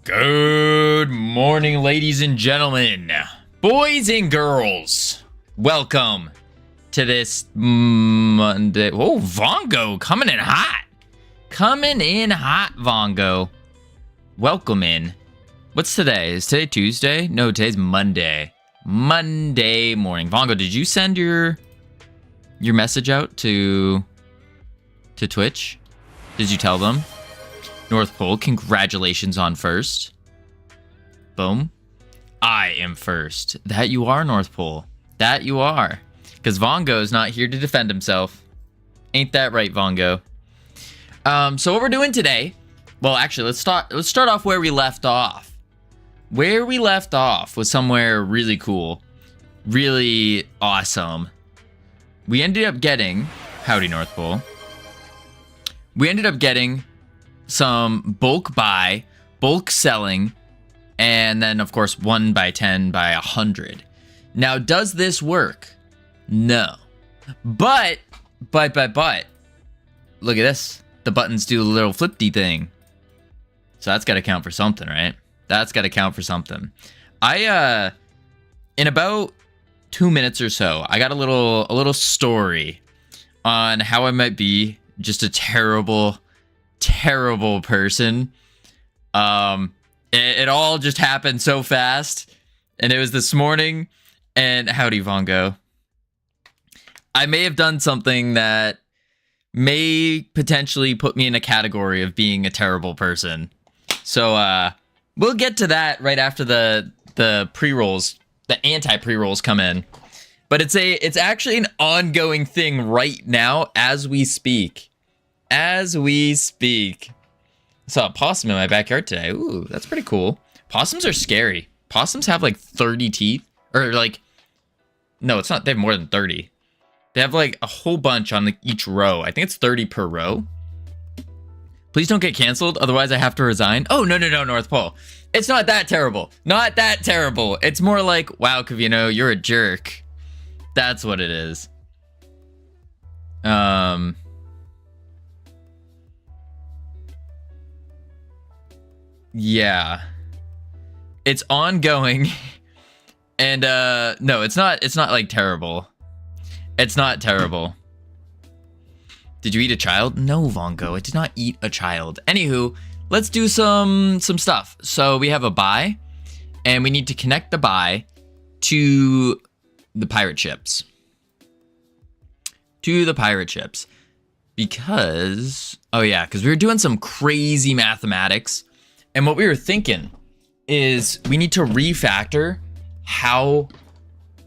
Good morning, ladies and gentlemen, boys and girls. Welcome to this Monday. Oh, Vongo coming in hot. Coming in hot, Vongo. Welcome in. What's today? Is today Tuesday? No, today's Monday. Monday morning. Vongo, did you send your message out to Twitch? Did you tell them? North Pole, congratulations on first. Boom. I am first. That you are, North Pole. That you are. Because Vongo is not here to defend himself. Ain't that right, Vongo? So what we're doing today... Well, actually, let's start off where we left off. Where we left off was somewhere really cool. Really awesome. We ended up getting... Howdy, North Pole. We ended up getting... some bulk buy, bulk selling, and then of course 1 by 10 by 100. Now, does this work? No. But, look at this. The buttons do a little flippy thing. So that's got to count for something, right? That's got to count for something. In about 2 minutes or so, I got a little story on how I might be just a terrible person. It all just happened so fast, and it was this morning. And howdy, Vongo. I may have done something that may potentially put me in a category of being a terrible person. So we'll get to that right after the pre-rolls, the anti-pre-rolls come in. But it's actually an ongoing thing right now as we speak. As we speak. I saw a possum in my backyard today. Ooh, that's pretty cool. Possums are scary. Possums have like 30 teeth. Or like... No, it's not. They have more than 30. They have like a whole bunch on each row. I think it's 30 per row. Please don't get canceled. Otherwise, I have to resign. Oh, no, North Pole. It's not that terrible. Not that terrible. It's more like, wow, Covino, you're a jerk. That's what it is. Yeah, it's ongoing, and no, it's not like terrible. It's not terrible. Did you eat a child? No, Vongo, I did not eat a child. Anywho, let's do some stuff. So we have a buy, and we need to connect the buy to the pirate ships. Because we were doing some crazy mathematics. And what we were thinking is we need to refactor how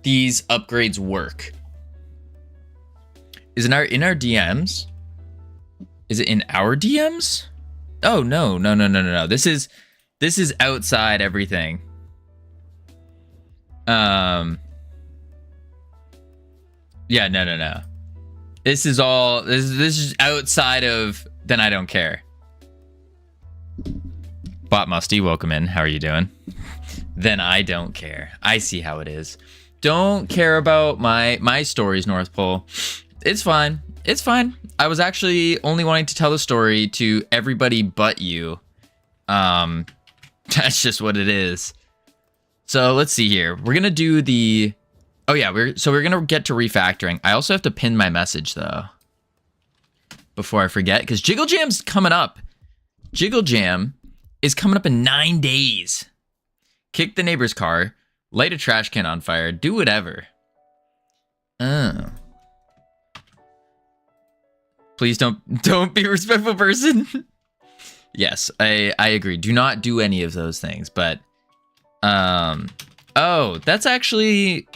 these upgrades work. Is it in our DMs? Is it in our DMs? Oh, no. This is outside everything. Yeah, no. This is is outside of then I don't care. Bot Musty, welcome in. How are you doing? Then I don't care. I see how it is. Don't care about my stories, North Pole. It's fine. It's fine. I was actually only wanting to tell the story to everybody but you. That's just what it is. So let's see here. We're gonna do the... Oh yeah, we're gonna get to refactoring. I also have to pin my message though, before I forget, because Jiggle Jam's coming up. Jiggle Jam is coming up in 9 days. Kick the neighbor's car, light a trash can on fire, do whatever. Oh. Please don't be a respectful person. Yes, I agree. Do not do any of those things, but oh, that's actually,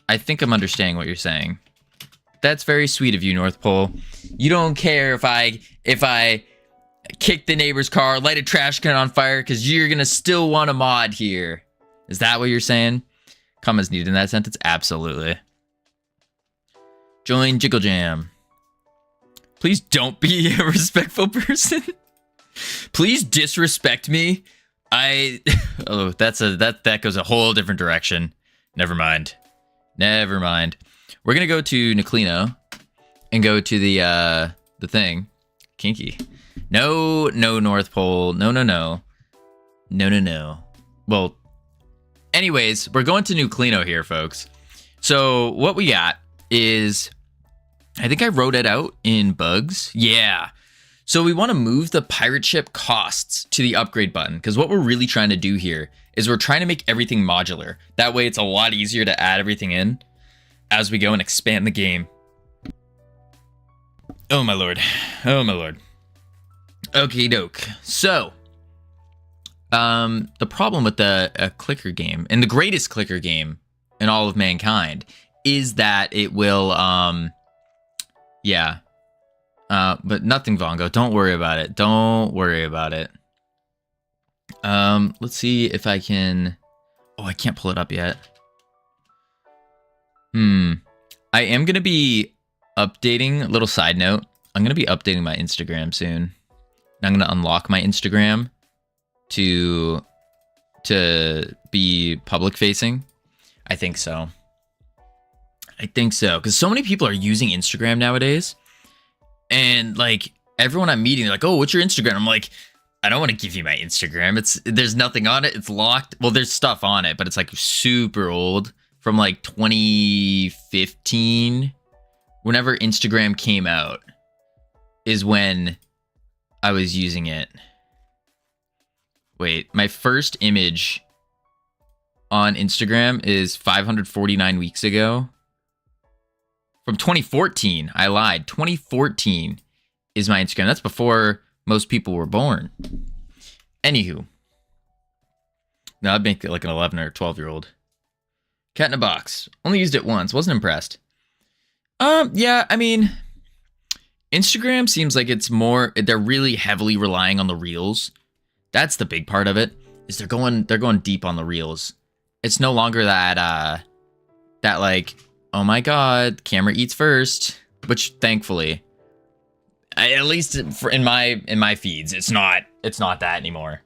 I think I'm understanding what you're saying. That's very sweet of you, North Pole. You don't care if I kick the neighbor's car, light a trash can on fire, because you're gonna still want a mod here. Is that what you're saying? Commas needed in that sentence? Absolutely. Join Jiggle Jam. Please don't be a respectful person. Please disrespect me. Oh, that goes a whole different direction. Never mind. We're gonna go to Niclino and go to the thing. Kinky. No, North Pole. No. No, no, no. Well, anyways, we're going to New Covino here, folks. So what we got is, I think I wrote it out in bugs. Yeah. So we want to move the pirate ship costs to the upgrade button, because what we're really trying to do here is we're trying to make everything modular. That way it's a lot easier to add everything in as we go and expand the game. Oh my lord. Oh my lord. Okie doke. So, the problem with the clicker game, and the greatest clicker game in all of mankind, is that it will, yeah. But nothing, Vongo. Don't worry about it. Don't worry about it. Let's see if I can... Oh, I can't pull it up yet. I am going to be updating, a little side note, I'm going to be updating my Instagram soon. I'm going to unlock my Instagram to be public facing. I think so. I think so. Because so many people are using Instagram nowadays. And like everyone I'm meeting, they're like, oh, what's your Instagram? I'm like, I don't want to give you my Instagram. There's nothing on it. It's locked. Well, there's stuff on it, but it's like super old from like 2015. Whenever Instagram came out is when I was using it. Wait, my first image on Instagram is 549 weeks ago. From 2014. I lied. 2014 is my Instagram. That's before most people were born. Anywho. No, I'd make it like an 11 or 12-year-old. Cat in a box. Only used it once. Wasn't impressed. Yeah, I mean, Instagram seems like it's more, they're really heavily relying on the reels. That's the big part of it, is they're going deep on the reels. It's no longer that like, oh my god, camera eats first, which thankfully, at least in my feeds, it's not that anymore.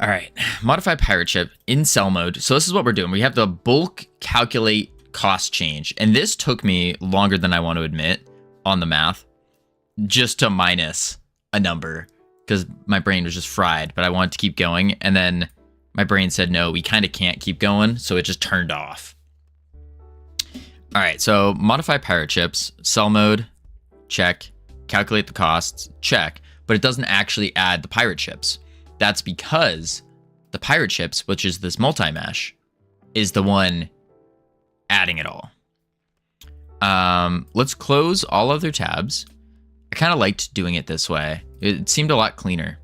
All right, modify pirate ship in cell mode. So this is what we're doing. We have the bulk calculate cost change, and this took me longer than I want to admit on the math, just to minus a number, because my brain was just fried, but I wanted to keep going, and then my brain said, no, we kind of can't keep going, so it just turned off. All right, so modify pirate ships, cell mode, check, calculate the costs, check, but it doesn't actually add the pirate ships. That's because the pirate ships, which is this multi-mesh, is the one adding it all. Let's close all other tabs. I kind of liked doing it this way. It seemed a lot cleaner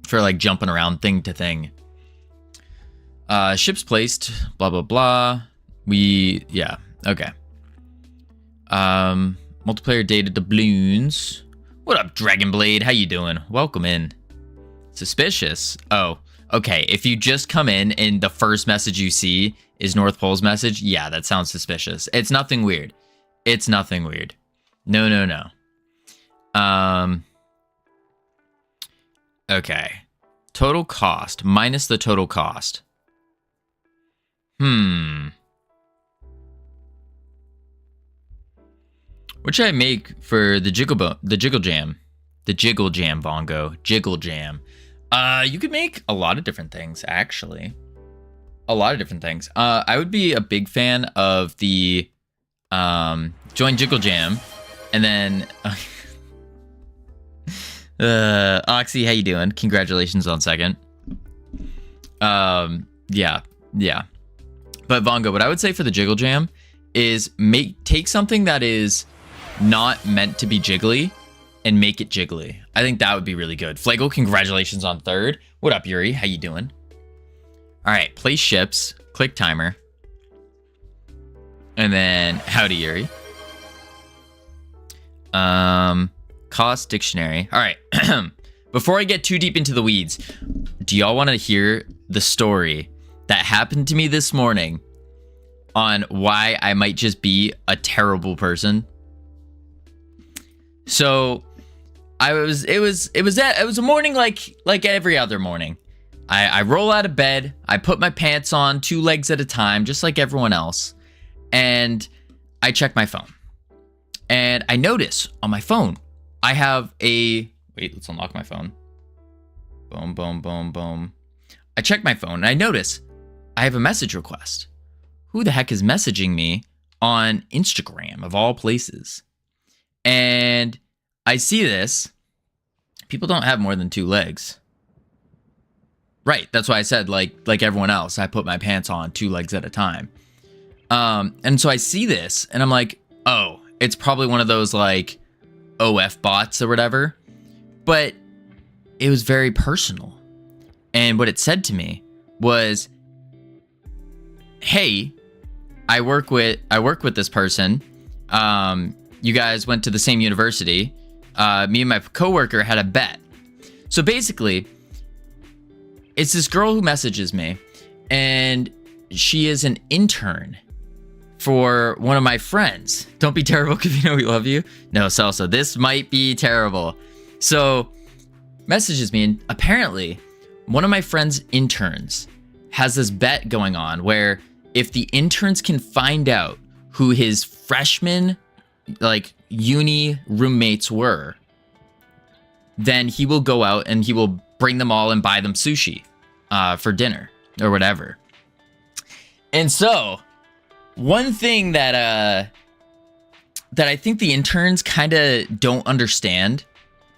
for like jumping around thing to thing. Ships placed, blah, blah, blah. Yeah, okay. Multiplayer data doubloons. What up, Dragonblade? How you doing? Welcome in. Suspicious. Oh, okay. If you just come in and the first message you see is North Pole's message, yeah, that sounds suspicious. It's nothing weird. It's nothing weird. No, no, no. Okay. Total cost minus the total cost. What should I make for the jiggle jam? The jiggle jam, Bongo. Jiggle jam. You could make a lot of different things, actually. A lot of different things. I would be a big fan of the join jiggle jam, and then Oxy, how you doing? Congratulations on second. Yeah. But Vongo, what I would say for the jiggle jam is take something that is not meant to be jiggly and make it jiggly. I think that would be really good. Flagel, congratulations on third. What up, Yuri? How you doing? All right, place ships, click timer. And then howdy, Yuri. Cost dictionary. All right. Before I get too deep into the weeds, do y'all want to hear the story that happened to me this morning on why I might just be a terrible person? So it was a morning like every other morning. I roll out of bed, I put my pants on 2 legs at a time, just like everyone else, and I check my phone. And I notice on my phone, I have wait, let's unlock my phone. Boom, boom, boom, boom. I check my phone and I notice I have a message request. Who the heck is messaging me on Instagram of all places? And I see this. People don't have more than 2 legs. Right, that's why I said like everyone else, I put my pants on 2 legs at a time. And so I see this and I'm like, oh, it's probably one of those like OF bots or whatever. But it was very personal. And what it said to me was, hey, I work with this person. You guys went to the same university. Me and my coworker had a bet. So basically, it's this girl who messages me, and she is an intern for one of my friends. Don't be terrible, Covino, we love you. No, Salsa, this might be terrible. So, messages me, and apparently, one of my friend's interns has this bet going on where if the interns can find out who his freshman, like, uni roommates were, then he will go out and he will bring them all and buy them sushi for dinner or whatever. And so, one thing that I think the interns kind of don't understand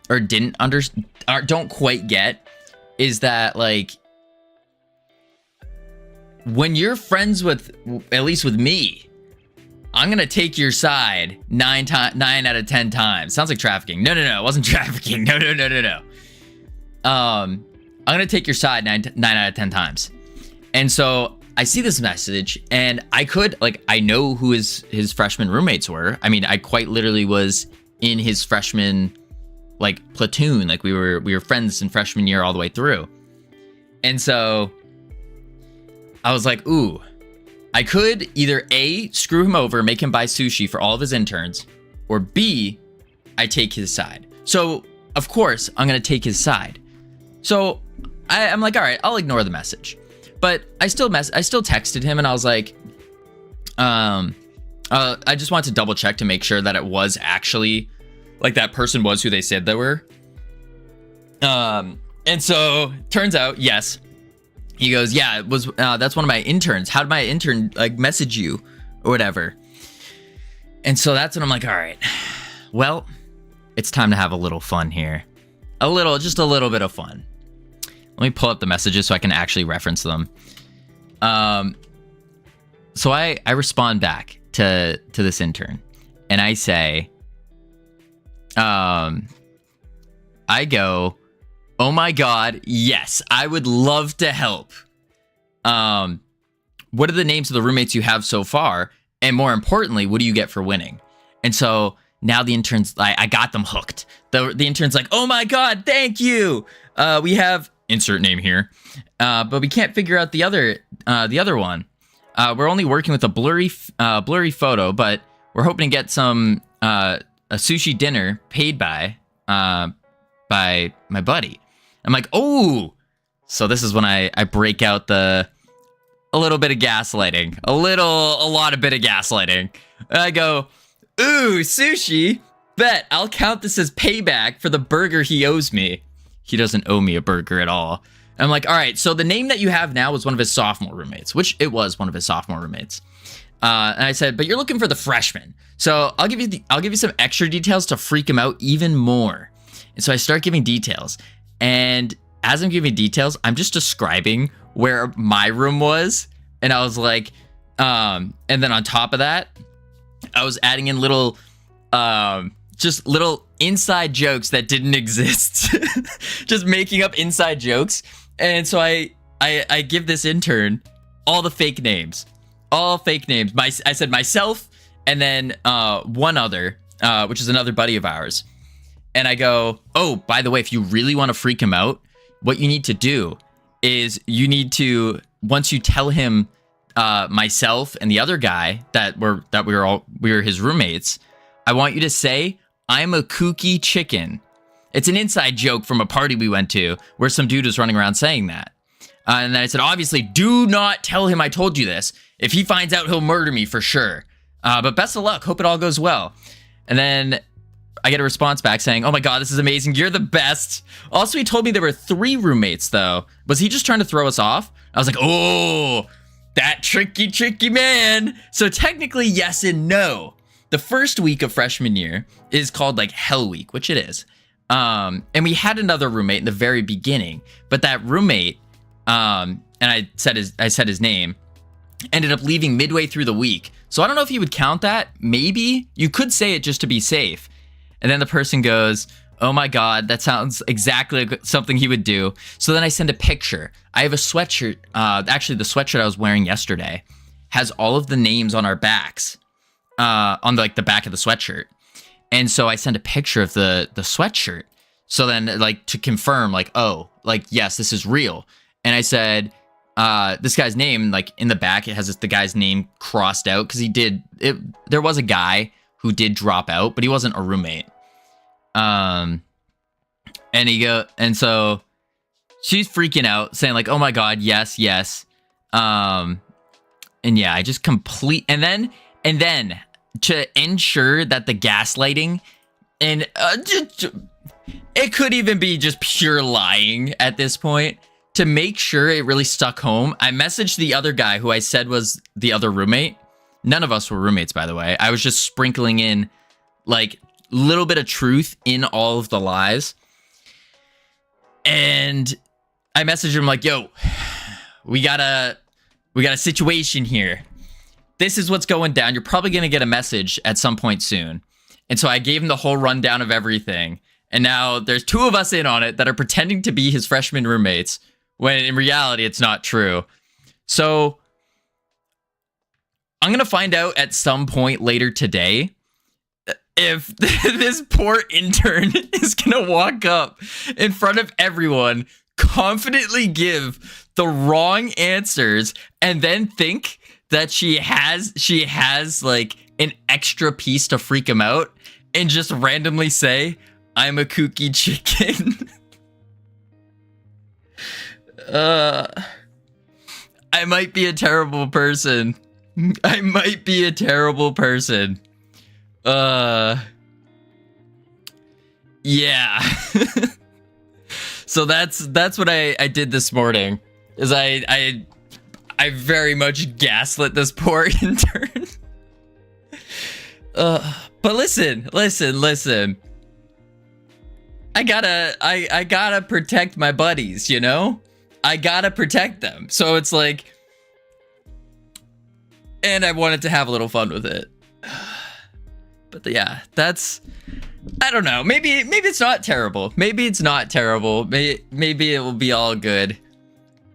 or don't quite get is that, like, when you're friends with, at least with me, I'm gonna take your side 9 out of 10 times. Sounds like trafficking. No, it wasn't trafficking. No. I'm gonna take your side 9 out of 10 times. And so I see this message, and I know who his freshman roommates were. I mean, I quite literally was in his freshman, like, platoon. Like, we were friends in freshman year all the way through. And so I was like, ooh, I could either A, screw him over, make him buy sushi for all of his interns, or B, I take his side. So, of course, I'm going to take his side. So, I'm like, all right, I'll ignore the message. But I still texted him, and I was like, I just wanted to double check to make sure that it was actually, like, that person was who they said they were. And so, turns out, yes. He goes, yeah, it was, that's one of my interns. How did my intern, like, message you or whatever? And so that's when I'm like, all right, well, it's time to have a little fun here. Just a little bit of fun. Let me pull up the messages so I can actually reference them. So I respond back to this intern, and I say, I go, oh my God, yes, I would love to help. What are the names of the roommates you have so far? And more importantly, what do you get for winning? And so now the interns, I got them hooked. The intern's like, oh my God, thank you. We have insert name here, but we can't figure out the other one. We're only working with a blurry photo, but we're hoping to get some a sushi dinner paid by my buddy. I'm like, oh, so this is when I break out a little bit of gaslighting, a lot of bit of gaslighting. I go, ooh, sushi, bet I'll count this as payback for the burger he owes me. He doesn't owe me a burger at all. I'm like, all right, so the name that you have now was one of his sophomore roommates, which it was one of his sophomore roommates. And I said, but you're looking for the freshman. So I'll give you some extra details to freak him out even more. And so I start giving details. And as I'm giving details, I'm just describing where my room was. And I was like, and then on top of that, I was adding in little inside jokes that didn't exist. Just making up inside jokes. And so I give this intern all the fake names. All fake names. I said myself, and then one other, which is another buddy of ours. And I go, oh, by the way, if you really want to freak him out, what you need to do is you need to, once you tell him myself and the other guy that we were his roommates, I want you to say, I'm a kooky chicken. It's an inside joke from a party we went to where some dude was running around saying that. And then I said, obviously, do not tell him I told you this. If he finds out, he'll murder me for sure. But best of luck. Hope it all goes well. And then I get a response back saying, "Oh my god, this is amazing. You're the best." Also, he told me there were 3 roommates though. Was he just trying to throw us off? I was like, "Oh, that tricky man." So technically, yes and no. The first week of freshman year is called like Hell Week, which it is. And we had another roommate in the very beginning, but that roommate, and I said his name, ended up leaving midway through the week. So I don't know if you would count that. Maybe you could say it just to be safe. And then the person goes, "Oh my god, that sounds exactly like something he would do." So then I send a picture. I have a sweatshirt. Actually, the sweatshirt I was wearing yesterday has all of the names on our backs, on like the back of the sweatshirt. And so I sent a picture of the sweatshirt. So then, like, to confirm, like, oh, like, yes, this is real. And I said, this guy's name, like, in the back, it has the guy's name crossed out because there was a guy who did drop out, but he wasn't a roommate. And so she's freaking out, saying like, "Oh my god, yes." And yeah, I just and then to ensure that the gaslighting and it could even be just pure lying at this point, to make sure it really stuck home, I messaged the other guy who I said was the other roommate. None of us were roommates, by the way. I was just sprinkling in like little bit of truth in all of the lies. And I messaged him like, "Yo, we got a situation here. This is what's going down. You're probably going to get a message at some point soon." And so I gave him the whole rundown of everything. And now there's 2 of us in on it that are pretending to be his freshman roommates, when in reality, it's not true. So I'm going to find out at some point later today if this poor intern is going to walk up in front of everyone, confidently give the wrong answers, and then think that she has like an extra piece to freak him out, and just randomly say, "I'm a kooky chicken." I might be a terrible person. I might be a terrible person. Yeah. So that's what I did this morning. Is I very much gaslit this poor intern. But listen. I gotta protect my buddies, you know? I gotta protect them. So it's like, and I wanted to have a little fun with it. But yeah, I don't know. Maybe it's not terrible. Maybe it's not terrible. Maybe it will be all good.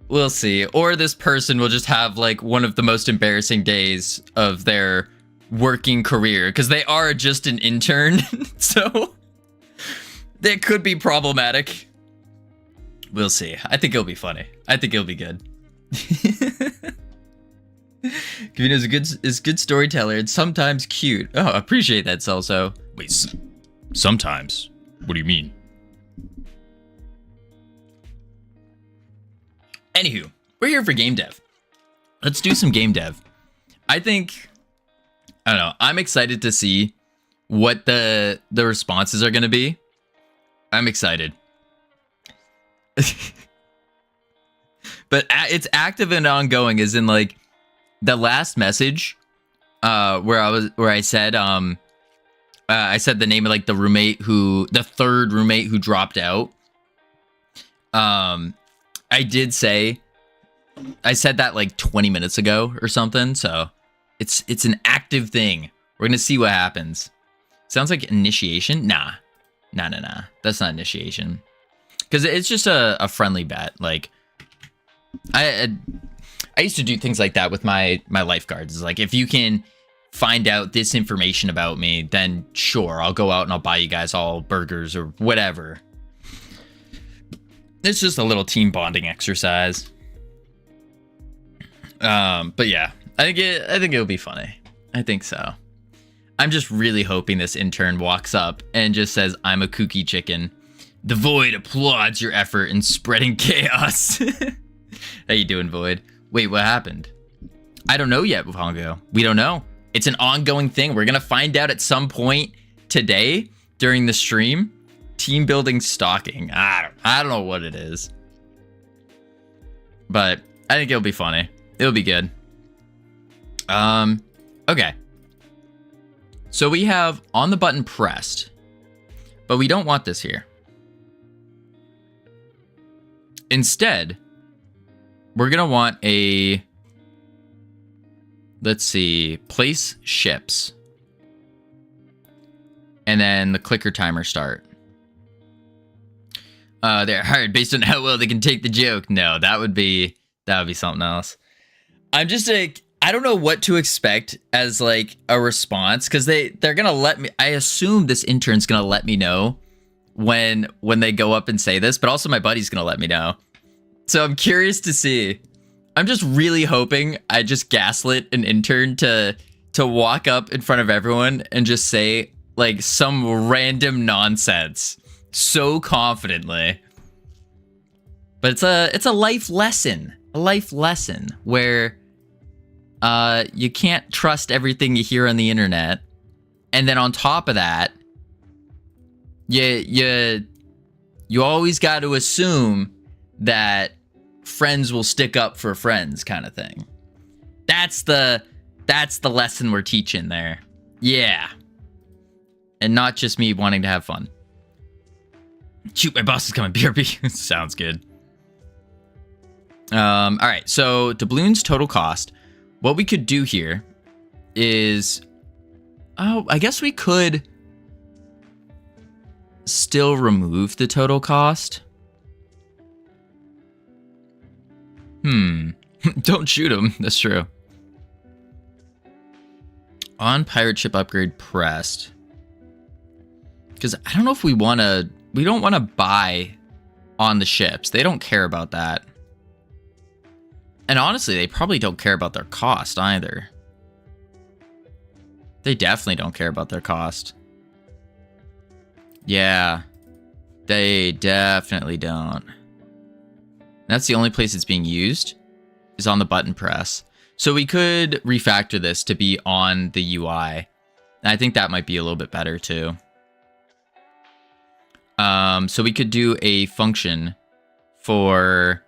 We'll see. Or this person will just have like one of the most embarrassing days of their working career, because they are just an intern. So that could be problematic. We'll see. I think it'll be funny. I think it'll be good. Covino's a good storyteller and sometimes cute. Oh, I appreciate that, Celso. Wait, sometimes? What do you mean? Anywho, we're here for game dev. Let's do some game dev. I don't know. I'm excited to see what the responses are going to be. I'm excited. But it's active and ongoing, as in like the last message where I said the name of like the third roommate who dropped out. I said that like 20 minutes ago or something, so it's an active thing. We're gonna see what happens. Sounds like initiation. Nah. That's not initiation, because it's just a friendly bet. Like I used to do things like that with my lifeguards. It's like, if you can find out this information about me, then sure, I'll go out and I'll buy you guys all burgers or whatever. It's just a little team bonding exercise. But yeah, I think it'll be funny. I think so. I'm just really hoping this intern walks up and just says, "I'm a kooky chicken. The Void applauds your effort in spreading chaos." How you doing, Void? Wait, what happened? I don't know yet, Hongo. We don't know. It's an ongoing thing. We're gonna find out at some point today during the stream. Team building stalking. I don't know what it is. But I think it'll be funny. It'll be good. Okay. So we have on the button pressed, but we don't want this here. Instead, we're going to want a, let's see, place ships. And then the clicker timer start. They're hard based on how well they can take the joke. No, that would be something else. I'm just like, I don't know what to expect as like a response, because they're gonna let me. I assume this intern's gonna let me know when they go up and say this, but also my buddy's gonna let me know. So I'm curious to see. I'm just really hoping I just gaslit an intern to walk up in front of everyone and just say like some random nonsense so confidently. But it's a life lesson. A life lesson where you can't trust everything you hear on the internet. And then on top of that, you always got to assume that friends will stick up for friends, kind of thing. That's the lesson we're teaching there. Yeah. And not just me wanting to have fun. Shoot, my boss is coming. BRB. Sounds good. All right. So doubloons total cost. What we could do here is, I guess we could still remove the total cost. Don't shoot him. That's true. On pirate ship upgrade pressed. Because I don't know if we don't want to buy on the ships. They don't care about that. And honestly, they probably don't care about their cost either. They definitely don't care about their cost. Yeah. They definitely don't. That's the only place it's being used, is on the button press. So we could refactor this to be on the UI. I think that might be a little bit better too. So we could do a function for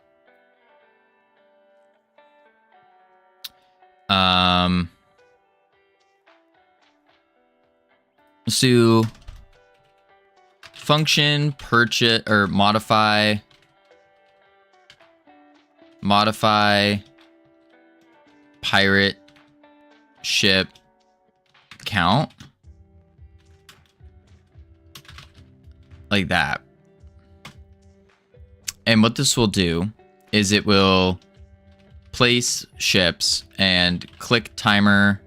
so function purchase or modify pirate ship count, like that. And what this will do is it will place ships and click timer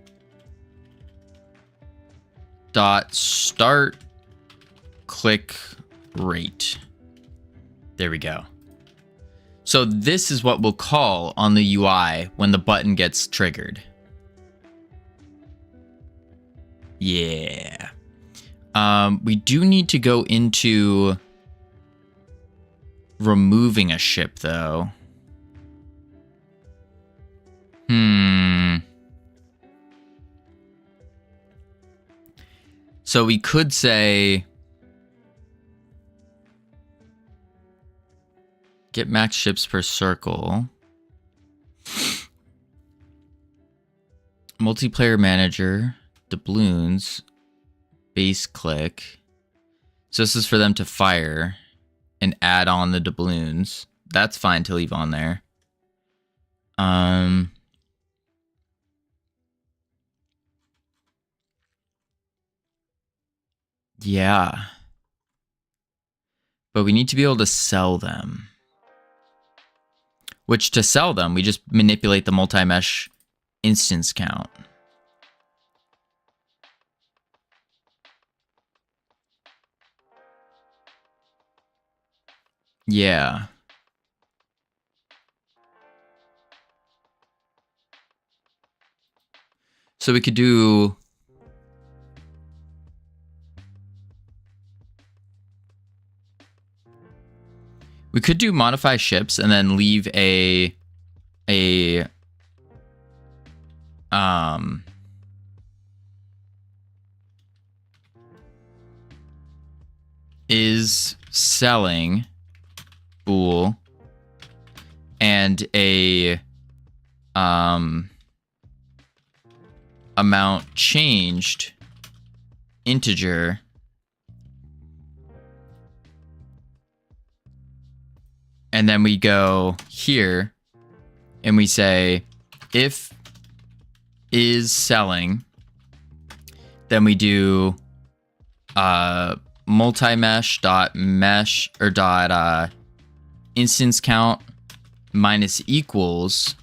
dot start click rate. There we go. So this is what we'll call on the UI when the button gets triggered. Yeah. We do need to go into removing a ship though. So we could say get max ships per circle. Multiplayer manager, doubloons, base click. So this is for them to fire and add on the doubloons. That's fine to leave on there. Yeah. But we need to be able to sell them. Which, to sell them, we just manipulate the multi-mesh instance count. Yeah. So we could do... We could do modify ships and then leave a is selling bool and a amount changed integer and then we go here and we say if is selling, then we do multi-mesh dot mesh or dot instance count minus equals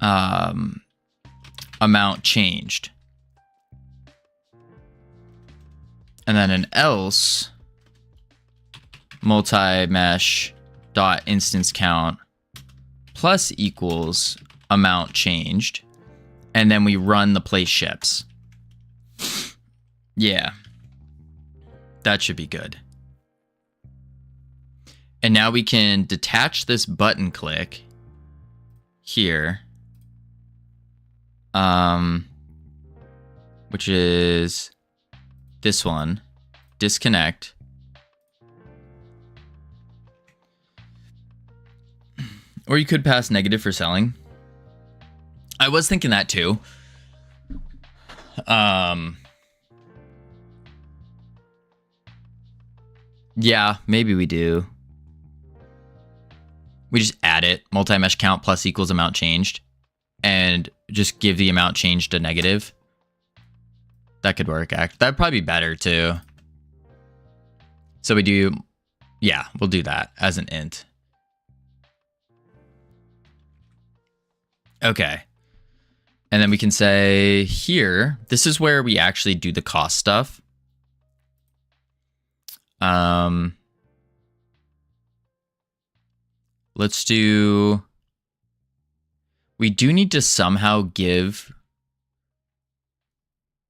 amount changed, and then an else multi-mesh dot instance count plus equals amount changed, and then we run the place ships. Yeah, that should be good. And now we can detach this button click here, which is this one, disconnect. Or you could pass negative for selling. I was thinking that too. Yeah, maybe we do. We just add it, multi-mesh count plus equals amount changed, and just give the amount changed a negative. That could work. That'd probably be better too. So we do, yeah, we'll do that as an int. Okay. And then we can say here, this is where we actually do the cost stuff. Let's do, we do need to somehow give,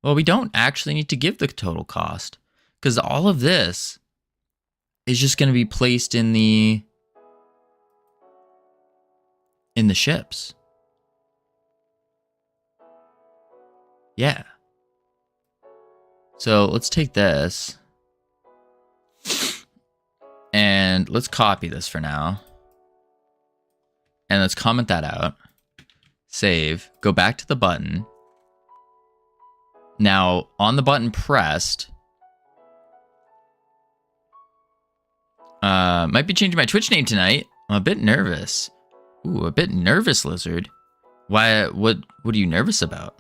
well, we don't actually need to give the total cost because all of this is just going to be placed in the ships. Yeah. So let's take this and let's copy this for now. And let's comment that out. Save. Go back to the button. Now, on the button pressed, might be changing my Twitch name tonight. I'm a bit nervous. Ooh, a bit nervous, Lizard. Why? What are you nervous about?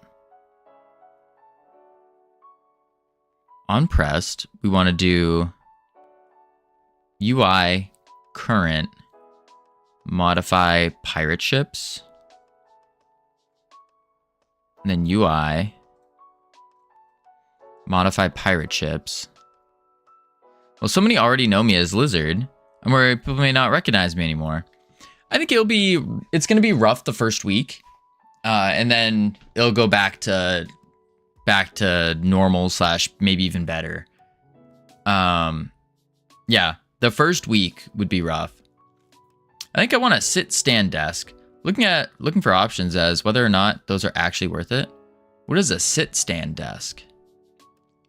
On pressed, we want to do UI current modify pirate ships, and then UI modify pirate ships. Well, so many already know me as Lizard, and where people may not recognize me anymore. I think it's going to be rough the first week, and then it'll go back to normal / maybe even better. Yeah, the first week would be rough. I think I want a sit-stand desk. Looking for options as whether or not those are actually worth it. What is a sit-stand desk?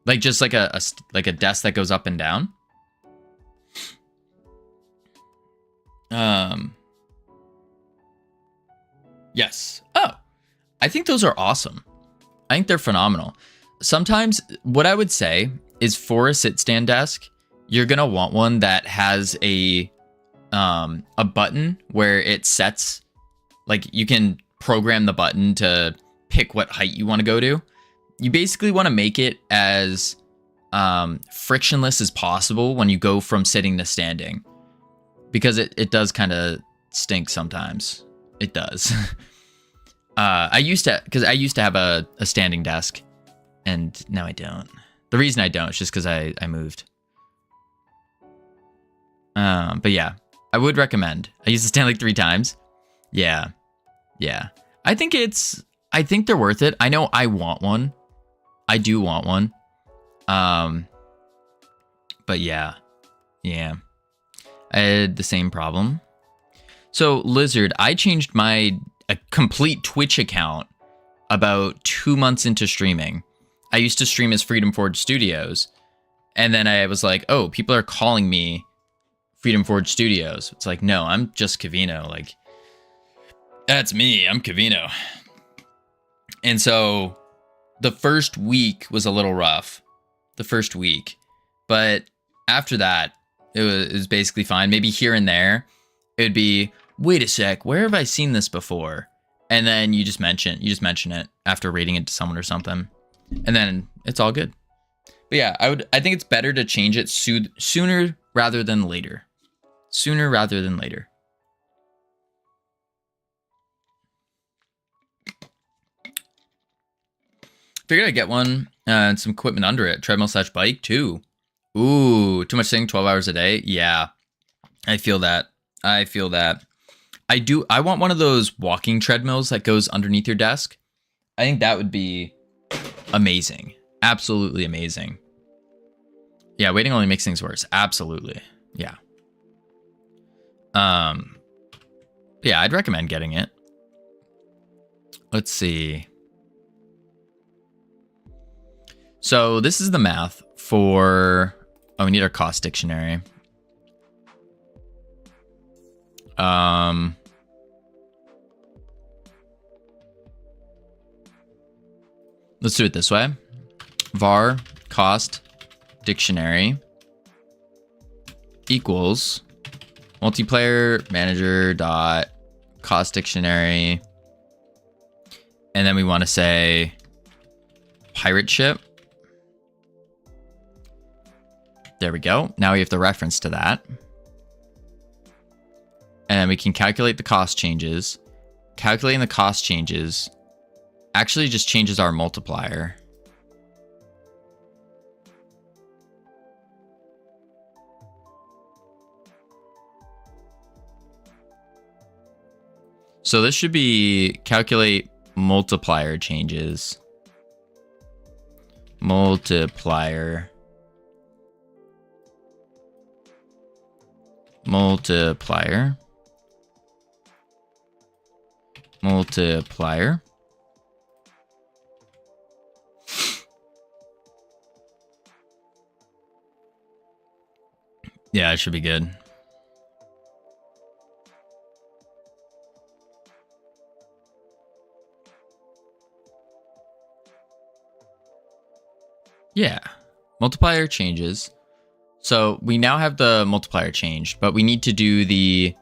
Like just like a desk that goes up and down? Yes. Oh, I think those are awesome. I think they're phenomenal. Sometimes what I would say is for a sit-stand desk, you're gonna want one that has a button where it sets, like you can program the button to pick what height you want to go to. You basically want to make it as frictionless as possible when you go from sitting to standing, because it does kind of stink sometimes. It does. I used to have a standing desk, and now I don't. The reason I don't is just because I moved. But yeah, I would recommend. I used to stand like 3 times. Yeah. I think they're worth it. I know I want one. I do want one. But yeah. I had the same problem. So Lizard, I changed a complete Twitch account about 2 months into streaming. I used to stream as Freedom Forge Studios, And then I was like, oh, people are calling me Freedom Forge Studios. It's like, no, I'm just Covino. Like, that's me. I'm Covino. And so the first week was a little rough. The first week. But after that, it was basically fine. Maybe here and there, it would be, wait a sec, where have I seen this before? And then you just mention it after reading it to someone or something. And then it's all good. But yeah, I think it's better to change it sooner rather than later. Sooner rather than later. Figured I'd get one and some equipment under it. Treadmill/bike too. Ooh, too much sitting 12 hours a day? Yeah, I feel that. I want one of those walking treadmills that goes underneath your desk. I think that would be amazing. Absolutely amazing. Yeah, waiting only makes things worse. Absolutely. Yeah. Yeah, I'd recommend getting it. Let's see. So this is the math for... Oh, we need our cost dictionary. Let's do it this way. Var cost dictionary equals multiplayer manager dot cost dictionary. And then we want to say pirate ship. There we go. Now we have the reference to that. And we can calculate the cost changes. Calculating the cost changes actually just changes our multiplier. So this should be calculate multiplier changes. Multiplier. Multiplier. Multiplier. Yeah, it should be good. Yeah, multiplier changes. So we now have the multiplier changed, but we need to do the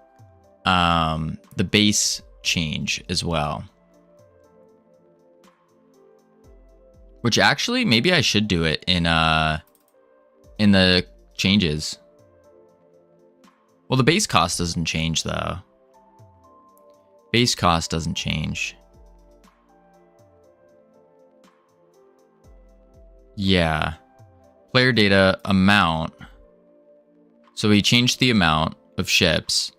base change as well. Which actually, maybe I should do it in the changes. Well, the base cost doesn't change though. Base cost doesn't change. Yeah. Player data amount. So we changed the amount of ships.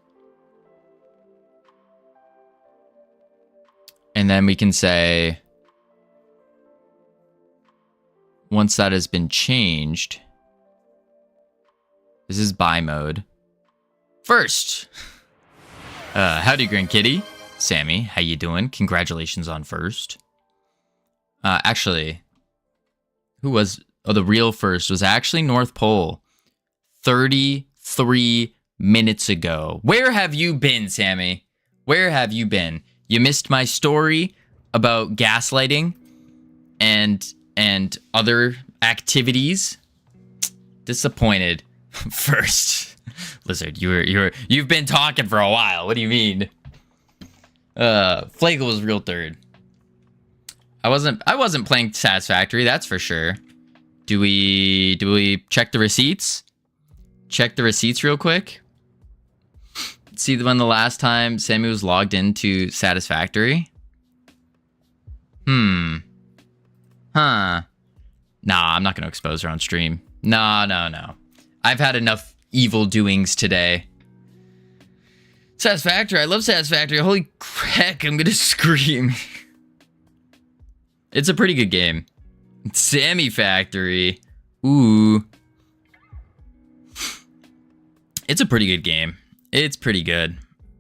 And then we can say, once that has been changed, this is buy mode. First. Howdy, Grand Kitty. Sammy, how you doing? Congratulations on first. Actually, who was... Oh, the real first was actually North Pole 33 minutes ago. Where have you been, Sammy? Where have you been? You missed my story about gaslighting and other activities? Disappointed. First. Lizard, you've been talking for a while. What do you mean? Flagel was real third. I wasn't playing Satisfactory, that's for sure. Do we check the receipts? Check the receipts real quick. See when the last time Sammy was logged into Satisfactory? Huh. Nah, I'm not gonna expose her on stream. No. I've had enough evil doings today. Satisfactory, I love Satisfactory. Holy heck, I'm gonna scream. It's a pretty good game. Sammy Factory. Ooh. It's a pretty good game. It's pretty good.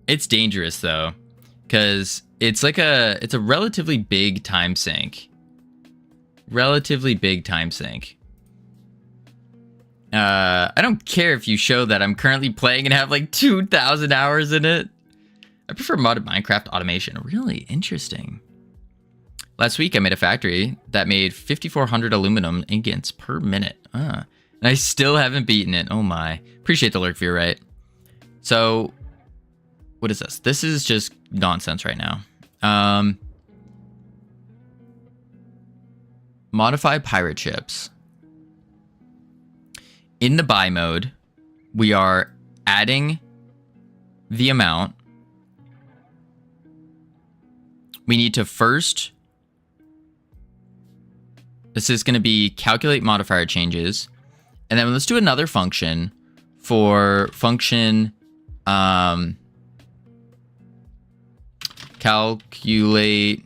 It's dangerous though, because it's a relatively big time sink. Relatively big time sink. I don't care if you show that I'm currently playing and have like 2,000 hours in it. I prefer modded Minecraft automation. Really interesting. Last week I made a factory that made 5,400 aluminum ingots per minute. And I still haven't beaten it. Oh my. Appreciate the lurk view, right? So, what is this? This is just nonsense right now. Modify pirate ships. In the buy mode, we are adding the amount. We need to first, this is going to be calculate modifier changes. And then let's do another function for function calculate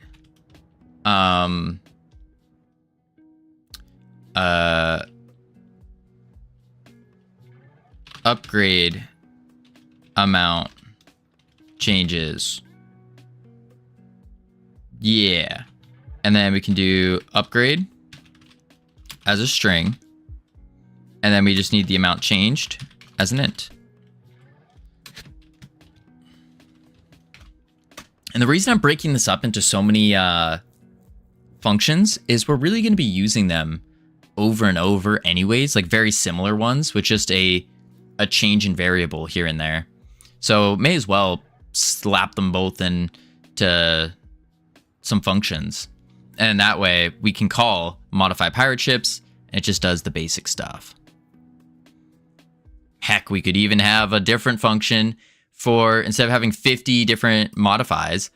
upgrade amount changes. Yeah. And then we can do upgrade as a string. And then we just need the amount changed as an int. And the reason I'm breaking this up into so many functions is we're really going to be using them over and over anyways, like very similar ones with just a change in variable here and there. So may as well slap them both into some functions. And that way we can call modify pirate ships and it just does the basic stuff. Heck, we could even have a different function for, instead of having 50 different modifies,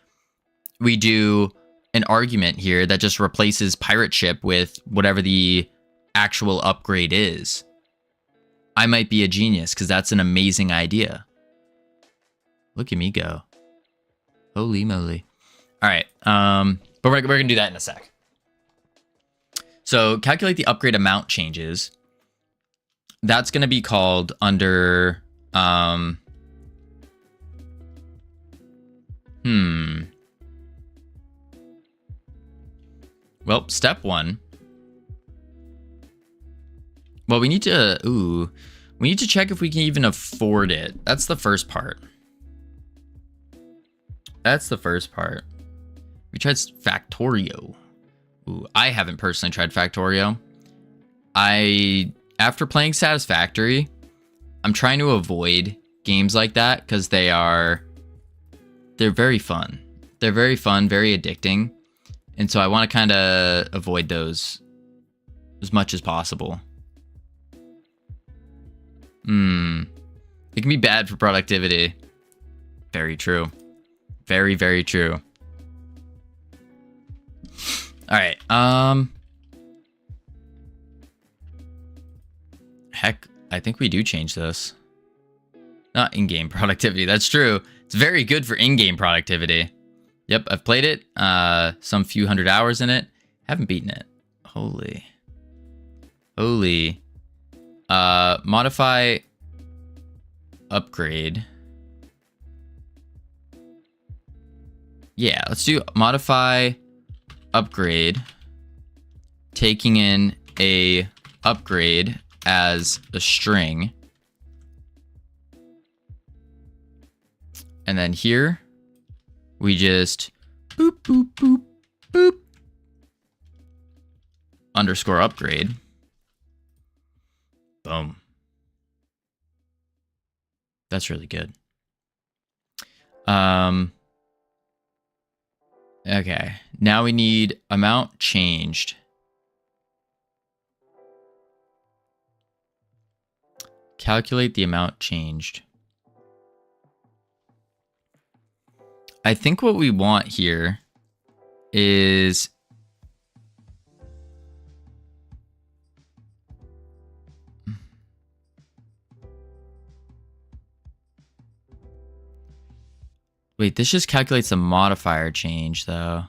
we do an argument here that just replaces pirate ship with whatever the actual upgrade is. I might be a genius because that's an amazing idea. Look at me go. Holy moly. All right. But we're going to do that in a sec. So calculate the upgrade amount changes. That's going to be called under, well, step one. Well, we need to check if we can even afford it. That's the first part. We tried Factorio. Ooh, I haven't personally tried Factorio. After playing Satisfactory, I'm trying to avoid games like that because they're very fun. They're very fun, very addicting. And so I want to kind of avoid those as much as possible. It can be bad for productivity. Very true. Very, very true. All right. Heck, I think we do change this. Not in-game productivity. That's true. It's very good for in-game productivity. Yep, I've played it. Some few hundred hours in it. Haven't beaten it. Holy. Modify upgrade. Yeah, let's do modify upgrade, taking in a upgrade as a string. And then here we just boop, boop, boop, boop, underscore upgrade. Boom. That's really good. Okay, now we need amount changed. Calculate the amount changed. I think what we want here is wait, this just calculates the modifier change though.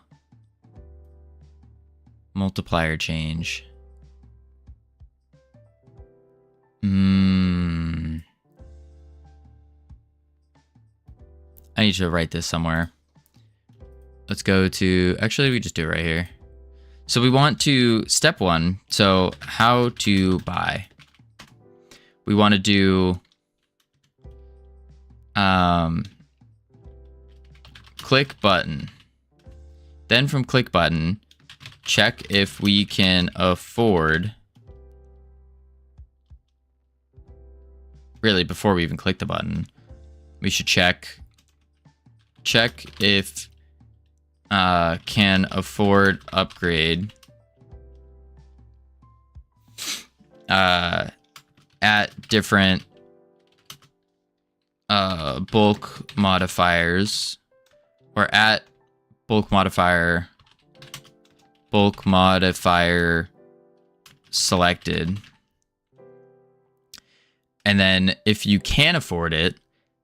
Multiplier change. I need to write this somewhere. Let's go to, actually we just do it right here. So we want to, step one, so how to buy. we want to do click button. Then from click button, check if we can afford. Really, before we even click the button, we should check if can afford upgrade at different bulk modifiers, or at bulk modifier selected. And then if you can afford it,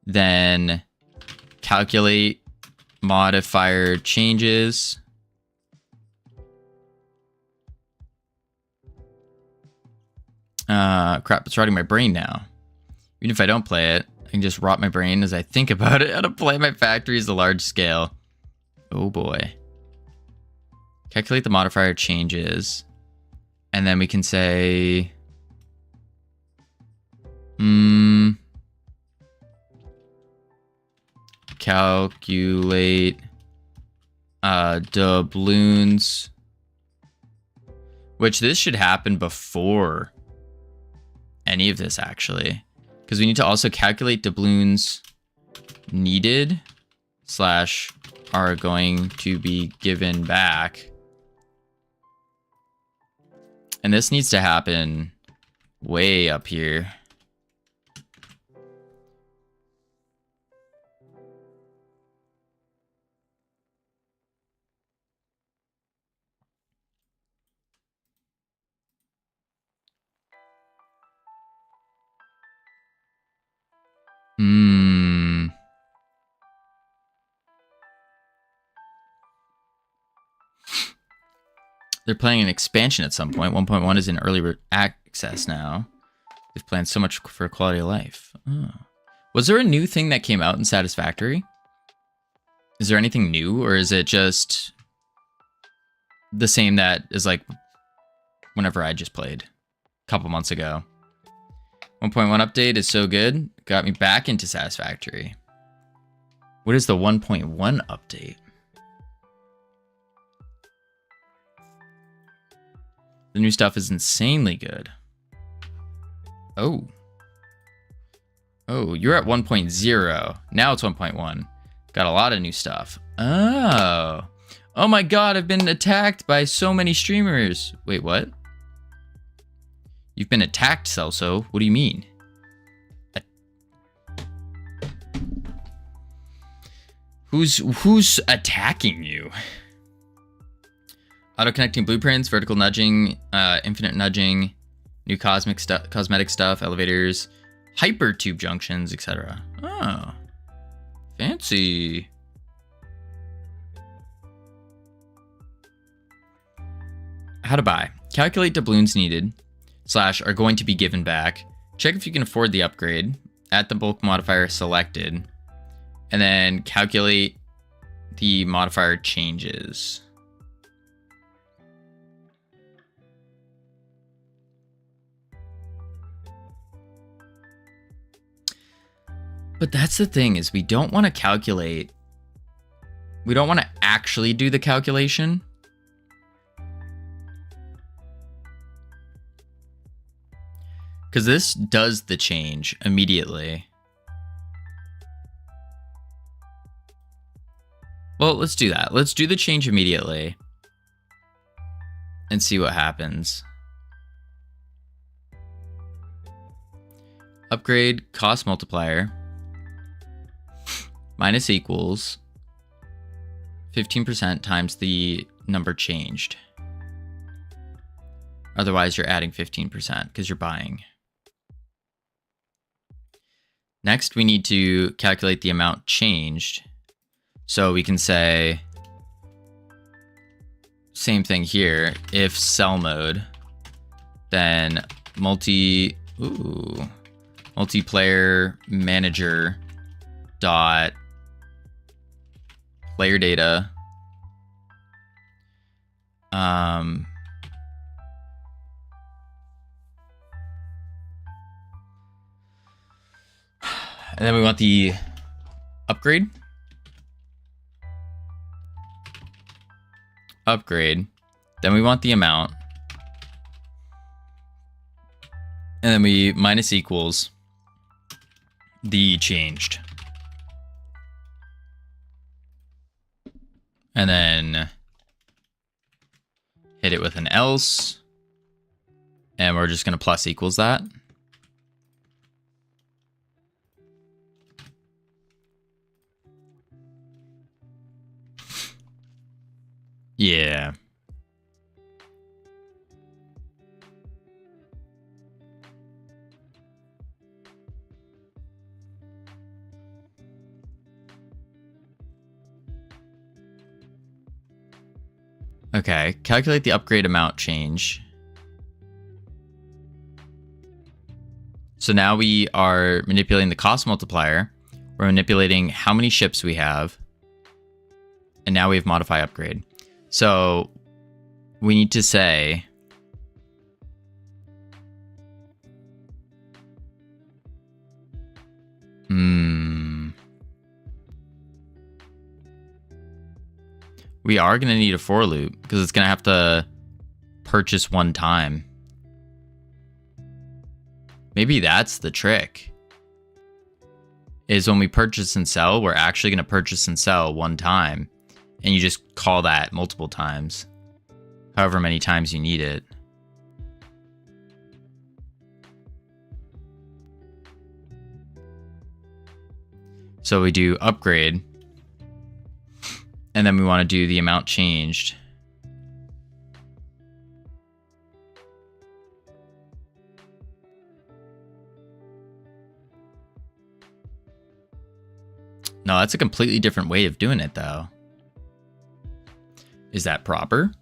then calculate modifier changes. Crap, it's rotting my brain now. Even if I don't play it, I can just rot my brain as I think about it. How to play my factories a large scale. Oh boy. Calculate the modifier changes. And then we can say... calculate doubloons. Which this should happen before any of this, actually. Because we need to also calculate doubloons needed / are going to be given back. And this needs to happen way up here. They're planning an expansion at some point. 1.1 is in early access now. They've planned so much for quality of life. Oh. Was there a new thing that came out in Satisfactory? Is there anything new, or is it just the same that is like whenever I just played a couple months ago? 1.1 update is so good. Got me back into Satisfactory. What is the 1.1 update? The new stuff is insanely good. Oh. Oh, you're at 1.0. Now it's 1.1. Got a lot of new stuff. Oh. Oh my god, I've been attacked by so many streamers. Wait, what? You've been attacked, Celso. What do you mean? Who's attacking you? Auto-connecting blueprints, vertical nudging, infinite nudging, new cosmetic stuff, elevators, hypertube junctions, etc. Oh. Fancy. How to buy. Calculate doubloons needed / are going to be given back. Check if you can afford the upgrade at the bulk modifier selected. And then calculate the modifier changes. But that's the thing, is we don't want to calculate. We don't want to actually do the calculation. Because this does the change immediately. Well, let's do that. Let's do the change immediately. And see what happens. Upgrade cost multiplier. Minus equals 15% times the number changed. Otherwise, you're adding 15% because you're buying. Next, we need to calculate the amount changed. So we can say, same thing here, if sell mode, then multiplayer manager dot player data And then we want the upgrade. Upgrade. Then we want the amount. And then we minus equals the changed. And then hit it with an else. And we're just going to plus equals that. Yeah. Okay, calculate the upgrade amount change. So now we are manipulating the cost multiplier. We're manipulating how many ships we have. And now we have modify upgrade. So we need to say we are going to need a for loop because it's going to have to purchase one time. Maybe that's the trick. Is when we purchase and sell, we're actually going to purchase and sell one time. And you just call that multiple times. However many times you need it. So we do upgrade. And then we want to do the amount changed. No, that's a completely different way of doing it, though. Is that proper?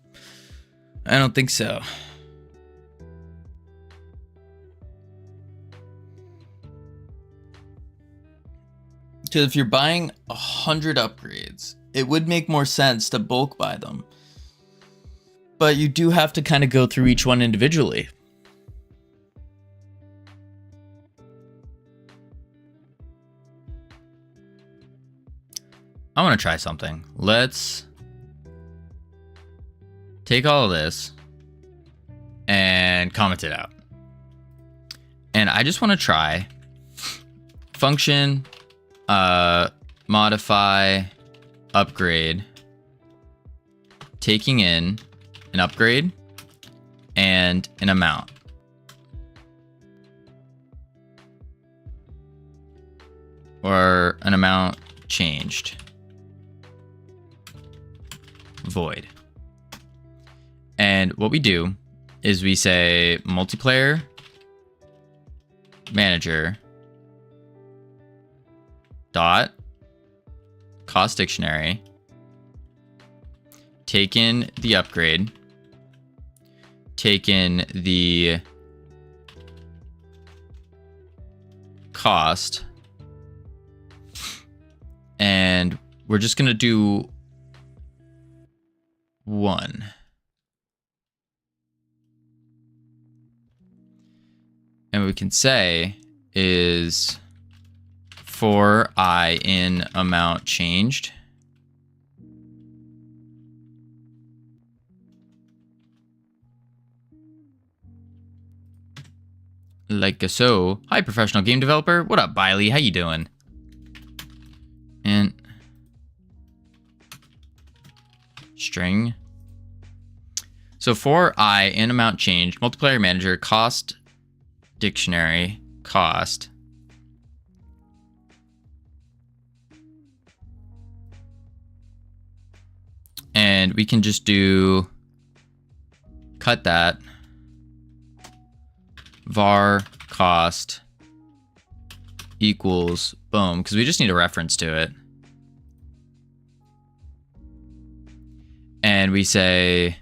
I don't think so. Because if you're buying 100 upgrades, it would make more sense to bulk buy them. But you do have to kind of go through each one individually. I want to try something. Let's take all of this and comment it out. And I just want to try function, modify, upgrade, taking in an upgrade and an amount. Or an amount changed. Void. And what we do is we say multiplayer manager dot cost dictionary, take in the upgrade, take in the cost, and we're just gonna do one. And what we can say is for I in amount changed. Like so. Hi, professional game developer. What up, Biley? How you doing? And string. So for I in amount changed, multiplayer manager, cost dictionary, cost. And we can just do cut that var cost equals boom, because we just need a reference to it. And we say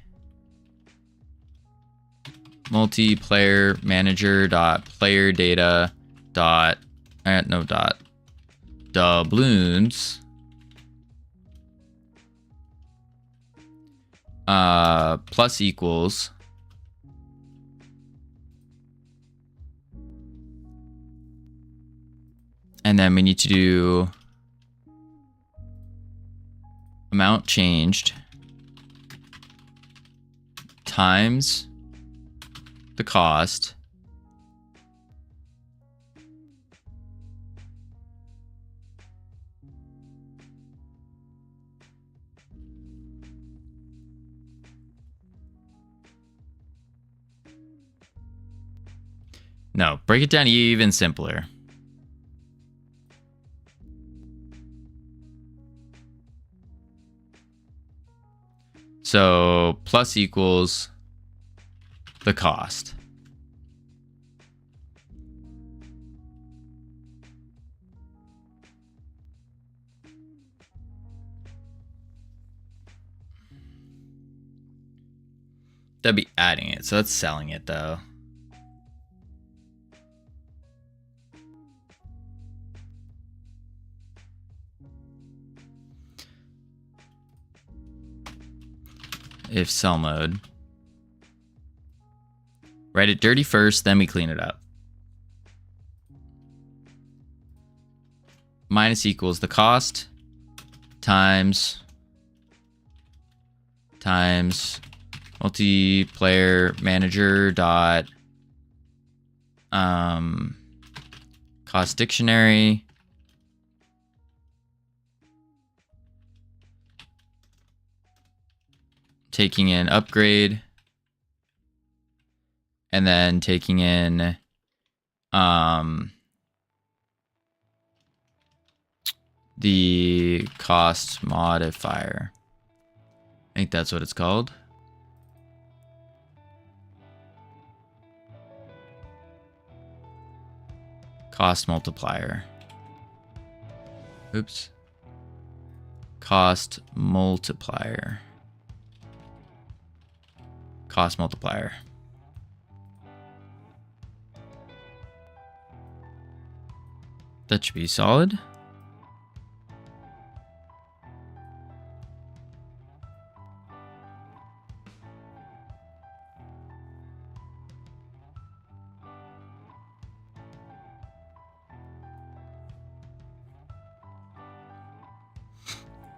multiplayer manager dot player data dot doubloons plus equals And then we need to do amount changed times the cost No, break it down even simpler. So plus equals the cost. That'd be adding it, so that's selling it though. If sell mode. Write it dirty first, then we clean it up. Minus equals the cost times multiplayer manager dot cost dictionary taking in upgrade and then taking in the cost modifier. I think that's what it's called. Cost multiplier. Oops. Cost multiplier. Cost multiplier. That should be solid.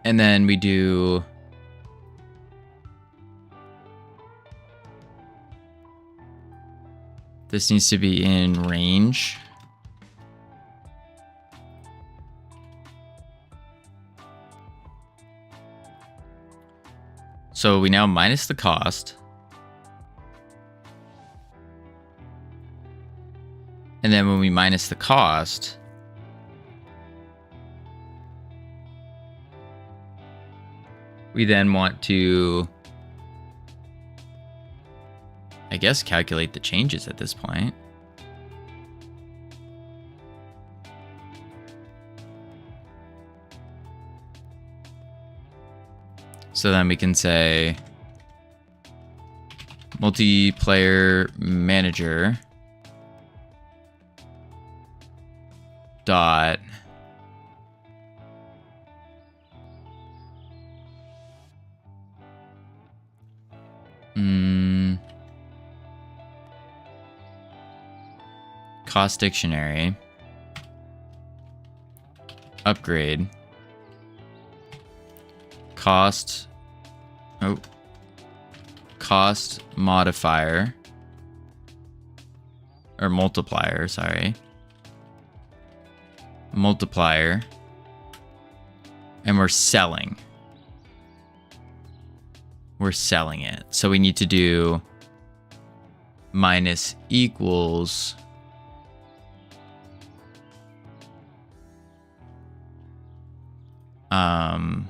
And then we do this needs to be in range. So we now minus the cost. And then when we minus the cost, we then want to, I guess, calculate the changes at this point. So then we can say multiplayer manager dot cost dictionary upgrade cost modifier or multiplier, sorry. Multiplier. And we're selling. We're selling it. So we need to do minus equals um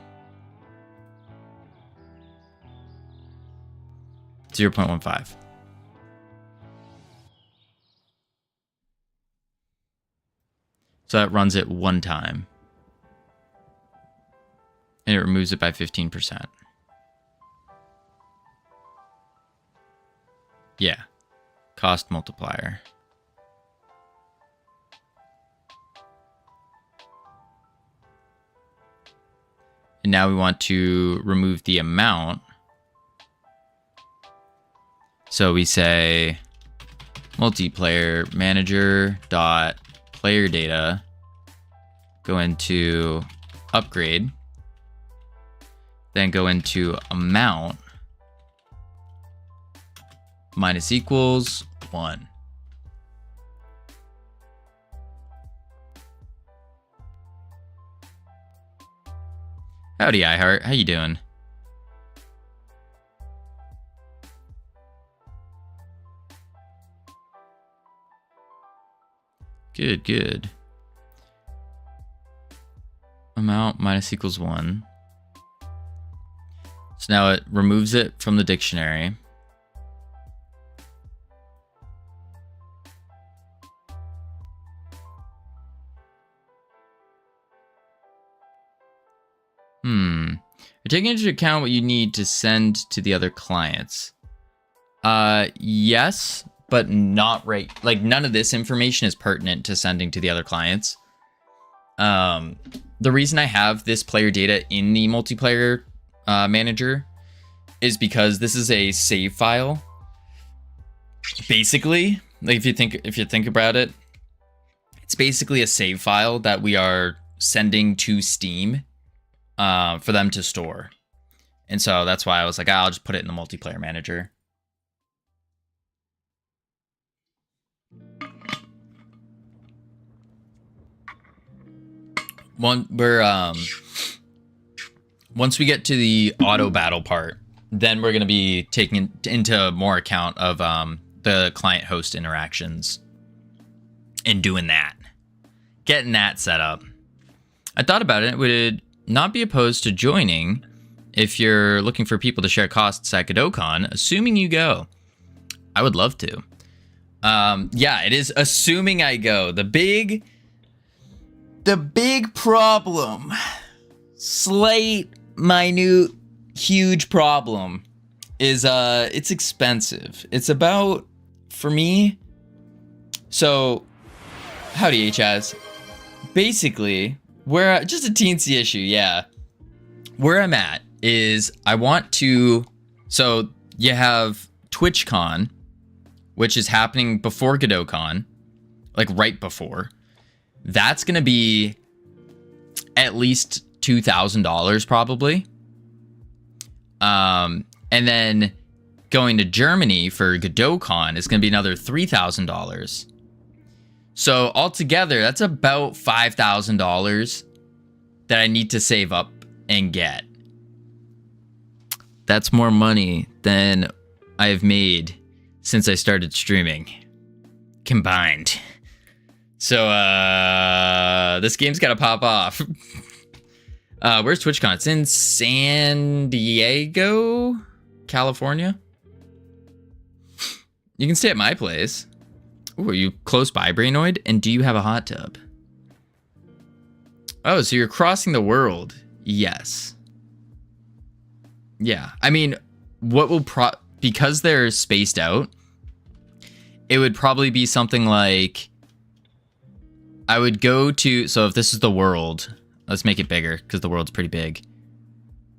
0.15. So that runs it one time. And it removes it by 15%. Yeah. Cost multiplier. And now we want to remove the amount. So we say multiplayer manager dot player data go into upgrade, then go into amount, minus equals 1. Howdy, iHeart. How you doing? Good, good. Amount minus equals 1. So now it removes it from the dictionary. You're taking into account what you need to send to the other clients. Yes, but not right. Like, none of this information is pertinent to sending to the other clients. The reason I have this player data in the multiplayer manager is because this is a save file. Basically, like if you think about it, it's basically a save file that we are sending to Steam for them to store. And so that's why I was like, I'll just put it in the multiplayer manager. Once we get to the auto battle part, then we're going to be taking into more account of the client host interactions and doing that, getting that set up. I thought about it. Would not be opposed to joining if you're looking for people to share costs at GodotCon, assuming you go. I would love to. Yeah, it is assuming I go. The big problem, slight, minute, huge problem is it's expensive. It's about, for me, so howdy HAs. Basically, where just a teensy issue, yeah. Where I'm at is I want to, so you have TwitchCon, which is happening before GodotCon, like right before. That's going to be at least $2,000 probably. And then going to Germany for GodotCon is going to be another $3,000. So altogether, that's about $5,000 that I need to save up and get. That's more money than I've made since I started streaming combined. So this game's got to pop off. Where's TwitchCon? It's in San Diego, California. You can stay at my place. Ooh, are you close by, Brainoid? And do you have a hot tub? Oh, so you're crossing the world. Yes. Yeah. I mean, what will because they're spaced out, it would probably be something like I would go to, so if this is the world, let's make it bigger because the world's pretty big.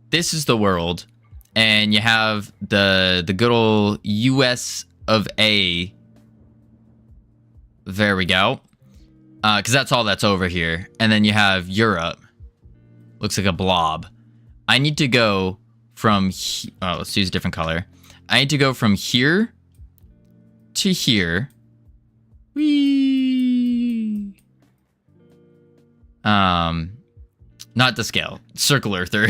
This is the world, and you have the good old US of A. There we go. Because that's all that's over here. And then you have Europe. Looks like a blob. I need to go from, let's use a different color. I need to go from here to here. Whee! Not the scale. Circle earther.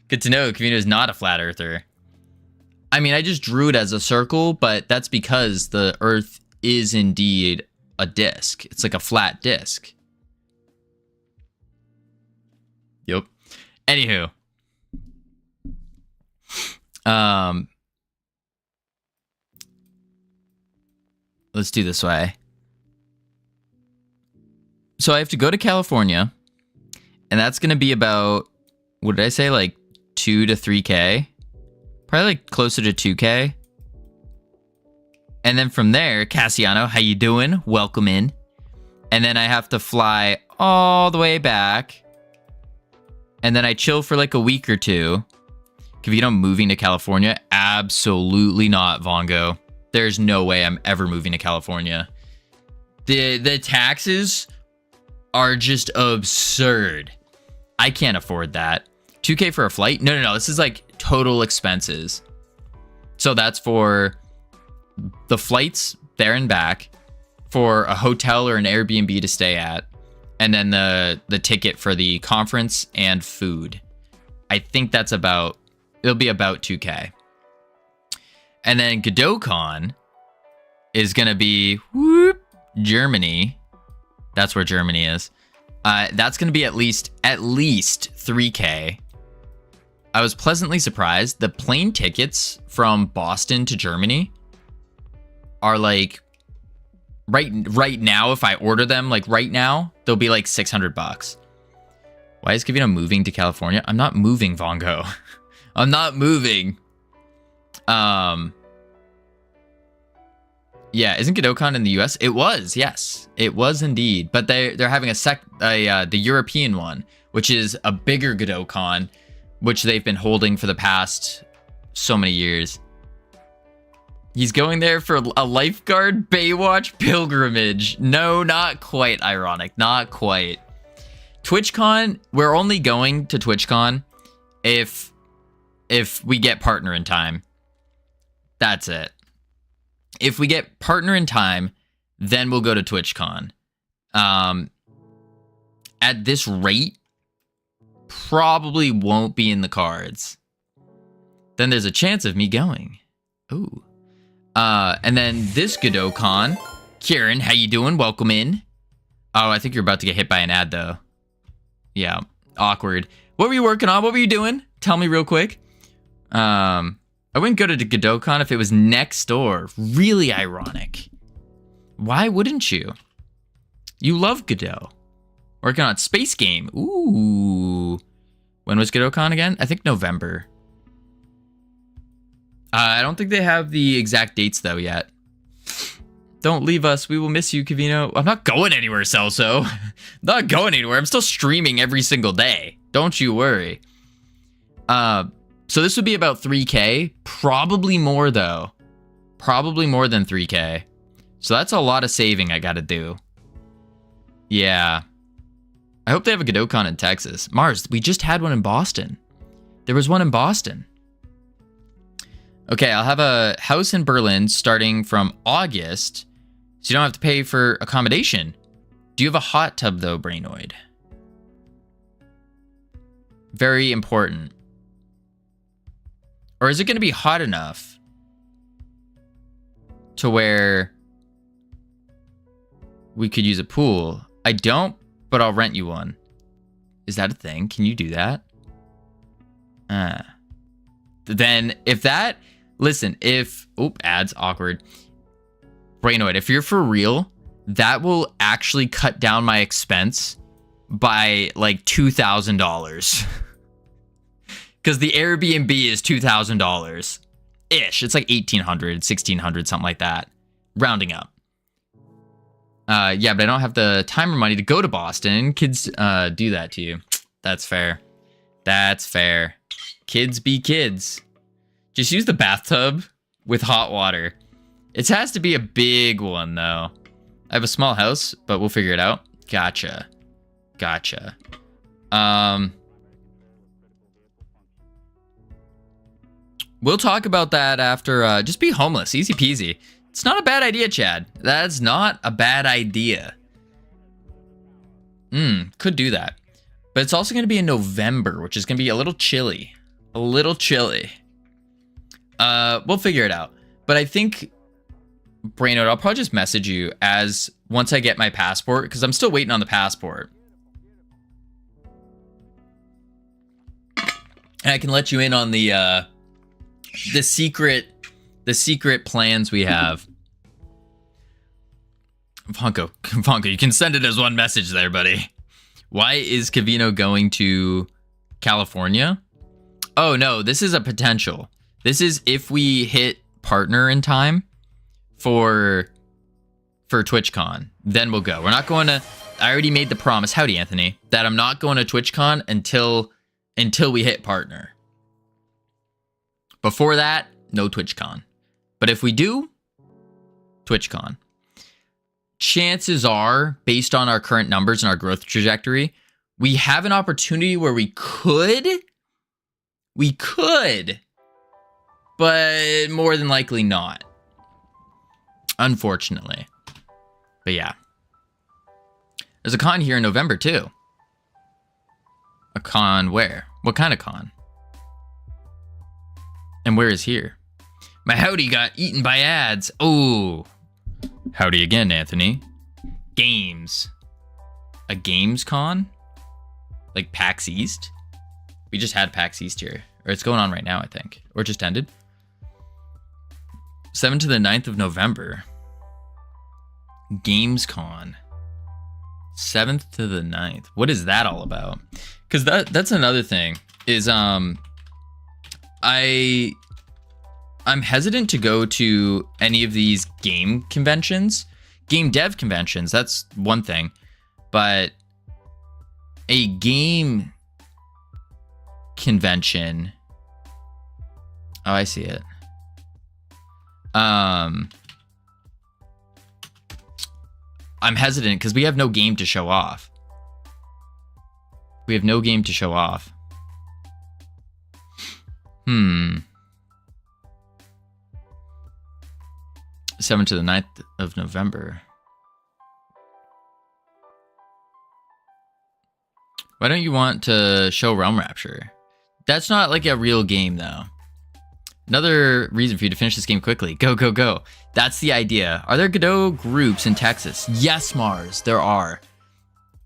Good to know. Covino is not a flat earther. I mean, I just drew it as a circle, but that's because the earth is indeed a disc. It's like a flat disc. Yep. Anywho. Let's do this way. So I have to go to California, and that's going to be about, what did I say? Like 2 to 3K? Probably like closer to 2K. And then from there, Cassiano, how you doing? Welcome in. And then I have to fly all the way back. And then I chill for like a week or two. Covino moving to California? Absolutely not, Vongo. There's no way I'm ever moving to California. The taxes are just absurd. I can't afford that. 2K for a flight? No. This is like total expenses. So that's for the flights there and back, for a hotel or an Airbnb to stay at, and then the ticket for the conference and food. I think that's it'll be about 2K. And then GodotCon is going to be Germany. That's where Germany is. That's going to be at least 3K. I was pleasantly surprised. The plane tickets from Boston to Germany are like right now, if I order them like right now, they'll be like $600. Why is Covino moving to California? I'm not moving, Vongo. I'm not moving. Yeah, isn't GodotCon in the US? It was, yes. It was indeed. But they're having the European one, which is a bigger GodotCon, which they've been holding for the past so many years. He's going there for a lifeguard Baywatch pilgrimage. No, not quite ironic. Not quite. TwitchCon, we're only going to TwitchCon if we get partner in time. That's it. If we get partner in time, then we'll go to TwitchCon. At this rate, probably won't be in the cards. Then there's a chance of me going. Ooh. And then this GodotCon. Kieran, how you doing? Welcome in. Oh, I think you're about to get hit by an ad, though. Yeah, awkward. What were you working on? What were you doing? Tell me real quick. I wouldn't go to GodotCon if it was next door. Really ironic. Why wouldn't you? You love Godot. Working on Space Game. Ooh. When was GodotCon again? I think November. I don't think they have the exact dates, though, yet. Don't leave us. We will miss you, Covino. I'm not going anywhere, Celso. Not going anywhere. I'm still streaming every single day. Don't you worry. So this would be about 3K. Probably more, though. Probably more than 3K. So that's a lot of saving I gotta do. Yeah. I hope they have a GodotCon in Texas. Mars, we just had one in Boston. There was one in Boston. Okay, I'll have a house in Berlin starting from August, so you don't have to pay for accommodation. Do you have a hot tub, though, Brainoid? Very important. Or is it going to be hot enough to where we could use a pool? I don't, but I'll rent you one. Is that a thing? Can you do that? Then if that... Listen, if... Oop, ads, awkward. Brainoid, if you're for real, that will actually cut down my expense by like $2,000. Because the Airbnb is $2,000-ish. It's like $1,800, $1,600, something like that. Rounding up. Yeah, but I don't have the time or money to go to Boston. Kids do that to you. That's fair. That's fair. Kids be kids. Just use the bathtub with hot water. It has to be a big one, though. I have a small house, but we'll figure it out. Gotcha. Gotcha. We'll talk about that after. Just be homeless. Easy peasy. It's not a bad idea, Chad. That's not a bad idea. Could do that. But it's also going to be in November, which is going to be a little chilly. A little chilly. We'll figure it out. But I think, Brainoid, I'll probably just message you once I get my passport, because I'm still waiting on the passport. And I can let you in on the secret plans we have. Vonko, you can send it as one message there, buddy. Why is Covino going to California? Oh no, this is a potential. This is if we hit partner in time for TwitchCon, then we'll go. We're not going to... I already made the promise, howdy Anthony, that I'm not going to TwitchCon until we hit partner. Before that, no TwitchCon. But if we do, TwitchCon. chances are, based on our current numbers and our growth trajectory, we have an opportunity where we could, but more than likely not. Unfortunately. But yeah. There's a con here in November too. A con where? What kind of con? And where is here? My howdy got eaten by ads. Oh. Howdy again, Anthony. Games. A games con? Like PAX East? We just had PAX East here. Or it's going on right now, I think. Or it just ended. 7th to the 9th of November. Gamescon. 7th to the 9th. What is that all about? Because that's another thing. Is I'm hesitant to go to any of these game conventions. Game dev conventions, that's one thing. But a game convention. Oh, I see it. I'm hesitant because we have no game to show off. We have no game to show off. 7th to the 9th of November. Why don't you want to show Realm Rapture? That's not like a real game though. Another reason for you to finish this game quickly. Go, go, go. That's the idea. Are there Godot groups in Texas? Yes, Mars, there are.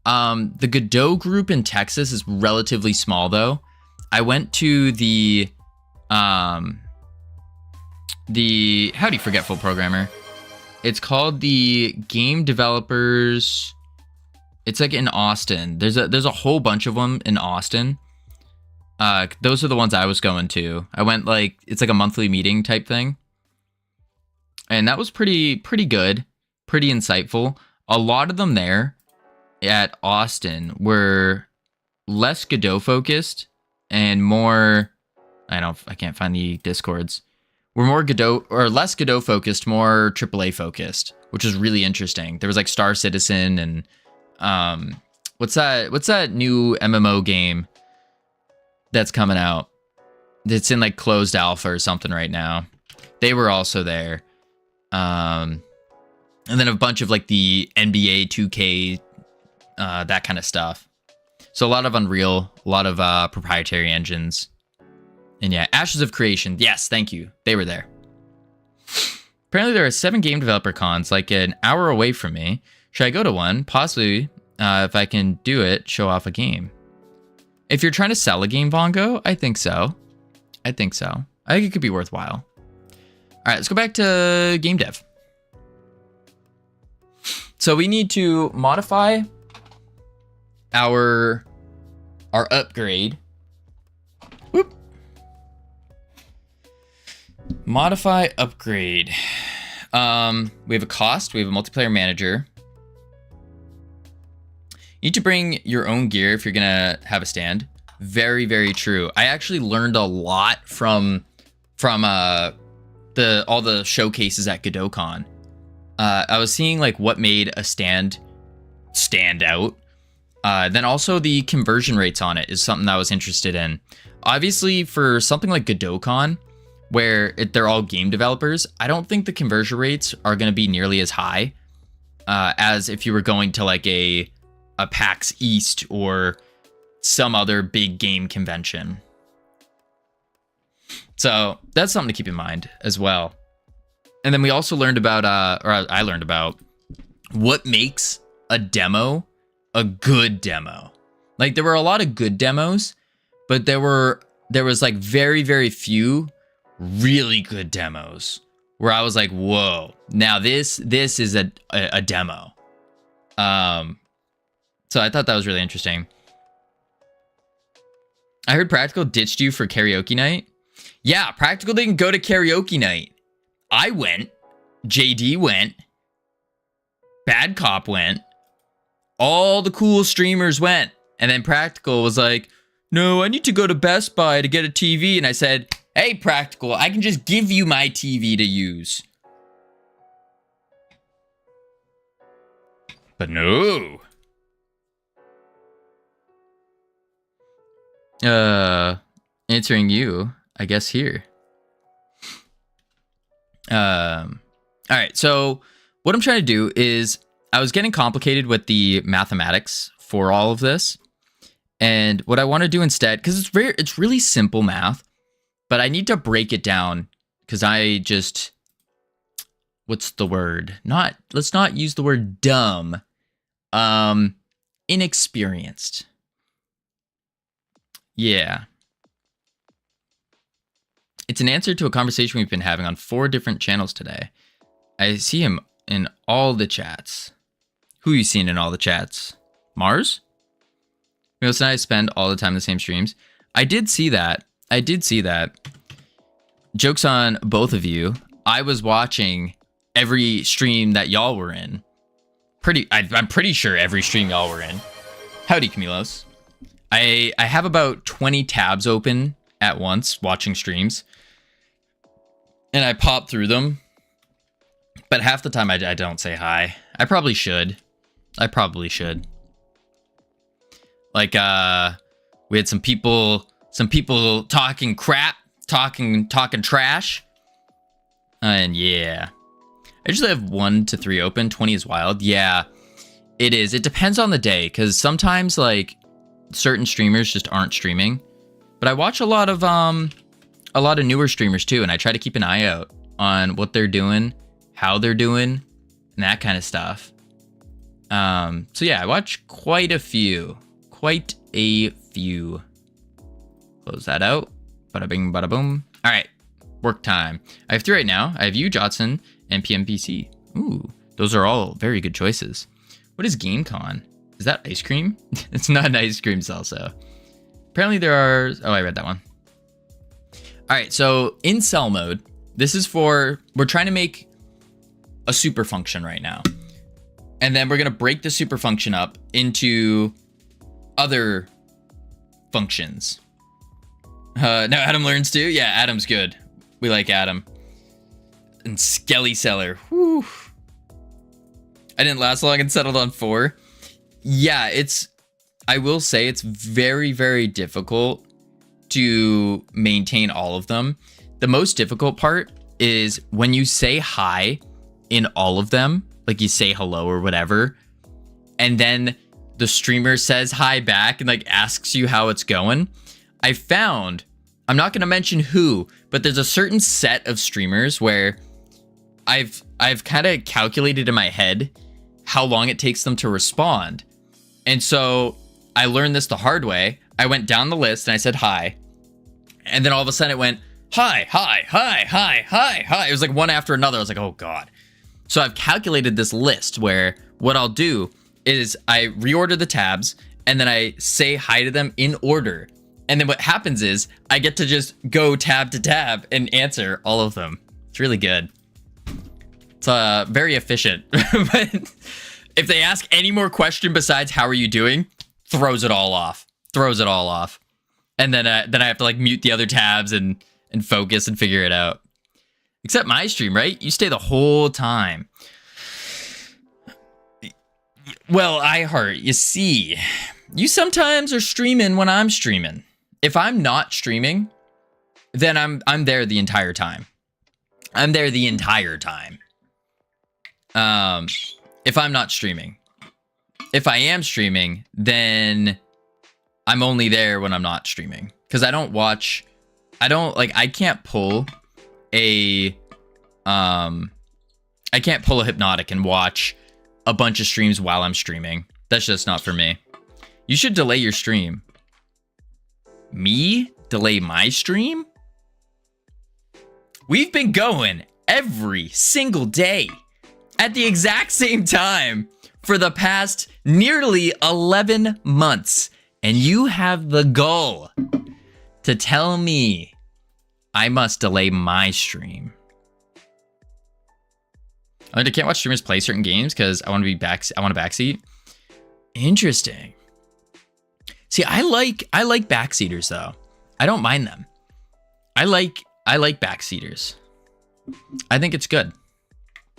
The Godot group in Texas is relatively small though. I went to the how do you forgetful programmer? It's called the Game Developers. It's like in Austin. There's a whole bunch of them in Austin. Those are the ones I was going to. I went it's like a monthly meeting type thing. And that was pretty good, pretty insightful. A lot of them there at Austin were less Godot focused and more, I can't find the Discords. We're more Godot or less Godot focused, more AAA focused, which is really interesting. There was like Star Citizen and what's that new MMO game that's coming out? It's in like closed alpha or something right now. They were also there. And then a bunch of like the NBA 2K, that kind of stuff. So a lot of Unreal, a lot of proprietary engines. And yeah, Ashes of Creation. Yes, thank you. They were there. Apparently there are 7 game developer cons like an hour away from me. Should I go to one? Possibly, if I can do it, show off a game. If you're trying to sell a game, Vongo, I think so. I think it could be worthwhile. All right, let's go back to game dev. So we need to modify our upgrade. Whoop. Modify upgrade. We have a cost. We have a multiplayer manager. You need to bring your own gear if you're gonna have a stand. Very, very true. I actually learned a lot from all the showcases at GodotCon. I was seeing like what made a stand out. Then also the conversion rates on it is something that I was interested in. Obviously, for something like GodotCon, where they're all game developers, I don't think the conversion rates are going to be nearly as high as if you were going to like a PAX East or some other big game convention. So that's something to keep in mind as well. And then we also learned about, I learned about what makes a demo a good demo. Like there were a lot of good demos, but there was like very, very few really good demos where I was like, whoa, now this is a demo. So I thought that was really interesting. I heard Practical ditched you for karaoke night. Yeah, Practical didn't go to karaoke night. I went. JD went. Bad Cop went. All the cool streamers went. And then Practical was like, no, I need to go to Best Buy to get a TV. And I said, hey, Practical, I can just give you my TV to use. But no. Answering you, I guess here. All right, so what I'm trying to do is I was getting complicated with the mathematics for all of this. And what I want to do instead, because it's really simple math, but I need to break it down because I just, what's the word? Let's not use the word dumb. Inexperienced. Yeah. It's an answer to a conversation we've been having on 4 different channels today. I see him in all the chats. Who you seen in all the chats? Mars? Milos and I spend all the time in the same streams. I did see that. Joke's on both of you. I was watching every stream that y'all were in. I'm pretty sure every stream y'all were in. Howdy, Camilos. I have about 20 tabs open at once watching streams. And I pop through them. But half the time I don't say hi. I probably should. Like, we had some people talking crap, talking trash. And yeah. I usually have 1 to 3 open. 20 is wild. Yeah, it is. It depends on the day, because sometimes, like, certain streamers just aren't streaming. But I watch a lot of newer streamers too, and I try to keep an eye out on what they're doing, how they're doing, and that kind of stuff. So yeah, I watch quite a few. Close that out. Bada bing, bada boom. All right, work time. I have 3 right now. I have you, Jotson, and PMPC. Ooh, those are all very good choices. What is GameCon? Is that ice cream? It's not an ice cream salsa. Apparently there are... Oh, I read that one. All right, so in cell mode, this is for... We're trying to make a super function right now. And then we're going to break the super function up into other functions. Now Adam learns too? Yeah, Adam's good. We like Adam. And Skelly Seller. Whew. I didn't last long and settled on 4. Yeah, I will say it's very, very difficult to maintain all of them. The most difficult part is when you say hi in all of them, like you say hello or whatever, and then the streamer says hi back and like asks you how it's going. I found, I'm not going to mention who, but there's a certain set of streamers where I've kind of calculated in my head how long it takes them to respond. And so I learned this the hard way. I went down the list and I said hi. And then all of a sudden it went, hi. It was like one after another. I was like, oh God. So I've calculated this list where what I'll do is I reorder the tabs and then I say hi to them in order. And then what happens is I get to just go tab to tab and answer all of them. It's really good. It's very efficient. But if they ask any more question besides how are you doing, throws it all off. And then I have to like mute the other tabs and focus and figure it out. Except my stream, right? You stay the whole time. Well, iHeart, you see, you sometimes are streaming when I'm streaming. If I'm not streaming, then I'm there the entire time. If I'm not streaming. If I am streaming, then I'm only there when I'm not streaming. Because I can't pull a Hypnotic and watch a bunch of streams while I'm streaming. That's just not for me. You should delay your stream. Me? Delay my stream? We've been going every single day at the exact same time for the past nearly 11 months. And you have the gall to tell me I must delay my stream. I can't watch streamers play certain games because I want to be I want a backseat. Interesting. See, I like backseaters though. I don't mind them. I like backseaters. I think it's good.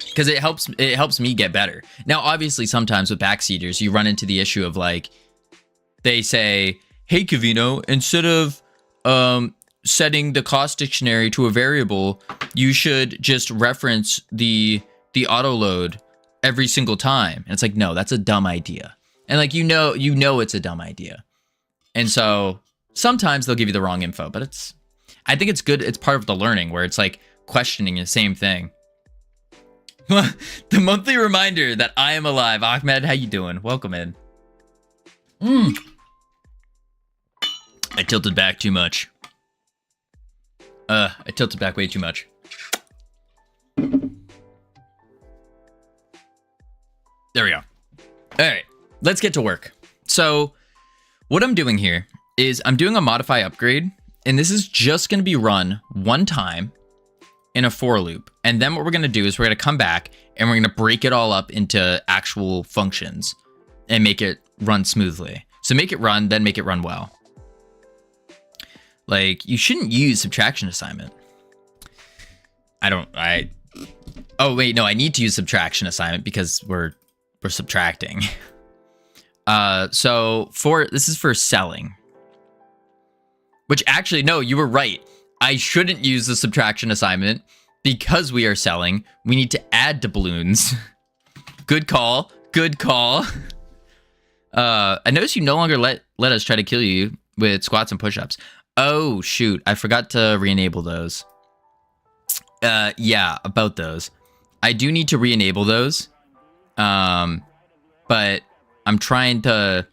because it helps me get better. Now, obviously, sometimes with backseaters, you run into the issue of like, they say, hey, Covino, instead of setting the cost dictionary to a variable, you should just reference the auto load every single time. And it's like, no, that's a dumb idea. And like, you know it's a dumb idea. And so sometimes they'll give you the wrong info, but I think it's good. It's part of the learning where it's like questioning the same thing. The monthly reminder that I am alive. Ahmed, how you doing? Welcome in. I tilted back too much. I tilted back way too much. There we go. All right, let's get to work. So what I'm doing here is I'm doing a modify upgrade, and this is just going to be run one time in a for loop. And then what we're going to do is we're going to come back and we're going to break it all up into actual functions and make it run smoothly. So make it run, then make it run well. Like, you shouldn't use subtraction assignment. Oh wait, no, I need to use subtraction assignment because we're subtracting. So this is for selling. Which actually, no, you were right. I shouldn't use the subtraction assignment because we are selling. We need to add doubloons. Good call. Good call. I noticed you no longer let us try to kill you with squats and push-ups. Oh, shoot. I forgot to re-enable those. Yeah, about those. I do need to re-enable those. But I'm trying to...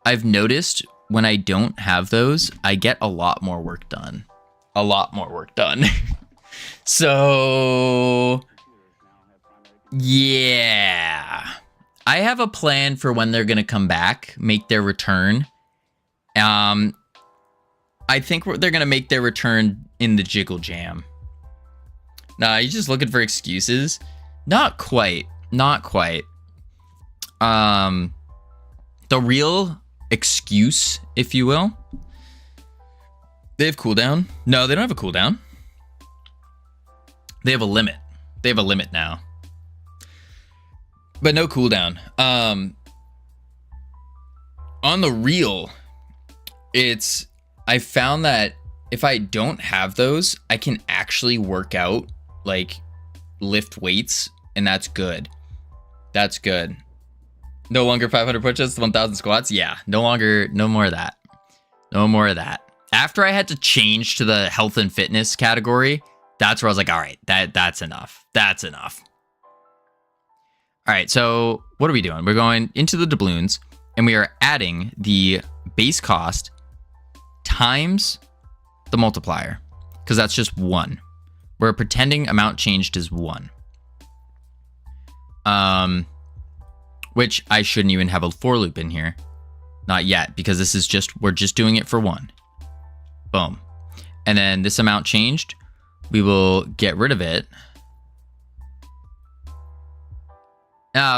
I've noticed when I don't have those, I get a lot more work done. A lot more work done. So... yeah. I have a plan for when they're going to come back, make their return. I think they're going to make their return in the Jiggle Jam. Nah, you're just looking for excuses? Not quite. Not quite. The real excuse, if you will. They have cooldown? No, they don't have a cooldown. They have a limit. They have a limit now. But no cooldown. On the real, I found that if I don't have those, I can actually work out, like lift weights, and that's good. That's good. No longer 500 push-ups, 1,000 squats. Yeah, no more of that. No more of that. After I had to change to the health and fitness category, that's where I was like, all right, that's enough. That's enough. All right, so what are we doing? We're going into the doubloons, and we are adding the base cost times the multiplier, because that's just 1. We're pretending amount changed is 1. Which I shouldn't even have a for loop in here. Not yet, because this is we're just doing it for 1. Boom. And then this amount changed, we will get rid of it.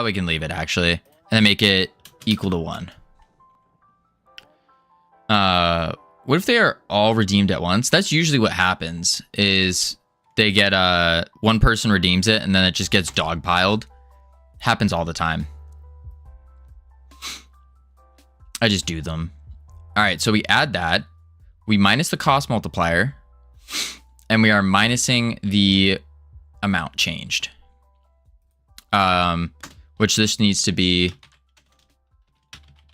We can leave it actually, and then make it equal to 1. What if they are all redeemed at once? That's usually what happens, is they get one person redeems it and then it just gets dogpiled. Happens all the time. I just do them. All right, so we add that. We minus the cost multiplier, and we are minusing the amount changed. Which this needs to be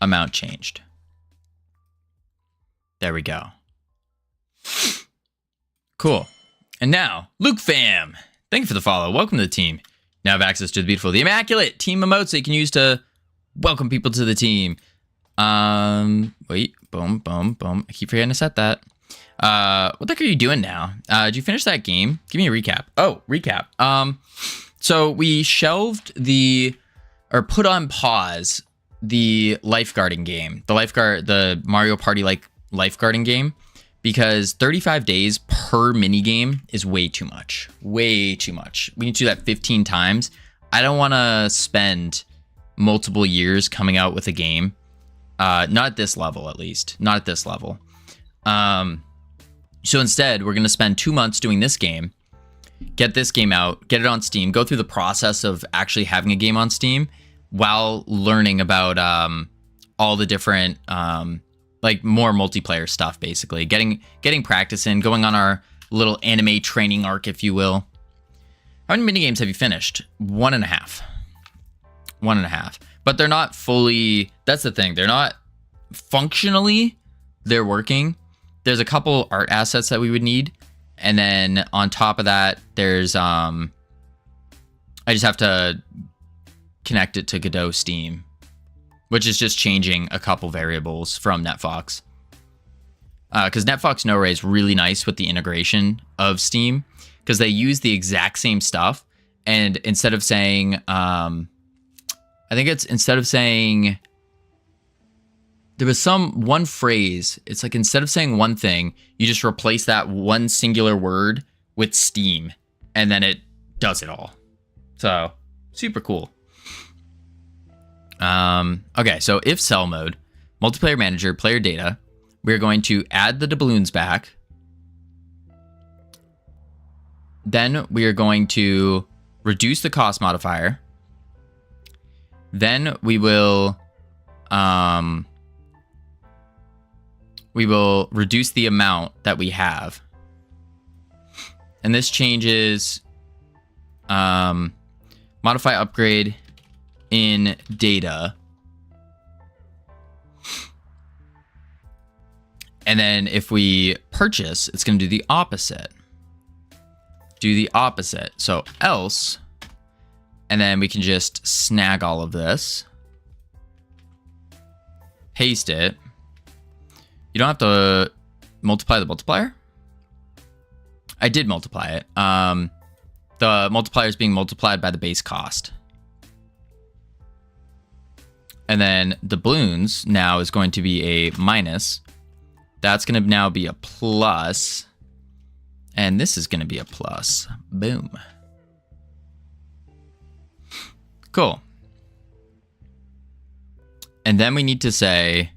amount changed. There we go. Cool. And now, Luke Fam. Thank you for the follow. Welcome to the team. Now have access to the beautiful, the immaculate team emotes that you can use to welcome people to the team. Wait, boom, boom, boom. I keep forgetting to set that. What the heck are you doing now? Did you finish that game? Give me a recap. Oh, recap. So we shelved put on pause the lifeguarding game, the Mario Party like lifeguarding game, because 35 days per mini game is way too much. Way too much. We need to do that 15 times. I don't want to spend multiple years coming out with a game. Not at this level, at least. Not at this level. So instead, we're going to spend 2 months doing this game. get this game out, get it on Steam, go through the process of actually having a game on Steam while learning about all the different like more multiplayer stuff, basically. Getting practice in, going on our little anime training arc, if you will. How many minigames have you finished? 1.5. 1.5. But they're not fully, that's the thing. They're not functionally, they're working. There's a couple art assets that we would need. And then on top of that, there's, I just have to connect it to Godot Steam, which is just changing a couple variables from NetFox. Because NetFox No Array is really nice with the integration of Steam, because they use the exact same stuff. And instead of saying, I think it's instead of saying, there was one phrase. It's like instead of saying one thing, you just replace that one singular word with Steam, and then it does it all. So super cool. Okay, so if cell mode, multiplayer manager, player data, we're going to add the doubloons back. Then we are going to reduce the cost modifier. Then we will reduce the amount that we have. And this changes modify upgrade in data. And then if we purchase, it's going to do the opposite. Do the opposite. So else, and then we can just snag all of this, paste it. You don't have to multiply the multiplier. I did multiply it. The multiplier is being multiplied by the base cost. And then the balloons now is going to be a minus. That's going to now be a plus. And this is going to be a plus. Boom. Cool. And then we need to say,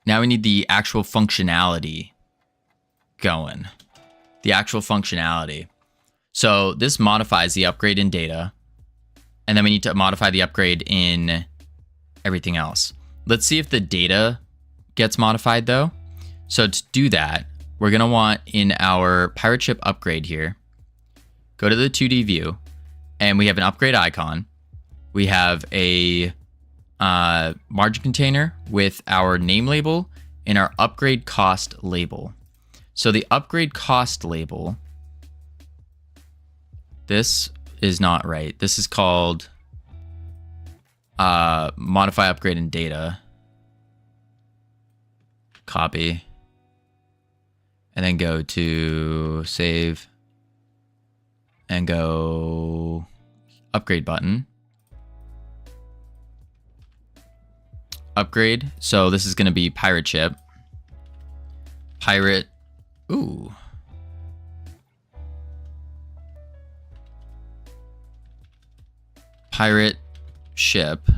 now we need the actual functionality going. The actual functionality. So this modifies the upgrade in data. And then we need to modify the upgrade in everything else. Let's see if the data gets modified though. So to do that, we're going to want in our pirate ship upgrade here, go to the 2D view, and we have an upgrade icon. We have a margin container with our name label and our upgrade cost label. So the upgrade cost label, this is not right. This is called modify upgrade in data. Copy. And then go to save and go upgrade button. Upgrade. So this is going to be pirate ship. Pirate. Ooh. Pirate ship.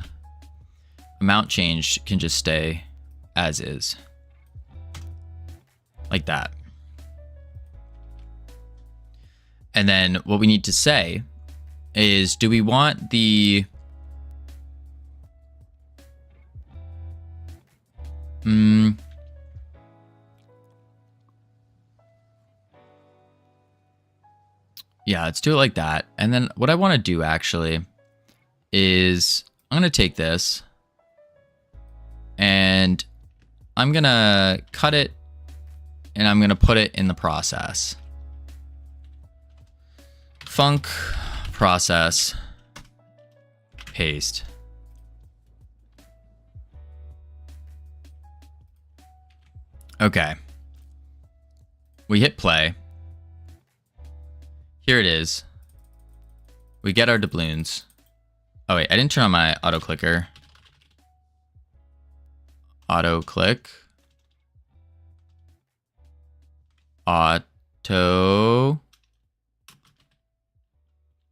Amount change can just stay as is. Like that. And then what we need to say is, do we want the yeah, let's do it like that. And then what I want to do actually is I'm going to take this and I'm going to cut it and I'm going to put it in the process. Func process paste. Okay. We hit play. Here it is. We get our doubloons. Oh wait, I didn't turn on my auto clicker. Auto click. auto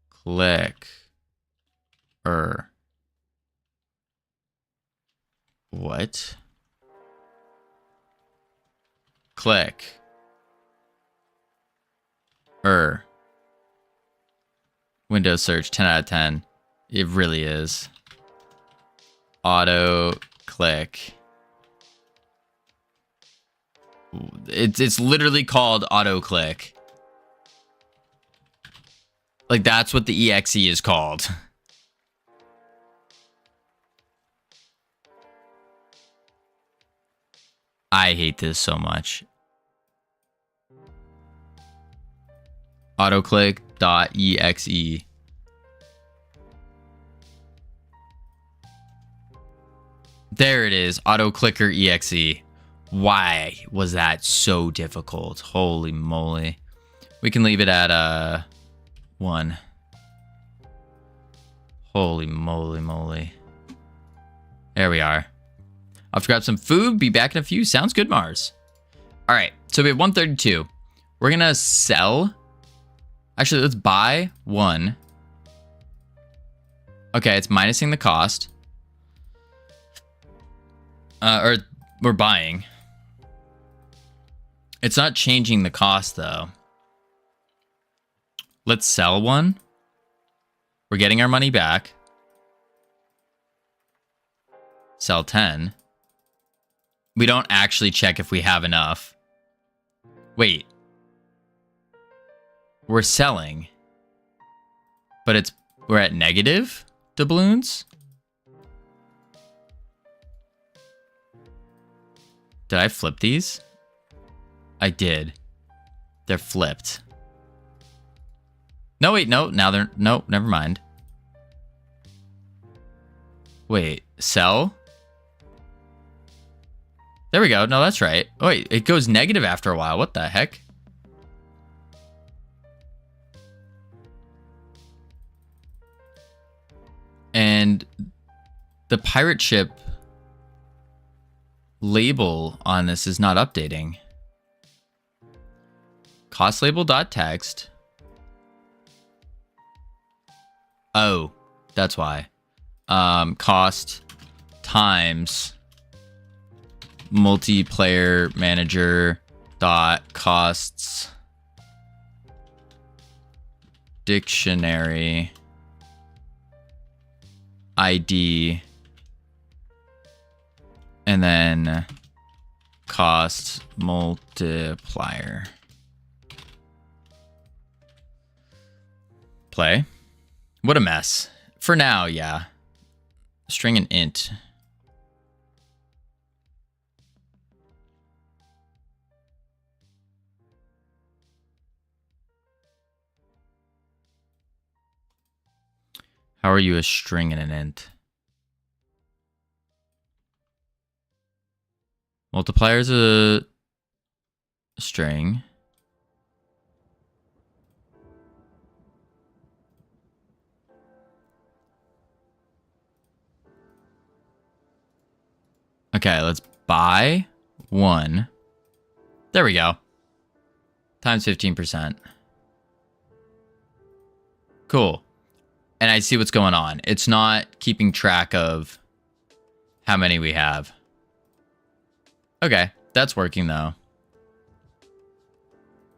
click what? Click Windows search 10 out of 10. It really is. Auto click. It's literally called auto click. Like, that's what the exe is called. I hate this so much. Autoclick.exe. There it is. Autoclicker exe. Why was that so difficult? Holy moly. We can leave it at 1. Holy moly. There we are. I'll have to grab some food. Be back in a few. Sounds good, Mars. All right. So we have 132. We're going to sell. Actually, let's buy 1. Okay, it's minusing the cost. Or we're buying. It's not changing the cost, though. Let's sell 1. We're getting our money back. Sell 10. We don't actually check if we have enough. Wait. We're selling. But we're at negative doubloons? Did I flip these? I did. They're flipped. No, wait, no. Now they're... No, never mind. Wait, sell? There we go. No, that's right. Oh, wait, it goes negative after a while. What the heck? And the pirate ship label on this is not updating. Cost label.text. Oh, that's why. Cost times multiplayer manager dot costs dictionary ID and then cost multiplier. Play. What a mess. For now, yeah. String and int. How are you a string and an int? Multiplier is a string. Okay, let's buy 1. There we go. Times 15%. Cool. And I see what's going on. It's not keeping track of how many we have. Okay, that's working though.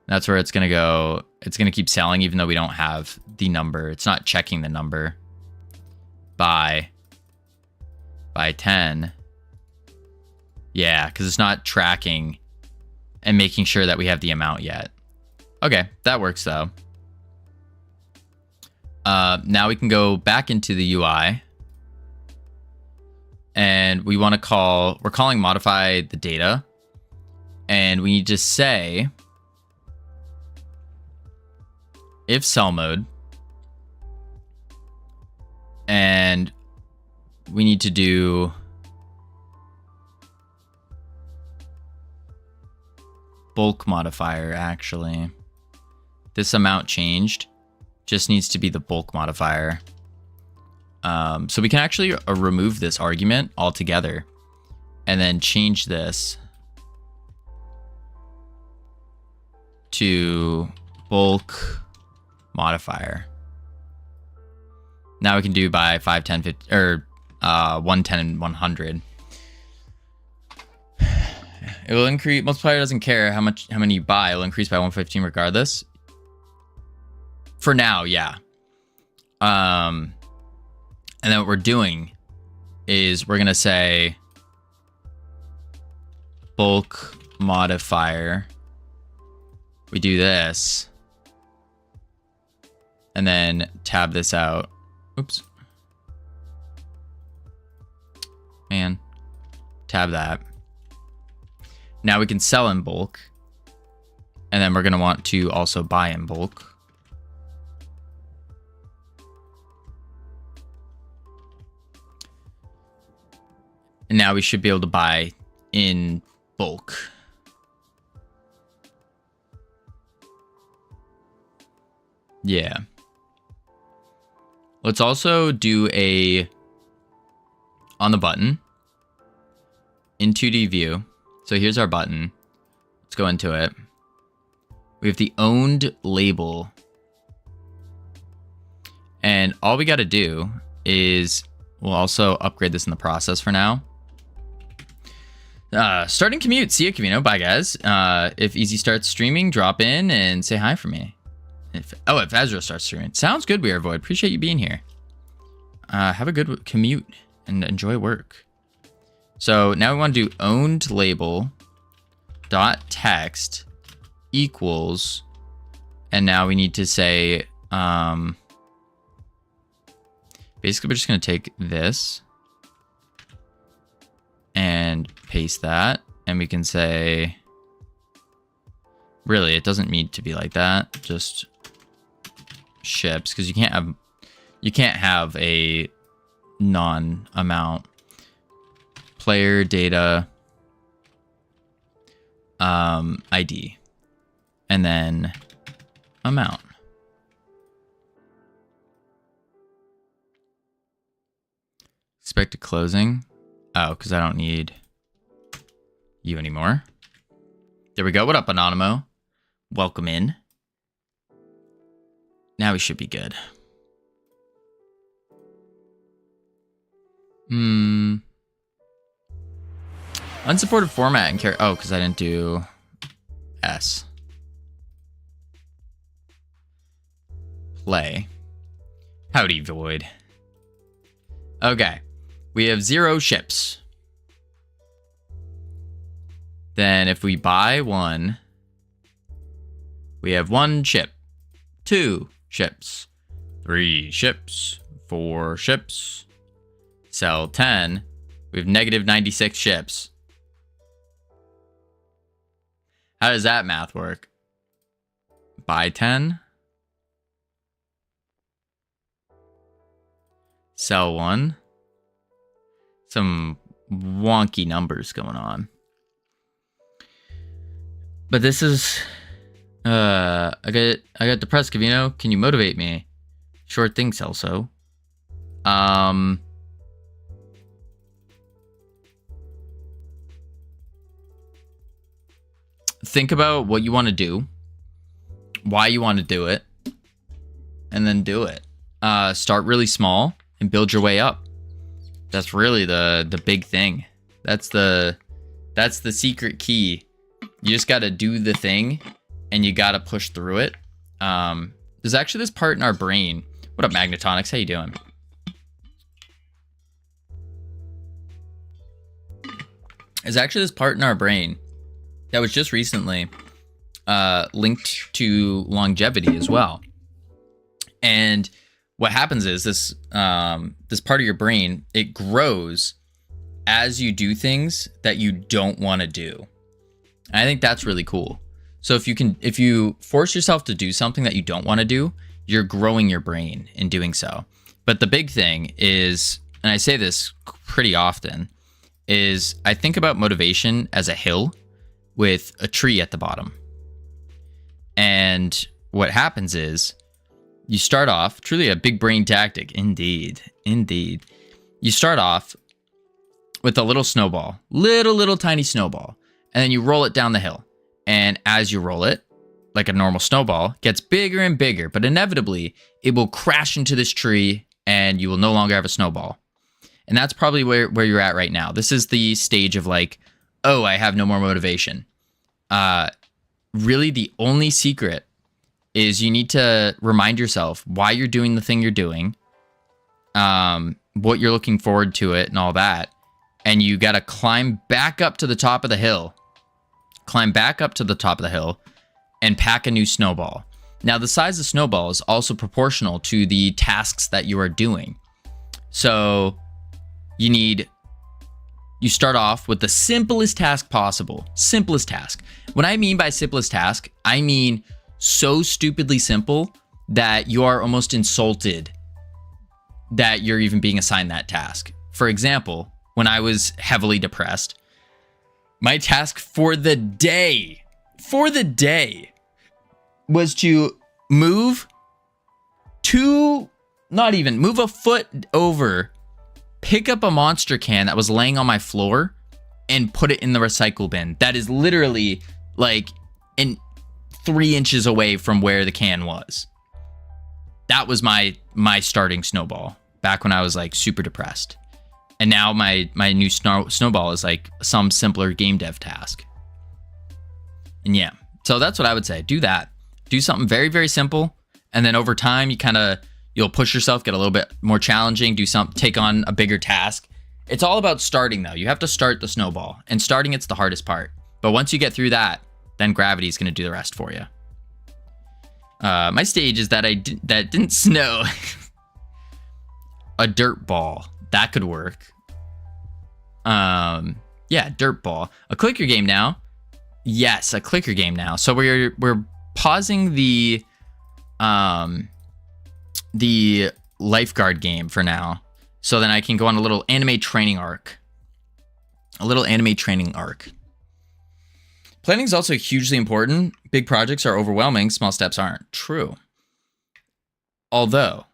That's where it's going to go. It's going to keep selling even though we don't have the number. It's not checking the number. Buy 10. Yeah, because it's not tracking and making sure that we have the amount yet. Okay, that works though. Now we can go back into the UI. And we want to call... We're calling modify the data. And we need to say... if sell mode. And we need to do... bulk modifier, actually. This amount changed. Just needs to be the bulk modifier. So we can actually remove this argument altogether and then change this to bulk modifier. Now we can do by 5, 10, 50, or 1, 10, and 100. It will increase. Multiplier doesn't care how many you buy. It will increase by 115 regardless. For now, yeah. And then what we're doing is we're gonna say bulk modifier. We do this, and then tab this out. Oops. Man. Tab that. Now we can sell in bulk. And then we're going to want to also buy in bulk. And now we should be able to buy in bulk. Yeah. Let's also do a on the button in 2D view. So here's our button. Let's go into it. We have the owned label. And all we got to do is we'll also upgrade this in the process for now. Starting commute. See you, Covino. Bye, guys. If Easy starts streaming, drop in and say hi for me. If Ezra starts streaming. Sounds good, We Are Void. Appreciate you being here. Have a good commute and enjoy work. So now we want to do owned label dot text equals, and now we need to say, basically we're just going to take this and paste that, and we can say, really, it doesn't need to be like that, just ships, because you can't have a non-amount. Player data ID, and then amount. Expected closing. Oh, because I don't need you anymore. There we go. What up, Anonymous? Welcome in. Now we should be good. Unsupported format and character. Oh, because I didn't do S. Play. Howdy, Void. Okay. We have 0 ships. Then if we buy 1, we have 1 ship. 2 ships. 3 ships. 4 ships. Sell 10. We have negative 96 ships. How does that math work? Buy 10. Sell 1. Some wonky numbers going on. But this is... I got depressed, Covino. Can you motivate me? Sure thing, Celso. Think about what you want to do, why you want to do it, and then do it. Start really small and build your way up. That's really the big thing. That's the secret key. You just got to do the thing, and you got to push through it. There's actually this part in our brain. What up, Magnetonics? How you doing? There's actually this part in our brain that was just recently linked to longevity as well. And what happens is this part of your brain, it grows as you do things that you don't want to do. And I think that's really cool. So if you force yourself to do something that you don't want to do, you're growing your brain in doing so. But the big thing is, and I say this pretty often, is I think about motivation as a hill with a tree at the bottom. And what happens is you start off, truly a big brain tactic. Indeed. You start off with a little snowball, little tiny snowball. And then you roll it down the hill. And as you roll it, like a normal snowball, gets bigger and bigger, but inevitably it will crash into this tree and you will no longer have a snowball. And that's probably where you're at right now. This is the stage of like, oh, I have no more motivation. Really, the only secret is you need to remind yourself why you're doing the thing you're doing, what you're looking forward to it and all that. And you got to climb back up to the top of the hill. Climb back up to the top of the hill and pack a new snowball. Now, the size of snowball is also proportional to the tasks that you are doing. So you start off with the simplest task possible. Simplest task. What I mean by simplest task, I mean so stupidly simple that you are almost insulted that you're even being assigned that task. For example, when I was heavily depressed, my task for the day was to move a foot over, pick up a Monster can that was laying on my floor and put it in the recycle bin. That is literally like 3 inches away from where the can was. That was my starting snowball back when I was like super depressed. And now my new snowball is like some simpler game dev task. And yeah, so that's what I would say. Do that. Do something very, very simple. And then over time, you'll push yourself, get a little bit more challenging, take on a bigger task. It's all about starting though. You have to start the snowball, and starting it's the hardest part. But once you get through that, then gravity is going to do the rest for you. My stage is that that didn't snow. A dirt ball. That could work. Yeah, dirt ball. A clicker game now. Yes, a clicker game now. So we're pausing the lifeguard game for now, so then I can go on a little anime training arc. Planning is also hugely important. Big projects are overwhelming. Small steps aren't. True. Although,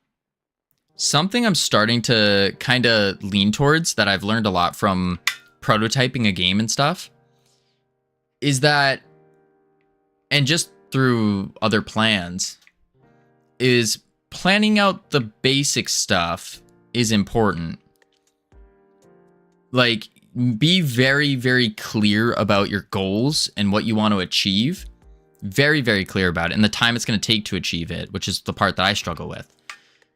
something I'm starting to kind of lean towards that I've learned a lot from prototyping a game and stuff is that, and just through other plans, is planning out the basic stuff is important. Like, be very, very clear about your goals and what you want to achieve. Very, very clear about it, and the time it's going to take to achieve it, which is the part that I struggle with.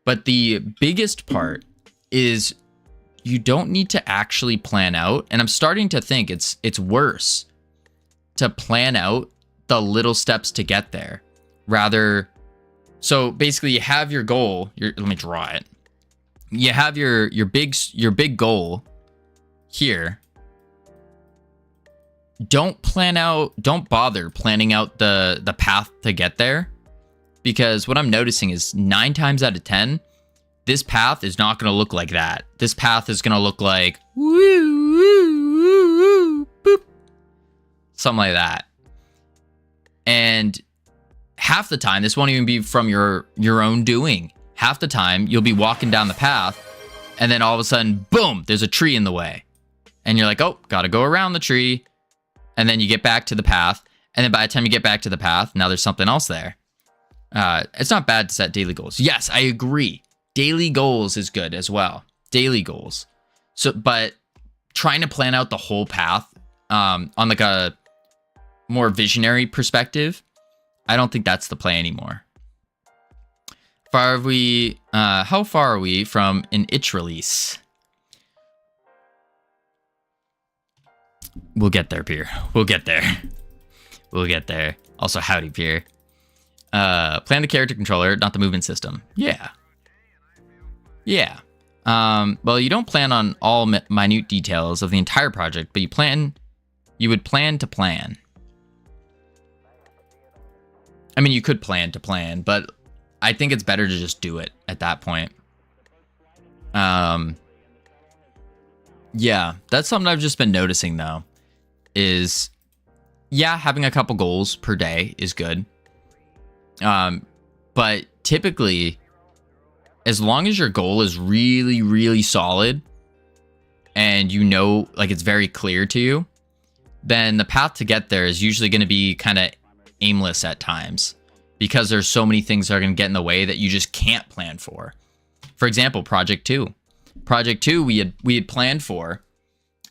But the biggest part is you don't need to actually plan out. And I'm starting to think it's worse to plan out the little steps to get there. Rather, so basically you have your goal. Let me draw it. You have your big goal here. Don't bother planning out the path to get there. Because what I'm noticing is 9 times out of 10, this path is not going to look like that. This path is going to look like woo, woo, woo, woo, boop. Something like that. And half the time, this won't even be from your own doing. Half the time, you'll be walking down the path, and then all of a sudden, boom, there's a tree in the way. And you're like, oh, gotta go around the tree. And then you get back to the path. And then by the time you get back to the path, now there's something else there. It's not bad to set daily goals. Yes, I agree. Daily goals is good as well. Daily goals. So, but trying to plan out the whole path on like a more visionary perspective, I don't think that's the play anymore. How far are we from an itch release? We'll get there, Pierre. We'll get there. Also, howdy, Pierre. Plan the character controller, not the movement system. Yeah. Well, you don't plan on all minute details of the entire project, but you would plan to plan. I mean, you could plan to plan, but I think it's better to just do it at that point. Yeah, that's something I've just been noticing though, is having a couple goals per day is good. But typically, as long as your goal is really, really solid and you know, like it's very clear to you, then the path to get there is usually going to be kind of aimless at times because there's so many things that are going to get in the way that you just can't plan for. For example, Project 2. Project 2 we had planned for,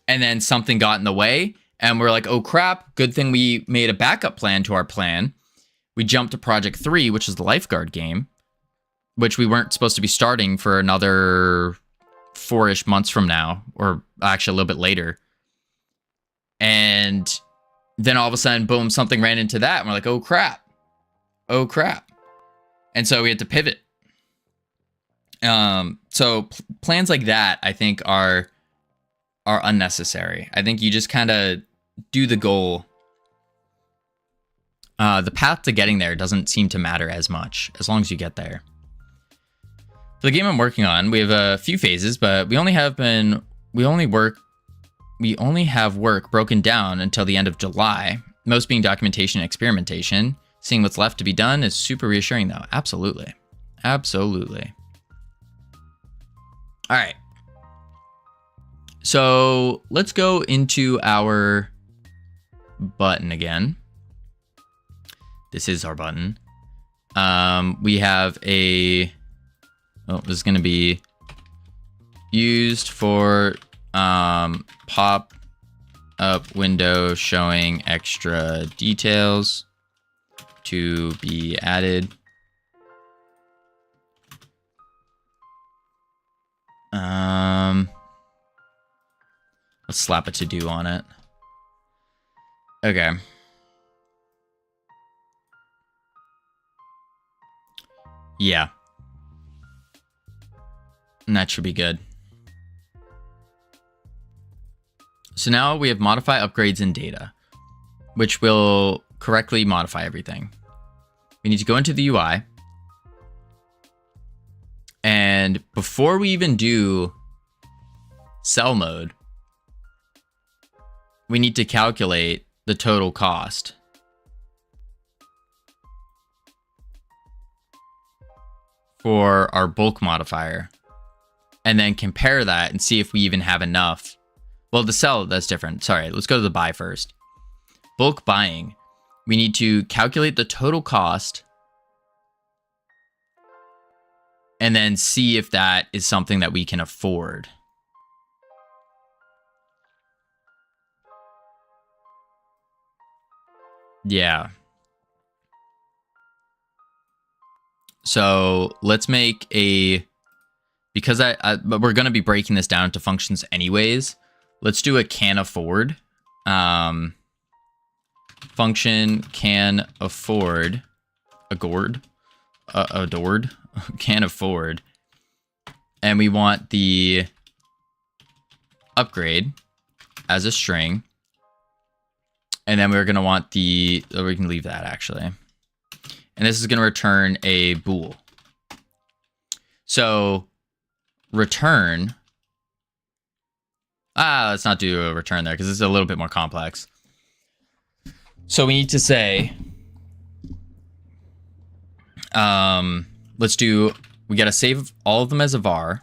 and then something got in the way, and we're like, oh crap, good thing we made a backup plan to our plan. We jumped to Project 3, which is the lifeguard game, which we weren't supposed to be starting for another 4-ish months from now, or actually a little bit later. And then all of a sudden, boom, something ran into that, and we're like, oh crap. Oh crap. And so we had to pivot. So plans like that, I think, are unnecessary. I think you just kind of do the goal. The path to getting there doesn't seem to matter as much as long as you get there. For the game I'm working on, we have a few phases, but we only have work broken down until the end of July, most being documentation and experimentation. Seeing what's left to be done is super reassuring, though. Absolutely. Absolutely. All right. So let's go into our button again. This is our button. We have a... Oh, this is going to be used for pop-up window showing extra details to be added. Let's slap a to-do on it. Okay. Yeah. And that should be good. So now we have modify upgrades and data, which will correctly modify everything. We need to go into the UI. And before we even do cell mode, we need to calculate the total cost. For our bulk modifier. And then compare that and see if we even have enough. Well, the sell, that's different. Sorry, let's go to the buy first. Bulk buying. We need to calculate the total cost. And then see if that is something that we can afford. Yeah. So let's make a, because but we're going to be breaking this down into functions anyways. Let's do a can afford. Function can afford, adored, can afford. And we want the upgrade as a string. And then we're going to want we can leave that actually. And this is going to return a bool. So return. Let's not do a return there because it's a little bit more complex. So we need to say, we got to save all of them as a var.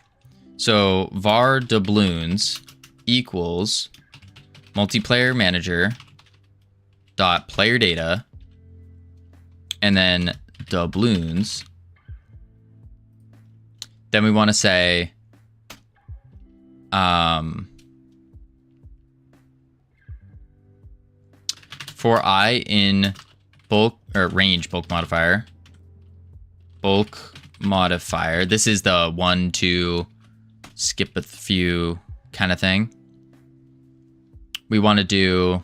So var doubloons equals multiplayer manager dot player data, and then doubloons. Then we want to say for I in bulk or range bulk modifier. This is the 1, 2, skip a few kind of thing. We want to do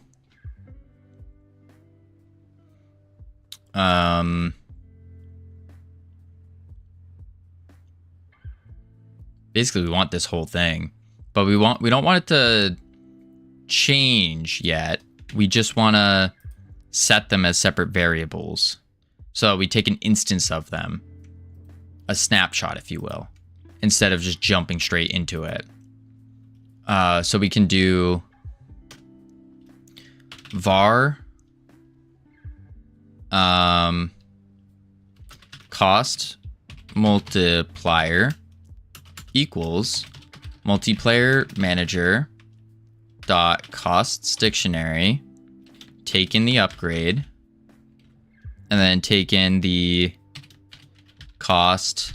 basically we want this whole thing, but we don't want it to change yet. We just want to set them as separate variables. So we take an instance of them, a snapshot, if you will, instead of just jumping straight into it. So we can do var cost multiplier equals multiplayer manager dot costs dictionary, take in the upgrade, and then take in the cost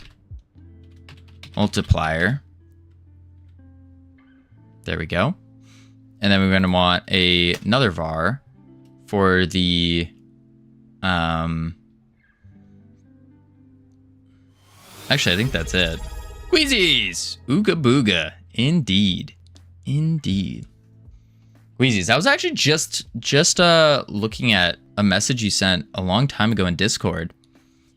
multiplier. There we go. And then we're going to want another var for the actually, I think that's it. Wheezies! Ooga booga. Indeed. Indeed. Wheezies, I was actually just looking at a message you sent a long time ago in Discord.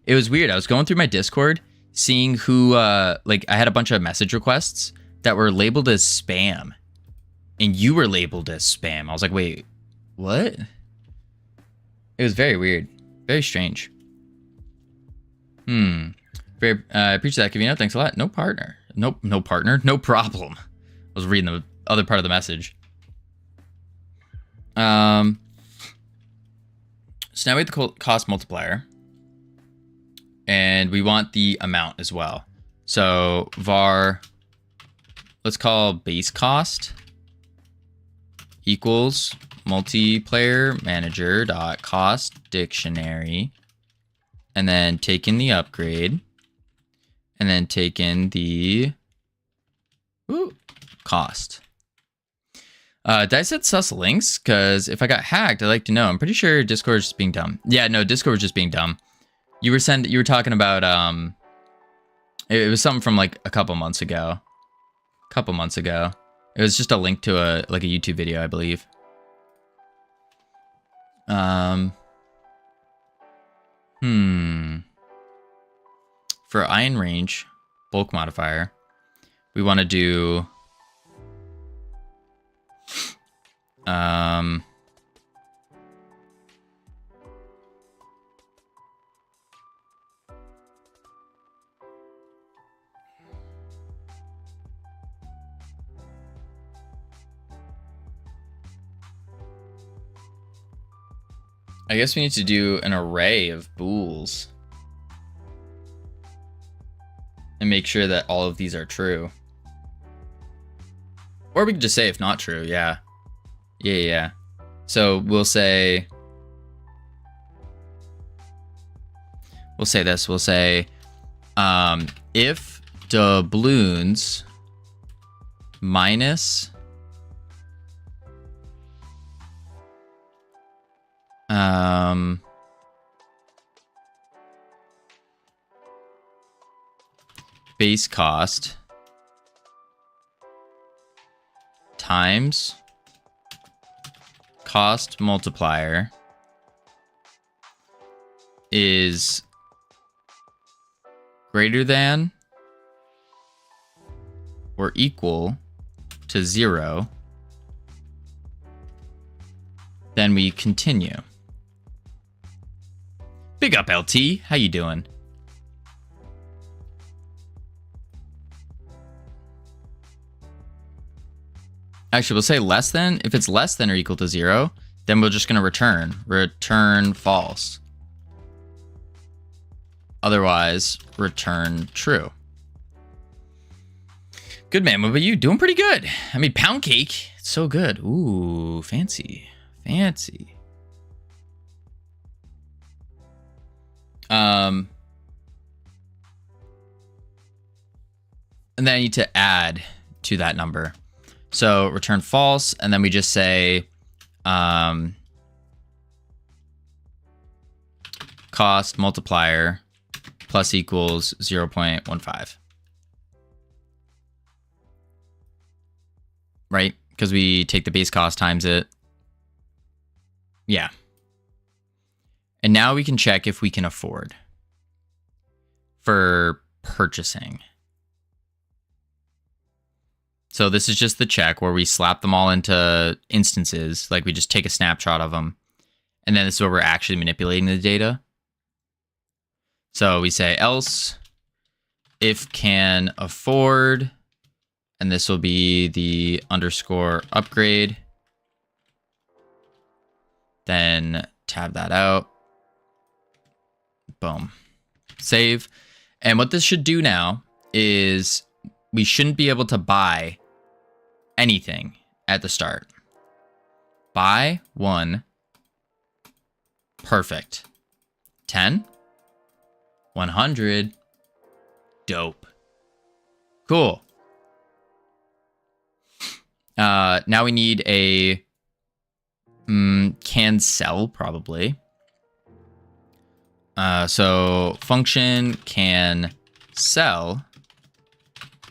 It was weird. I was going through my Discord, seeing who, like, I had a bunch of message requests that were labeled as spam. And you were labeled as spam. I was like, wait, what? It was very weird. Very strange. Very, I appreciate that, Covino. Thanks a lot. No partner. Nope, no partner. No problem. I was reading the other part of the message. So now we have the cost multiplier. And we want the amount as well. So var, let's call base cost equals multiplayer manager dot cost dictionary, and then take in the upgrade, and then take in the cost. Did I set sus links? Because if I got hacked, I'd like to know. I'm pretty sure Discord is just being dumb. Yeah, no, Discord was just being dumb. You were talking about it was something from like a couple months ago. It was just a link to a YouTube video, I believe. For iron range bulk modifier, we want to do I guess we need to do an array of bools and make sure that all of these are true. Or we could just say if not true, yeah. Yeah. So we'll say this, we'll say if doubloons minus base cost times cost multiplier is greater than or equal to 0, then we continue. Big up, LT. How you doing? Actually, we'll say less than. If it's less than or equal to 0, then we're just going to return false. Otherwise, return true. Good, man. What about you? Doing pretty good. I mean, pound cake. It's so good. Ooh, fancy. Fancy. And then I need to add to that number. So return false, and then we just say cost multiplier plus equals 0.15. Right? Because we take the base cost times it. Yeah. And now we can check if we can afford for purchasing. So this is just the check where we slap them all into instances. Like we just take a snapshot of them. And then this is where we're actually manipulating the data. So we say else if can afford, and this will be the underscore upgrade. Then tab that out. Boom. Save. And what this should do now is we shouldn't be able to buy anything at the start. Buy 1. Perfect. 10? 100. Dope. Cool. Now we need a can sell, probably. So function can sell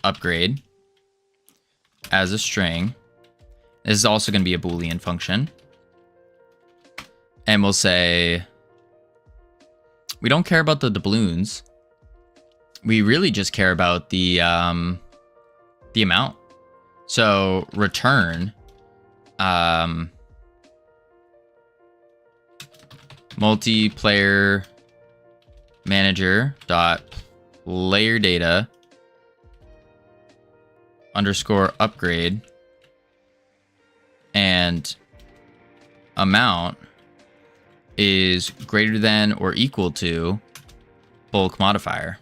upgrade as a string. This is also going to be a Boolean function. And we'll say, we don't care about the doubloons. We really just care about the amount. So return multiplayer manager dot player data underscore upgrade and amount is greater than or equal to bulk modifier.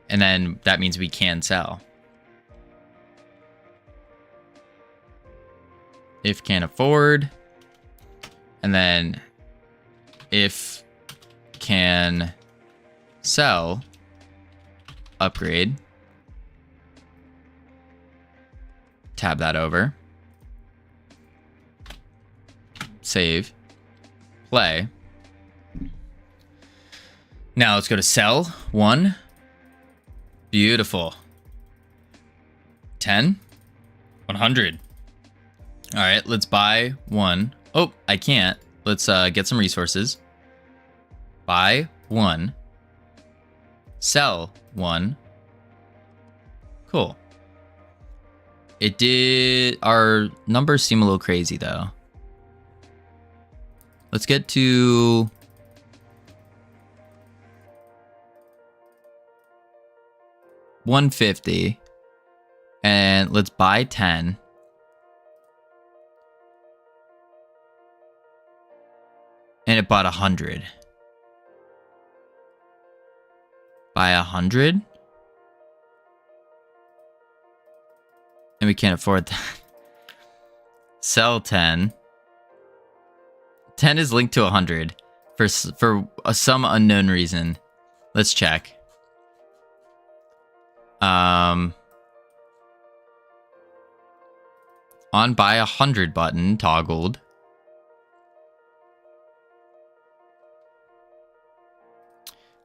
And then that means we can sell. If can afford. And then if can sell upgrade. Tab that over. Save. Play. Now let's go to sell 1. Beautiful. 10. 100. All right, let's buy 1. Oh, I can't. Let's get some resources. Buy 1. Sell 1. Cool. It did... Our numbers seem a little crazy, though. Let's get to... $150. And let's buy 10. And it bought 100. Buy 100? And we can't afford that. Sell 10. 10 is linked to 100 for some unknown reason. Let's check. On buy 100 button toggled.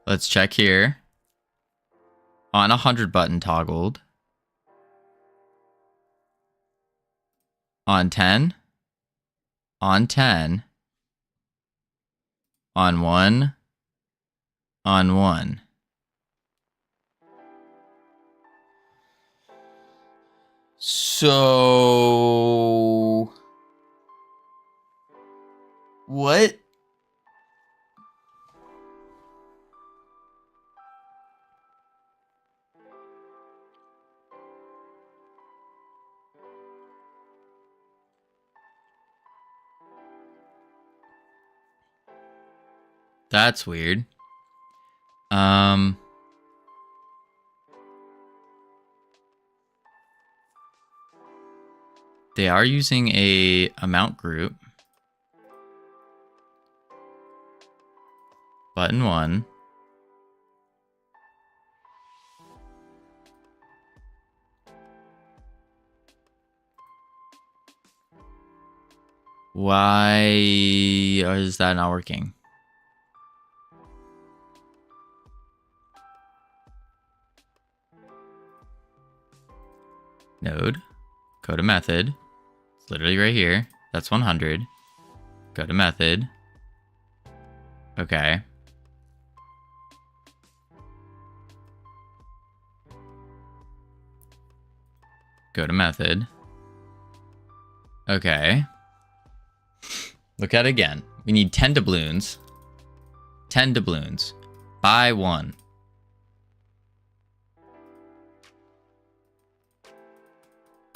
Let's check here. On 100 button toggled. On 10. On 10. On 1. On 1. So... What? That's weird. They are using a amount group. Button 1. Why is that not working? Node. Go to method. It's literally right here. That's 100. Go to method. Okay. Go to method. Okay. Look at it again. We need 10 doubloons. 10 doubloons. Buy 1.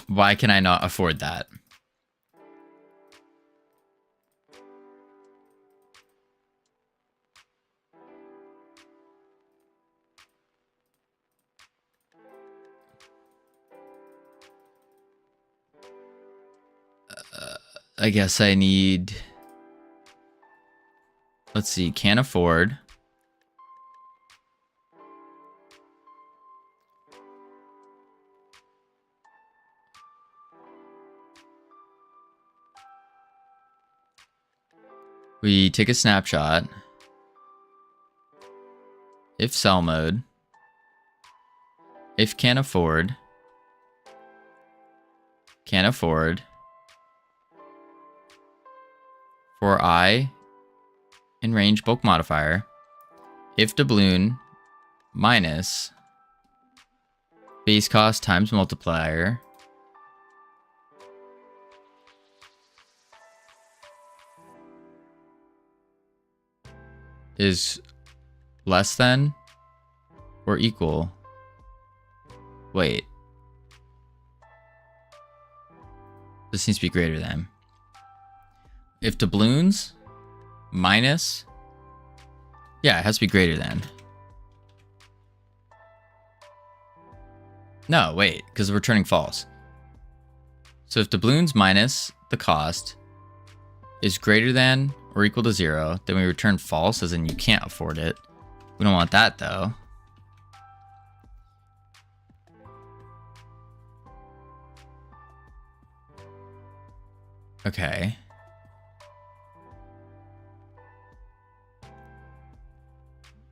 Why can I not afford that? I guess I need... let's see, can't afford. We take a snapshot. If sell mode. If can't afford. Can't afford. For I in range bulk modifier. If doubloon minus base cost times multiplier. Is less than or equal. Wait. This needs to be greater than. If doubloons minus. Yeah, it has to be greater than. No, wait, because we're returning false. So if doubloons minus the cost is greater than or equal to 0, then we return false, as in you can't afford it. We don't want that, though. Okay.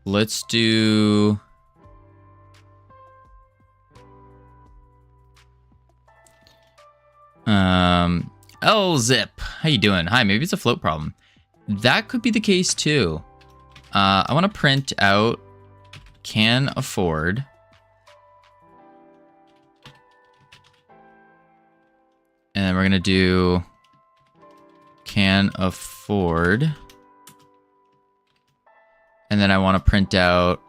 Let's do... L-Zip. How you doing? Hi, maybe it's a float problem. That could be the case too. I want to print out can afford. And then we're going to do can afford. And then I want to print out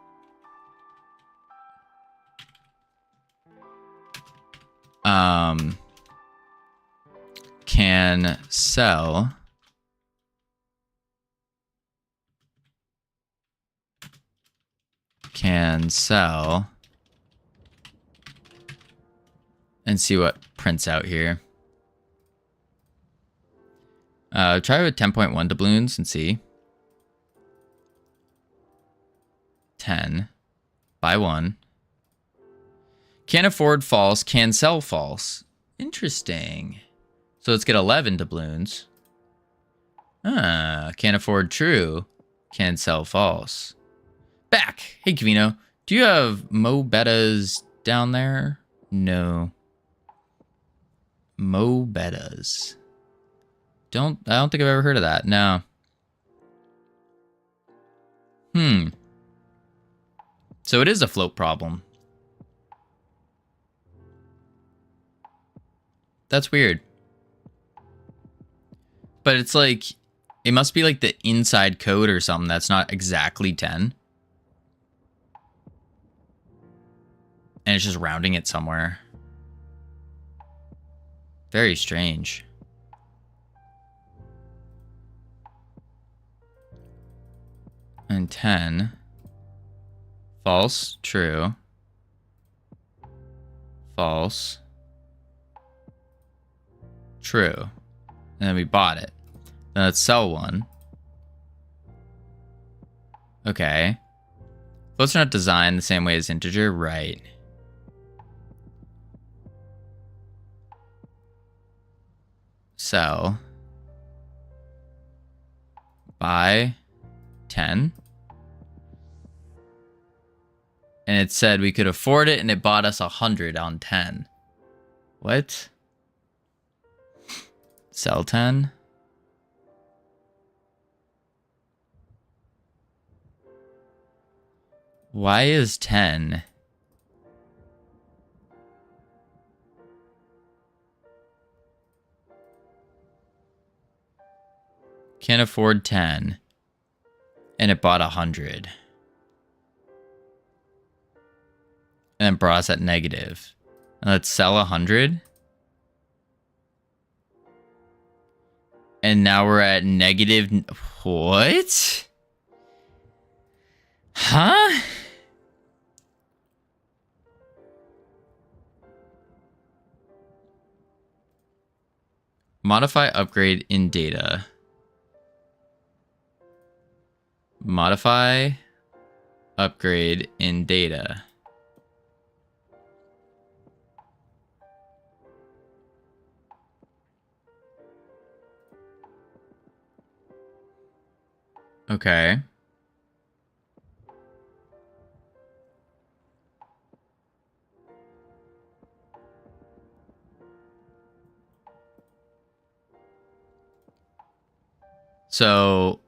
can sell. Can sell. And see what prints out here. Try with 10.1 doubloons and see. 10. Buy 1. Can't afford false. Can sell false. Interesting. So let's get 11 doubloons. Can't afford true. Can sell false. Back. Hey, Covino. Do you have Mo Betas down there? No. Mo Betas. I don't think I've ever heard of that. No. So it is a float problem. That's weird. But it's like, it must be like the inside code or something that's not exactly 10. And it's just rounding it somewhere. Very strange. And 10. False, true. False. True. And then we bought it. Then let's sell 1. Okay. Floats are not designed the same way as integer, right? Sell. Buy 10. And it said we could afford it, and it bought us 100 on 10. What? Sell 10. Why is 10? Can't afford 10. And it bought 100. And then brought us at negative. And let's sell 100. And now we're at negative. What? Huh? Modify upgrade in data. Modify, upgrade in data. Okay. So,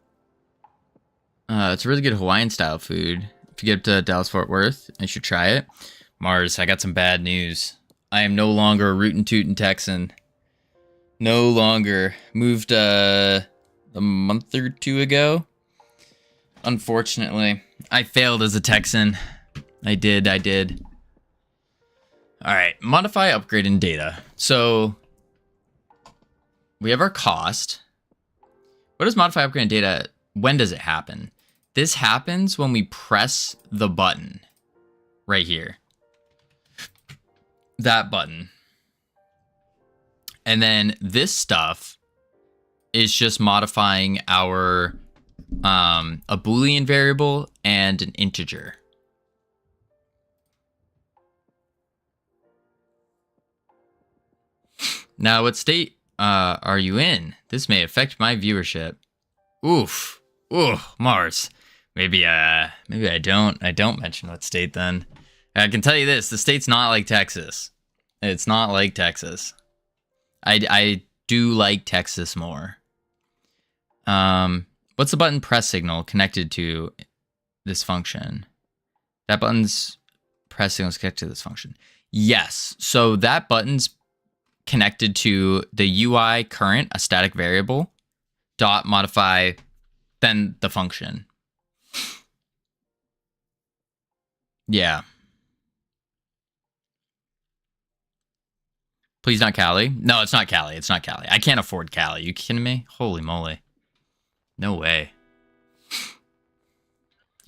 it's a really good Hawaiian style food. If you get to Dallas Fort Worth, you should try it. Mars, I got some bad news. I am no longer a rootin' tootin' Texan. No longer. Moved a month or two ago. Unfortunately, I failed as a Texan. I did. All right, modify, upgrade, in data. So we have our cost. What does modify, upgrade, in data? When does it happen? This happens when we press the button right here. That button. And then this stuff is just modifying our a Boolean variable and an integer. Now, what state are you in? This may affect my viewership. Oof. Ooh, Mars. Maybe I don't mention what state then. I can tell you this, the state's not like Texas. It's not like Texas. I do like Texas more. What's the button press signal connected to this function? That button's press signal is connected to this function. Yes. So that button's connected to the UI current, a static variable, dot modify, then the function. Yeah. Please not Cali. No, it's not Cali. It's not Cali. I can't afford Cali. You kidding me? Holy moly. No way.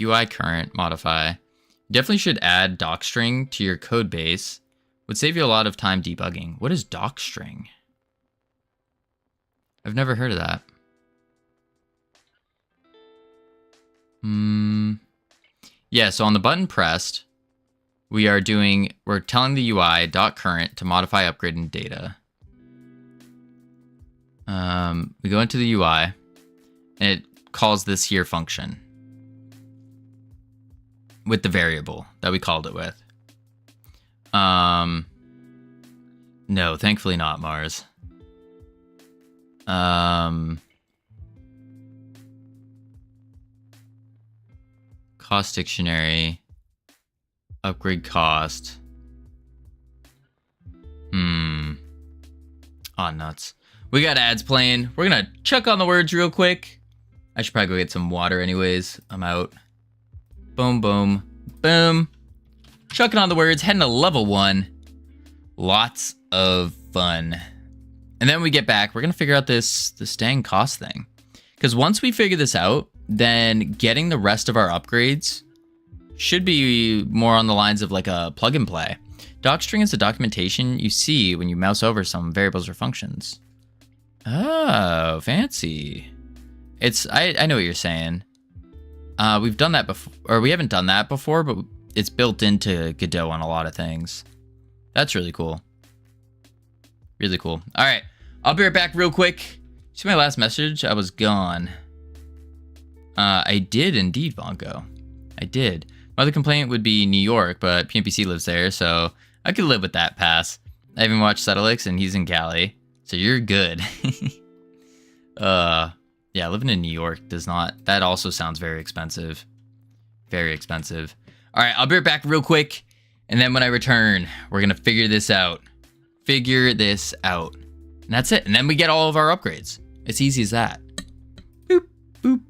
UI current modify. Definitely should add docstring to your code base. Would save you a lot of time debugging. What is docstring? I've never heard of that. Yeah, so on the button pressed, we're telling the UI .current to modify, upgrade, and data. We go into the UI, and it calls this here function with the variable that we called it with. No, thankfully not, Mars. Cost dictionary. Upgrade cost. Aw, nuts. We got ads playing. We're gonna check on the words real quick. I should probably go get some water anyways. I'm out. Boom, boom, boom. Chucking on the words, heading to level 1. Lots of fun. And then we get back, we're gonna figure out this dang cost thing. Because once we figure this out, then getting the rest of our upgrades should be more on the lines of like a plug and play. Docstring is the documentation you see when you mouse over some variables or functions. Oh, fancy. I know what you're saying. We've done that before, or we haven't done that before, but it's built into Godot on a lot of things. That's really cool. Really cool. All right, I'll be right back real quick. See my last message? I was gone. I did indeed, Vongo. I did. My other complaint would be New York, but PNPC lives there, so I could live with that pass. I even watched Settlix, and he's in Cali, so you're good. Yeah, living in New York does not... That also sounds very expensive. Very expensive. All right, I'll be right back real quick, and then when I return, we're going to figure this out. Figure this out. And that's it. And then we get all of our upgrades. It's easy as that. Boop, boop.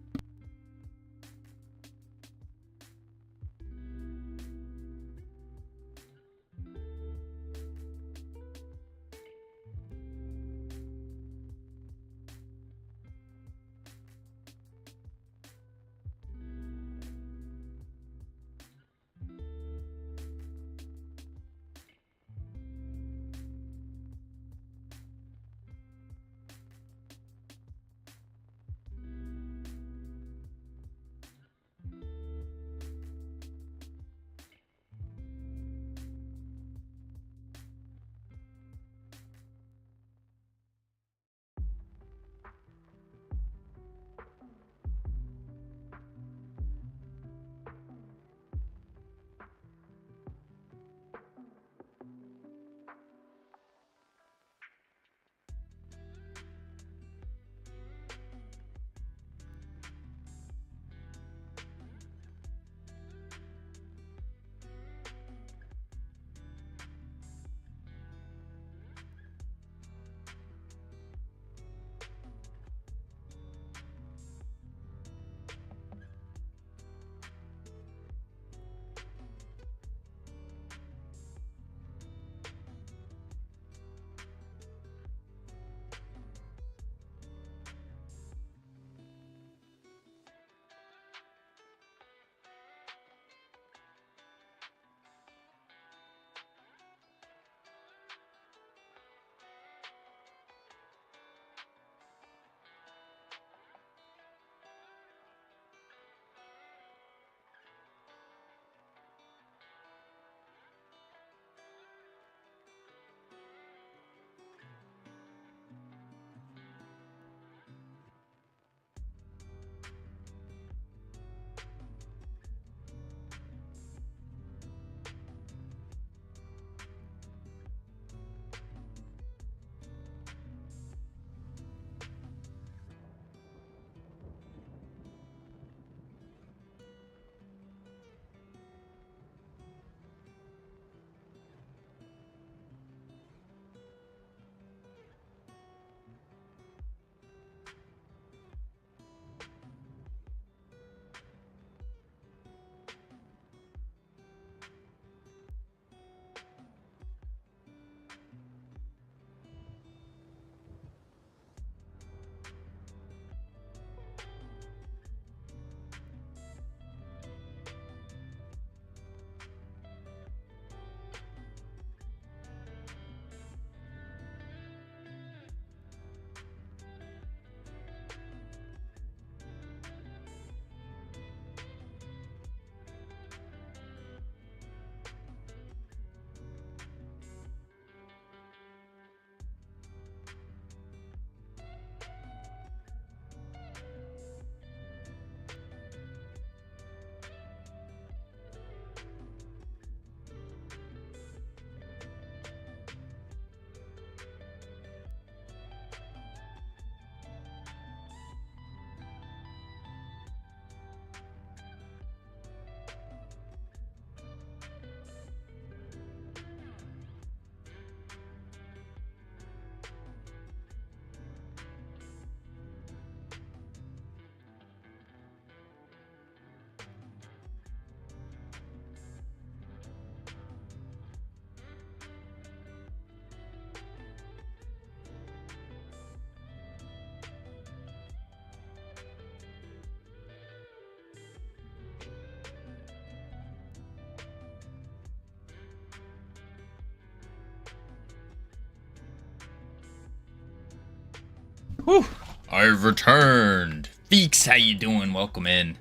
Whew. I've returned. Feeks, how you doing? Welcome in.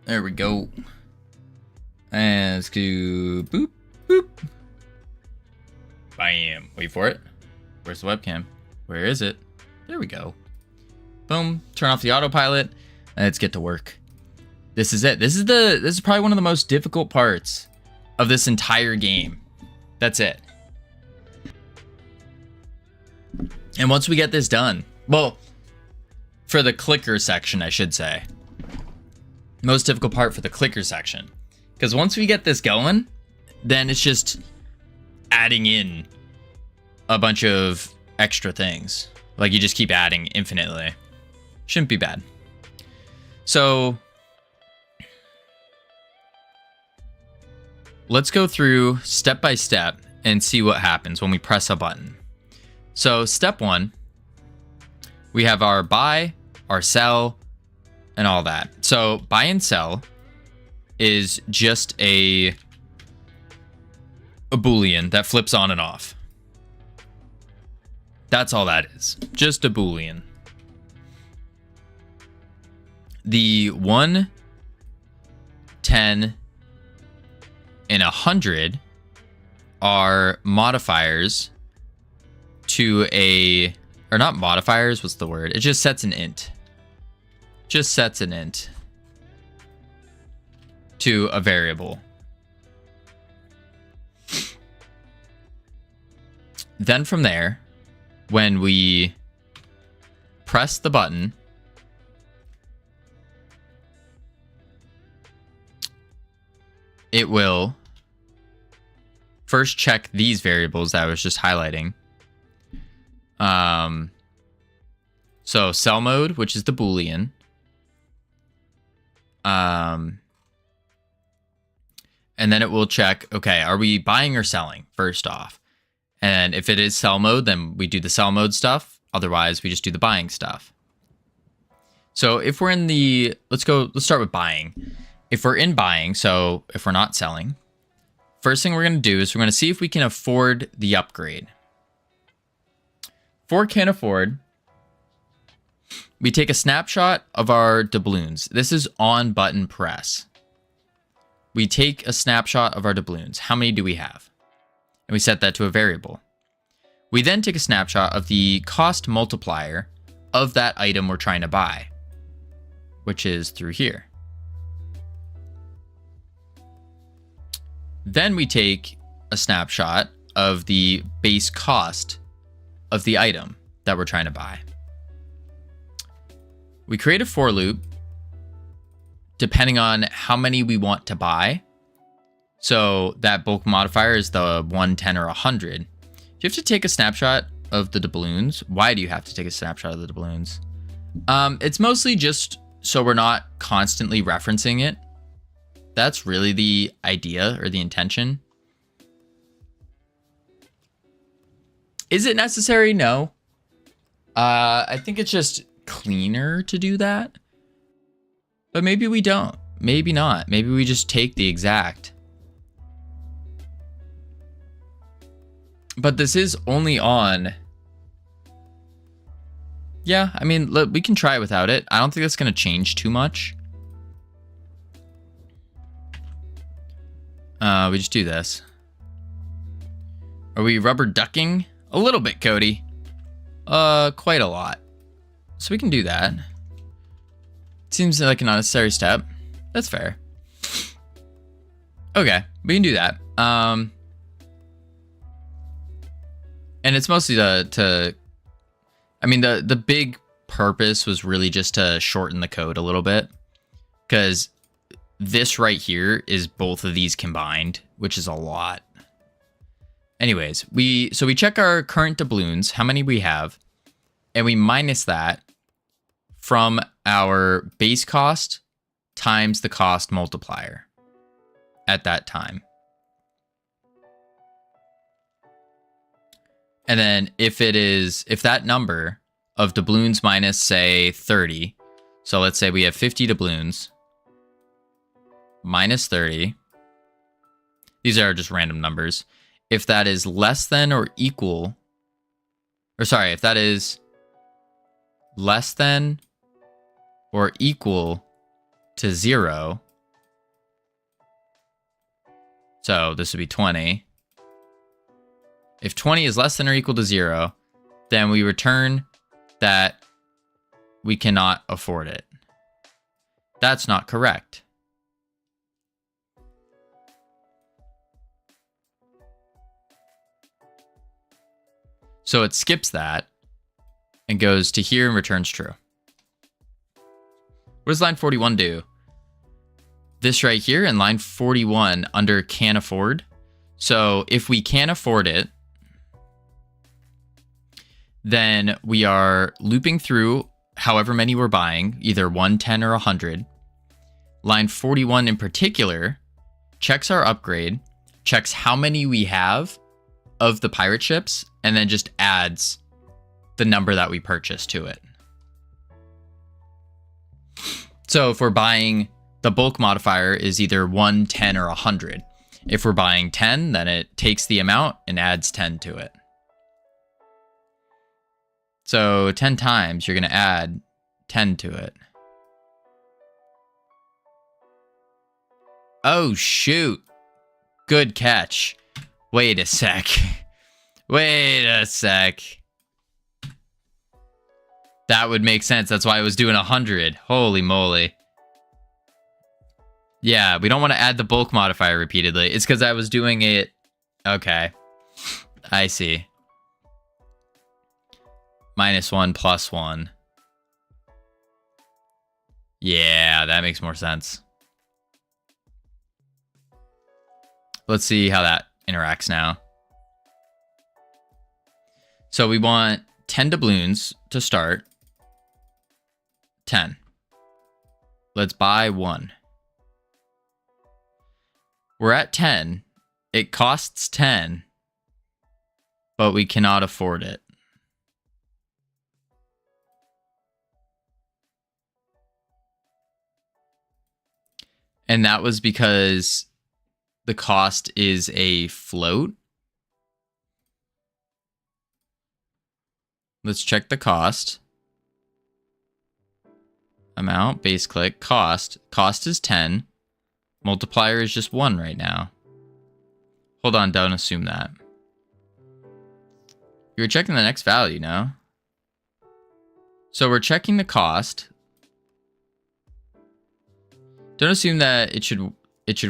There we go. And let's do boop, boop. Bam. Wait for it. Where's the webcam? Where is it? There we go. Boom. Turn off the autopilot. And let's get to work. This is it. This is probably one of the most difficult parts of this entire game. That's it. And once we get this done, well, for the clicker section, I should say. Most difficult part for the clicker section. Because once we get this going, then it's just adding in a bunch of extra things. Like you just keep adding infinitely. Shouldn't be bad. So let's go through step by step and see what happens when we press a button. So step 1, we have our buy, our sell, and all that. So buy and sell is just a Boolean that flips on and off. That's all that is. Just a Boolean. The 1, 10, and 100 are modifiers to a, or not modifiers, what's the word? It just sets an int. Just sets an int to a variable. Then from there, when we press the button, it will first check these variables that I was just highlighting. So sell mode, which is the Boolean. And then it will check, okay, are we buying or selling first off? And if it is sell mode, then we do the sell mode stuff. Otherwise, we just do the buying stuff. So if we're in the, let's start with buying. If we're in buying, so if we're not selling, first thing we're going to do is we're going to see if we can afford the upgrade. For can afford, we take a snapshot of our doubloons. This is on button press. We take a snapshot of our doubloons. How many do we have? And we set that to a variable. We then take a snapshot of the cost multiplier of that item we're trying to buy, which is through here. Then we take a snapshot of the base cost of the item that we're trying to buy. We create a for loop depending on how many we want to buy. So that bulk modifier is the 1, 10, or 100. You have to take a snapshot of the doubloons. Why do you have to take a snapshot of the doubloons? It's mostly just so we're not constantly referencing it. That's really the idea or the intention. Is it necessary? No. I think it's just cleaner to do that. But maybe we don't. Maybe not. Maybe we just take the exact. But this is only on. Yeah, I mean, look, we can try it without it. I don't think that's going to change too much. We just do this. Are we rubber ducking? A little bit, Cody. Quite a lot. So we can do that. Seems like an unnecessary step. That's fair. Okay, we can do that. And it's mostly to I mean, the big purpose was really just to shorten the code a little bit. Because this right here is both of these combined, which is a lot. Anyways, we check our current doubloons, how many we have, and we minus that from our base cost times the cost multiplier at that time. And then if that number of doubloons minus, say, 30, so let's say we have 50 doubloons, minus 30, these are just random numbers. If that is less than or equal, or sorry, if that is less than or equal to 0. So this would be 20. If 20 is less than or equal to 0, then we return that we cannot afford it. That's not correct. So it skips that and goes to here and returns true. What does line 41 do? This right here in line 41 under can afford. So if we can afford it, then we are looping through however many we're buying, either 1, 10, or 100. Line 41 in particular checks our upgrade, checks how many we have of the pirate ships, and then just adds the number that we purchased to it. So if we're buying, the bulk modifier is either 1, 10, or 100. If we're buying 10, then it takes the amount and adds 10 to it. So 10 times, you're going to add 10 to it. Oh, shoot. Good catch. Wait a sec. Wait a sec. That would make sense. That's why I was doing 100. Holy moly. Yeah, we don't want to add the bulk modifier repeatedly. It's because I was doing it. Okay. I see. -1 + 1. Yeah, that makes more sense. Let's see how that interacts now. So we want 10 doubloons to start. 10. Let's buy 1. We're at 10. It costs 10, but we cannot afford it. And that was because the cost is a float. Let's check the cost. Amount, base click, cost. Cost is 10. Multiplier is just 1 right now. Hold on, don't assume that. You were checking the next value, no? So we're checking the cost. Don't assume that it should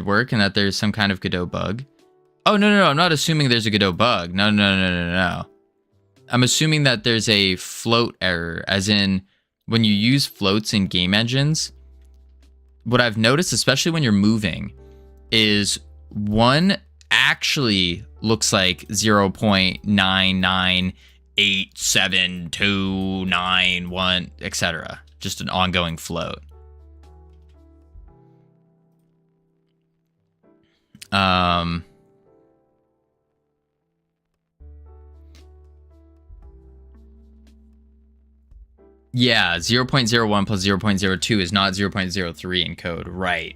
work and that there's some kind of Godot bug. Oh, no, I'm not assuming there's a Godot bug. No. I'm assuming that there's a float error, as in when you use floats in game engines, what I've noticed, especially when you're moving, is 1 actually looks like 0.9987291, etc. Just an ongoing float. Yeah, 0.01 plus 0.02 is not 0.03 in code, right?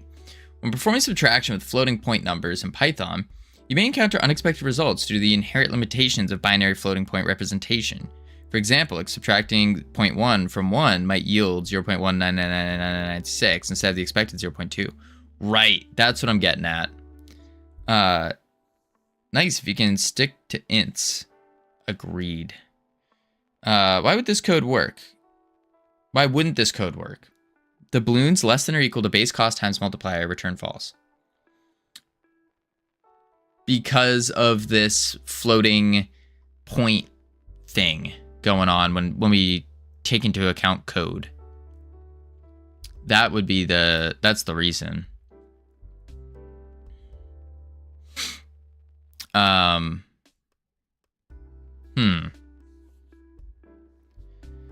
When performing subtraction with floating point numbers in Python, you may encounter unexpected results due to the inherent limitations of binary floating point representation. For example, like subtracting 0.1 from 1 might yield 0.1999996 instead of the expected 0.2. Right, that's what I'm getting at. Nice if you can stick to ints. Agreed. Why would this code work? Why wouldn't this code work? The balloons less than or equal to base cost times multiplier return false. Because of this floating point thing going on when we take into account code. That would be that's the reason.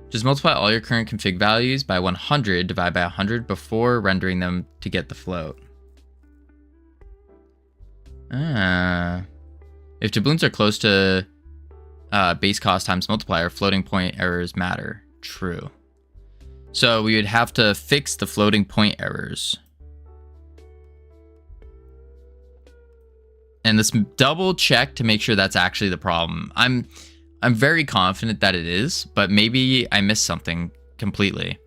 Just multiply all your current config values by 100, divide by 100 before rendering them to get the float. If doubloons are close to base cost times multiplier, floating point errors matter. True. So we would have to fix the floating point errors. And let's double check to make sure that's actually the problem. I'm very confident that it is, but maybe I missed something completely.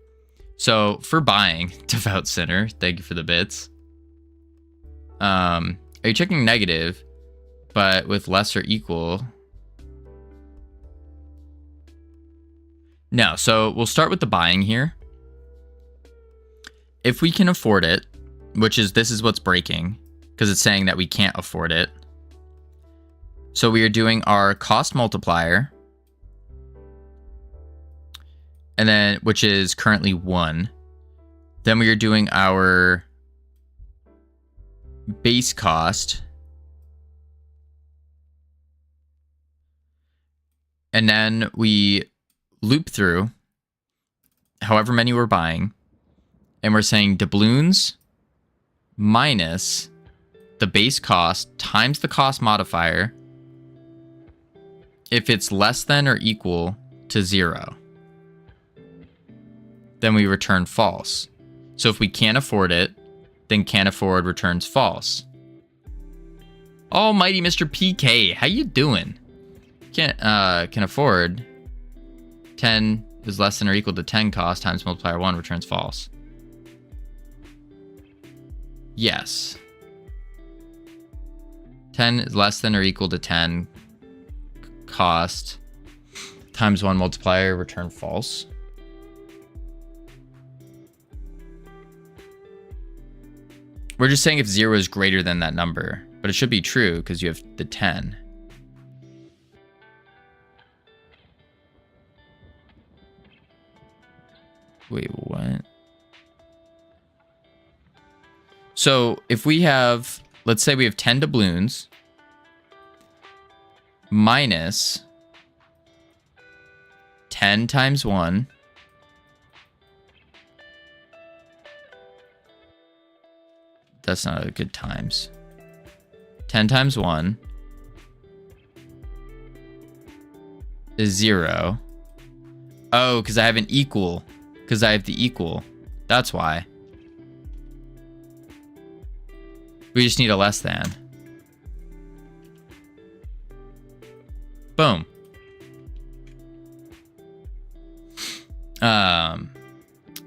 So for buying, devout sinner, thank you for the bits. Are you checking negative, but with less or equal? No, so we'll start with the buying here. If we can afford it, this is what's breaking, because it's saying that we can't afford it. So we are doing our cost multiplier, and then, which is currently 1. Then we are doing our base cost. And then we loop through however many we're buying. And we're saying doubloons minus the base cost times the cost modifier if it's less than or equal to 0. Then we return false. So if we can't afford it, then can't afford returns false. Almighty Mr. PK, how you doing? Can afford 10 is less than or equal to 10 cost times multiplier 1 returns false. Yes. 10 is less than or equal to 10 cost times 1 multiplier return false. We're just saying if 0 is greater than that number, but it should be true because you have the 10. Wait, what? So if we have, let's say we have 10 doubloons minus 10 times 1. That's not a good times. 10 times 1 is 0. Oh, because I have an equal. Because I have the equal. That's why. We just need a less than. Boom.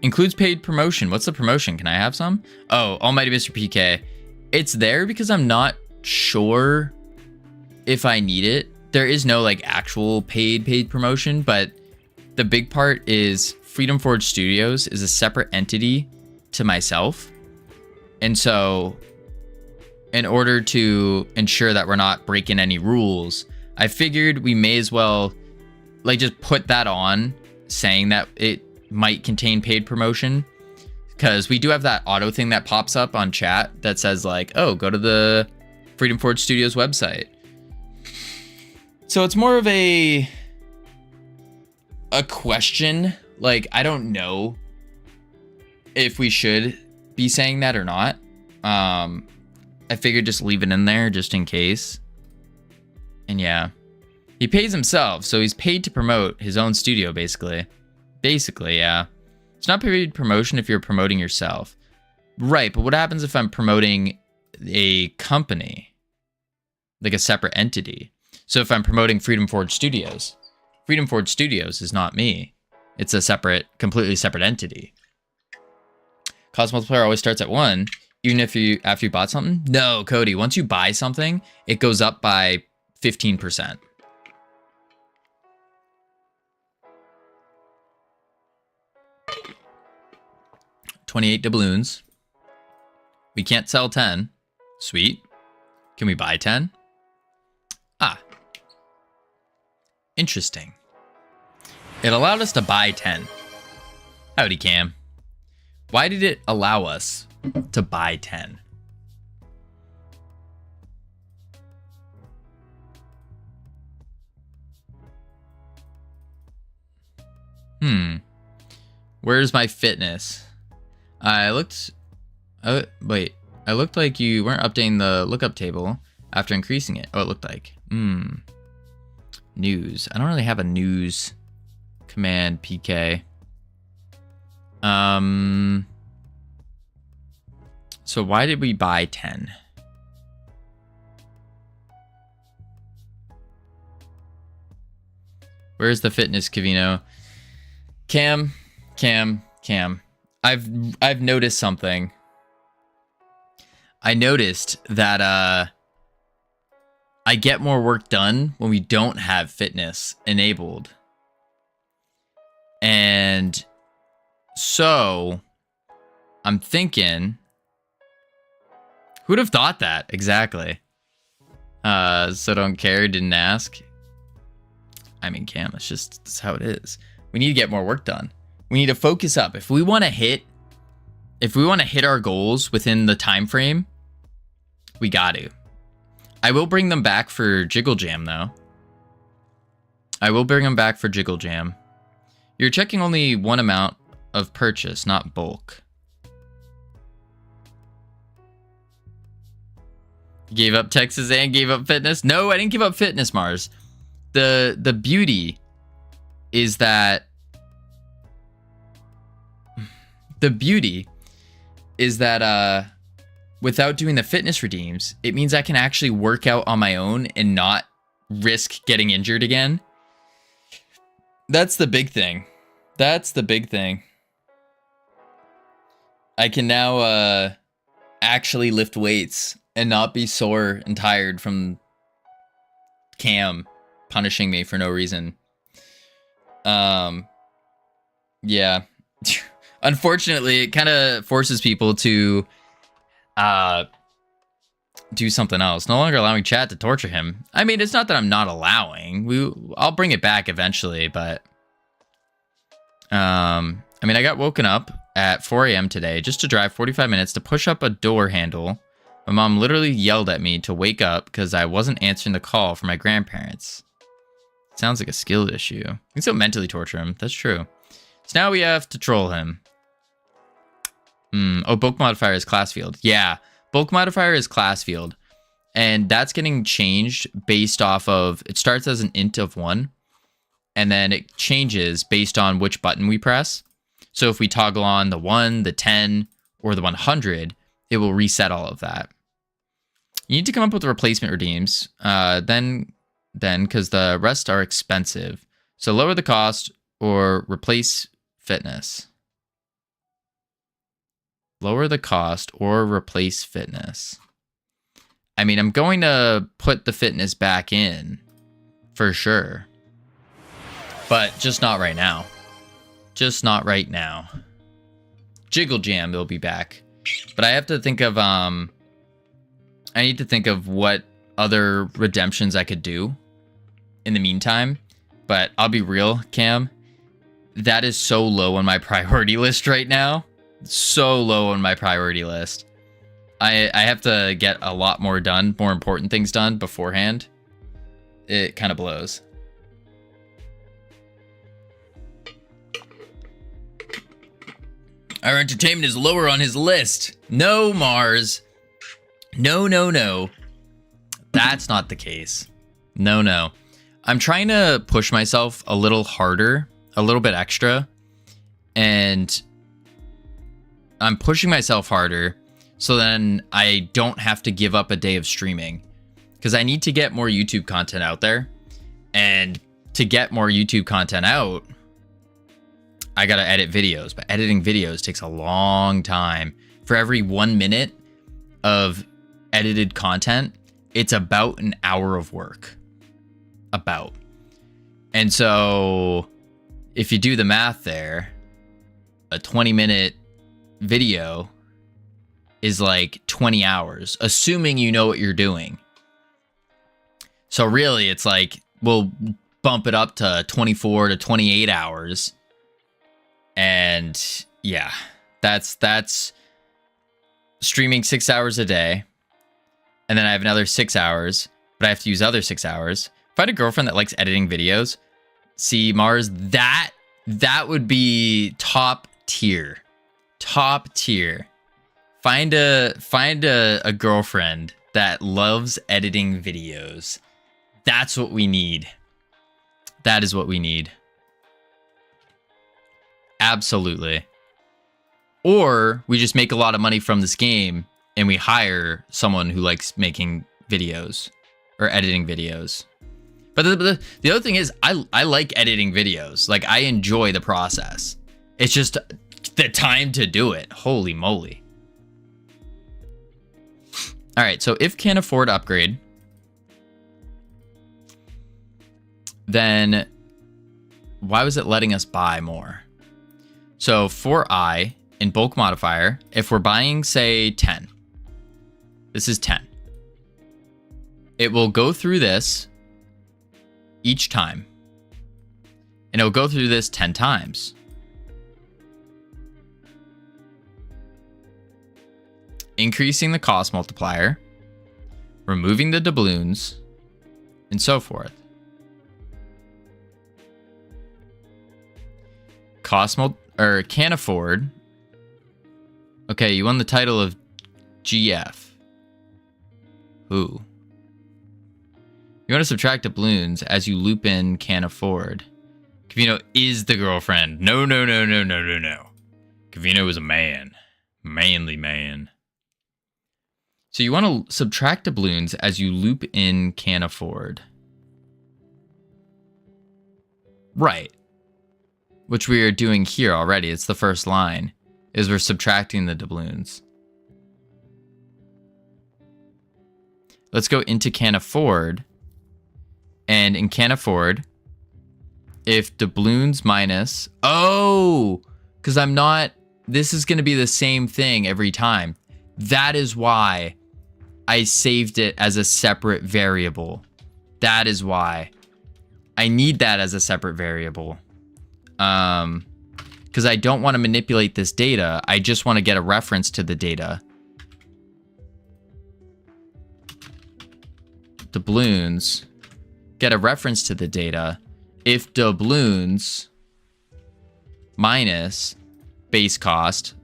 Includes paid promotion. What's the promotion? Can I have some? Oh, Almighty Mr. PK. It's there because I'm not sure if I need it. There is no like actual paid promotion, but the big part is Freedom Forge Studios is a separate entity to myself. And so in order to ensure that we're not breaking any rules, I figured we may as well like just put that on saying that it might contain paid promotion, because we do have that auto thing that pops up on chat that says like, oh, go to the Freedom Forge Studios website. So it's more of a question. Like, I don't know if we should be saying that or not. I figured just leave it in there just in case. And yeah, he pays himself, so he's paid to promote his own studio, basically. Basically, yeah. It's not paid promotion if you're promoting yourself. Right, but what happens if I'm promoting a company? Like a separate entity. So if I'm promoting Freedom Forge Studios, Freedom Forge Studios is not me. It's a separate, completely separate entity. Cost multiplier always starts at 1, even if after you bought something? No, Cody, once you buy something, it goes up by 15%. $28 doubloons. We can't sell 10. Sweet. Can we buy 10? Ah. Interesting. It allowed us to buy 10. Howdy, Cam. Why did it allow us to buy 10? Where's my fitness? I looked like you weren't updating the lookup table after increasing it. Oh, it looked like. News. I don't really have a news command, PK. So why did we buy 10? Where's the fitness, Covino? Cam, Cam, I've noticed something. I noticed that I get more work done when we don't have fitness enabled. And so I'm thinking, who'd have thought that? Exactly. So don't care, didn't ask. I mean, Cam, that's how it is. We need to get more work done. We need to focus up. If we want to hit our goals within the time frame, we got to. I will bring them back for Jiggle Jam, though. I will bring them back for Jiggle Jam. You're checking only one amount of purchase, not bulk. Gave up Texas and gave up fitness? No, I didn't give up fitness, Mars. The beauty is that without doing the fitness redeems, it means I can actually work out on my own and not risk getting injured again. That's the big thing. I can now actually lift weights and not be sore and tired from Cam punishing me for no reason. Yeah. Unfortunately, it kind of forces people to do something else. No longer allowing chat to torture him. I mean, it's not that I'm not allowing. I'll bring it back eventually, but I mean, I got woken up at 4 a.m. today just to drive 45 minutes to push up a door handle. My mom literally yelled at me to wake up because I wasn't answering the call from my grandparents. Sounds like a skill issue. You can still mentally torture him. That's true. So now we have to troll him. Oh, bulk modifier is class field. Yeah, bulk modifier is class field. And that's getting changed based off of, it starts as an int of 1. And then it changes based on which button we press. So if we toggle on the 1, the 10, or the 100, it will reset all of that. You need to come up with replacement redeems. Then because the rest are expensive. So lower the cost or replace fitness. Lower the cost or replace fitness. I mean, I'm going to put the fitness back in for sure. But just not right now. Just not right now. Jiggle Jam will be back. But I have to think of, I need to think of what other redemptions I could do in the meantime. But I'll be real, Cam. That is so low on my priority list right now. So low on my priority list. I have to get a lot more done, more important things done beforehand. It kind of blows. Our entertainment is lower on his list. No, Mars. No. That's not the case. No. I'm trying to push myself a little harder, a little bit extra. And I'm pushing myself harder so then I don't have to give up a day of streaming. Because I need to get more YouTube content out there. And to get more YouTube content out, I gotta edit videos, but editing videos takes a long time. For every 1 minute of edited content, it's about an hour of work. About. And so if you do the math there, a 20-minute video is like 20 hours, assuming you know what you're doing. So really, it's like, we'll bump it up to 24 to 28 hours. And yeah, that's streaming 6 hours a day. And then I have another 6 hours, but I have to use other 6 hours. If I had a girlfriend that likes editing videos, see, Mars, that would be top tier. Top tier. Find a girlfriend that loves editing videos. That's what we need. That is what we need. Absolutely. Or we just make a lot of money from this game and we hire someone who likes making videos or editing videos. But the other thing is, I like editing videos. Like, I enjoy the process. It's just the time to do it. Holy moly. All right, so if can't afford upgrade, then why was it letting us buy more? So for I, in bulk modifier, if we're buying, say, 10, this is 10. It will go through this each time. And it'll go through this 10 times. Increasing the cost multiplier, removing the doubloons, and so forth. Can't afford. Okay, you won the title of GF. Who? You want to subtract doubloons as you loop in can't afford. Covino is the girlfriend. No. Covino is a man. Manly man. So you want to subtract doubloons as you loop in can't afford. Right. Which we are doing here already. It's the first line. Is we're subtracting the doubloons. Let's go into can't afford. And in can't afford, if doubloons minus... Oh! Because I'm not... This is going to be the same thing every time. That is why I saved it as a separate variable. That is why. I need that as a separate variable. Because I don't want to manipulate this data. I just want to get a reference to the data. Doubloons. Get a reference to the data. If doubloons minus base cost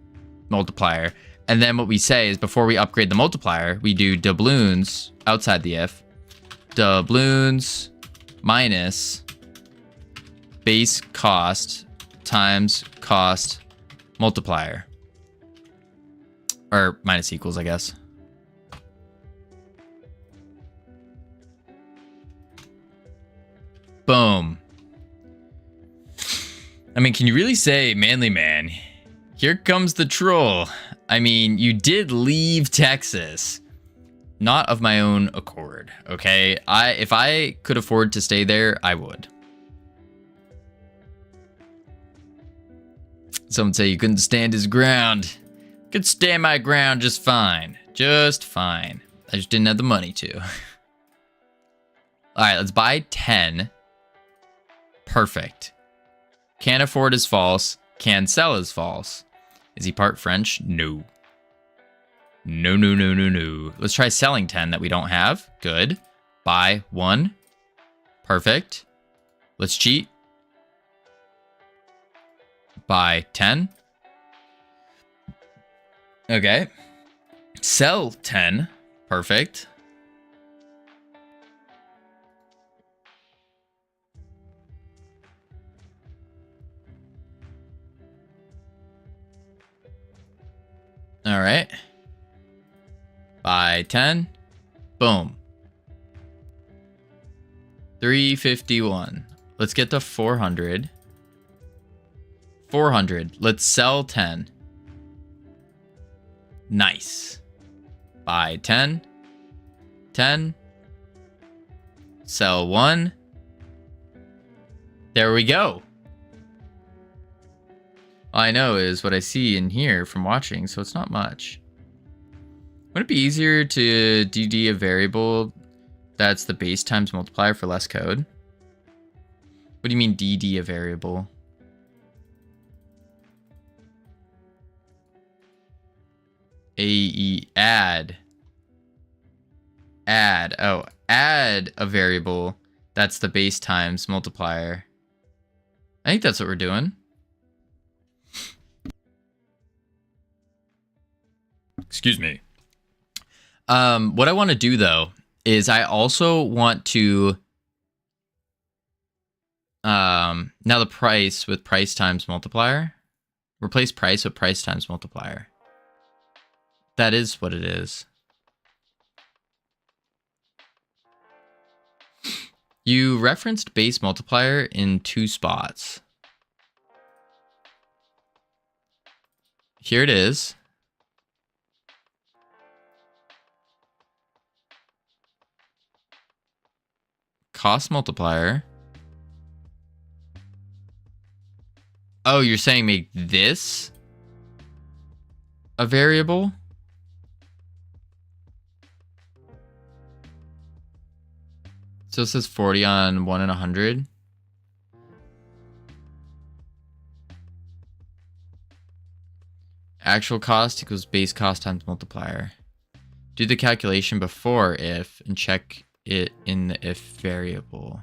multiplier. And then what we say is before we upgrade the multiplier, we do doubloons outside the if. Doubloons minus base cost times cost multiplier. Or minus equals, I guess. Boom. I mean, can you really say, manly man, here comes the troll? I mean, you did leave Texas. Not of my own accord, okay? If I could afford to stay there, I would. Some would say you couldn't stand his ground. Could stand my ground just fine. Just fine. I just didn't have the money to. All right, let's buy 10. Perfect. Can't afford is false. Can sell is false. Is he part French? No. No. Let's try selling 10 that we don't have. Good. Buy 1. Perfect. Let's cheat. Buy 10. Okay. Sell 10. Perfect. All right. Buy 10. Boom. 351. Let's get to 400. 400. Let's sell 10. Nice. Buy 10. 10. Sell 1. There we go. All I know is what I see in here from watching, so it's not much. Wouldn't it be easier to DD a variable that's the base times multiplier for less code? What do you mean DD a variable? Add. Oh, add a variable that's the base times multiplier. I think that's what we're doing. Excuse me. What I want to do though is I also want to now the price with price times multiplier. Replace price with price times multiplier. That is what it is. You referenced base multiplier in 2 spots. Here it is. Cost multiplier. Oh, you're saying make this a variable? So it says 40 on 1 and 100. Actual cost equals base cost times multiplier. Do the calculation before if and check it in the if variable.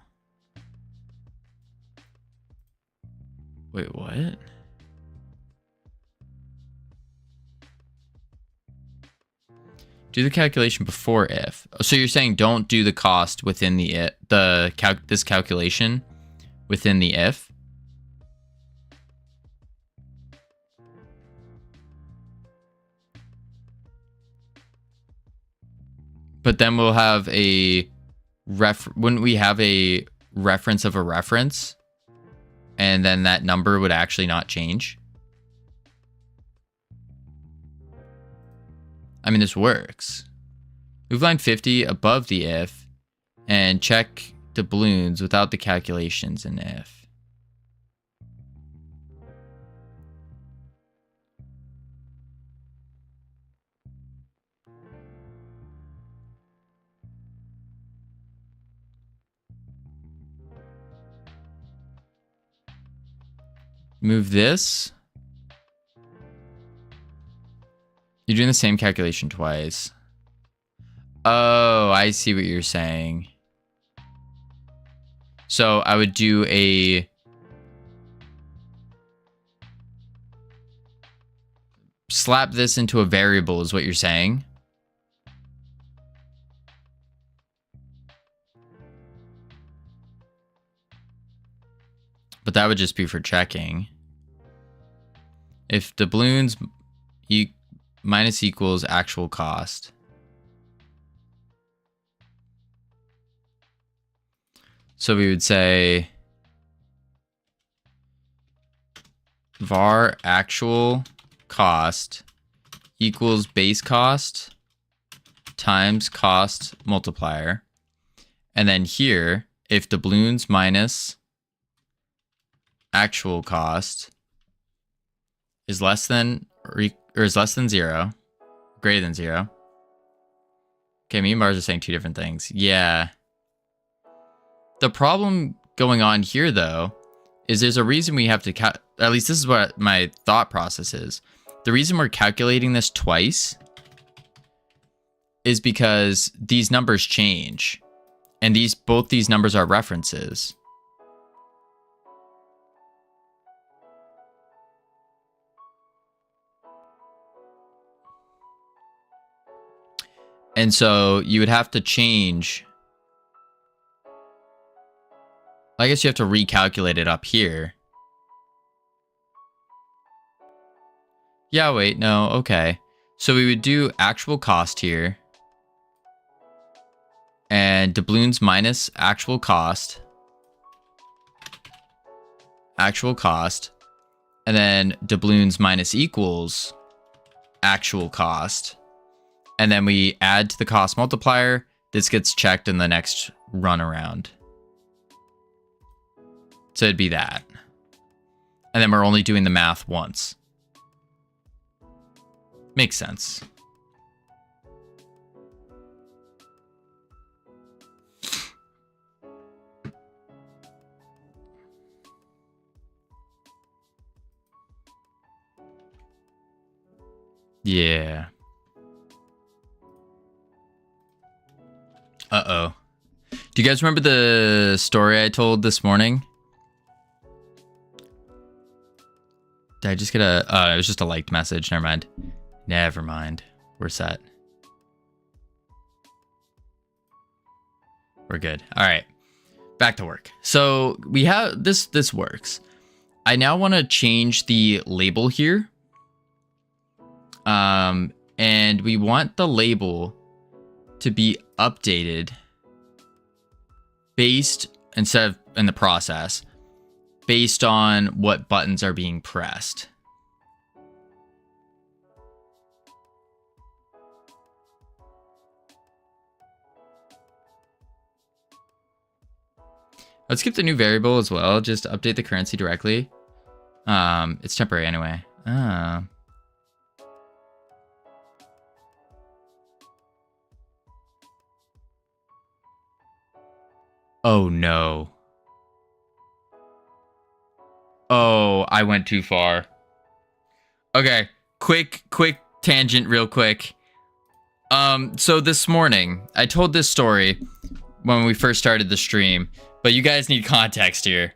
Wait, what? Do the calculation before if. So you're saying don't do the cost within the this calculation within the if. But then we'll have a wouldn't we have a reference of a reference? And then that number would actually not change. I mean, this works. Move line 50 above the if and check doubloons without the calculations in if. Move this. You're doing the same calculation twice. Oh, I see what you're saying. So I would do a slap this into a variable is what you're saying. But that would just be for checking. If doubloons minus equals actual cost. So we would say var actual cost equals base cost times cost multiplier. And then here, if doubloons minus actual cost is less than or is less than 0, greater than 0. Okay, me and bars are saying two different things. Yeah. The problem going on here, though, is there's a reason we have to at least this is what my thought process is. The reason we're calculating this twice is because these numbers change, and both these numbers are references. And so you would have to change. I guess you have to recalculate it up here. Yeah, wait, no, okay. So we would do actual cost here. And doubloons minus actual cost. Actual cost. And then doubloons minus equals actual cost. And then we add to the cost multiplier. This gets checked in the next run around. So it'd be that. And then we're only doing the math once. Makes sense. Yeah. Uh-oh. Do you guys remember the story I told this morning? Did I just get it was just a liked message. Never mind. Never mind. We're set. We're good. All right. Back to work. So we have this works. I now want to change the label here. And we want the label to be updated based, instead of in the process, based on what buttons are being pressed. Let's skip the new variable as well. Just update the currency directly. It's temporary anyway. Oh no. Oh, I went too far. Okay, quick tangent real quick. So this morning, I told this story when we first started the stream, but you guys need context here.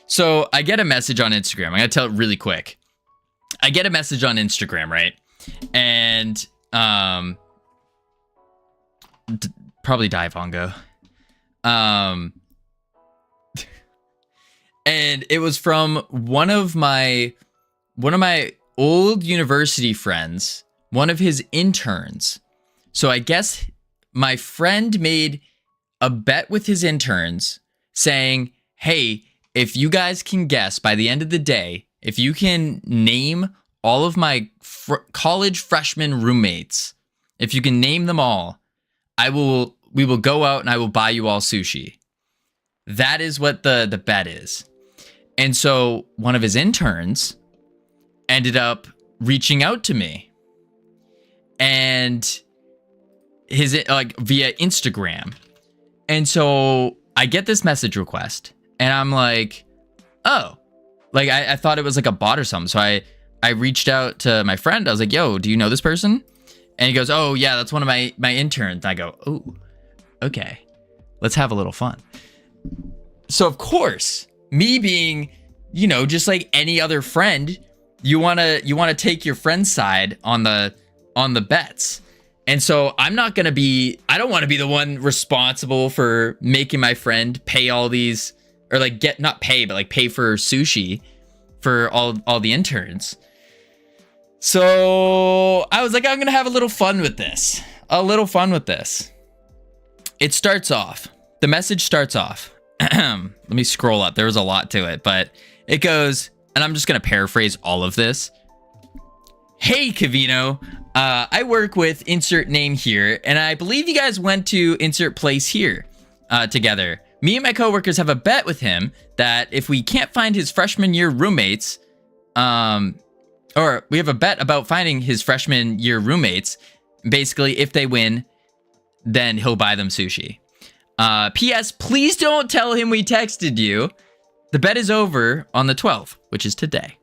So I get a message on Instagram. I'm gonna tell it really quick. I get a message on Instagram, right? And probably die Vongo. And it was from one of my old university friends, one of his interns. So I guess my friend made a bet with his interns saying, hey, if you guys can guess by the end of the day, if you can name all of my college freshman roommates, if you can name them all, we will go out and I will buy you all sushi. That is what the bet is. And so one of his interns ended up reaching out to me and via Instagram. And so I get this message request and I'm like, oh, like I thought it was like a bot or something. So I reached out to my friend. I was like, yo, do you know this person? And he goes, oh yeah, that's one of my interns. And I go, oh, okay, let's have a little fun. So of course, me being, just like any other friend, you want to take your friend's side on the bets. And so I don't want to be the one responsible for making my friend pay all these, or like not pay, but like pay for sushi for all the interns. So I was like, I'm going to have a little fun with this. It starts off. The message starts off. Let me scroll up. There was a lot to it, but it goes, and I'm just going to paraphrase all of this. Hey, Covino. I work with insert name here, and I believe you guys went to insert place here together. Me and my coworkers have a bet with him that if we can't find his freshman year roommates, or we have a bet about finding his freshman year roommates. Basically, if they win, then he'll buy them sushi. P.S. Please don't tell him we texted you. The bet is over on the 12th, which is today.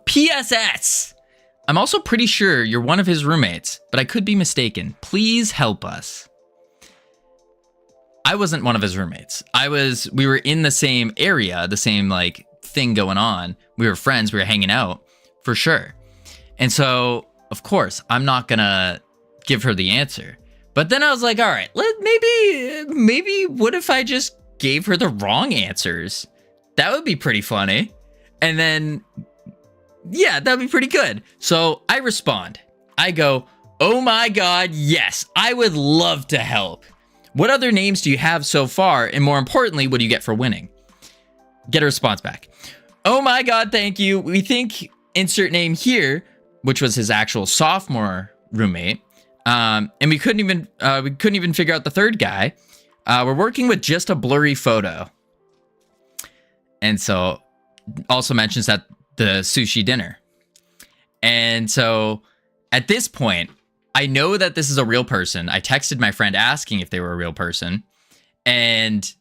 P.S.S. I'm also pretty sure you're one of his roommates, but I could be mistaken. Please help us. I wasn't one of his roommates. We were in the same area, the same like thing going on. We were friends. We were hanging out for sure. And so, of course, I'm not gonna give her the answer. But then I was like, all right, maybe what if I just gave her the wrong answers? That would be pretty funny. And then, yeah, that'd be pretty good. So I respond. I go, oh my God, yes, I would love to help. What other names do you have so far? And more importantly, what do you get for winning? Get a response back. Oh my God, thank you. We think insert name here, which was his actual sophomore roommate. And we couldn't even figure out the third guy. We're working with just a blurry photo. And so also mentions that the sushi dinner. And so at this point, I know that this is a real person. I texted my friend asking if they were a real person, and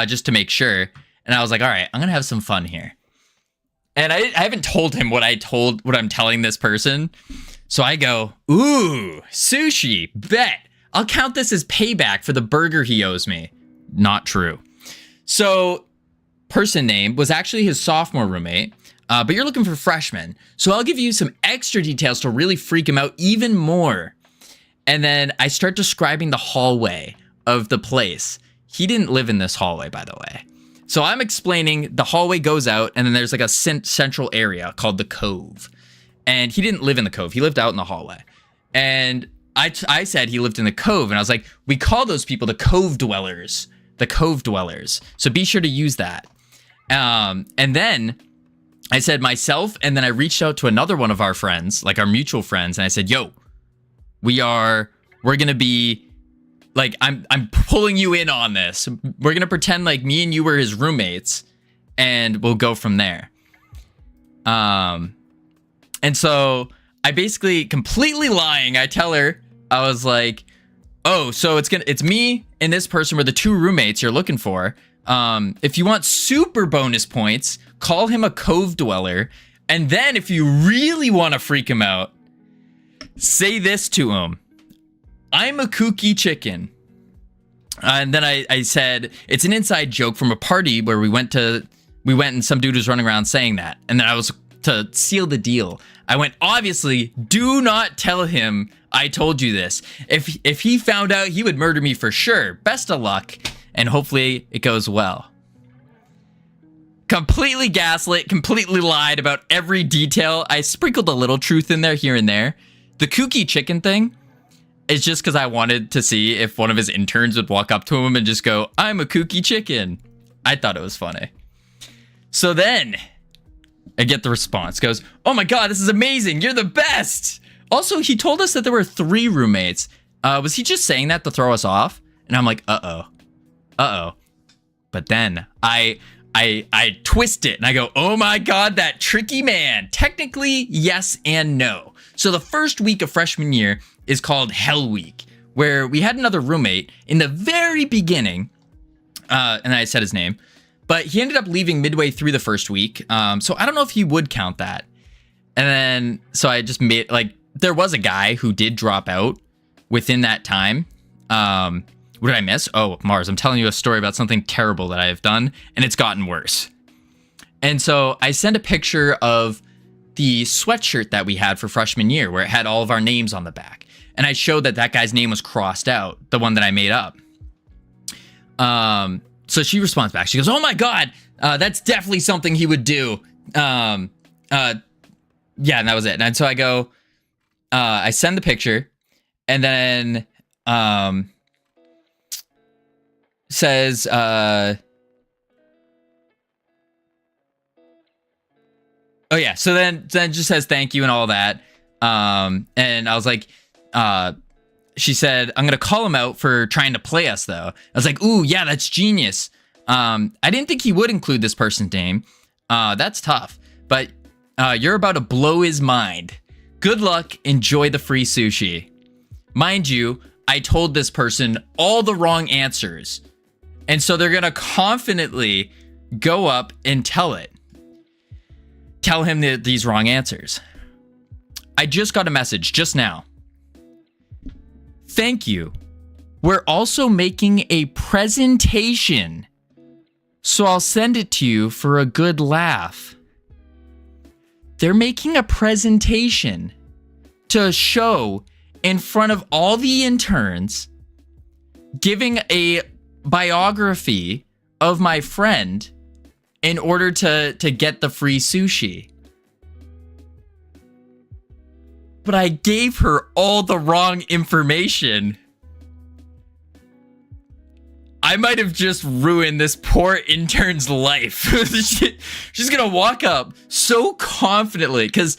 just to make sure. And I was like, all right, I'm going to have some fun here. And I haven't told him what I'm telling this person. So I go, ooh, sushi, bet. I'll count this as payback for the burger he owes me. Not true. So person name was actually his sophomore roommate, but you're looking for freshmen. So I'll give you some extra details to really freak him out even more. And then I start describing the hallway of the place. He didn't live in this hallway, by the way. So I'm explaining the hallway goes out, and then there's like a central area called the Cove. And he didn't live in the Cove. He lived out in the hallway. And I said he lived in the Cove, and I was like, we call those people the Cove Dwellers. The Cove Dwellers. So be sure to use that. And then I said myself, and then I reached out to another one of our friends, like our mutual friends, and I said, yo, we're going to be like I'm pulling you in on this. We're gonna pretend like me and you were his roommates, and we'll go from there. And so I basically completely lying. I tell her, I was like, oh, so it's me and this person were the two roommates you're looking for. If you want super bonus points, call him a cove dweller. And then if you really want to freak him out, say this to him. I'm a kooky chicken. And then I said, it's an inside joke from a party where we went and some dude was running around saying that. And then I was, to seal the deal, I went, obviously, do not tell him I told you this. If he found out, he would murder me for sure. Best of luck, and hopefully it goes well. Completely gaslit, completely lied about every detail. I sprinkled a little truth in there, here and there. The kooky chicken thing is just because I wanted to see if one of his interns would walk up to him and just go, I'm a kooky chicken. I thought it was funny. So then I get the response. Goes, oh my God, this is amazing. You're the best. Also, he told us that there were 3 roommates. Was he just saying that to throw us off? And I'm like, uh-oh. But then I twist it and I go, oh my God, that tricky man. Technically, yes and no. So the first week of freshman year is called Hell Week, where we had another roommate in the very beginning, and I said his name, but he ended up leaving midway through the first week. So I don't know if he would count that. And then, so I just made, like, there was a guy who did drop out within that time. What did I miss? Oh, Mars, I'm telling you a story about something terrible that I have done, and it's gotten worse. And so I sent a picture of the sweatshirt that we had for freshman year, where it had all of our names on the back. And I showed that guy's name was crossed out, the one that I made up. So she responds back. She goes, oh my God, that's definitely something he would do. Yeah, and that was it. And so I go, I send the picture, and then says, oh yeah, so then just says thank you and all that. And I was like, she said, I'm gonna call him out for trying to play us though. I was like, ooh, yeah, that's genius. I didn't think he would include this person's name. That's tough, but you're about to blow his mind. Good luck, enjoy the free sushi. Mind you, I told this person all the wrong answers. And so they're gonna confidently go up and tell him these wrong answers. I just got a message just now. Thank you. We're also making a presentation, so I'll send it to you for a good laugh. They're making a presentation to show in front of all the interns, giving a biography of my friend in order to get the free sushi. But I gave her all the wrong information. I might have just ruined this poor intern's life. She's gonna walk up so confidently, because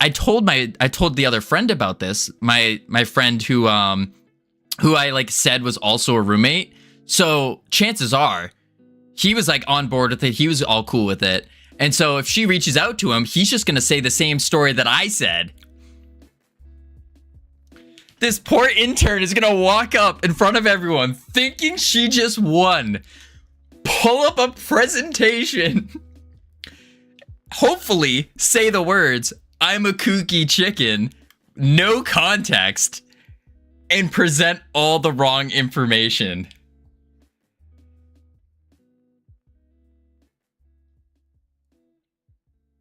I told the other friend about this. My friend who I like said was also a roommate. So chances are he was like on board with it. He was all cool with it. And so if she reaches out to him, he's just gonna say the same story that I said. This poor intern is gonna walk up in front of everyone thinking she just won. Pull up a presentation. Hopefully say the words, I'm a kooky chicken, no context, and present all the wrong information.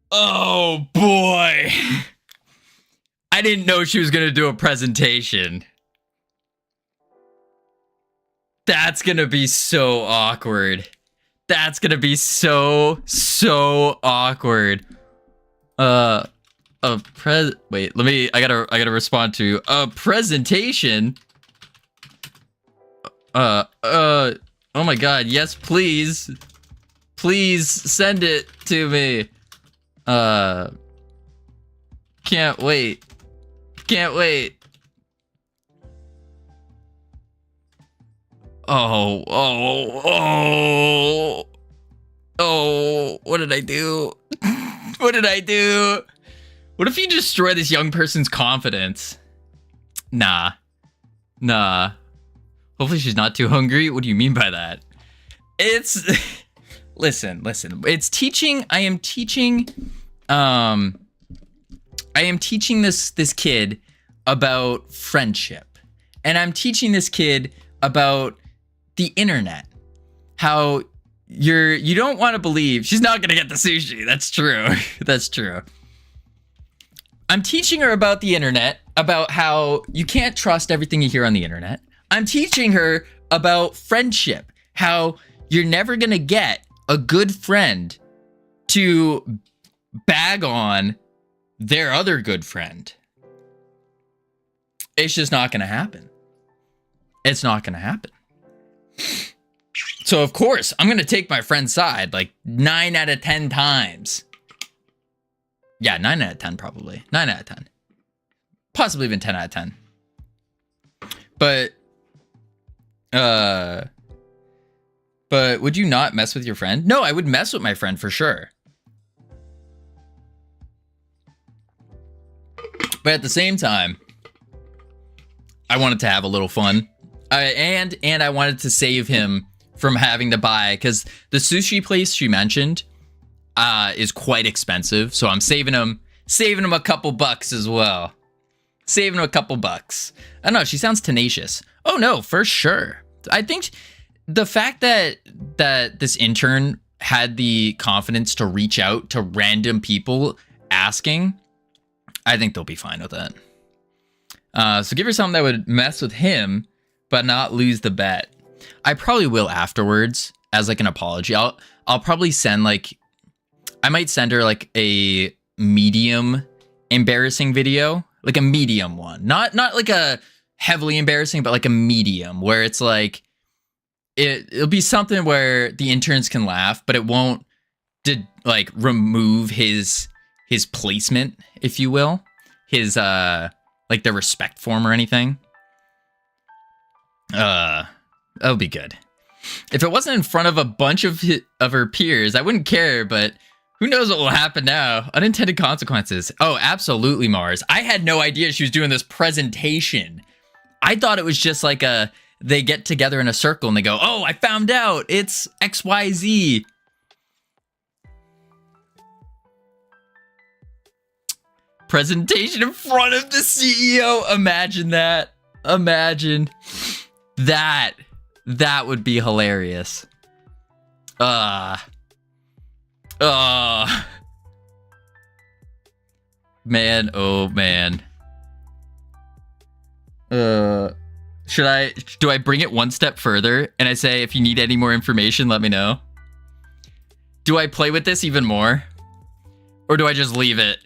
Oh boy. I didn't know she was gonna do a presentation. That's gonna be so awkward. That's gonna be so awkward. Wait, I gotta respond to a presentation. Oh my God, yes, please. Please send it to me. Can't wait. Can't wait. Oh, oh, oh. Oh, what did I do? What did I do? What if you destroy this young person's confidence? Nah. Nah. Hopefully she's not too hungry. What do you mean by that? It's... Listen. It's teaching... I am teaching this kid about friendship. And I'm teaching this kid about the internet. How you don't want to believe... She's not going to get the sushi. That's true. That's true. I'm teaching her about the internet, about how you can't trust everything you hear on the internet. I'm teaching her about friendship, how you're never going to get a good friend to bag on their other good friend. It's just not going to happen. It's not going to happen. So, of course, I'm going to take my friend's side like 9 out of 10 times. Yeah, 9 out of 10 probably. 9 out of 10. Possibly even 10 out of 10. But would you not mess with your friend? No, I would mess with my friend for sure. But at the same time, I wanted to have a little fun. And I wanted to save him from having to buy, because the sushi place she mentioned is quite expensive. So I'm saving him a couple bucks as well. Saving him a couple bucks. I don't know, she sounds tenacious. Oh no, for sure. I think the fact that this intern had the confidence to reach out to random people asking, I think they'll be fine with that. So give her something that would mess with him, but not lose the bet. I probably will afterwards as like an apology. I'll probably send like, I might send her like a medium embarrassing video, like a medium one, not like a heavily embarrassing, but like a medium where it's like, it'll be something where the interns can laugh, but it won't like remove his placement, if you will, his like the respect form or anything. That'll be good. If it wasn't in front of a bunch of her peers, I wouldn't care, but who knows what will happen now? Unintended consequences. Oh, absolutely, Mars. I had no idea she was doing this presentation. I thought it was just like they get together in a circle and they go, oh, I found out. It's XYZ. Presentation in front of the CEO. Imagine that. Imagine that. That would be hilarious. Man, oh man. Do I bring it one step further and I say, if you need any more information, let me know? Do I play with this even more? Or do I just leave it?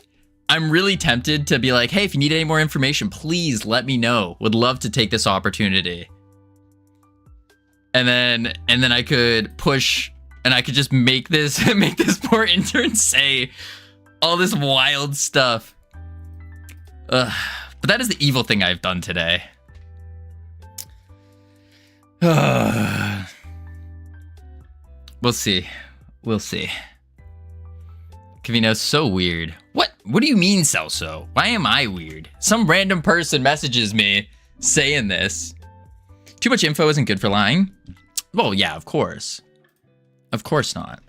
I'm really tempted to be like, hey, if you need any more information, please let me know. Would love to take this opportunity. And then I could push and I could just make this poor intern say all this wild stuff. But that is the evil thing I've done today. We'll see. We'll see. Covino's so weird. What do you mean, Celso? Why am I weird? Some random person messages me saying this. Too much info isn't good for lying. Well, yeah, of course. Of course not.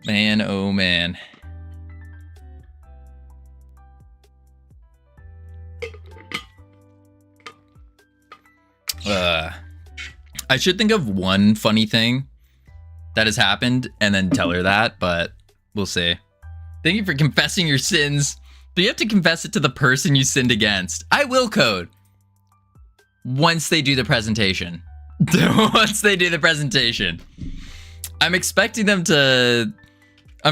Man, oh man. I should think of one funny thing that has happened and then tell her that, but we'll see. Thank you for confessing your sins, but you have to confess it to the person you sinned against. I will code once they do the presentation. Once they do the presentation. I'm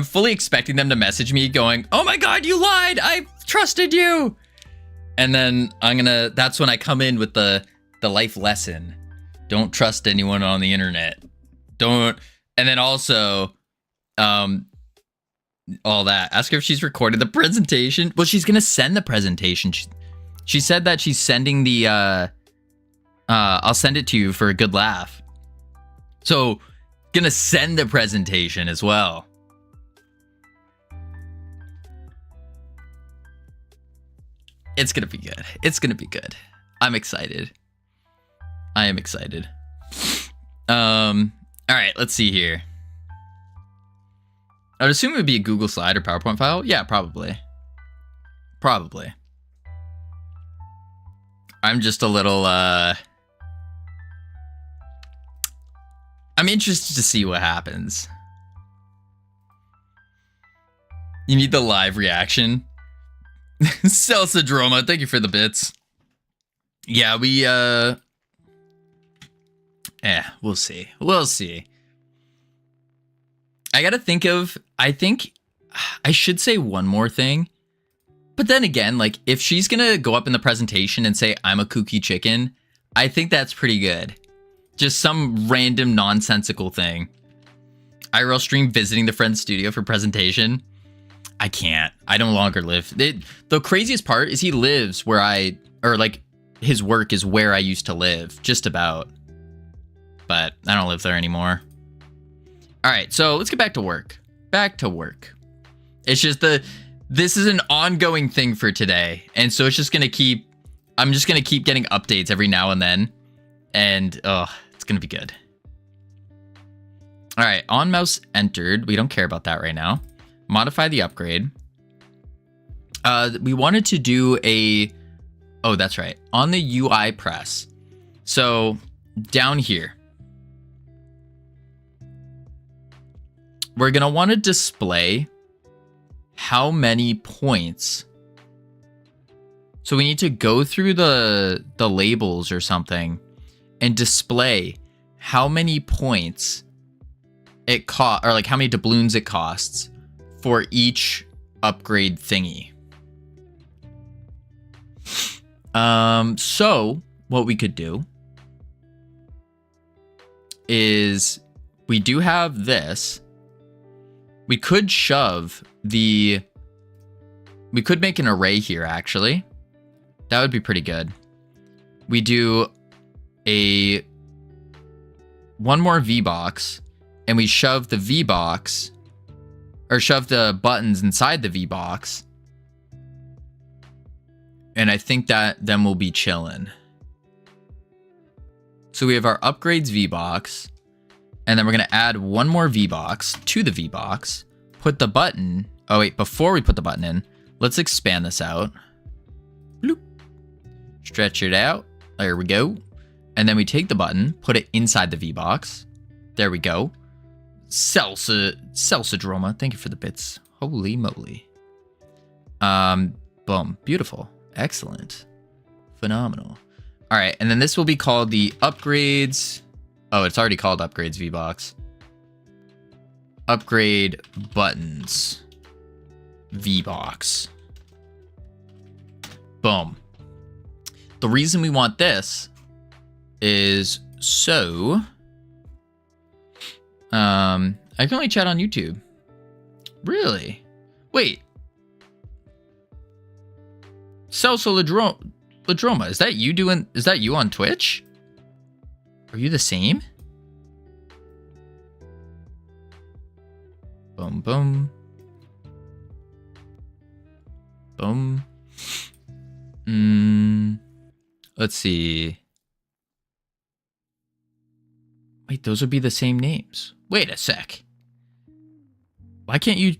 fully expecting them to message me going, oh my god, you lied! I trusted you! And then that's when I come in with the life lesson. Don't trust anyone on the internet. Don't. And then also, all that. Ask her if she's recorded the presentation. Well, she's gonna send the presentation. She said that she's sending the I'll send it to you for a good laugh. So, gonna send the presentation as well. It's gonna be good. It's gonna be good. I'm excited. I am excited. All right, let's see here. I'd assume it would be a Google slide or PowerPoint file. Yeah, probably. Probably. I'm just a little, I'm interested to see what happens. You need the live reaction. Salsa Droma, thank you for the bits. Yeah, we'll see. We'll see. I gotta think of, I think I should say one more thing. But then again, like, if she's gonna go up in the presentation and say, I'm a kooky chicken, I think that's pretty good. Just some random nonsensical thing. IRL stream visiting the friend's studio for presentation. I can't. I no longer live. The craziest part is he lives where his work is where I used to live, just about. But I don't live there anymore. All right, so let's get back to work. Back to work. It's just this is an ongoing thing for today. And so it's just going to keep, I'm just going to keep getting updates every now and then. And, it's going to be good. All right, on mouse entered. We don't care about that right now. Modify the upgrade. We wanted to do oh, that's right. On the UI press. So down here, we're going to want to display how many points. So we need to go through the labels or something and display how many points it cost, or like how many doubloons it costs for each upgrade thingy. So what we could do is we do have this. We could we could make an array here, actually. That would be pretty good. We do one more V-box, and we shove the V-box, or shove the buttons inside the V-box. And I think that then we'll be chilling. So we have our upgrades V-box, and then we're going to add one more V-box to the V-box. Put the button... Oh, wait, before we put the button in, let's expand this out. Bloop. Stretch it out. There we go. And then we take the button, put it inside the V-box. There we go. Salsa Droma, thank you for the bits. Holy moly. Boom. Beautiful. Excellent. Phenomenal. All right, and then this will be called the upgrades... Oh, it's already called upgrades V-box. Upgrade buttons V-box. Boom. The reason we want this is so I can only chat on YouTube. Really? Wait. Salsa Ladroma, is that you on Twitch? Are you the same? Boom, boom. Boom. Let's see. Wait, those would be the same names. Wait a sec. Why can't you...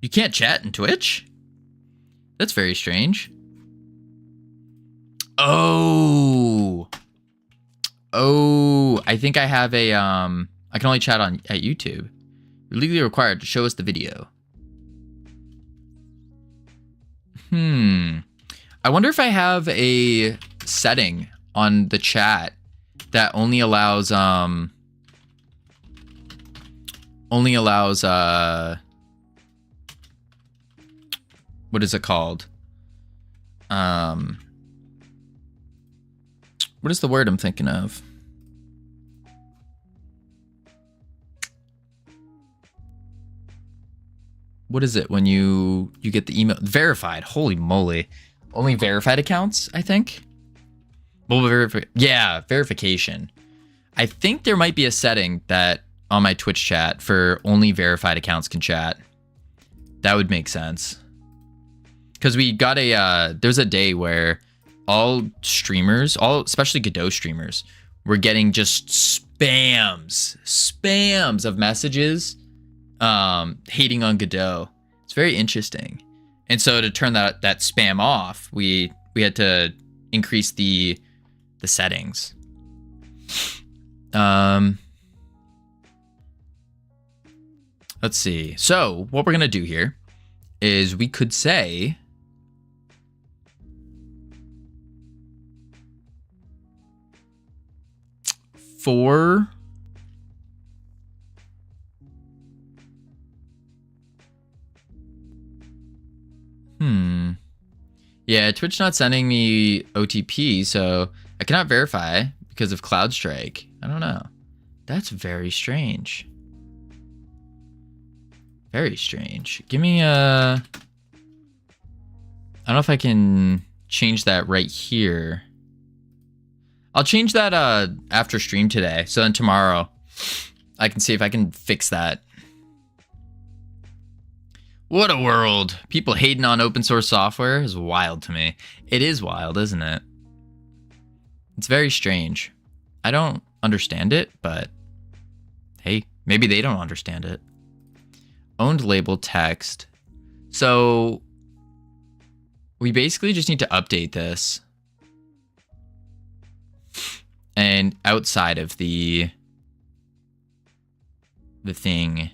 You can't chat in Twitch? That's very strange. Oh, I think I have a, I can only chat at YouTube. You're legally required to show us the video. I wonder if I have a setting on the chat that only allows, what is it called? What is the word I'm thinking of? What is it when you get the email verified? Holy moly. Only verified accounts, I think. Well, yeah, verification. I think there might be a setting that on my Twitch chat for only verified accounts can chat. That would make sense. Because we got there's a day where all streamers, especially Godot streamers, were getting just spams of messages hating on Godot. It's very interesting. And so to turn that spam off, we had to increase the settings. Let's see. So what we're gonna do here is we could say for yeah, Twitch not sending me OTP, so I cannot verify because of CloudStrike. I don't know. That's very strange. Very strange. Give me I don't know if I can change that right here. I'll change that after stream today. So then tomorrow I can see if I can fix that. What a world. People hating on open source software is wild to me. It is wild, isn't it? It's very strange. I don't understand it, but hey, maybe they don't understand it. Owned label text. So we basically just need to update this. And outside of the thing.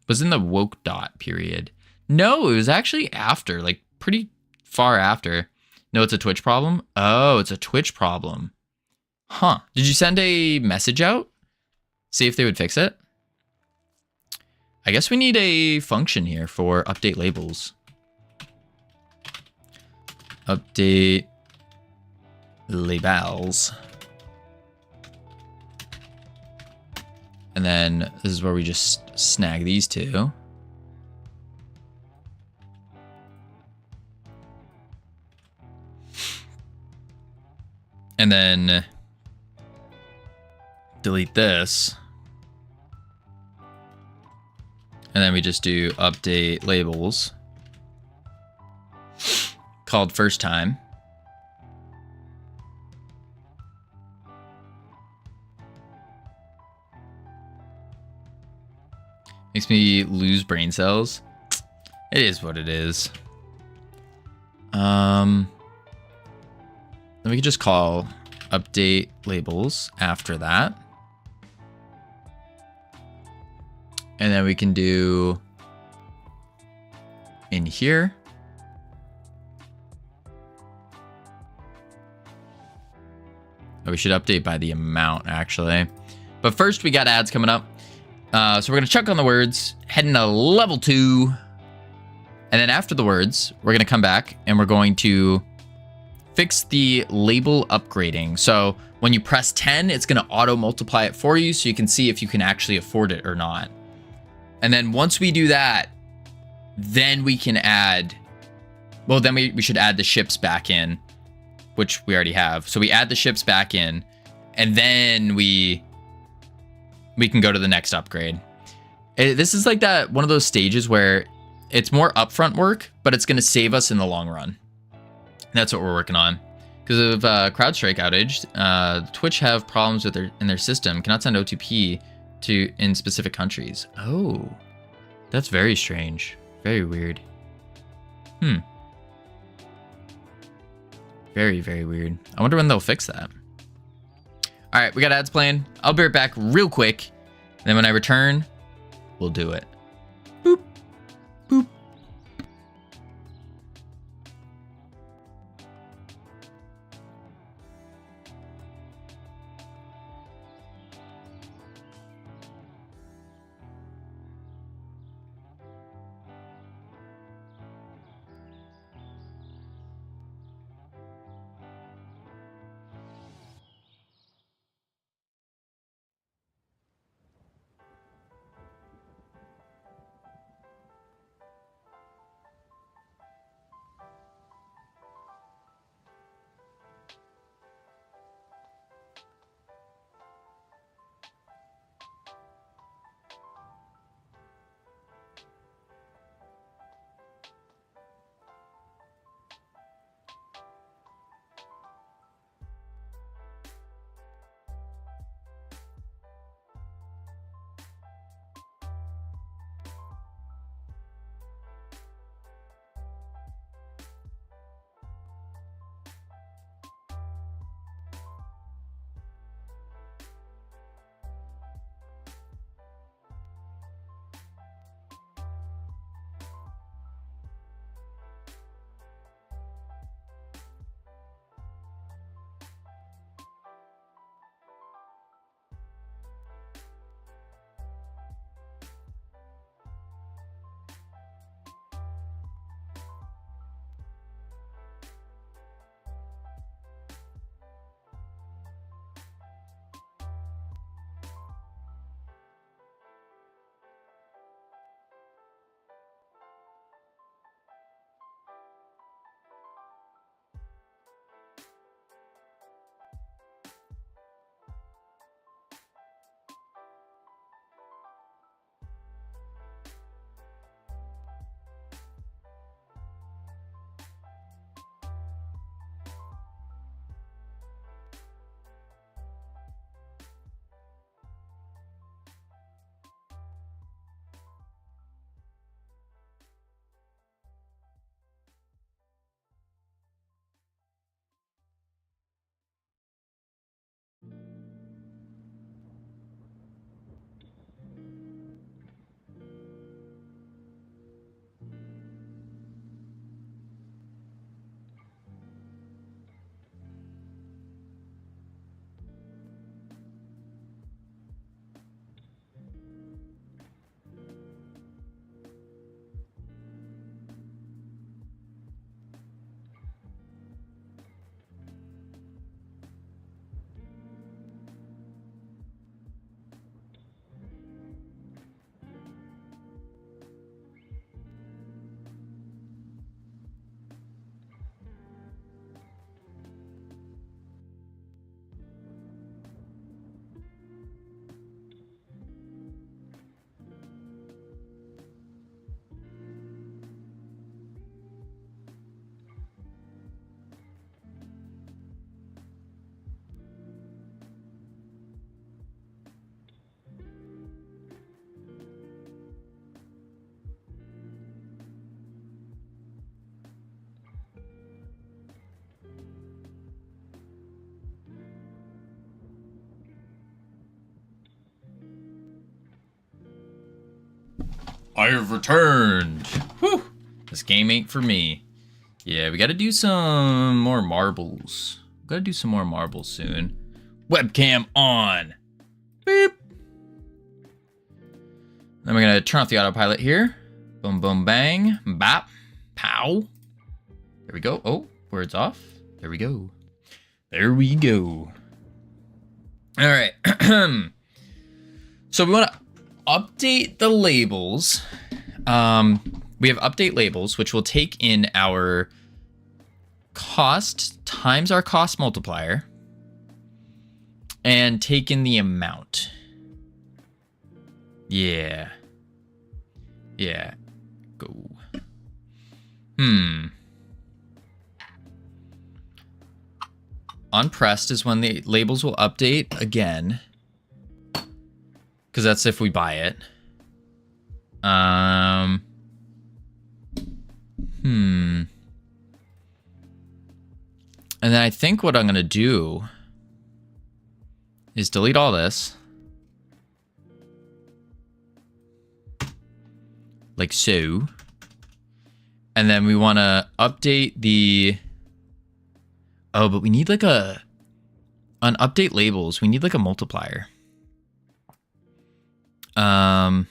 Was in the woke dot period. No, it was actually after, like pretty far after. No, it's a Twitch problem. Oh, it's a Twitch problem. Huh. Did you send a message out? See if they would fix it? I guess we need a function here for update labels. Update labels. And then this is where we just snag these two. And then delete this. And then we just do update labels called first time. Makes me lose brain cells. It is what it is. Then we could just call update labels after that. And then we can do in here. Oh, we should update by the amount actually. But first we got ads coming up. So we're going to check on the words, head into level 2. And then after the words, we're going to come back and we're going to fix the label upgrading. So when you press 10, it's going to auto multiply it for you so you can see if you can actually afford it or not. And then once we do that, then we can add, well, then we should add the ships back in, which we already have. So we add the ships back in, and then we can go to the next upgrade. This is like that one of those stages where it's more upfront work, but it's going to save us in the long run. That's what we're working on. Because of CrowdStrike outage, Twitch have problems with in their system. Cannot send OTP in specific countries. Oh, that's very strange. Very weird. Very, very weird. I wonder when they'll fix that. All right, we got ads playing. I'll be right back real quick. And then when I return, we'll do it. Boop, boop. I have returned. Whew. This game ain't for me. Yeah, we gotta do some more marbles. Gotta do some more marbles soon. Webcam on. Beep. Then we're gonna turn off the autopilot here. Boom, boom, bang. Bop. Pow. There we go. Oh, words off. There we go. There we go. All right. So we want to update the labels. We have update labels, which will take in our cost times our cost multiplier and take in the amount. Yeah. Yeah. Go. Unpressed is when the labels will update again. Because that's if we buy it. And then I think what I'm going to do is delete all this. Like so. And then we want to update the... Oh, but we need like on update labels, we need like a multiplier. I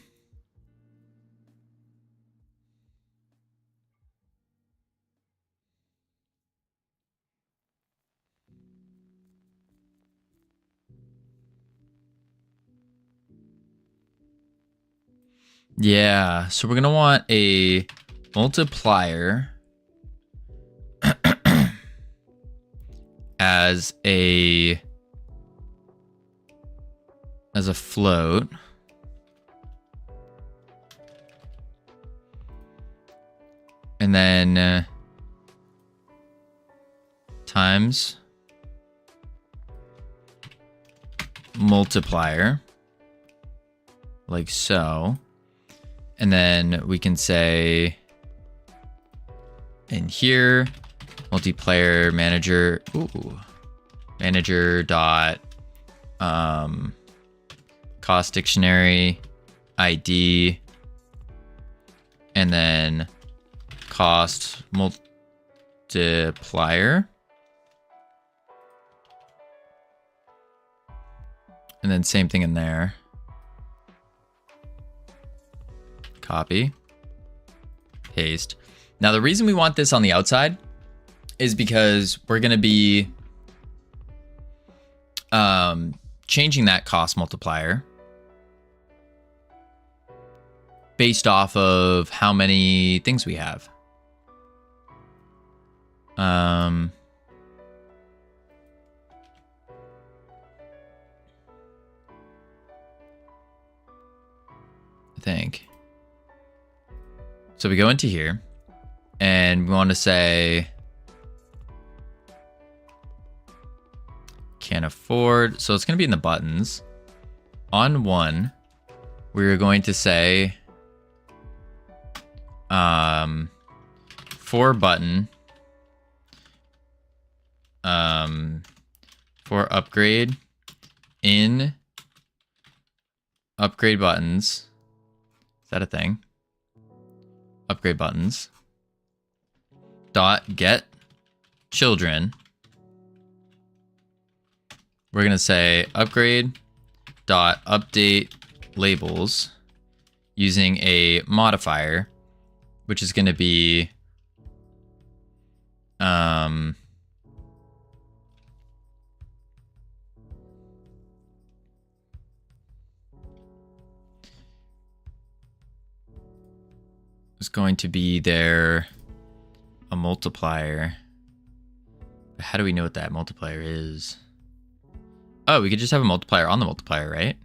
Yeah, so we're going to want a multiplier as a float. And then times multiplier, like so. And then we can say in here, multiplayer manager, manager dot cost dictionary ID, and then cost multiplier, and then same thing in there. Copy, paste. Now the reason we want this on the outside is because we're going to be changing that cost multiplier based off of how many things we have. I think. So we go into here and we want to say can't afford. So it's going to be in the buttons. On one, we're going to say for button, for upgrade in upgrade buttons. Is that a thing? Upgrade buttons dot get children. We're going to say upgrade dot update labels using a modifier, which is going to be is going to be there a multiplier. How do we know what that multiplier is? Oh, we could just have a multiplier on the multiplier, right?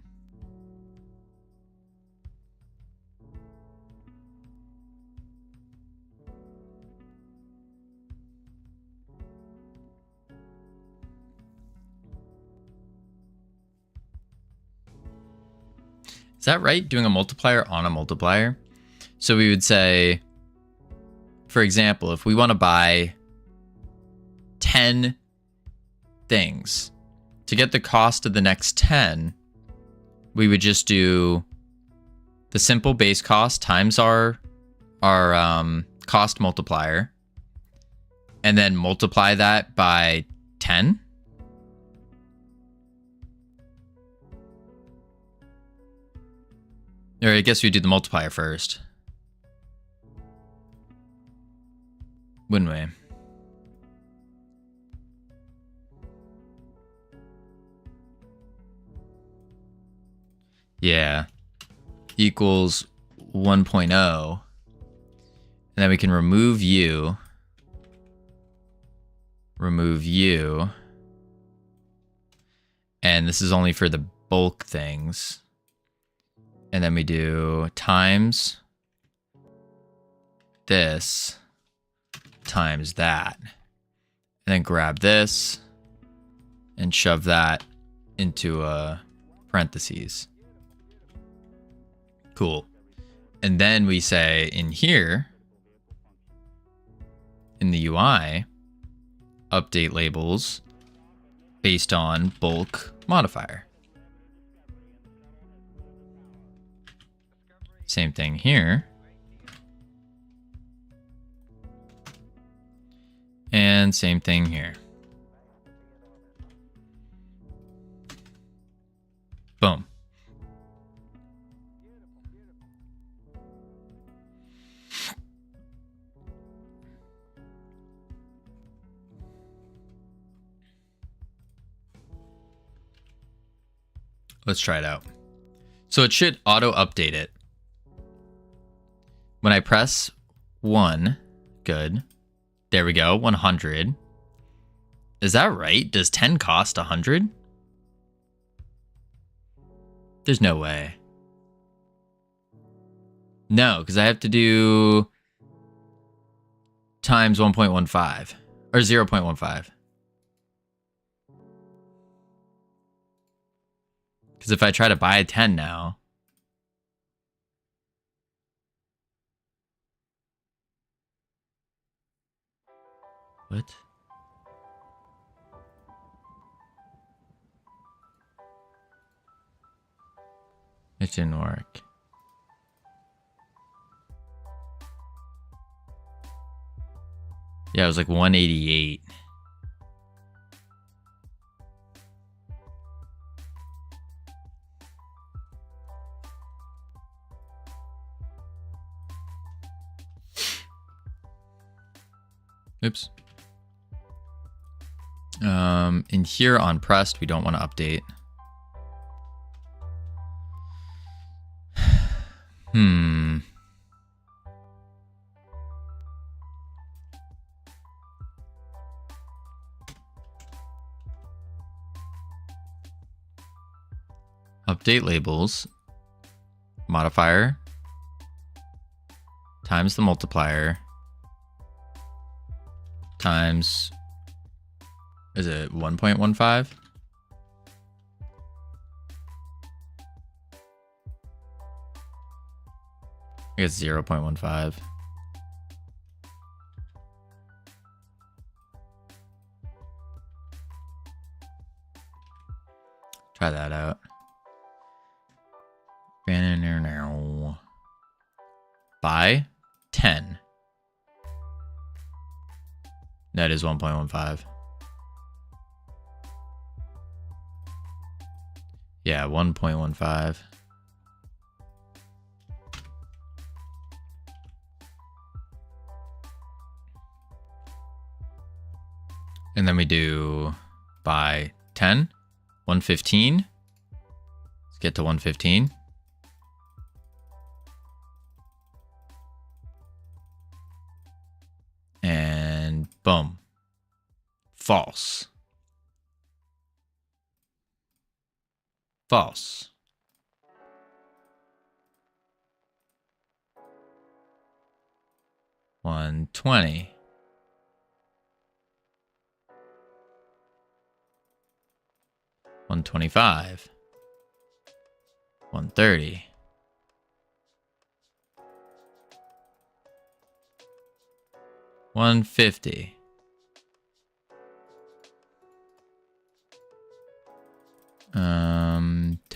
Is that right? Doing a multiplier on a multiplier? So we would say, for example, if we want to buy 10 things, to get the cost of the next 10, we would just do the simple base cost times our cost multiplier, and then multiply that by 10. Or I guess we do the multiplier first. Wouldn't we? Yeah. Equals 1.0. And then we can remove u. Remove u. And this is only for the bulk things. And then we do times this times that. And then grab this and shove that into a parentheses. Cool. And then we say in here, in the UI, update labels based on bulk modifier. Same thing here. And same thing here. Boom. Let's try it out. So it should auto update it. When I press 1, good. There we go, 100. Is that right? Does 10 cost 100? There's no way. No, because I have to do times 1.15 or 0.15. Because if I try to buy 10 now, what? It didn't work. Yeah, it was like 188. Oops. In here on pressed, we don't want to update. Update labels, modifier, times the multiplier, times, is it 1.15? I guess 0.15. Try that out. Buy 10. That is 1.15. Yeah, 1.15. And then we do buy 10, 115. Let's get to 115. And boom. False. False. $120. $125. $130. $150.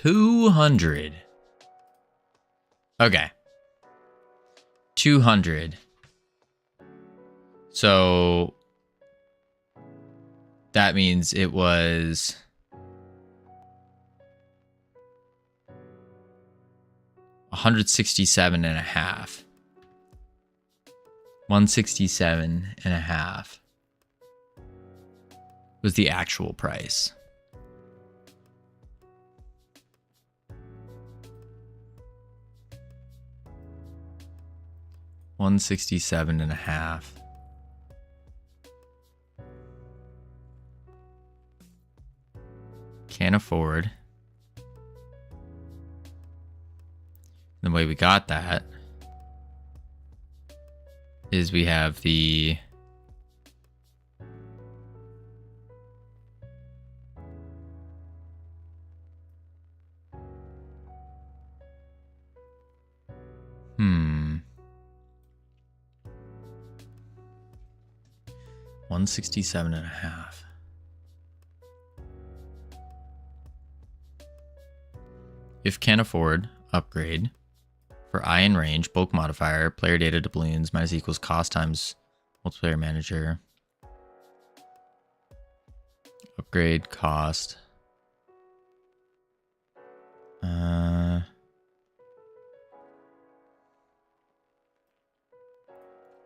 $200. Okay. 200. So that means it was 167.5. 167.5 was the actual price. $167.5. Can't afford. The way we got that is we have the Hmm. 167.5. If can't afford, upgrade. For eye and range, bulk modifier, player data doubloons, minus equals cost times multiplayer manager. Upgrade cost.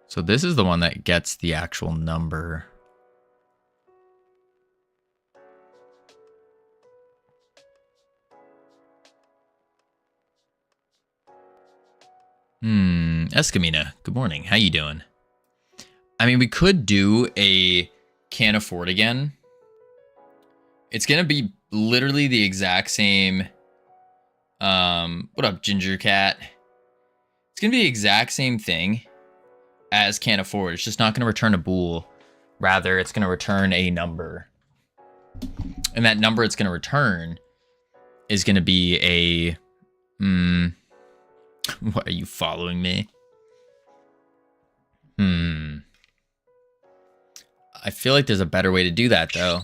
So this is the one that gets the actual number. Escamina, good morning. How you doing? I mean, we could do a can't afford again. It's gonna be literally the exact same. What up, Ginger Cat? It's gonna be the exact same thing as can't afford. It's just not gonna return a bool. Rather, it's gonna return a number. And that number it's gonna return is gonna be a What, are you following me? I feel like there's a better way to do that, though.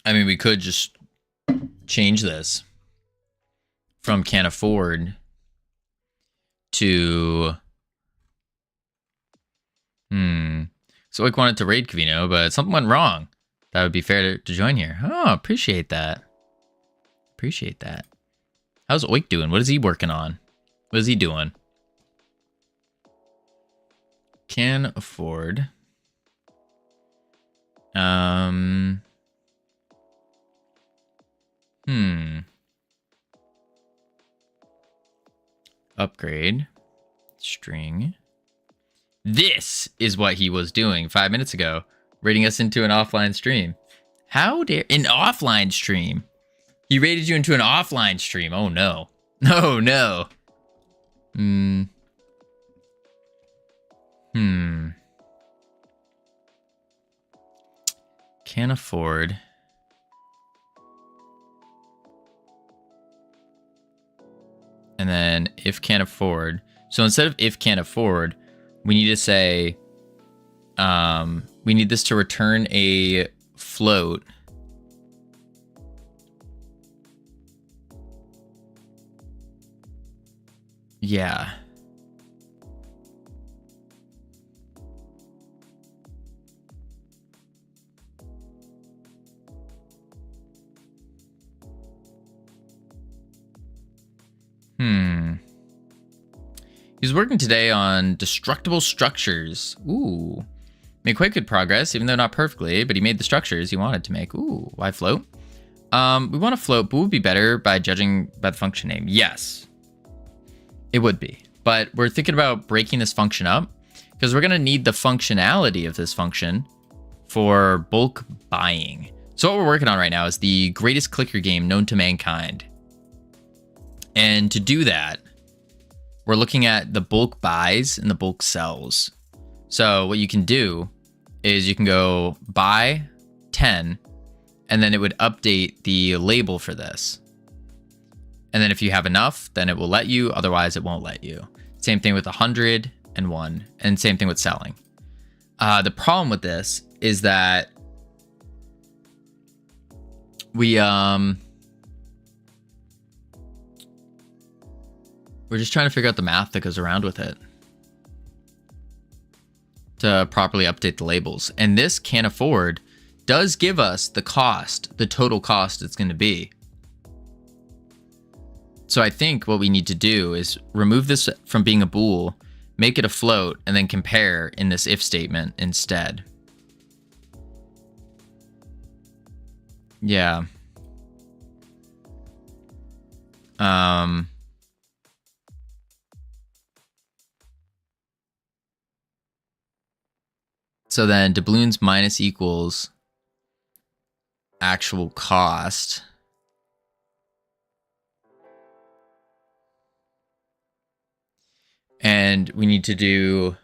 I mean, we could just change this from can't afford to So I wanted to raid Covino, but something went wrong. That would be fair to join here. Oh, appreciate that. Appreciate that. How's Oik doing? What is he working on? What is he doing? Can afford. Upgrade. String. This is what he was doing 5 minutes ago, raiding us into an offline stream. How dare an offline stream? He raided you into an offline stream. Oh no. Oh no. Can't afford. And then if can't afford. So instead of if can't afford, we need to say, we need this to return a float. Yeah. He's working today on destructible structures. Ooh. Made quite good progress, even though not perfectly, but he made the structures he wanted to make. Ooh, why float? We want to float, but would be better by judging by the function name. Yes. It would be. But we're thinking about breaking this function up because we're going to need the functionality of this function for bulk buying. So what we're working on right now is the greatest clicker game known to mankind. And to do that, we're looking at the bulk buys and the bulk sells. So what you can do is you can go buy 10, and then it would update the label for this. And then if you have enough, then it will let you. Otherwise, it won't let you. Same thing with 101, and same thing with selling. The problem with this is that we're just trying to figure out the math that goes around with it to properly update the labels. And this can't afford does give us the cost, the total cost it's going to be. So I think what we need to do is remove this from being a bool, make it a float, and then compare in this if statement instead. Yeah. So then doubloons minus equals actual cost. And we need to do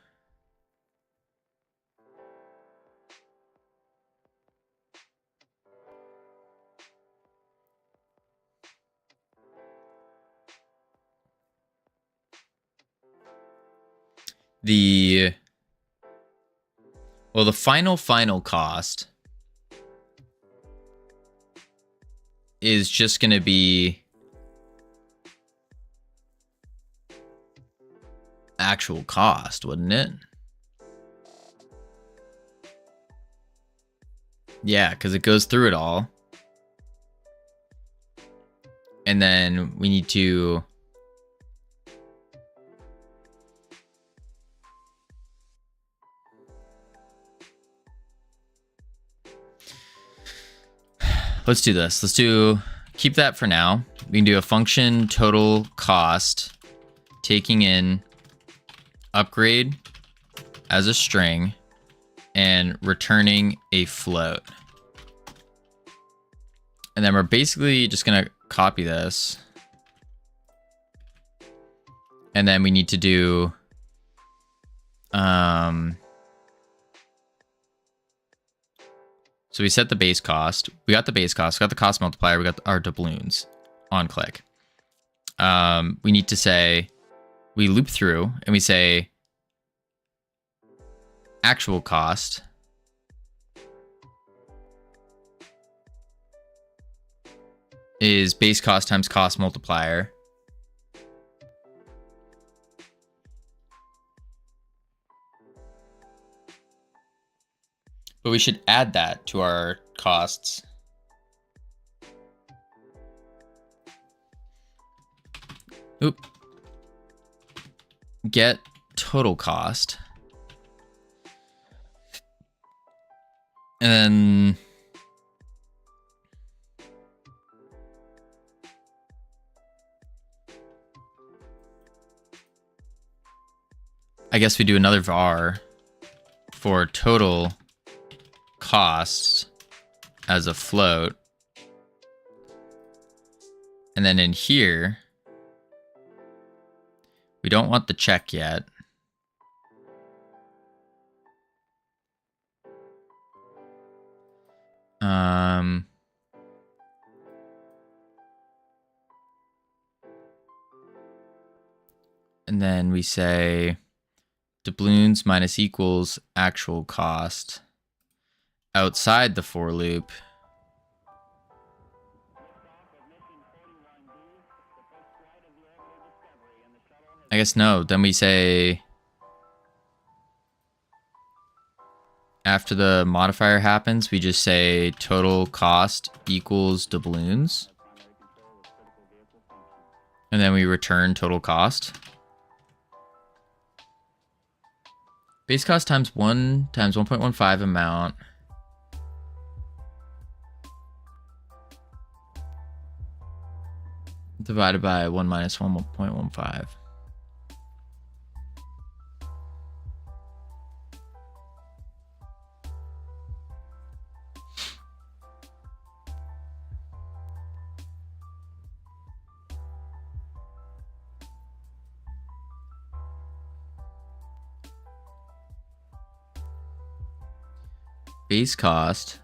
the final cost is just going to be actual cost, wouldn't it? Yeah, because it goes through it all. And then we need to let's do this. Keep that for now. We can do a function total cost, taking in upgrade as a string and returning a float. And then we're basically just going to copy this. And then we need to do so we set the base cost. We got the base cost. We got the cost multiplier. We got our doubloons on click. We need to say, we loop through and we say actual cost is base cost times cost multiplier. But we should add that to our costs. Oop. Get total cost. And then I guess we do another var for total costs as a float. And then in here, we don't want the check yet. And then we say doubloons minus equals actual cost outside the for loop. I guess no. Then we say after the modifier happens, we just say total cost equals doubloons. And then we return total cost. Base cost times 1 times 1.15 amount. Divided by 1 minus 1.15. Base cost.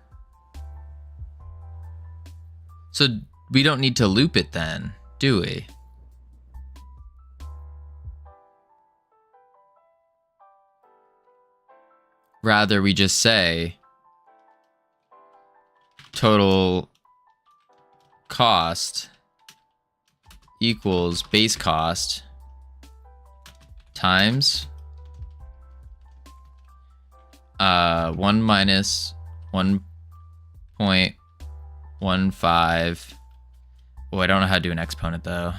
So we don't need to loop it then, do we? Rather, we just say total cost equals base cost times 1 minus 1.15. Oh, I don't know how to do an exponent though.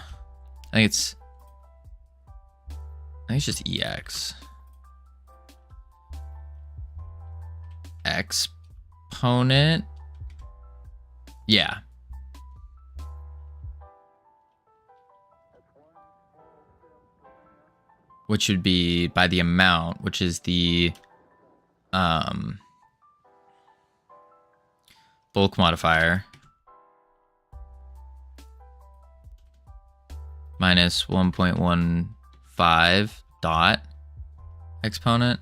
I think it's just EX. Exponent. Yeah. Which would be by the amount, which is the bulk modifier minus 1.15 dot exponent.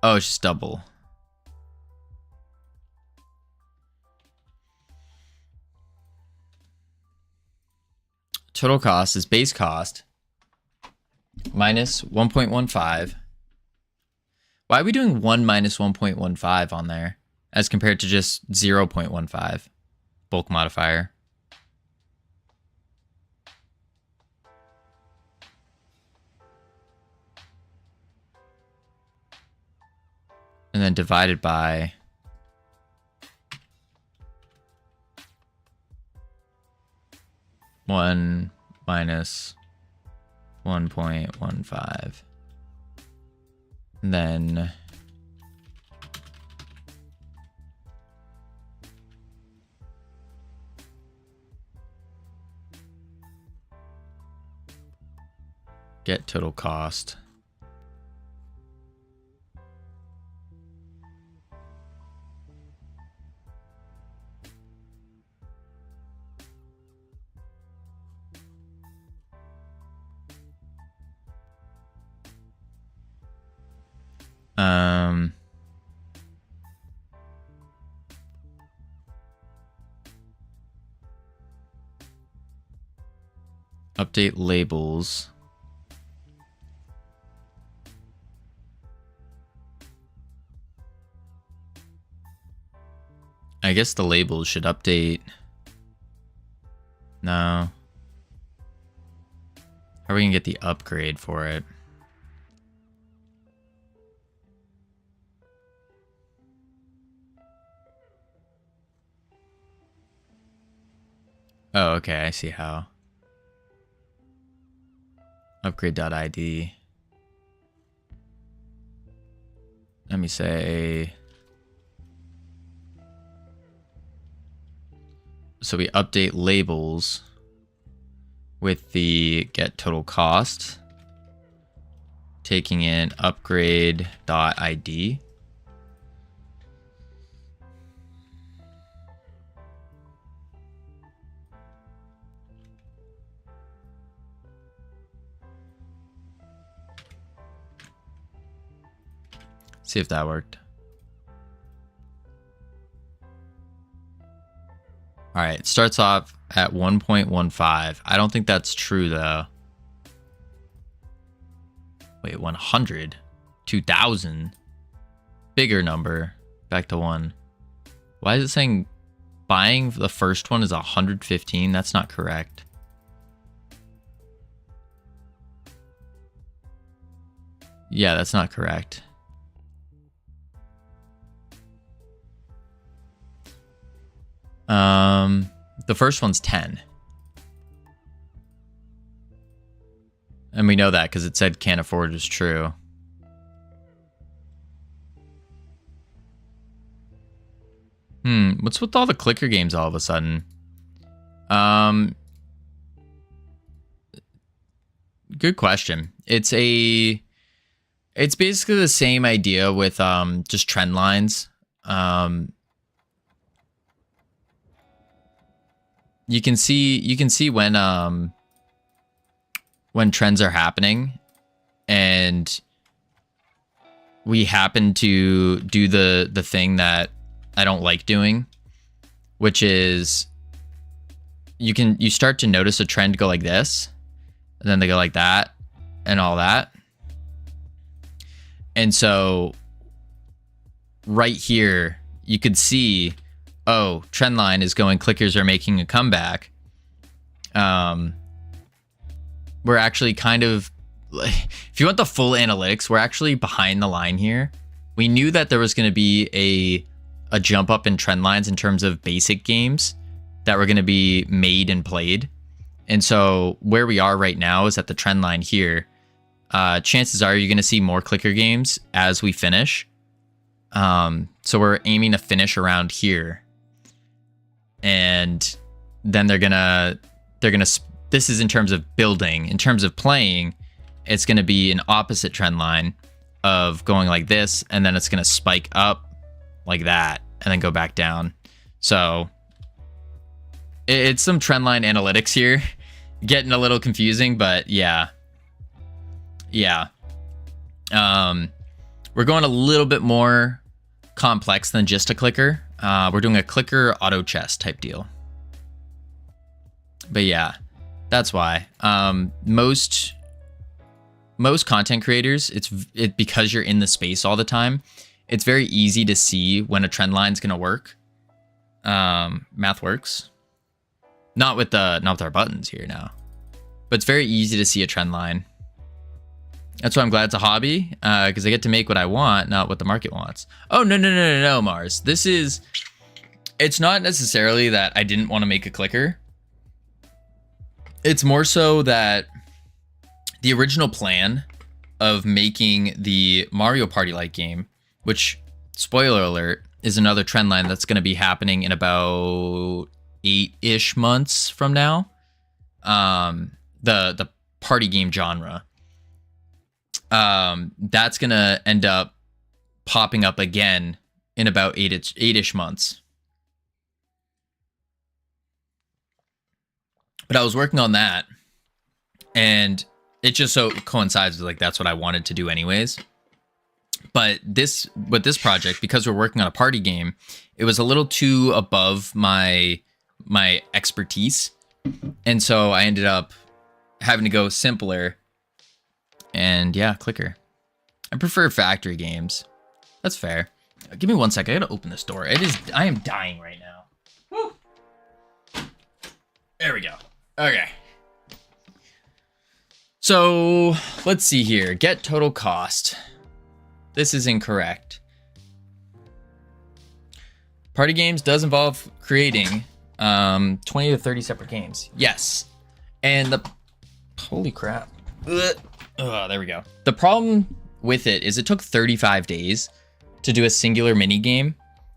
Oh, it's just double. Total cost is base cost minus 1.15. Why are we doing 1 minus 1.15 on there as compared to just 0.15 bulk modifier? And then divided by 1 minus 1.15. And then get total cost. Update labels. I guess the labels should update. No. How are we gonna get the upgrade for it? Oh, okay, I see how. Upgrade.id. Let me say. So we update labels with the get total cost, taking in upgrade.id. See if that worked. All right, it starts off at 1.15. I don't think that's true though. Wait, 100, 2000, bigger number, back to 1. Why is it saying buying the first one is 115? That's not correct. Yeah, that's not correct. The first one's 10. And we know that because it said can't afford is true. What's with all the clicker games all of a sudden? Good question. It's basically the same idea with just trend lines. You can see when trends are happening, and we happen to do the thing that I don't like doing, which is you start to notice a trend go like this, And then they go like that and all that. And so right here, you could see, oh, trend line is going, clickers are making a comeback. We're actually kind of, if you want the full analytics, we're actually behind the line here. We knew that there was going to be a jump up in trend lines in terms of basic games that were going to be made and played. And so where we are right now is at the trend line here. Chances are you're going to see more clicker games as we finish. So we're aiming to finish around here. And then they're gonna, this is in terms of building. In terms of playing, it's going to be an opposite trend line of going like this, and then it's going to spike up like that, and then go back down. So it's some trend line analytics here. Getting a little confusing, but yeah. We're going a little bit more complex than just a clicker. We're doing a clicker auto chess type deal. But yeah, that's why. Most content creators, because you're in the space all the time, it's very easy to see when a trend line's gonna work. Math works. Not with our buttons here now, but it's very easy to see a trend line. That's why I'm glad it's a hobby, because I get to make what I want, not what the market wants. Oh, no, Mars. It's not necessarily that I didn't want to make a clicker. It's more so that the original plan of making the Mario Party-like game, which, spoiler alert, is another trend line that's going to be happening in about 8-ish months from now. The party game genre. That's going to end up popping up again in about 8-ish months. But I was working on that, and it just so coincides with, like, that's what I wanted to do anyways. But with this project, because we're working on a party game, it was a little too above my expertise. And so I ended up having to go simpler. And yeah, clicker. I prefer factory games. That's fair. Give me 1 second. I gotta open this door. I am dying right now. Woo. There we go. Okay. So let's see here. Get total cost. This is incorrect. Party games does involve creating 20 to 30 separate games. Yes. And holy crap. Oh, there we go. The problem with it is it took 35 days to do a singular mini game.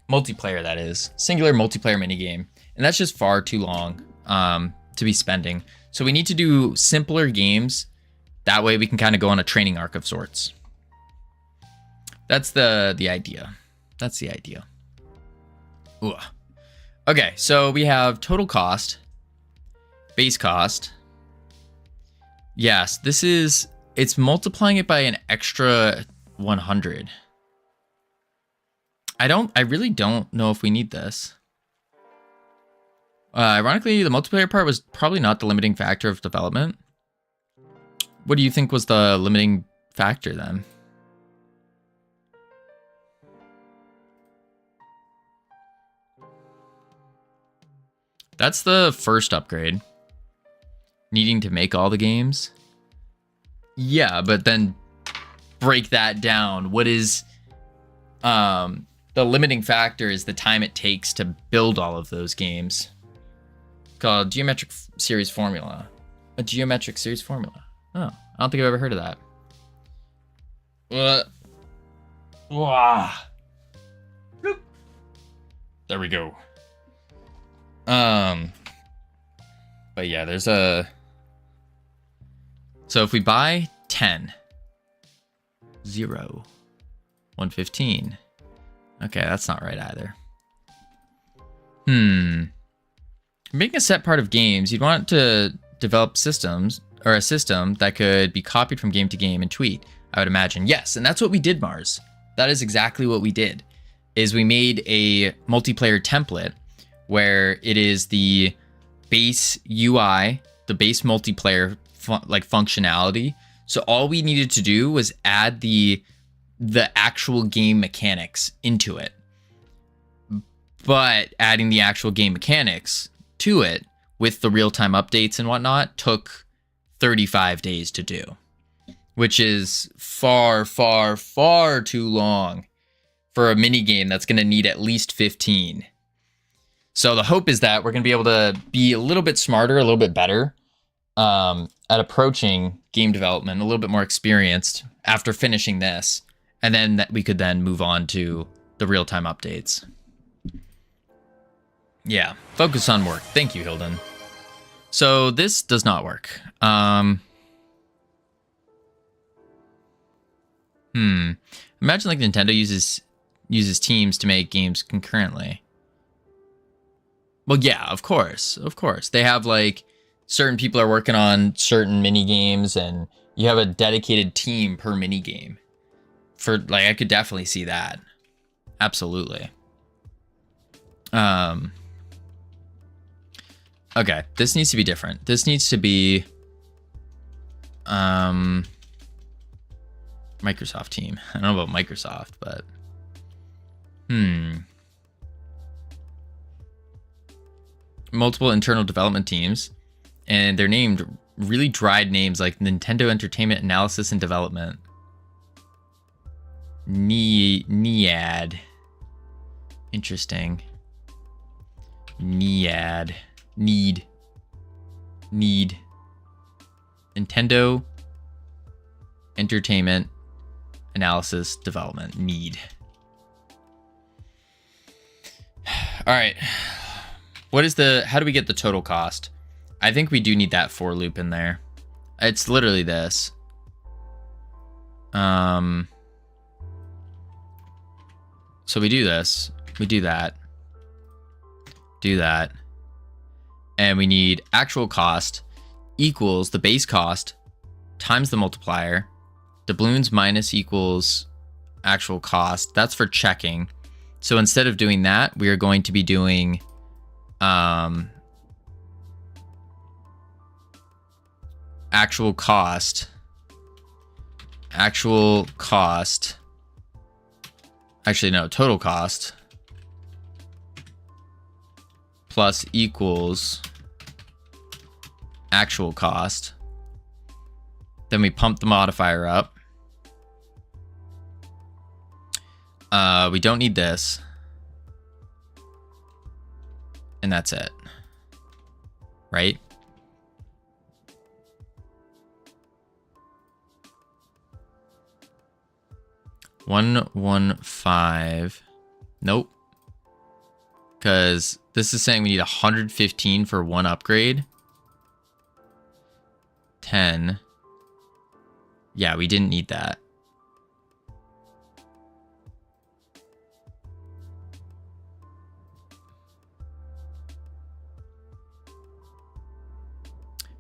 Multiplayer, that is. Singular multiplayer mini game. And that's just far too long to be spending. So we need to do simpler games. That way we can kind of go on a training arc of sorts. That's the idea. That's the idea. Ooh. Okay, so we have total cost, base cost. Yes, it's multiplying it by an extra 100. I really don't know if we need this. Ironically, the multiplayer part was probably not the limiting factor of development. What do you think was the limiting factor then? That's the first upgrade. Needing to make all the games. Yeah, but then break that down. What is the limiting factor is the time it takes to build all of those games. Called geometric series formula. A geometric series formula. Oh, I don't think I've ever heard of that. Wow. There we go. But yeah, there's so if we buy 10, 0, 115. Okay, that's not right either. Making a set part of games, you'd want to develop systems or a system that could be copied from game to game and tweak, I would imagine. Yes, and that's what we did, Mars. That is exactly what we did. Is we made a multiplayer template where it is the base UI, the base multiplayer functionality. So all we needed to do was add the actual game mechanics into it. But adding the actual game mechanics to it with the real-time updates and whatnot took 35 days to do, which is far, far, far too long for a mini game that's going to need at least 15. So the hope is that we're going to be able to be a little bit smarter, a little bit better at approaching game development, a little bit more experienced after finishing this. And then that we could then move on to the real-time updates. Yeah, focus on work. Thank you, Hilden. So this does not work. Imagine like Nintendo uses teams to make games concurrently. Well, yeah, of course. They have like certain people are working on certain mini games, and you have a dedicated team per mini game. For like, I could definitely see that. Absolutely. Okay, this needs to be different. This needs to be Microsoft team. I don't know about Microsoft, but multiple internal development teams, and they're named really dried names like Nintendo Entertainment Analysis and Development. NEAD. Interesting. NEAD. Need. Nintendo Entertainment Analysis Development. Need. All right. How do we get the total cost? I think we do need that for loop in there. It's literally this. So we do this, we do that, and we need actual cost equals the base cost times the multiplier, doubloons minus equals actual cost. That's for checking. So instead of doing that, we are going to be doing actual cost. Actually, no, total cost plus equals actual cost. Then we pump the modifier up. We don't need this. And that's it. Right? $115. Nope. Because this is saying we need 115 for one upgrade. 10. Yeah, we didn't need that.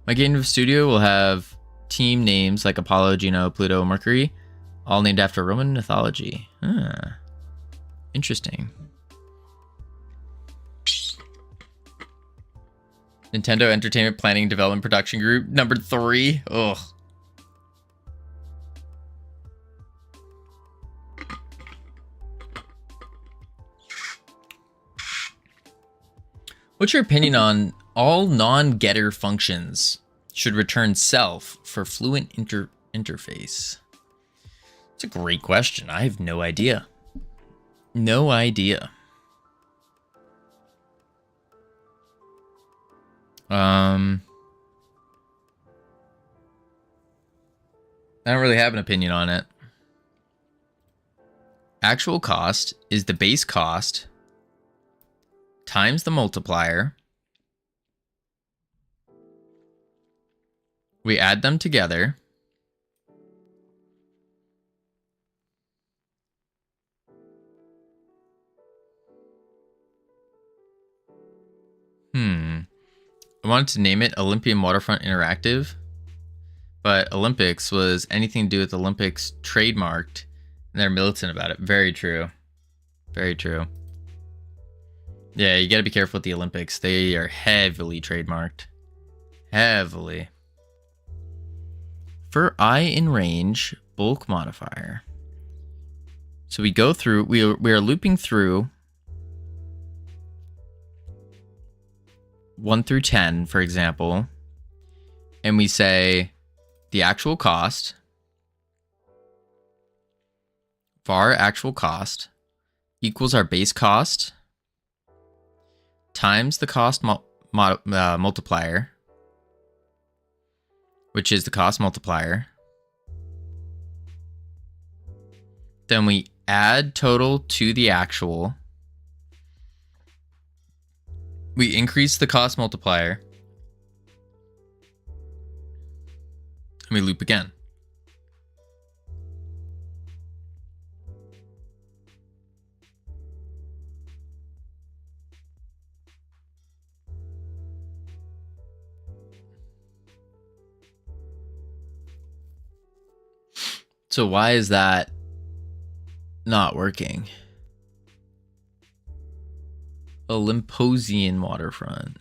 My game studio will have team names like Apollo, Juno, Pluto, Mercury, all named after Roman mythology. Interesting. Nintendo Entertainment Planning Development Production Group, number 3. Ugh. What's your opinion on all non-getter functions should return self for fluent interface? It's a great question. I have no idea. No idea. I don't really have an opinion on it. Actual cost is the base cost times the multiplier. We add them together. I wanted to name it Olympian Waterfront Interactive, but Olympics was anything to do with Olympics trademarked, and they're militant about it. Very true. Very true. Yeah, you gotta be careful with the Olympics. They are heavily trademarked. Heavily. For I in range, bulk modifier. So we go through, we are looping through 1 through 10, for example, and we say the actual cost, var actual cost equals our base cost times the cost multiplier, which is the cost multiplier. Then we add total to the actual. We increase the cost multiplier. And we loop again. So why is that not working? Olymposian waterfront.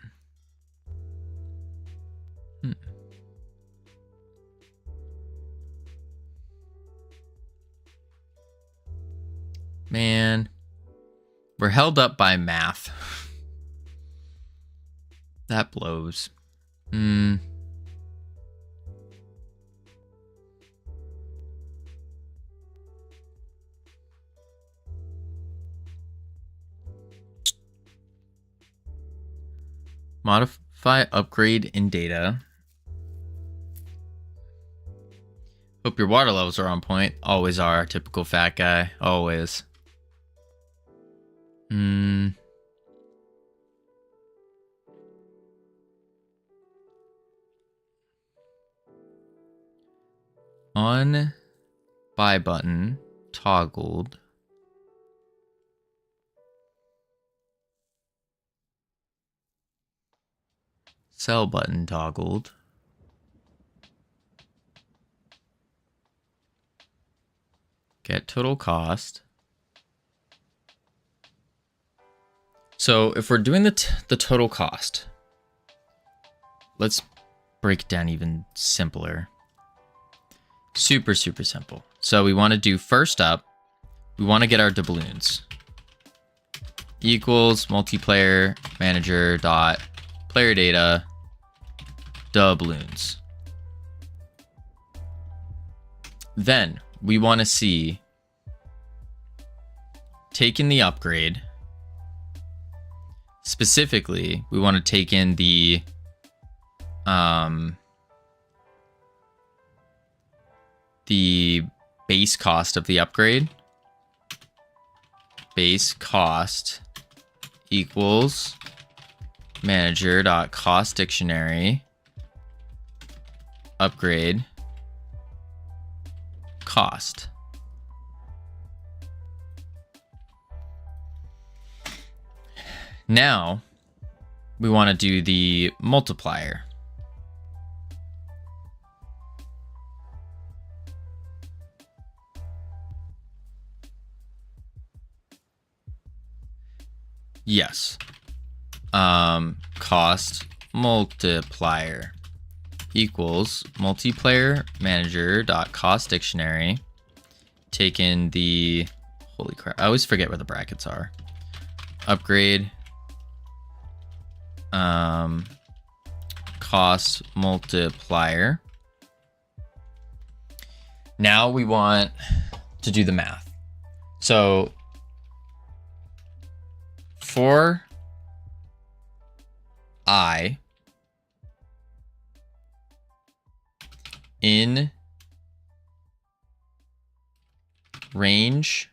Man, we're held up by math. That blows. Modify upgrade in data. Hope your water levels are on point. Always are. Typical fat guy. Always. On buy button toggled. Sell button toggled. Get total cost. So if we're doing the total cost, let's break it down even simpler. Super simple. So we want to do, first up, we want to get our doubloons. Equals multiplayer manager dot player data doubloons. Then we want to see, take in the upgrade. Specifically, we want to take in the base cost of the upgrade. Base cost equals manager.cost dictionary upgrade cost. Now we want to do the multiplier. Yes. Cost multiplier equals multiplayer manager dot cost dictionary. Take in the, holy crap, I always forget where the brackets are. Upgrade cost multiplier. Now we want to do the math. So for I in range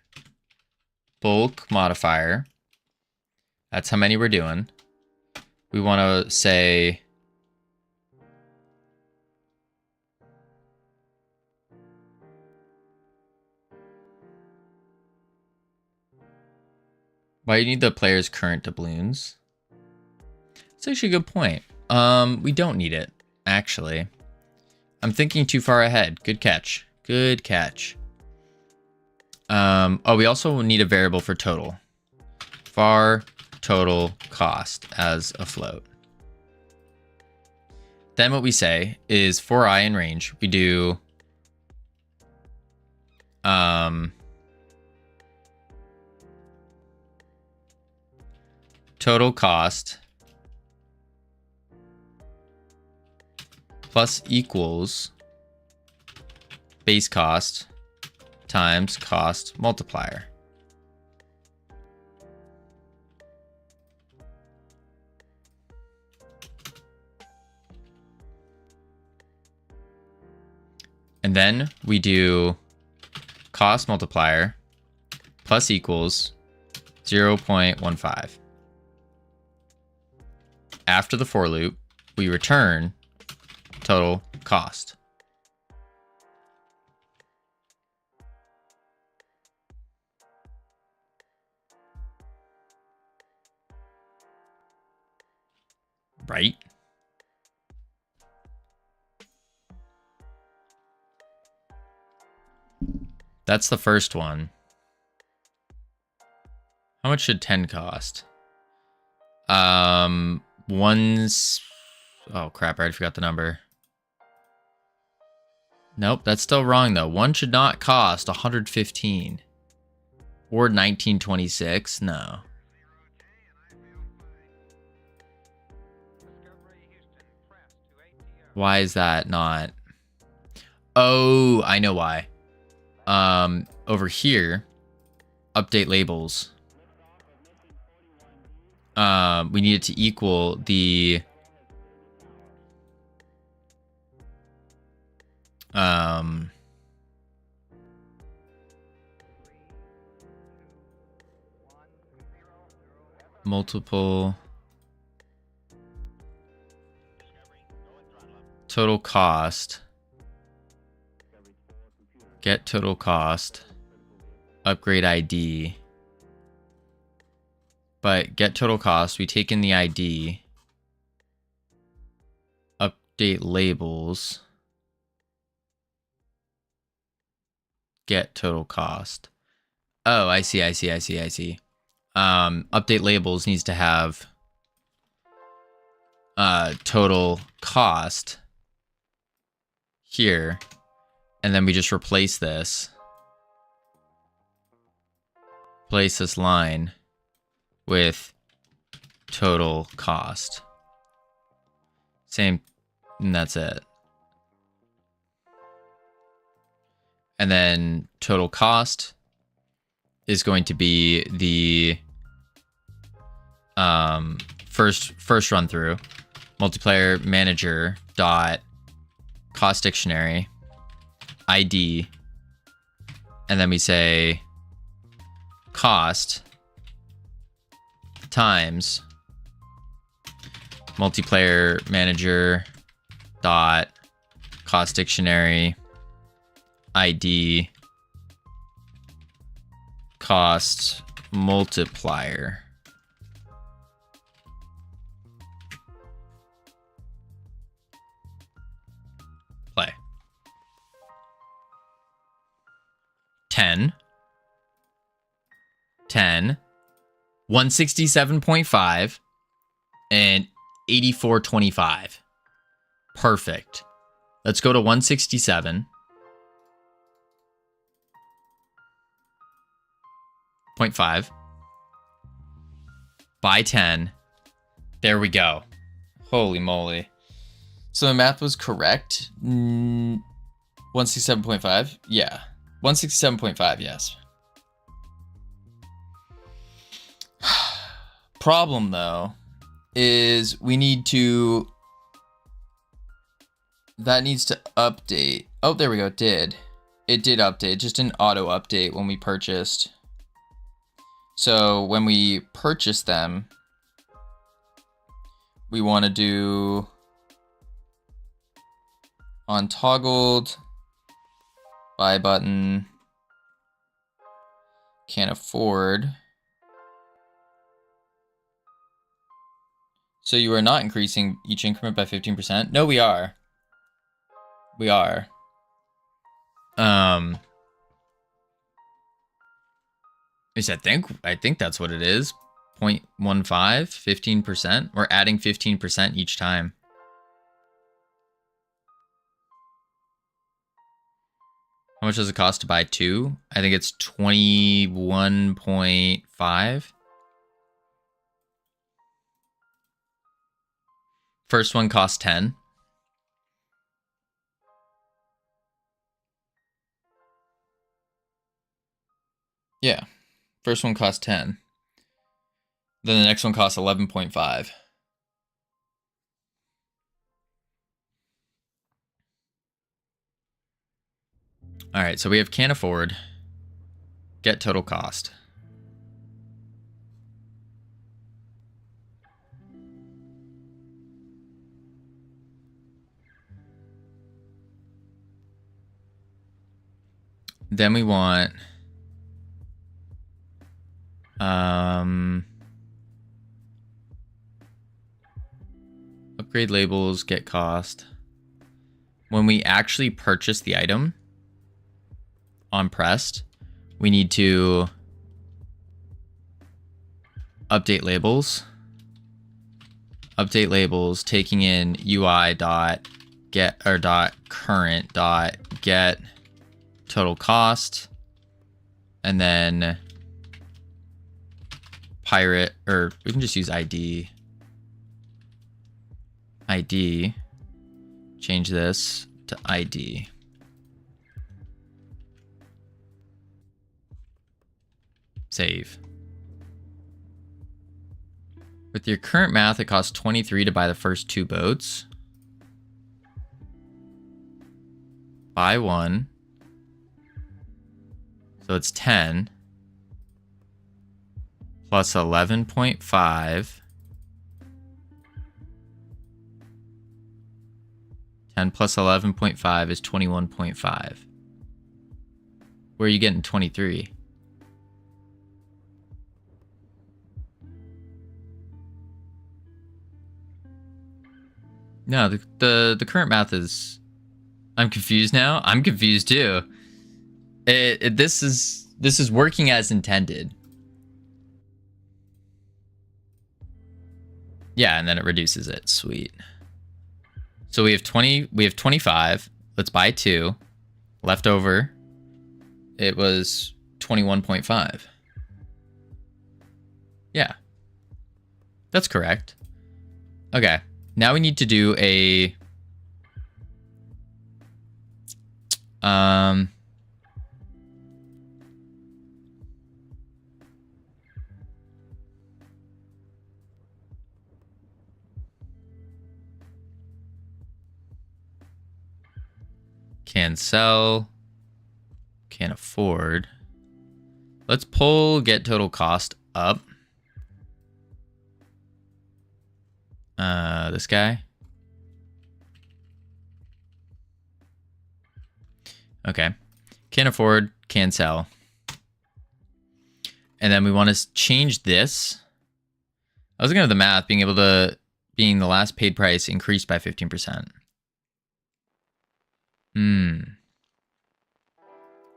bulk modifier, that's how many we're doing. We want to say why do you need the player's current doubloons? That's actually a good point. We don't need it, actually. I'm thinking too far ahead. Good catch. Good catch. Oh, we also need a variable for total. var total cost as a float. Then what we say is for I in range, we do Total cost plus equals base cost times cost multiplier. And then we do cost multiplier plus equals 0.15. After the for loop, we return total cost. Right? That's the first one. How much should 10 cost? One's... Oh, crap. I already forgot the number. Nope, that's still wrong, though. One should not cost 115. Or 1926. No. Why is that not? Oh, I know why. Over here, update labels. We need it to equal the multiple total cost, get total cost, upgrade ID. But get total cost, we take in the ID, update labels, get total cost. Oh, I see. Update labels needs to have total cost here, and then we just replace this line with total cost. Same, and that's it. And then total cost is going to be the first run through. Multiplayer manager dot cost dictionary ID, and then we say cost times multiplayer manager dot cost dictionary ID cost multiplier. Play. 10 167.5 and 84.25. Perfect. Let's go to 167.5 by 10. There we go. Holy moly. So the math was correct. 167.5? Yeah. 167.5, yes. Problem, though, is we need to... That needs to update. Oh, there we go. It did update. It just didn't auto update when we purchased. So when we purchase them, we want to do on toggled buy button, can't afford. So you are not increasing each increment by 15%? No, we are. We are. At least I think that's what it is. 0.15, 15%. We're adding 15% each time. How much does it cost to buy 2? I think it's 21.5. First one costs 10. Yeah. First one costs 10. Then the next one costs 11.5. All right, so we have can't afford. Get total cost. Then we want upgrade labels, get cost. When we actually purchase the item on pressed, we need to update labels. Update labels, taking in UI dot get or dot current dot get total cost, and then pirate, or we can just use ID. ID. Change this to ID. Save. With your current math, it costs 23 to buy the first 2 boats. Buy 1. So it's 10. Plus 11.5. 10 plus 11.5 is 21.5. Where are you getting 23? No, the current math is... I'm confused now. I'm confused too. This is working as intended. Yeah, and then it reduces it. Sweet. So we have 25. Let's buy 2. Left over, it was 21.5. Yeah. That's correct. Okay. Now we need to do a can sell, can't afford. Let's pull get total cost up. This guy. Okay. Can't afford, can sell. And then we want to change this. I was looking at the math, being the last paid price increased by 15%. We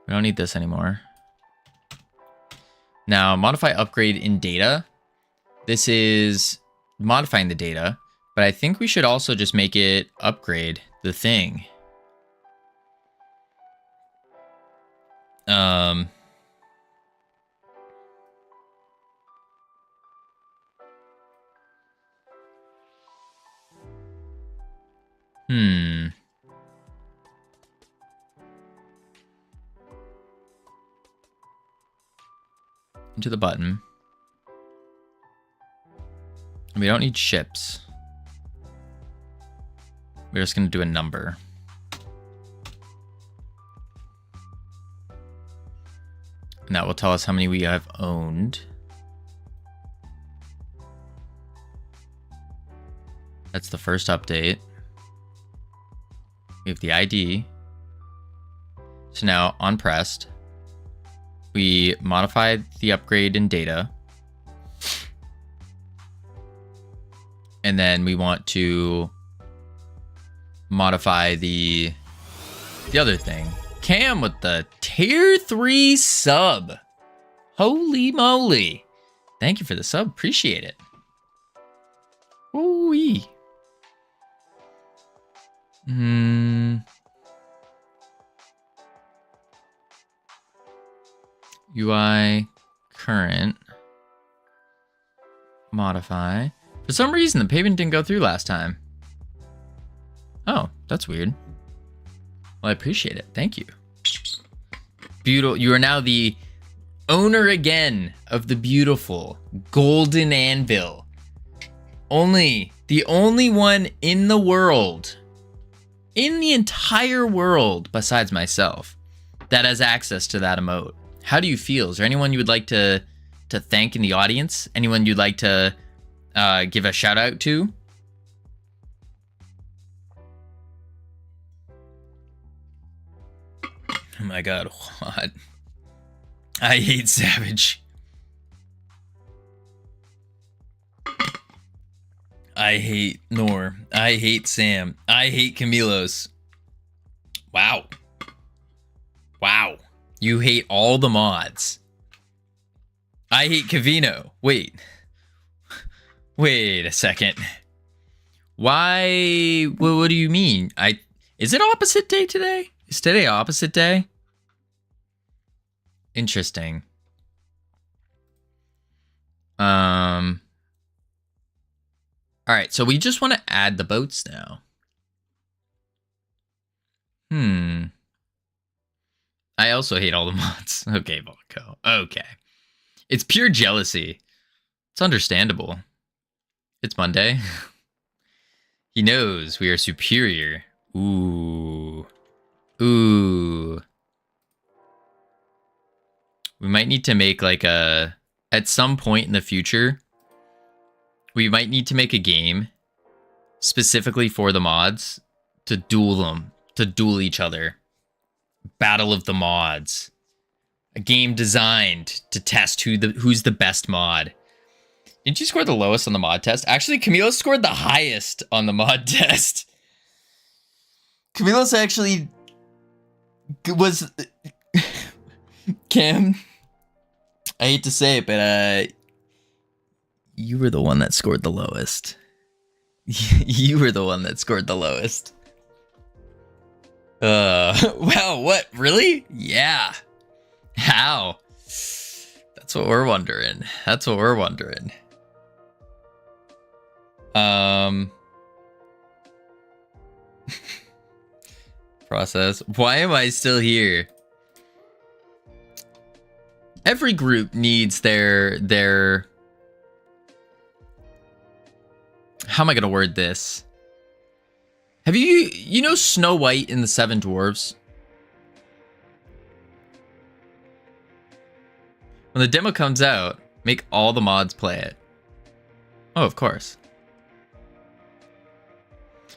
don't need this anymore. Now, modify upgrade in data. This is modifying the data, but I think we should also just make it upgrade the thing. Into the button. We don't need ships. We're just going to do a number. And that will tell us how many we have owned. That's the first update. We have the ID. So now on pressed, we modified the upgrade in data. And then we want to modify the other thing. Cam with the tier 3 sub. Holy moly. Thank you for the sub. Appreciate it. Ooh-wee. UI current. Modify. For some reason, the payment didn't go through last time. Oh, that's weird. Well, I appreciate it. Thank you. Beautiful. You are now the owner again of the beautiful golden anvil. The only one in the world, in the entire world, besides myself, that has access to that emote. How do you feel? Is there anyone you would like to thank in the audience? Anyone you'd like to give a shout out to? Oh my god, what? I hate Savage. I hate Nor. I hate Sam. I hate Camilos. Wow. Wow. You hate all the mods. I hate Covino. Wait a second. Why? What do you mean? Is it opposite day today? Is today opposite day? Interesting. All right, so we just want to add the boats now. I also hate all the mods. Okay, Volko. Okay. It's pure jealousy. It's understandable. It's Monday. He knows we are superior. Ooh. Ooh. We might need to make like at some point in the future, we might need to make a game specifically for the mods to duel them, to duel each other. Battle of the mods. A game designed to test who's the best mod. Didn't you score the lowest on the mod test? Actually, Camilos scored the highest on the mod test. Camilos actually was... Cam, I hate to say it, but you were the one that scored the lowest. You were the one that scored the lowest. Wow, what? Really? Yeah. How? That's what we're wondering. That's what we're wondering. Process. Why am I still here? Every group needs their how am I gonna word this? Have you know Snow White and the Seven Dwarves? When the demo comes out, make all the mods play it. Oh, of course.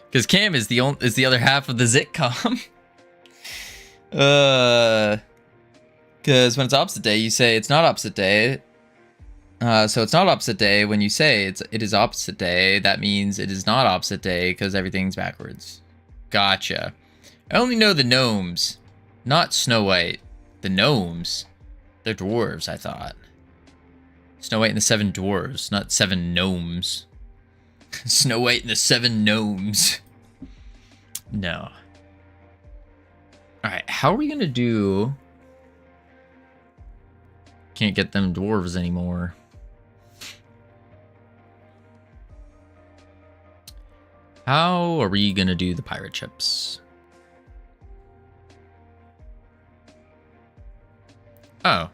Because Cam is the other half of the Zitcom. Because when it's opposite day, you say it's not opposite day. So it's not opposite day. When you say it is opposite day, that means it is not opposite day because everything's backwards. Gotcha. I only know the gnomes, not Snow White. The gnomes. They're dwarves, I thought. Snow White and the Seven Dwarves, not seven gnomes. Snow White and the Seven Gnomes. No. Alright, how are we gonna do... Can't get them dwarves anymore. How are we gonna do the pirate chips? Oh.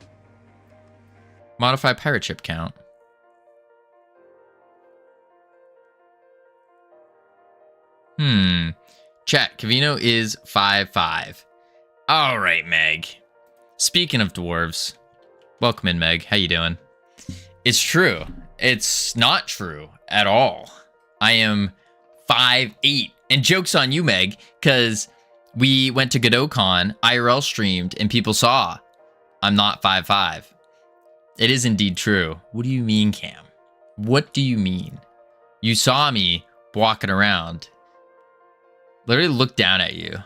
Modify pirate chip count. Chat, Covino is 5'5". All right, Meg. Speaking of dwarves, welcome in, Meg. How you doing? It's true. It's not true at all. I am 5'8". And joke's on you, Meg, because we went to GodotCon, IRL streamed, and people saw I'm not 5'5". It is indeed true. What do you mean, Cam? What do you mean? You saw me walking around. Literally looked down at you.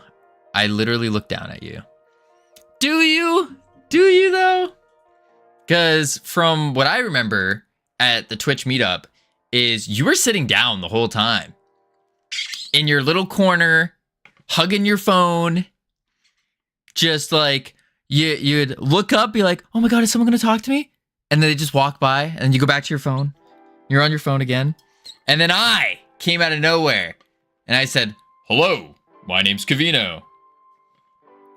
I literally looked down at you. Do you? Do you, though? Because from what I remember at the Twitch meetup is you were sitting down the whole time. In your little corner, hugging your phone. Just like, You'd look up, be like, oh my God, is someone going to talk to me? And then they just walk by and you go back to your phone. You're on your phone again. And then I came out of nowhere and I said, hello, my name's Covino.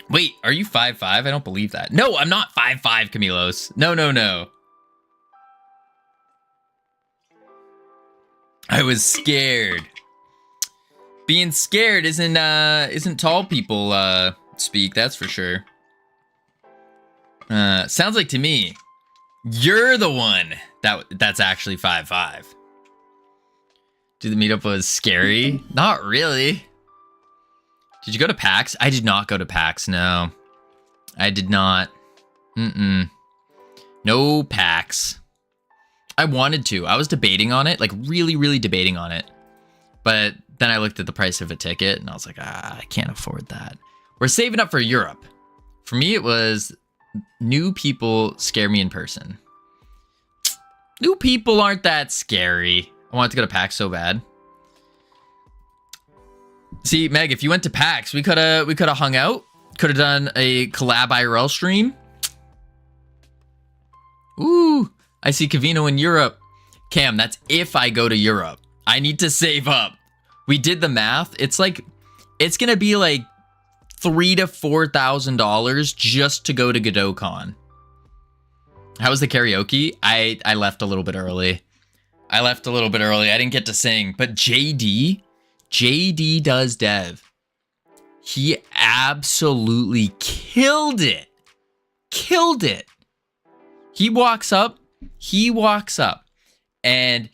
Wait, are you 5'5"? I don't believe that. No, I'm not 5'5", Camilos. No. I was scared. Being scared isn't tall people speak, that's for sure. Sounds like to me, you're the one that's actually 5'5". Dude, the meetup was scary? Not really. Did you go to PAX? I did not go to PAX, no. I did not. No PAX. I wanted to. I was debating on it, like really debating on it. But then I looked at the price of a ticket and I was like, I can't afford that. We're saving up for Europe. For me, it was new people scare me in person. New people aren't that scary. I wanted to go to PAX so bad. See, Meg, if you went to PAX, we could have hung out. Could have done a collab IRL stream. Ooh, I see Covino in Europe. Cam, that's if I go to Europe. I need to save up. We did the math. It's gonna be like $3,000 to $4,000 just to go to GodotCon. How was the karaoke? I left a little bit early. I didn't get to sing, but JD does dev. He absolutely killed it. He walks up and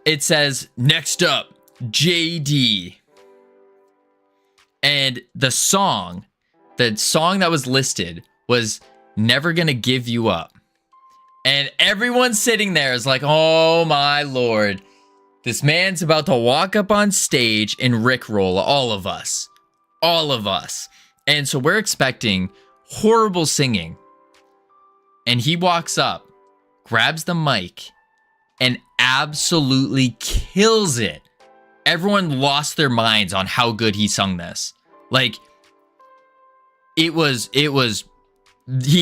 it says, next up, JD. And the song that was listed was Never Gonna Give You Up. And everyone sitting there is like, oh my Lord. This man's about to walk up on stage and rickroll all of us. And so we're expecting horrible singing. And he walks up, grabs the mic, and absolutely kills it. Everyone lost their minds on how good he sung this. Like, he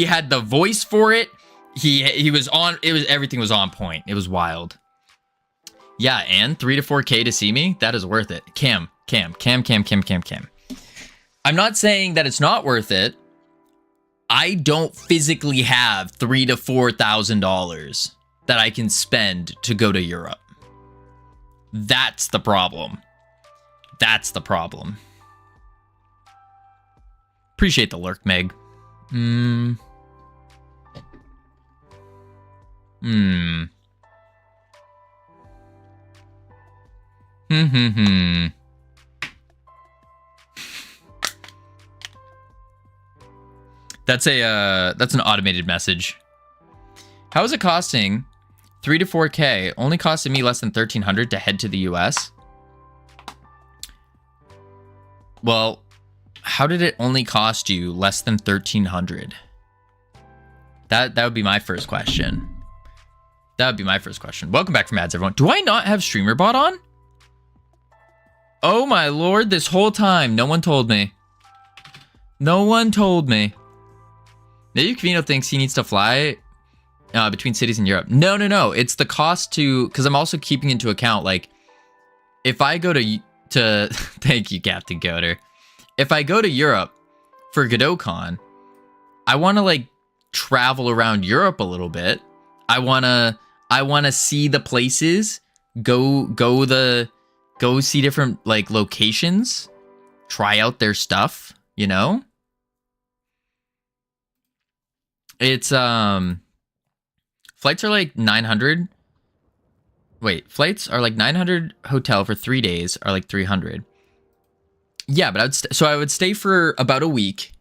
had the voice for it. Everything was on point. It was wild. Yeah, and 3 to 4K to see me, that is worth it. Cam. I'm not saying that it's not worth it. I don't physically have $3,000 to $4,000 that I can spend to go to Europe. That's the problem. Appreciate the lurk, Meg. That's an automated message. How is it costing 3 to 4K? Only costed me less than $1,300 to head to the US. Well, how did it only cost you less than $1,300? That would be my first question. Welcome back from ads, everyone. Do I not have StreamerBot on? Oh my Lord, this whole time, no one told me. Maybe Covino thinks he needs to fly between cities in Europe. No. It's the cost to, because I'm also keeping into account, like, if I go to thank you, Captain Coder. If I go to Europe for GodotCon, I want to, like, travel around Europe a little bit. I want to see the places, go see different, like, locations, try out their stuff, you know? It's flights are like 900. Wait, flights are like 900. Hotel for 3 days are like 300. Yeah, but I would stay for about a week.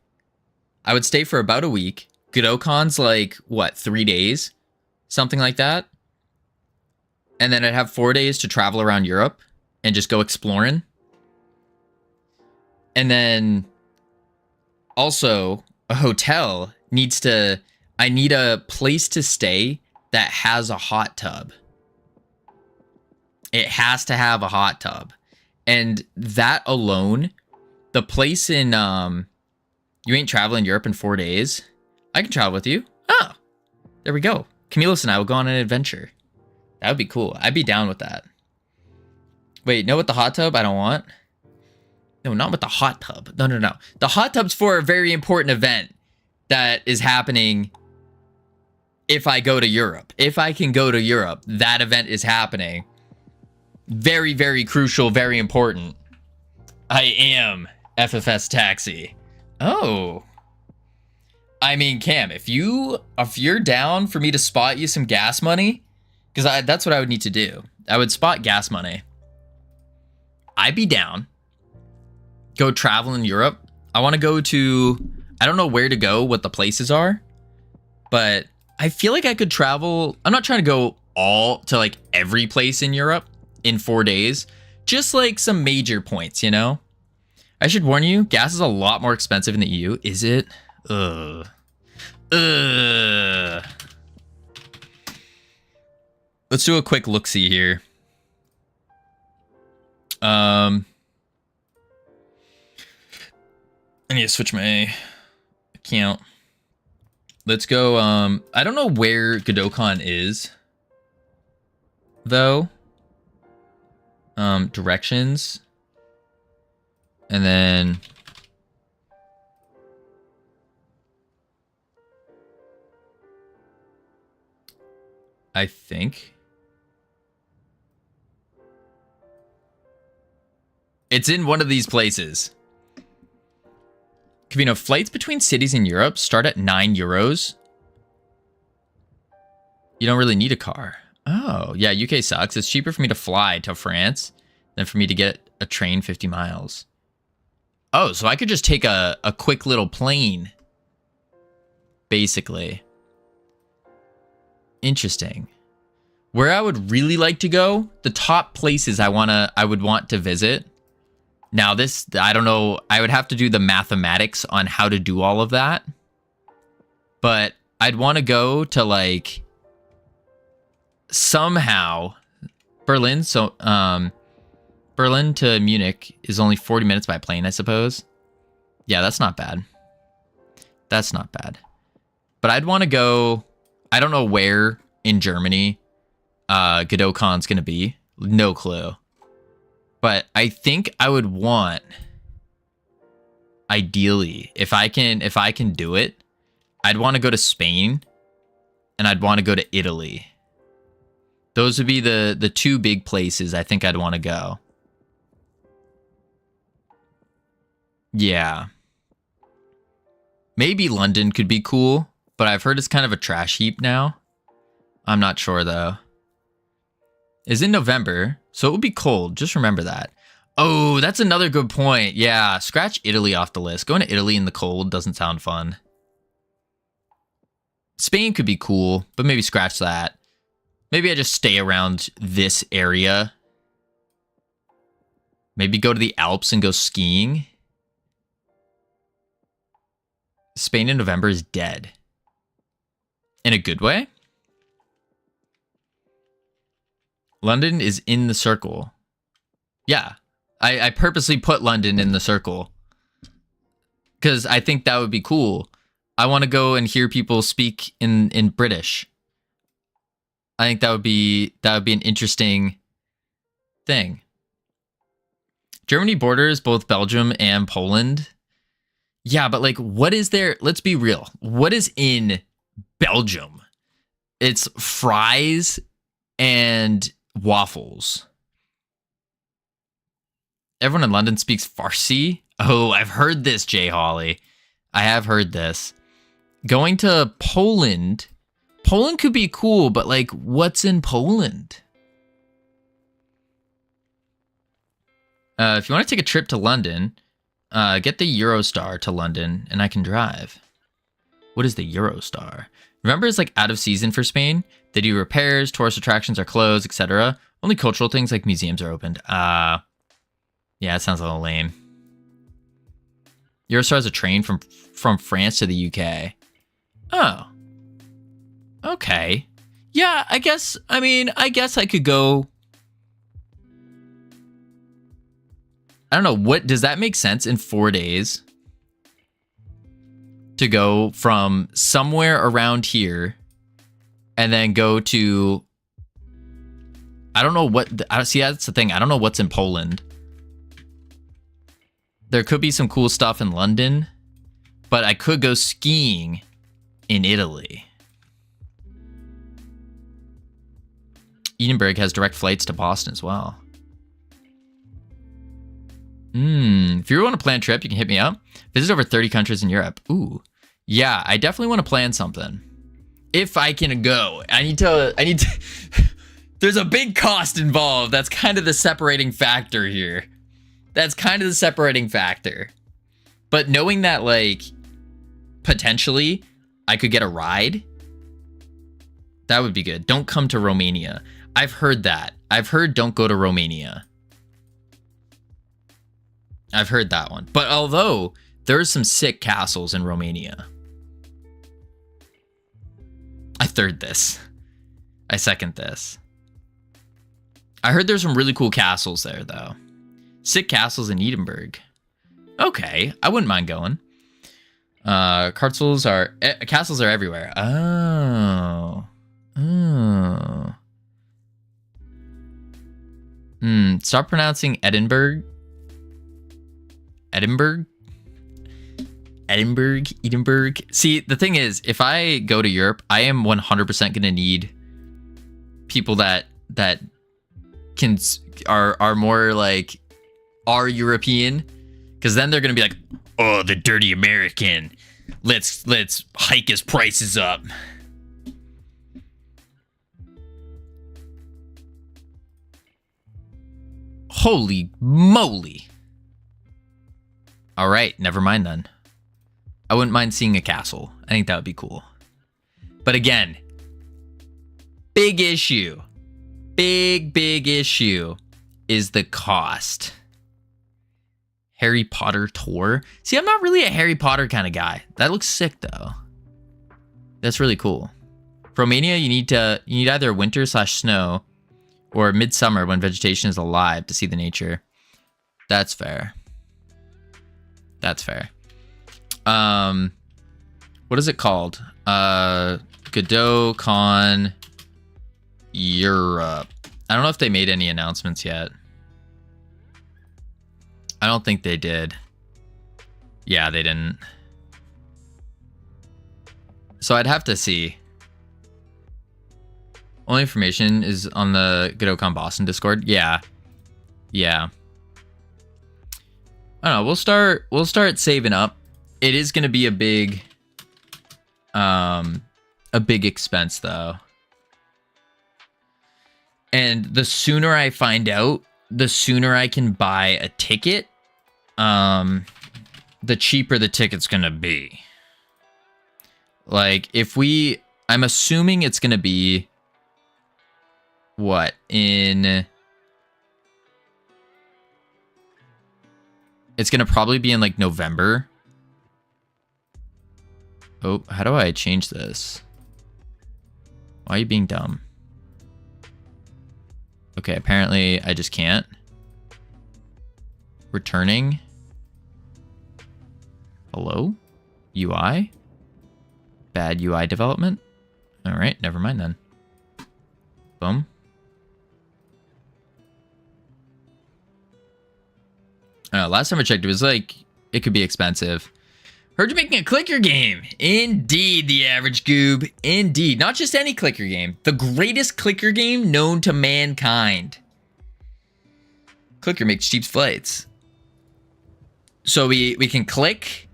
GodotCon's like what, 3 days, something like that. And then I'd have 4 days to travel around Europe and just go exploring. And then also a hotel I need a place to stay that has a hot tub. It has to have a hot tub. And that alone, the place in You ain't traveling Europe in 4 days? I can travel with you. Oh, there we go. Camilos and I will go on an adventure. That would be cool. I'd be down with that. Wait, no, with the hot tub? I don't want. No, not with the hot tub. No. The hot tub's for a very important event that is happening if I go to Europe. If I can go to Europe, that event is happening. Very, very crucial, very important. I am FFS Taxi. Oh. I mean, Cam, if you're down for me to spot you some gas money, because that's what I would need to do. I would spot gas money. I'd be down. Go travel in Europe. I want to go to, I don't know where to go, what the places are, but I feel like I could travel. I'm not trying to go all to like every place in Europe in 4 days, just like some major points, you know? I should warn you, gas is a lot more expensive in the EU. Is it? Let's do a quick look-see here. I need to switch my account. Let's go. I don't know where Godokon is, though. Directions. And then I think it's in one of these places. Covino, flights between cities in Europe start at €9. You don't really need a car. Oh, yeah, UK sucks. It's cheaper for me to fly to France than for me to get a train 50 miles. Oh, so I could just take a quick little plane, basically. Interesting. Where I would really like to go, the top places I would want to visit. Now this, I don't know, I would have to do the mathematics on how to do all of that. But I'd want to go to like somehow Berlin. So Berlin to Munich is only 40 minutes by plane, I suppose. Yeah, that's not bad. That's not bad. But I'd want to go, I don't know where in Germany Godokon's going to be. No clue. But I think I would want, ideally, if I can do it, I'd want to go to Spain and I'd want to go to Italy. Those would be the two big places I think I'd want to go. Yeah. Maybe London could be cool, but I've heard it's kind of a trash heap now. I'm not sure though. It's in November, so it would be cold. Just remember that. Oh, that's another good point. Yeah, scratch Italy off the list. Going to Italy in the cold doesn't sound fun. Spain could be cool, but maybe scratch that. Maybe I just stay around this area. Maybe go to the Alps and go skiing. Spain in November is dead. In a good way? London is in the circle. Yeah. I purposely put London in the circle. Because I think that would be cool. I want to go and hear people speak in British. I think that would be an interesting thing. Germany borders both Belgium and Poland. Yeah, but like, what is there? Let's be real. What is in Belgium? It's fries and waffles. Everyone in London speaks Farsi. Oh, I've heard this, Jay Hawley. I have heard this. Going to Poland. Poland could be cool, but like, what's in Poland? If you want to take a trip to London, get the Eurostar to London, and I can drive. What is the Eurostar? Remember, it's like out of season for Spain. They do repairs, tourist attractions are closed, etc. Only cultural things like museums are opened. Yeah, it sounds a little lame. Eurostar is a train from France to the UK. Oh. Okay. Yeah, I guess I could go. I don't know, what does that make sense in 4 days? to go from somewhere around here and then go to, I don't know what, see, that's the thing. I don't know what's in Poland. There could be some cool stuff in London, but I could go skiing in Italy. Edinburgh has direct flights to Boston as well. If you want to plan a trip, you can hit me up. Visit over 30 countries in Europe. Ooh. Yeah, I definitely want to plan something. If I can go. I need to there's a big cost involved. That's kind of the separating factor here. That's kind of the separating factor. But knowing that, like, potentially I could get a ride, that would be good. Don't come to Romania. I've heard that. I've heard don't go to Romania. I've heard that one. But although there's some sick castles in Romania. I third this. I second this. I heard there's some really cool castles there, though. Sick castles in Edinburgh. Okay, I wouldn't mind going. Castles are everywhere. Oh. Stop pronouncing Edinburgh. Edinburgh. See, the thing is, if I go to Europe, I am 100% going to need people that can are more like are European, because then they're going to be like, oh, the dirty American. Let's hike his prices up. Holy moly. All right, never mind then. I wouldn't mind seeing a castle. I think that would be cool. But again, big issue. Big issue is the cost. Harry Potter tour. See, I'm not really a Harry Potter kind of guy. That looks sick though. That's really cool. Romania, you need either winter/snow or midsummer when vegetation is alive to see the nature. That's fair. That's fair. What is it called? Godot Con Europe. I don't know if they made any announcements yet. I don't think they did. Yeah, they didn't. So I'd have to see. Only information is on the GodotCon Boston Discord. Yeah. Yeah. I don't know. We'll start saving up. It is going to be a big expense though. And the sooner I find out, the sooner I can buy a ticket, the cheaper the ticket's going to be. Like I'm assuming it's going to be what it's going to probably be in like November. Oh, how do I change this? Why are you being dumb? Okay, apparently I just can't. Returning. Hello? UI? Bad UI development? All right, never mind then. Boom. Last time I checked, it was like, it could be expensive. Heard you're making a clicker game. Indeed, the average goob. Indeed. Not just any clicker game. The greatest clicker game known to mankind. Clicker makes cheap flights. So we can click.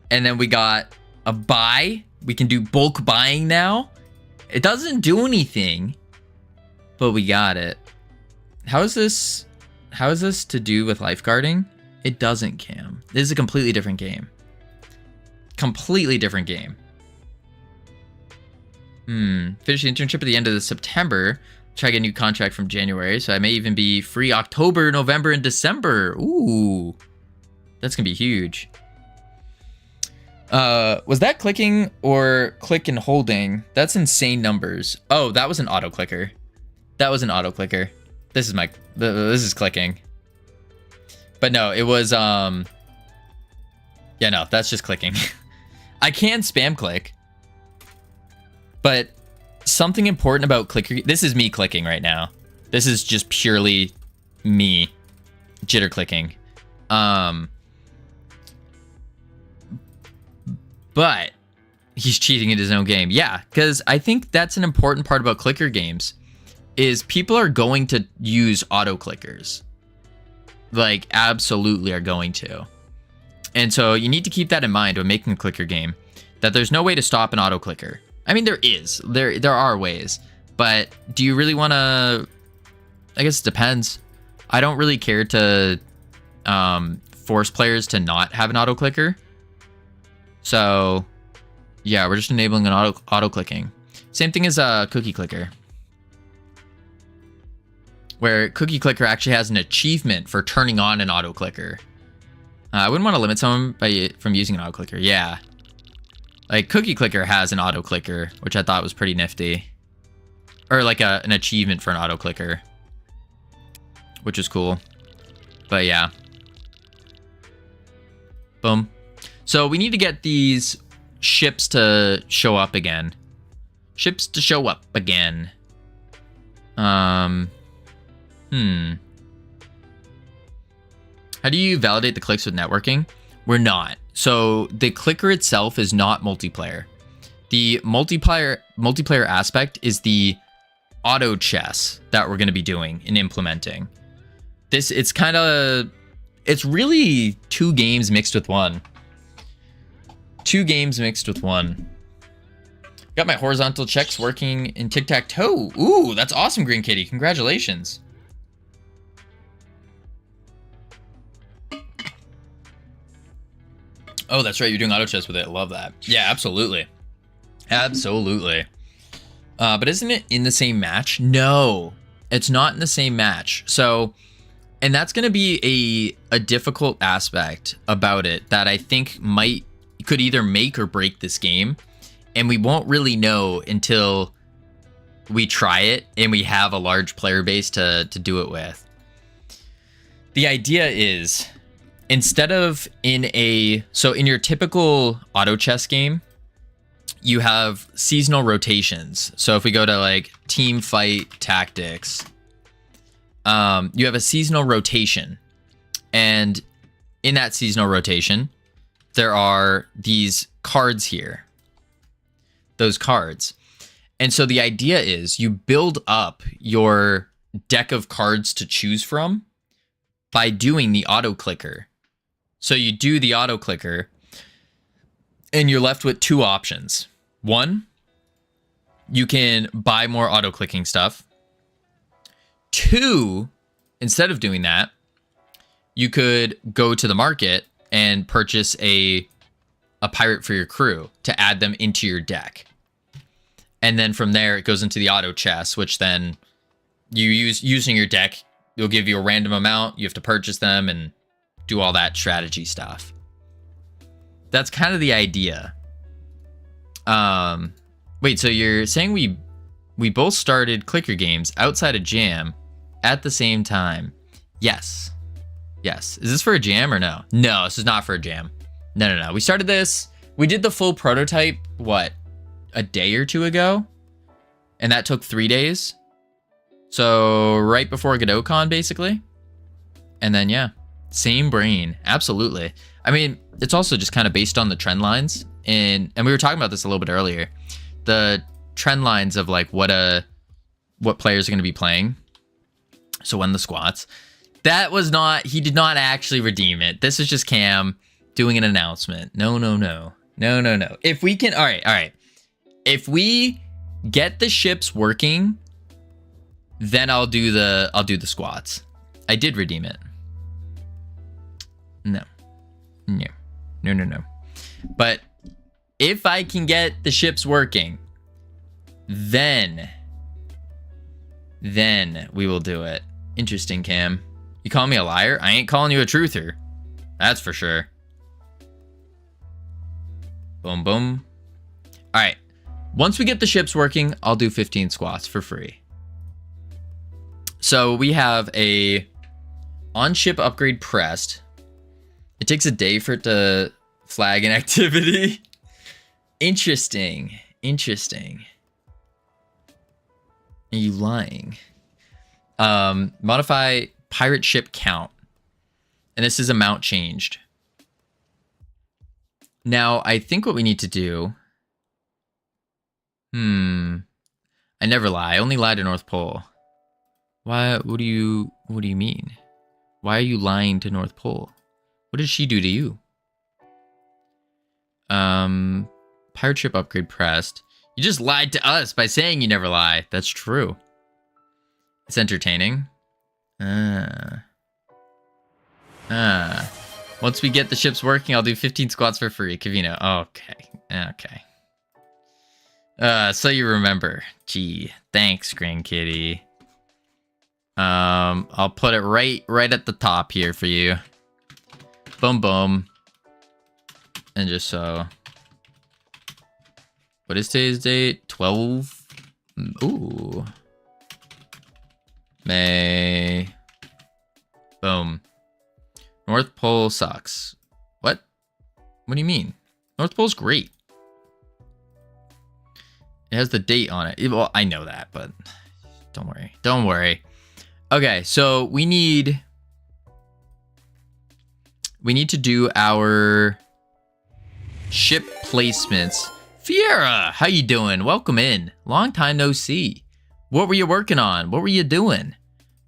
And then we got a buy. We can do bulk buying now. It doesn't do anything. But we got it. How is this to do with lifeguarding? It doesn't, Cam. This is a completely different game. Completely different game. Finish the internship at the end of September. Try to get a new contract from January, so I may even be free October, November, and December. Ooh. That's gonna be huge. Was that clicking or click and holding? That's insane numbers. Oh, that was an auto clicker. That was an auto clicker. This is clicking. But no, it was yeah, no, that's just clicking. I can spam click, but something important about clicker. This is me clicking right now. This is just purely me jitter clicking. But he's cheating in his own game. Yeah, because I think that's an important part about clicker games is people are going to use auto clickers. Like, absolutely are going to. And so you need to keep that in mind when making a clicker game, that there's no way to stop an auto clicker. I mean, there is. There are ways. But do you really want to... I guess it depends. I don't really care to force players to not have an auto clicker. So, yeah, we're just enabling an auto clicking. Same thing as a cookie clicker, where cookie clicker actually has an achievement for turning on an auto clicker. I wouldn't want to limit someone from using an auto clicker. Yeah, like cookie clicker has an auto clicker, which I thought was pretty nifty, or like an achievement for an auto clicker, which is cool. But yeah, boom. So we need to get these ships to show up again. Ships to show up again. How do you validate the clicks with networking? We're not. So the clicker itself is not multiplayer. The multiplayer aspect is the auto chess that we're going to be doing and implementing. It's really 2 games mixed with one. 2 games mixed with one. Got my horizontal checks working in tic-tac-toe. Ooh, that's awesome, Green Kitty. Congratulations. Oh, that's right. You're doing auto chess with it. I love that. Yeah, absolutely. Absolutely. But isn't it in the same match? No, it's not in the same match. So, and that's going to be a difficult aspect about it that I think could either make or break this game, and we won't really know until we try it and we have a large player base to do it with. The idea is, instead of in your typical auto chess game, you have seasonal rotations. So if we go to like team fight tactics, you have a seasonal rotation, and in that seasonal rotation, there are these cards here, those cards. And so the idea is you build up your deck of cards to choose from by doing the auto clicker. So you do the auto clicker and you're left with 2 options. 1, you can buy more auto clicking stuff. 2, instead of doing that, you could go to the market and purchase a pirate for your crew to add them into your deck. And then from there, it goes into the auto chess, which then using your deck, it'll give you a random amount. You have to purchase them and do all that strategy stuff. That's kind of the idea. Wait, so you're saying we both started clicker games outside of Jam at the same time? Yes. Yes. Is this for a jam or no? No, this is not for a jam. No. We started this. We did the full prototype, what, a day or 2 ago? And that took 3 days. So right before GodotCon, basically. And then, yeah, same brain. Absolutely. I mean, it's also just kind of based on the trend lines. And we were talking about this a little bit earlier. The trend lines of like what players are going to be playing. So when the squats. That was not, he did not actually redeem it. This is just Cam doing an announcement. No. If we can, all right. If we get the ships working, then I'll do the squats. I did redeem it. No. But if I can get the ships working, then we will do it. Interesting, Cam. You call me a liar? I ain't calling you a truther. That's for sure. Boom, boom. All right. Once we get the ships working, I'll do 15 squats for free. So we have a on-ship upgrade pressed. It takes a day for it to flag an activity. Interesting. Interesting. Are you lying? Modify pirate ship count. And this is amount changed. Now, I think what we need to do... I never lie. I only lie to North Pole. Why? What do you mean? Why are you lying to North Pole? What did she do to you? Pirate ship upgrade pressed. You just lied to us by saying you never lie. That's true. It's entertaining. Once we get the ships working, I'll do 15 squats for free. Covino. Okay. So you remember. Gee, thanks, Grand Kitty. I'll put it right at the top here for you. Boom, boom. And just so. What is today's date? 12. Ooh. May. Boom. North Pole sucks. What? What do you mean? North Pole's great. It has the date on it. Well, I know that, but don't worry. Don't worry. Okay, so we need to do our ship placements. Fiera, how you doing? Welcome in. Long time no see. What were you working on? What were you doing?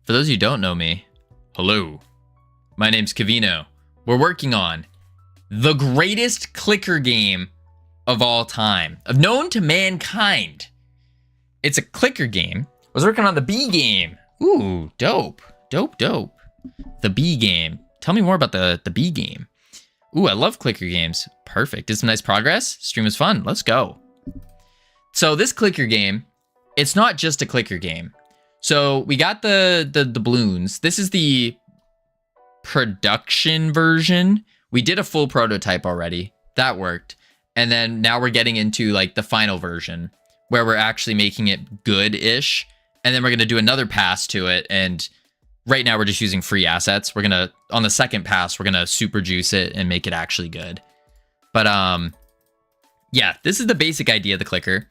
For those of you who don't know me, hello. My name's Covino. We're working on the greatest clicker game of all time, known to mankind. It's a clicker game. I was working on the B game. Ooh, dope. The B game. Tell me more about the B game. Ooh, I love clicker games. Perfect. Did some nice progress. Stream was fun. Let's go. So this clicker game, it's not just a clicker game. So we got the balloons. This is the production version. We did a full prototype already. That worked. And then now we're getting into like the final version where we're actually making it good-ish. And then we're going to do another pass to it. And right now we're just using free assets. We're going to, on the second pass, we're going to super juice it and make it actually good. But yeah, this is the basic idea of the clicker.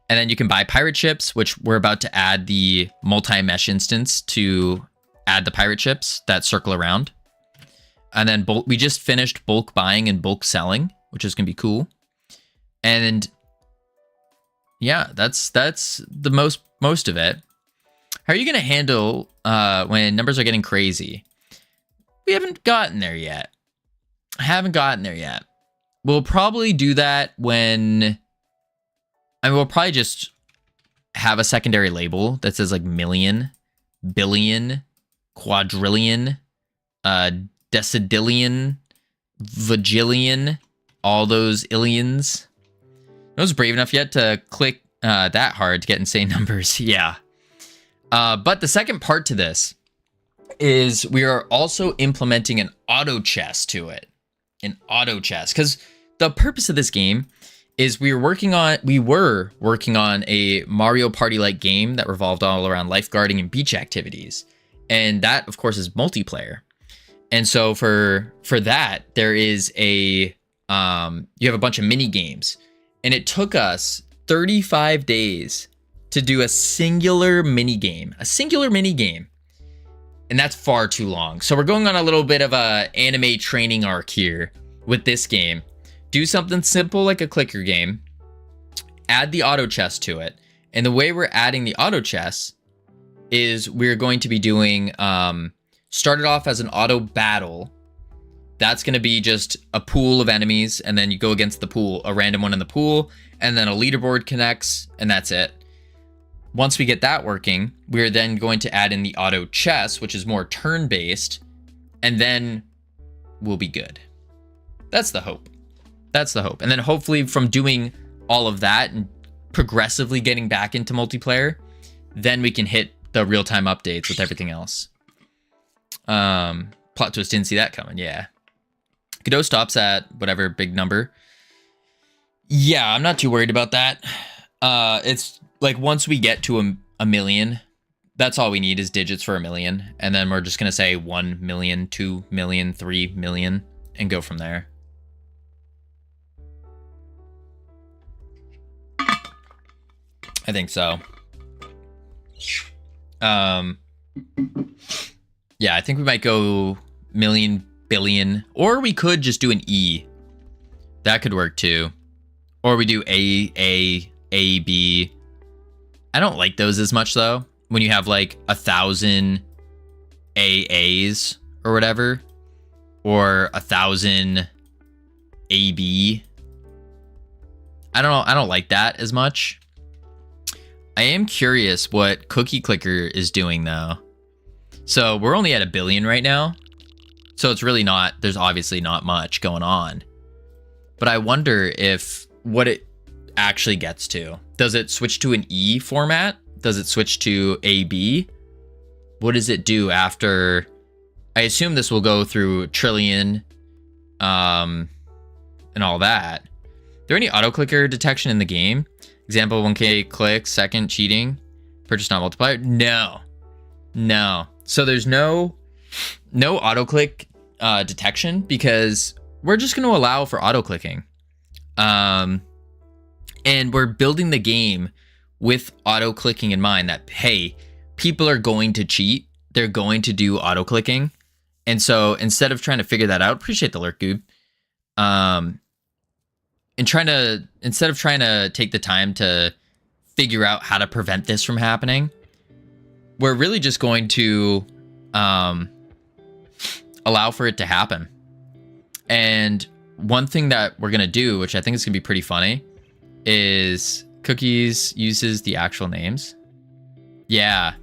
And then you can buy pirate ships, which we're about to add the multi-mesh instance to add the pirate ships that circle around. And then we just finished bulk buying and bulk selling, which is going to be cool. And yeah, that's the most of it. How are you going to handle when numbers are getting crazy? We haven't gotten there yet. We'll probably do that when... I mean, we'll probably just have a secondary label that says like million, billion, quadrillion, decadillion, vagillion, all those illions. No one's brave enough yet to click that hard to get insane numbers. Yeah. But the second part to this is we are also implementing an auto chess to it. An auto chess. Because the purpose of this game is we were working on a Mario Party-like game that revolved all around lifeguarding and beach activities. And that, of course, is multiplayer. And so for that, there is you have a bunch of mini games. And it took us 35 days to do a singular mini game. And that's far too long. So we're going on a little bit of a anime training arc here with this game. Do something simple like a clicker game. Add the auto chess to it. And the way we're adding the auto chess is we're going to be doing, started off as an auto battle. That's going to be just a pool of enemies. And then you go against the pool, a random one in the pool. And then a leaderboard connects. And that's it. Once we get that working, we're then going to add in the auto chess, which is more turn-based. And then we'll be good. That's the hope. And then hopefully from doing all of that and progressively getting back into multiplayer, then we can hit the real-time updates with everything else. Plot twist, didn't see that coming. Yeah. Godot stops at whatever big number. Yeah, I'm not too worried about that. It's like once we get to a million, that's all we need is digits for a million. And then we're just going to say 1 million, 2 million, 3 million and go from there. I think so. Yeah, I think we might go million, billion, or we could just do an E. That could work too. Or we do A, B. I don't like those as much though. When you have like 1,000 AAs or whatever, or 1,000 AB. I don't know. I don't like that as much. I am curious what Cookie Clicker is doing though. So we're only at 1 billion right now. So it's really not, there's obviously not much going on. But I wonder if what it actually gets to. Does it switch to an E format? Does it switch to AB? What does it do after? I assume this will go through trillion and all that. Is there any auto clicker detection in the game? Example, 1K clicks, second, cheating, purchase not multiplier? No. So there's no auto click detection because we're just going to allow for auto clicking. And we're building the game with auto clicking in mind that, hey, people are going to cheat. They're going to do auto clicking. And so instead of trying to figure that out, appreciate the lurk, Goob. Instead of trying to take the time to figure out how to prevent this from happening, we're really just going to allow for it to happen. And one thing that we're going to do, which I think is going to be pretty funny, is Cookies uses the actual names. Yeah.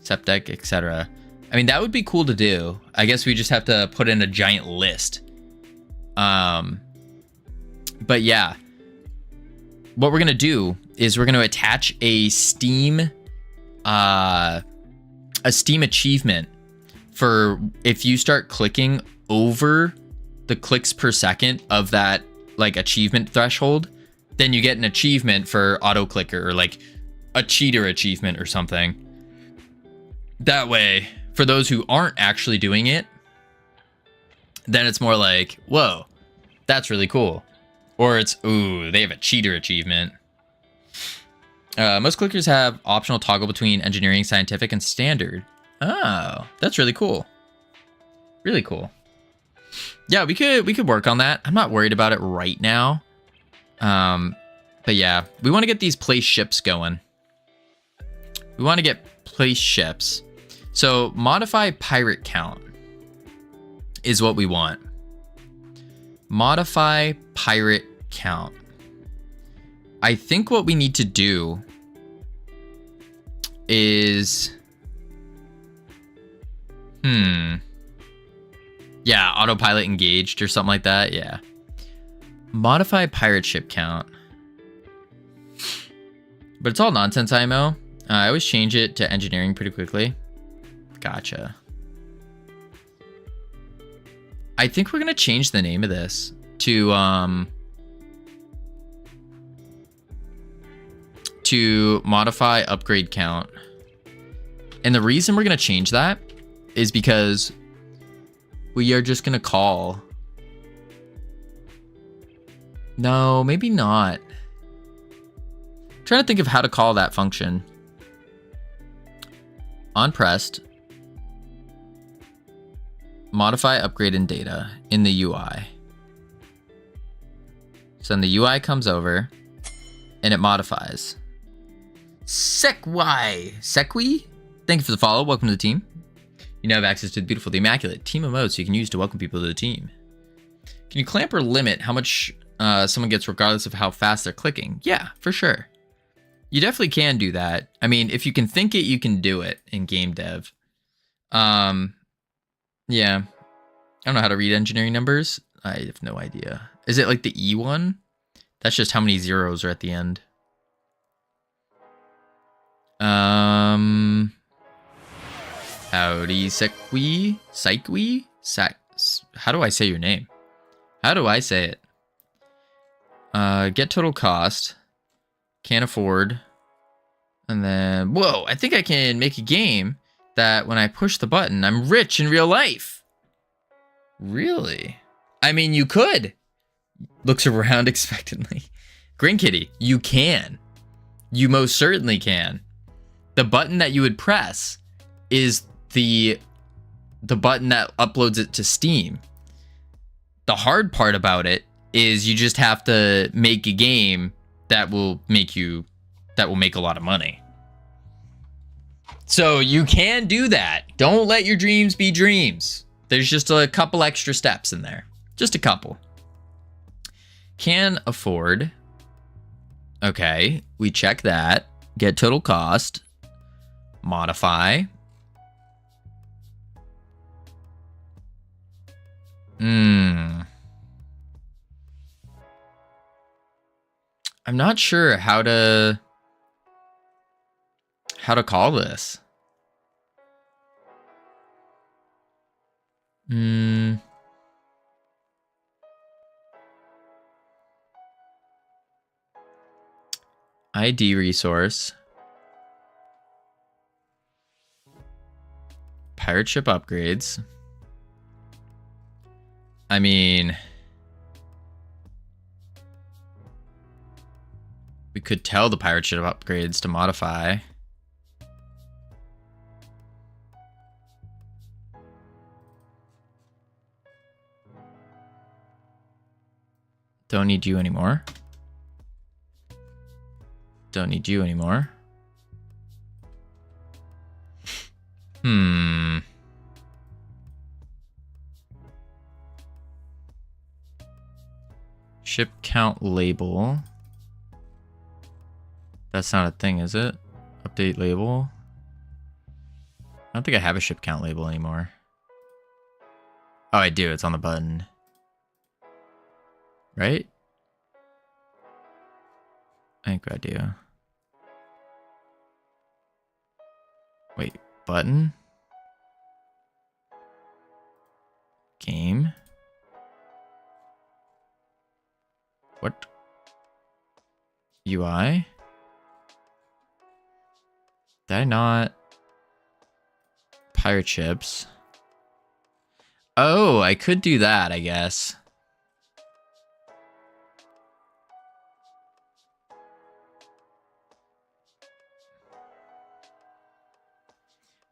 Septic, etc. I mean, that would be cool to do. I guess we just have to put in a giant list. But yeah, what we're going to do is we're going to attach a Steam achievement for if you start clicking over the clicks per second of that like achievement threshold, then you get an achievement for auto clicker or like a cheater achievement or something. That way, for those who aren't actually doing it, then it's more like, whoa, that's really cool. Or it's, ooh, they have a cheater achievement. Most clickers have optional toggle between engineering, scientific, and standard. Oh, that's really cool. Really cool. Yeah, we could work on that. I'm not worried about it right now. But yeah, we want to get these place ships going. We want to get place ships. So modify pirate count is what we want. Modify pirate count. I think what we need to do is, yeah, autopilot engaged or something like that. Yeah. Modify pirate ship count. But it's all nonsense, IMO. I always change it to engineering pretty quickly. Gotcha. I think we're going to change the name of this to modify upgrade count. And the reason we're going to change that is because we are just going to call. No, maybe not. I'm trying to think of how to call that function. On pressed. Modify upgrade in data in the UI. So then the UI comes over and it modifies. Sequi. Thank you for the follow. Welcome to the team. You now have access to the beautiful, the immaculate team emotes you can use to welcome people to the team. Can you clamp or limit how much someone gets regardless of how fast they're clicking? Yeah, for sure. You definitely can do that. I mean, if you can think it, you can do it in game dev. Yeah. I don't know how to read engineering numbers. I have no idea. Is it like the E one? That's just how many zeros are at the end. Howdy, Sequi? How do I say your name? How do I say it? Get total cost. Can't afford. And then, whoa, I think I can make a game that when I push the button, I'm rich in real life. Really? I mean, you could. Looks around expectantly. Green Kitty, you can. You most certainly can. The button that you would press is the button that uploads it to Steam. The hard part about it is you just have to make a game that will make a lot of money. So you can do that. Don't let your dreams be dreams. There's just a couple extra steps in there. Just a couple. Can afford. Okay, we check that. Get total cost. Modify. I'm not sure how to call this. ID resource. Pirate ship upgrades. I mean, we could tell the pirate ship upgrades to modify. Don't need you anymore. Don't need you anymore. Ship count label. That's not a thing, is it? Update label. I don't think I have a ship count label anymore. Oh, I do. It's on the button. Right? I think I do. Wait, button? Game? What? UI? Did I not? Pirate ships. Oh, I could do that, I guess.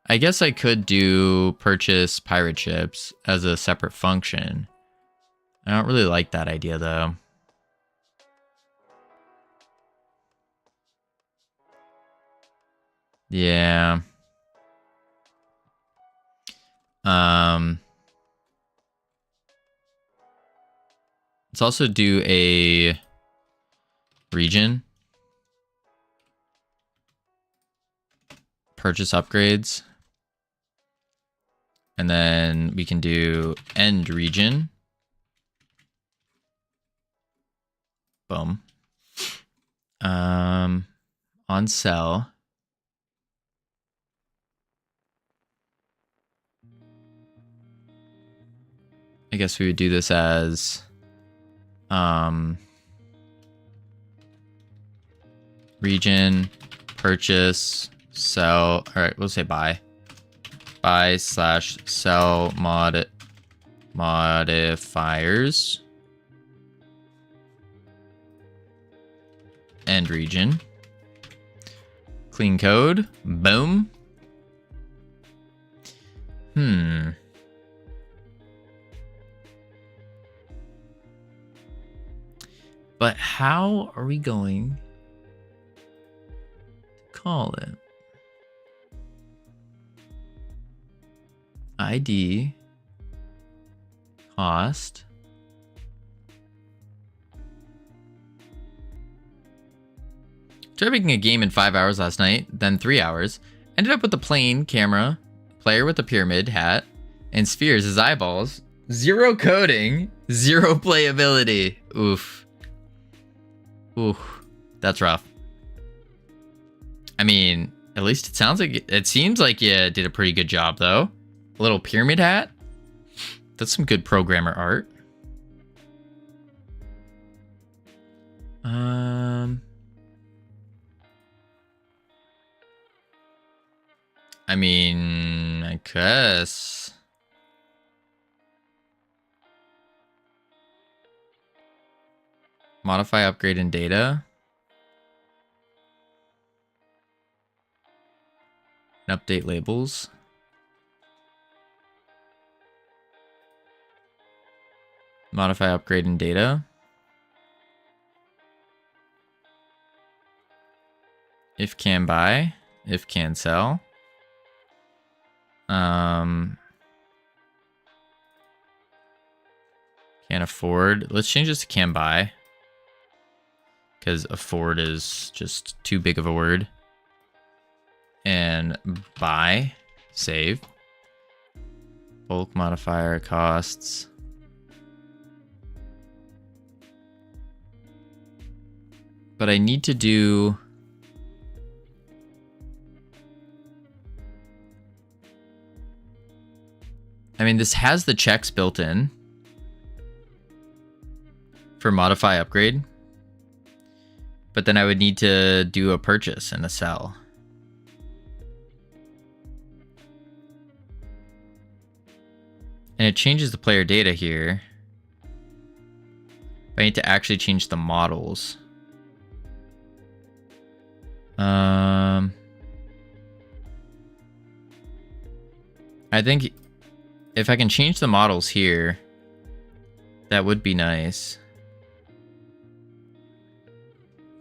I guess I could do purchase pirate ships as a separate function. I don't really like that idea, though. Yeah. Let's also do a region. Purchase upgrades. And then we can do end region. Boom. On sell. I guess we would do this as region, purchase, sell. All right, we'll say buy. Buy / sell modifiers. End region. Clean code. Boom. But how are we going to call it? ID. Cost. Tried making a game in 5 hours last night, then 3 hours. Ended up with a plane camera, player with a pyramid hat, and spheres as eyeballs. 0 coding, 0 playability. Oof. Oof. That's rough. I mean, at least it seems like you did a pretty good job, though. A little pyramid hat. That's some good programmer art. I mean, I guess. Modify, upgrade, and data. And update labels. Modify, upgrade, and data. If can buy. If can sell. Can't afford. Let's change this to can buy. Because afford is just too big of a word. And buy. Save. Bulk modifier costs. But I need to do... I mean, this has the checks built in for modify upgrade, but then I would need to do a purchase and a sell. And it changes the player data here. But I need to actually change the models. I think if I can change the models here, that would be nice.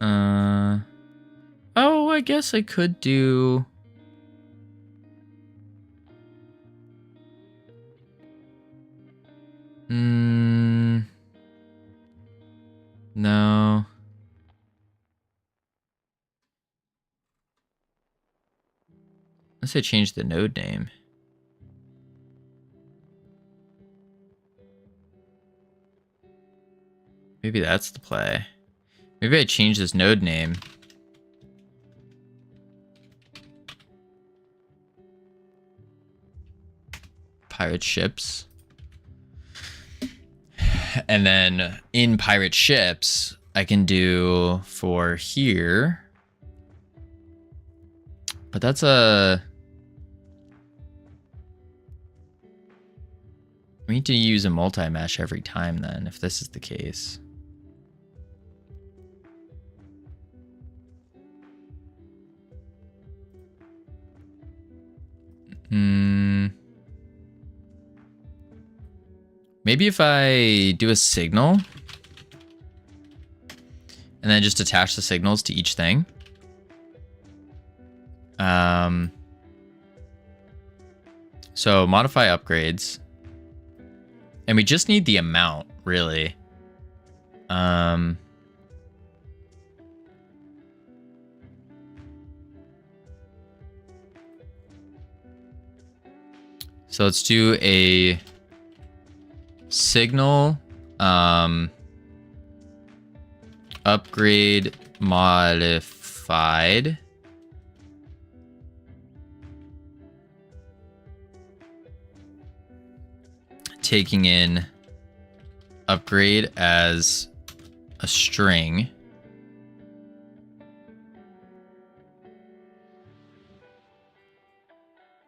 Oh, I guess I could do... No. Let's say change the node name. Maybe that's the play. Maybe I change this node name. Pirate ships. And then in pirate ships, I can do for here. But that's a... We need to use a multi-mesh every time then, if this is the case. Maybe if I do a signal and then just attach the signals to each thing. So modify upgrades. And we just need the amount, really. So let's do a signal upgrade modified. Taking in upgrade as a string.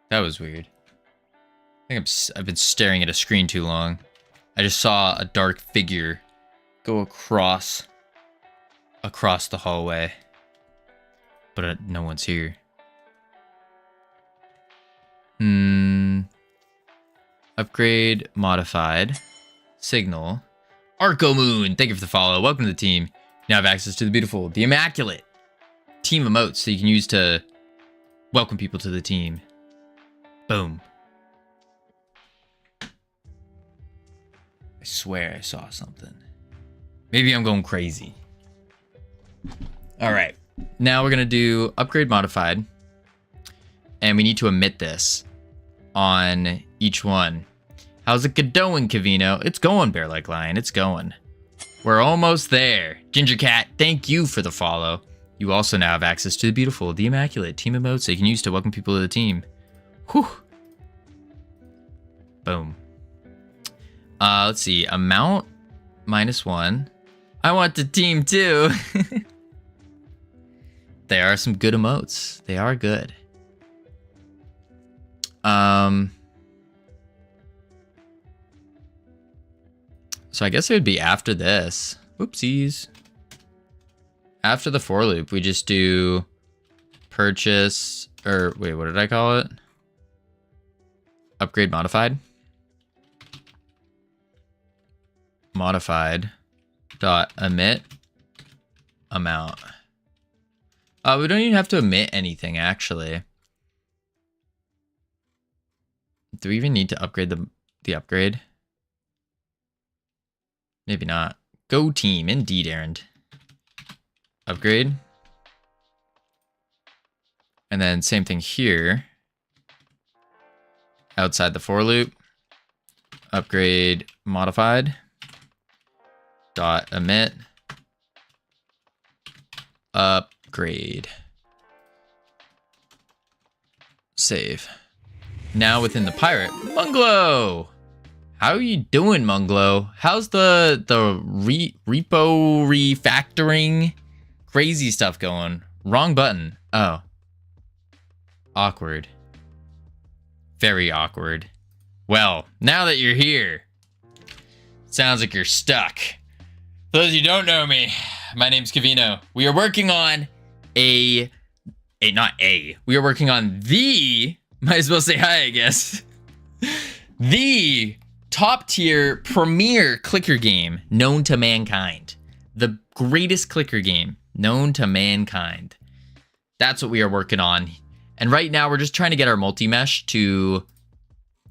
That was weird. I think I've been staring at a screen too long. I just saw a dark figure go across the hallway, but no one's here. Upgrade modified. Signal. Arco Moon, thank you for the follow. Welcome to the team. You now have access to the beautiful, the immaculate team emotes that you can use to welcome people to the team. Boom. I swear I saw something. Maybe I'm going crazy. All right. Now we're going to do upgrade modified. And we need to emit this on each one. How's it going, Covino? It's going, Bear Like Lion. It's going. We're almost there. Ginger Cat, thank you for the follow. You also now have access to the beautiful, the immaculate team emotes that you can use to welcome people to the team. Whew. Boom. Let's see. Amount -1. I want the team too. There are some good emotes. They are good. So I guess it would be after this. Oopsies. After the for loop, we just do purchase, or wait, what did I call it? Upgrade modified. Modified dot emit amount. We don't even have to emit anything, actually. Do we even need to upgrade the upgrade? Maybe not. Go team, indeed, errand. Upgrade. And then same thing here. Outside the for loop. Upgrade modified. Dot emit. Upgrade. Save. Now within the pirate, Munglo! How are you doing, Munglo? How's the repo refactoring crazy stuff going? Wrong button. Oh. Awkward. Very awkward. Well, now that you're here, sounds like you're stuck. For those of you who don't know me, my name's Covino. We are working on we are working on the, might as well say hi, I guess, the top tier premier clicker game known to mankind. The greatest clicker game known to mankind. That's what we are working on. And right now we're just trying to get our multi-mesh to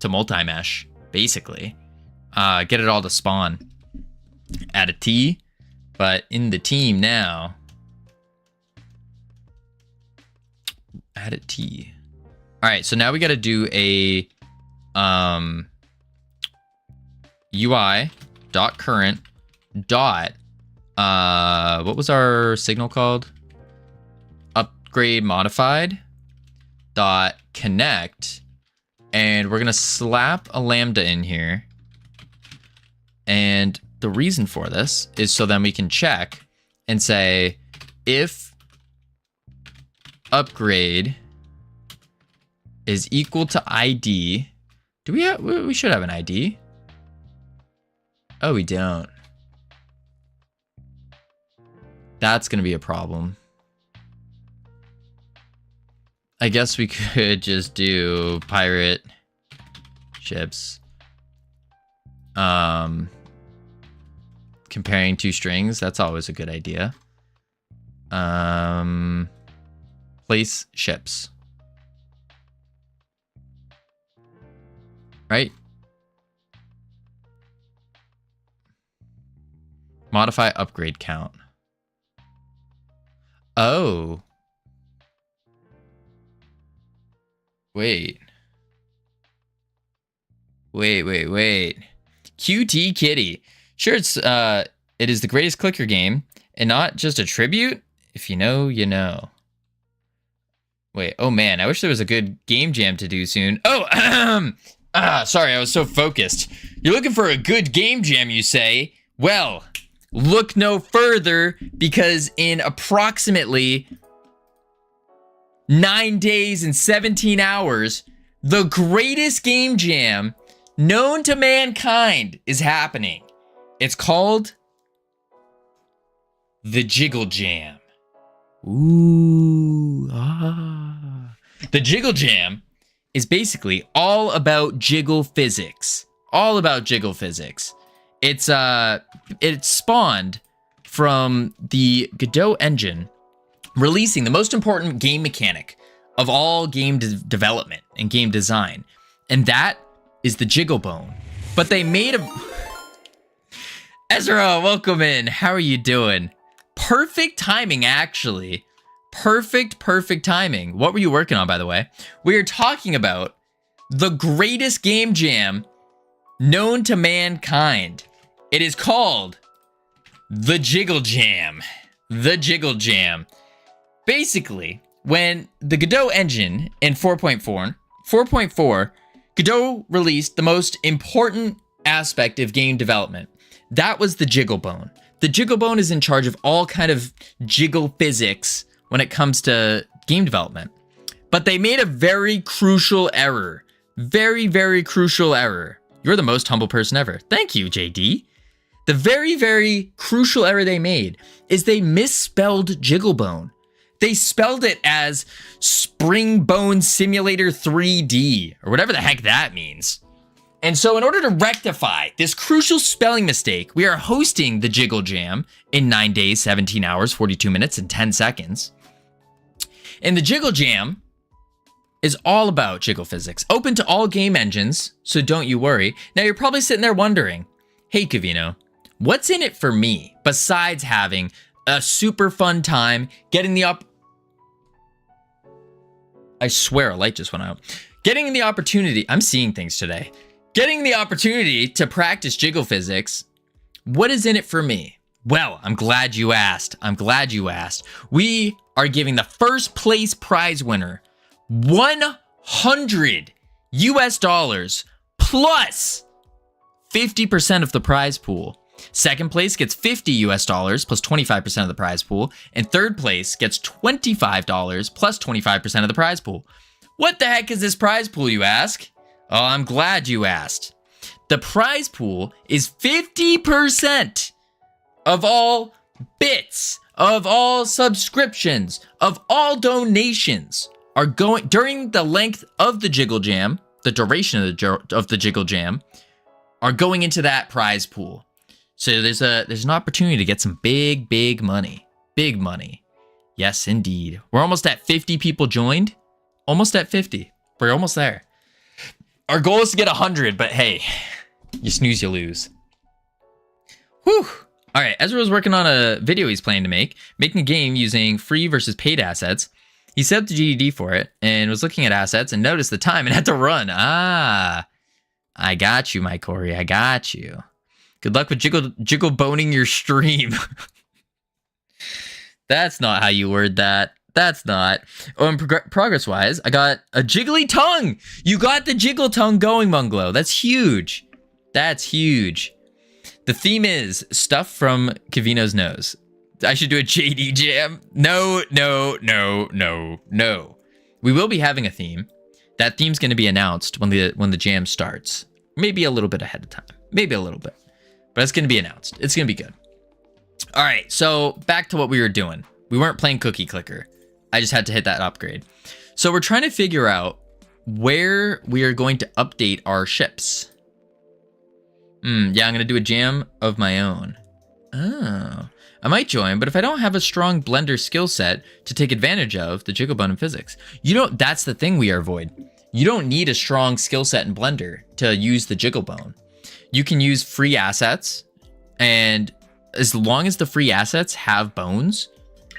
multi-mesh, basically. Get it all to spawn. Add a T, but in the team now. Add a T. All right, so now we got to do a UI.current dot what was our signal called? Upgrade modified dot connect, and we're gonna slap a lambda in here. And the reason for this is so then we can check and say if upgrade is equal to ID. Do we have, we should have an ID. Oh, we don't. That's gonna be a problem. I guess we could just do pirate ships. Comparing two strings, that's always a good idea. Place ships. Right? Modify upgrade count. Oh. Wait. QT Kitty. Sure, it is the greatest clicker game, and not just a tribute. If you know, you know. Wait, oh man, I wish there was a good game jam to do soon. Oh, sorry, I was so focused. You're looking for a good game jam, you say? Well, look no further, because in approximately 9 days and 17 hours, the greatest game jam known to mankind is happening. It's called the Jiggle Jam. Ooh, ah. The Jiggle Jam is basically all about jiggle physics. All about jiggle physics. It's it spawned from the Godot engine releasing the most important game mechanic of all game development and game design. And that is the jiggle bone. But they made a... Ezra, welcome in. How are you doing? Perfect timing, actually. Perfect timing. What were you working on, by the way? We are talking about the greatest game jam known to mankind. It is called the Jiggle Jam. The Jiggle Jam. Basically, when the Godot engine in 4.4, Godot released the most important aspect of game development. That was the jiggle bone. The jiggle bone is in charge of all kind of jiggle physics when it comes to game development. But they made a very crucial error. Very crucial error. You're the most humble person ever. Thank you, JD. The very crucial error they made is they misspelled jiggle bone. They spelled it as Spring Bone Simulator 3D, or whatever the heck that means. And so in order to rectify this crucial spelling mistake, we are hosting the Jiggle Jam in 9 days, 17 hours, 42 minutes, and 10 seconds. And the Jiggle Jam is all about jiggle physics, open to all game engines, so don't you worry. Now you're probably sitting there wondering, hey Covino, what's in it for me besides having a super fun time, getting the I swear a light just went out. Getting the opportunity, I'm seeing things today. Getting the opportunity to practice jiggle physics, what is in it for me? Well, I'm glad you asked. We are giving the first place prize winner $100 US plus 50% of the prize pool. Second place gets $50 US plus 25% of the prize pool. And third place gets $25 plus 25% of the prize pool. What the heck is this prize pool, you ask? Oh, I'm glad you asked. The prize pool is 50% of all bits, of all subscriptions, of all donations are going during the length of the Jiggle Jam, the duration of the Jiggle Jam, are going into that prize pool. So there's an opportunity to get some big money. Big money. Yes, indeed. We're almost at 50 people joined. Almost at 50. We're almost there. Our goal is to get 100, but hey, you snooze, you lose. Whew. All right, Ezra was working on a video he's planning to make, making a game using free versus paid assets. He set up the GDD for it and was looking at assets and noticed the time and had to run. I got you, my Corey. I got you. Good luck with jiggle boning your stream. That's not how you word that. That's not. Oh, and progress-wise, I got a jiggly tongue. You got the jiggle tongue going, Munglow. That's huge. That's huge. The theme is stuff from Covino's nose. I should do a JD jam. No. We will be having a theme. That theme's going to be announced when the jam starts. Maybe a little bit ahead of time. Maybe a little bit. But it's going to be announced. It's going to be good. All right, so back to what we were doing. We weren't playing Cookie Clicker. I just had to hit that upgrade. So we're trying to figure out where we are going to update our ships. Yeah, I'm going to do a jam of my own. Oh, I might join, but if I don't have a strong blender skill set to take advantage of the jiggle bone and physics, that's the thing we avoid. You don't need a strong skill set in Blender to use the jiggle bone. You can use free assets, and as long as the free assets have bones,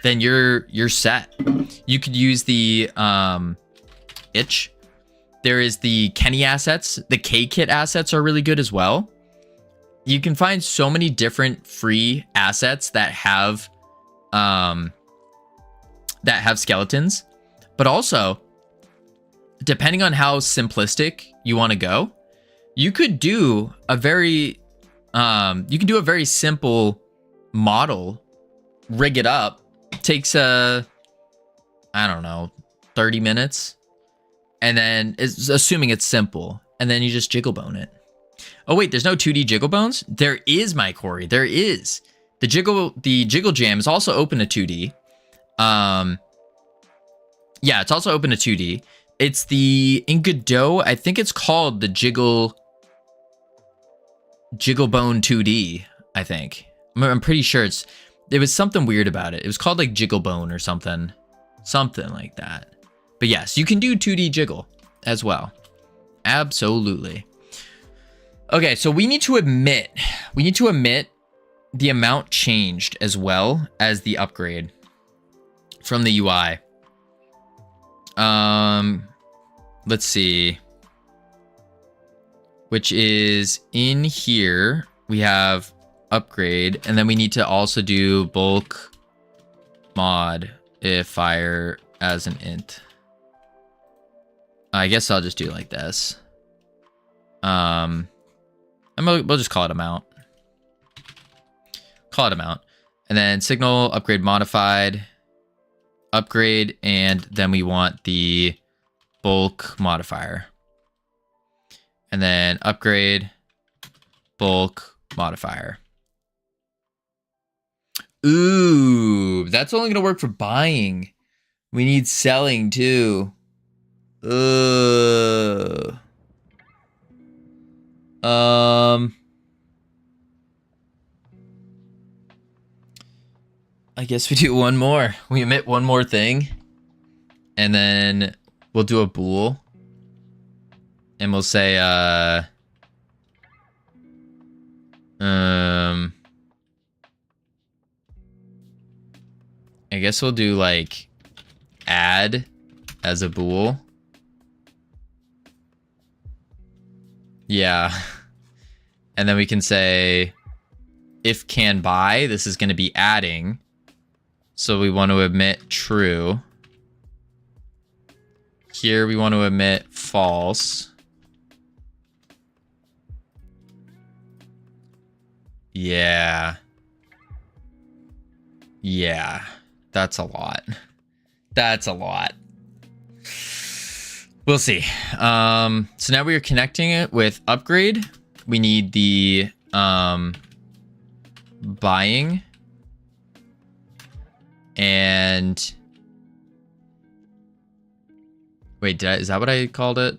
then you're set. You could use the itch. There is the Kenny assets. The K-Kit assets are really good as well. You can find so many different free assets that have skeletons, but also depending on how simplistic you want to go, you could do a very simple model, rig it up. Takes 30 minutes, and then assuming it's simple, and then you just jiggle bone it. Oh wait, there's no 2D jiggle bones? There is, my Corey. There is. The jiggle jam is also open to 2D. Yeah, it's also open to 2D. It's the in Godot, I think it's called the jiggle bone 2D, I think. I'm pretty sure there was something weird about it. It was called like Jiggle Bone or something like that. But yes, you can do 2D jiggle as well. Absolutely. Okay, so we need to admit the amount changed as well as the upgrade from the UI. Let's see. Which is in here, we have upgrade, and then we need to also do bulk mod if fire as an int. I guess I'll just do it like this. We'll just call it amount. And then signal upgrade modified upgrade, and then we want the bulk modifier. And then upgrade bulk modifier. Ooh, that's only going to work for buying. We need selling too. I guess we do one more. We emit one more thing. And then we'll do a bool. And we'll say, I guess we'll do like add as a bool. Yeah. And then we can say if can buy, this is going to be adding. So we want to emit true. Here we want to emit false. Yeah. Yeah. That's a lot. That's a lot. We'll see. So now we are connecting it with upgrade. We need the buying. And wait, is that what I called it?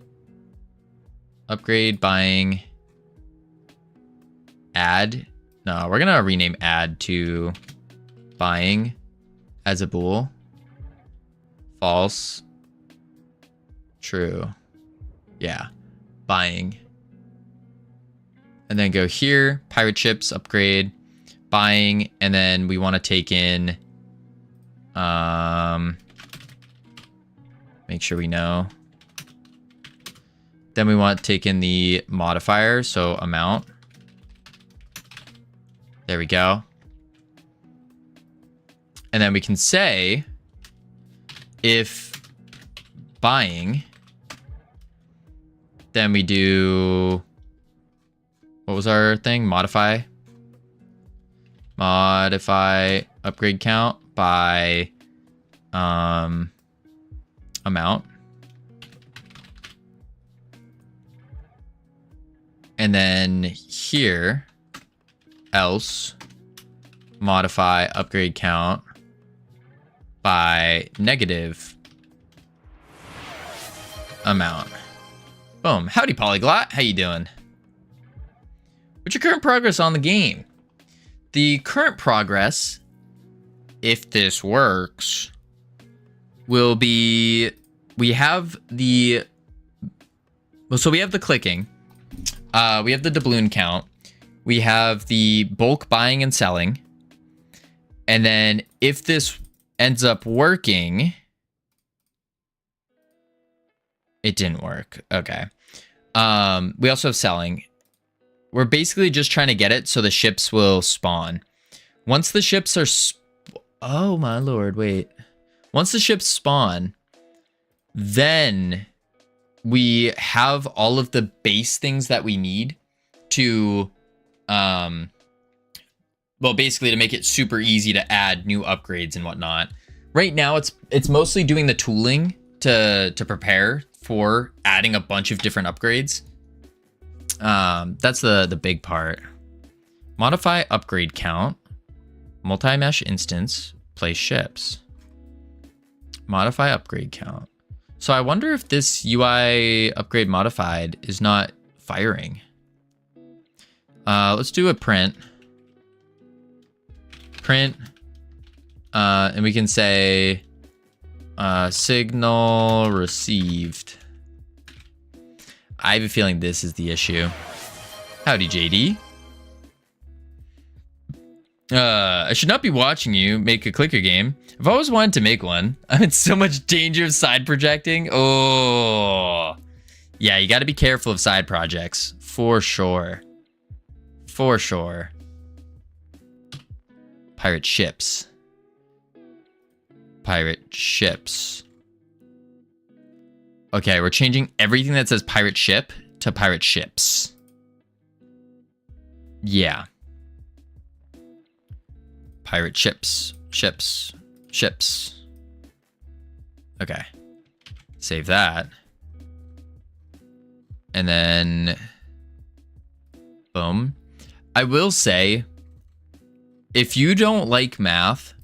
Upgrade, buying, add. No, we're gonna rename add to buying as a bool. False. True. Yeah. Buying. And then go here, pirate ships, upgrade, buying, and then we want to take in make sure we know. Then we want to take in the modifier, so amount. There we go. And then we can say if buying, then we do, what was our thing? Modify upgrade count by amount. And then here, else, modify upgrade count by negative amount. Boom. Howdy, Polyglot. How you doing? What's your current progress on the game? The current progress, if this works, will be, we have the, well, so we have the clicking. We have the doubloon count. We have the bulk buying and selling. And then if this ends up working, it didn't work. Okay. We also have selling. We're basically just trying to get it so the ships will spawn. Once the ships are, oh my lord, wait. Once the ships spawn, then we have all of the base things that we need to, well, basically to make it super easy to add new upgrades and whatnot. Right now, it's mostly doing the tooling to prepare for adding a bunch of different upgrades. That's the big part. Modify upgrade count, multi-mesh instance, place ships. Modify upgrade count. So I wonder if this UI upgrade modified is not firing. Let's do a print. Print. And we can say signal received. I have a feeling this is the issue. Howdy, JD. I should not be watching you make a clicker game. I've always wanted to make one. I'm in so much danger of side projecting. Oh. Yeah, you got to be careful of side projects. For sure. For sure. Pirate ships. Pirate ships. Okay, we're changing everything that says pirate ship to pirate ships. Yeah. Pirate ships. Ships. Ships. Okay. Save that. And then... boom. I will say, if you don't like math,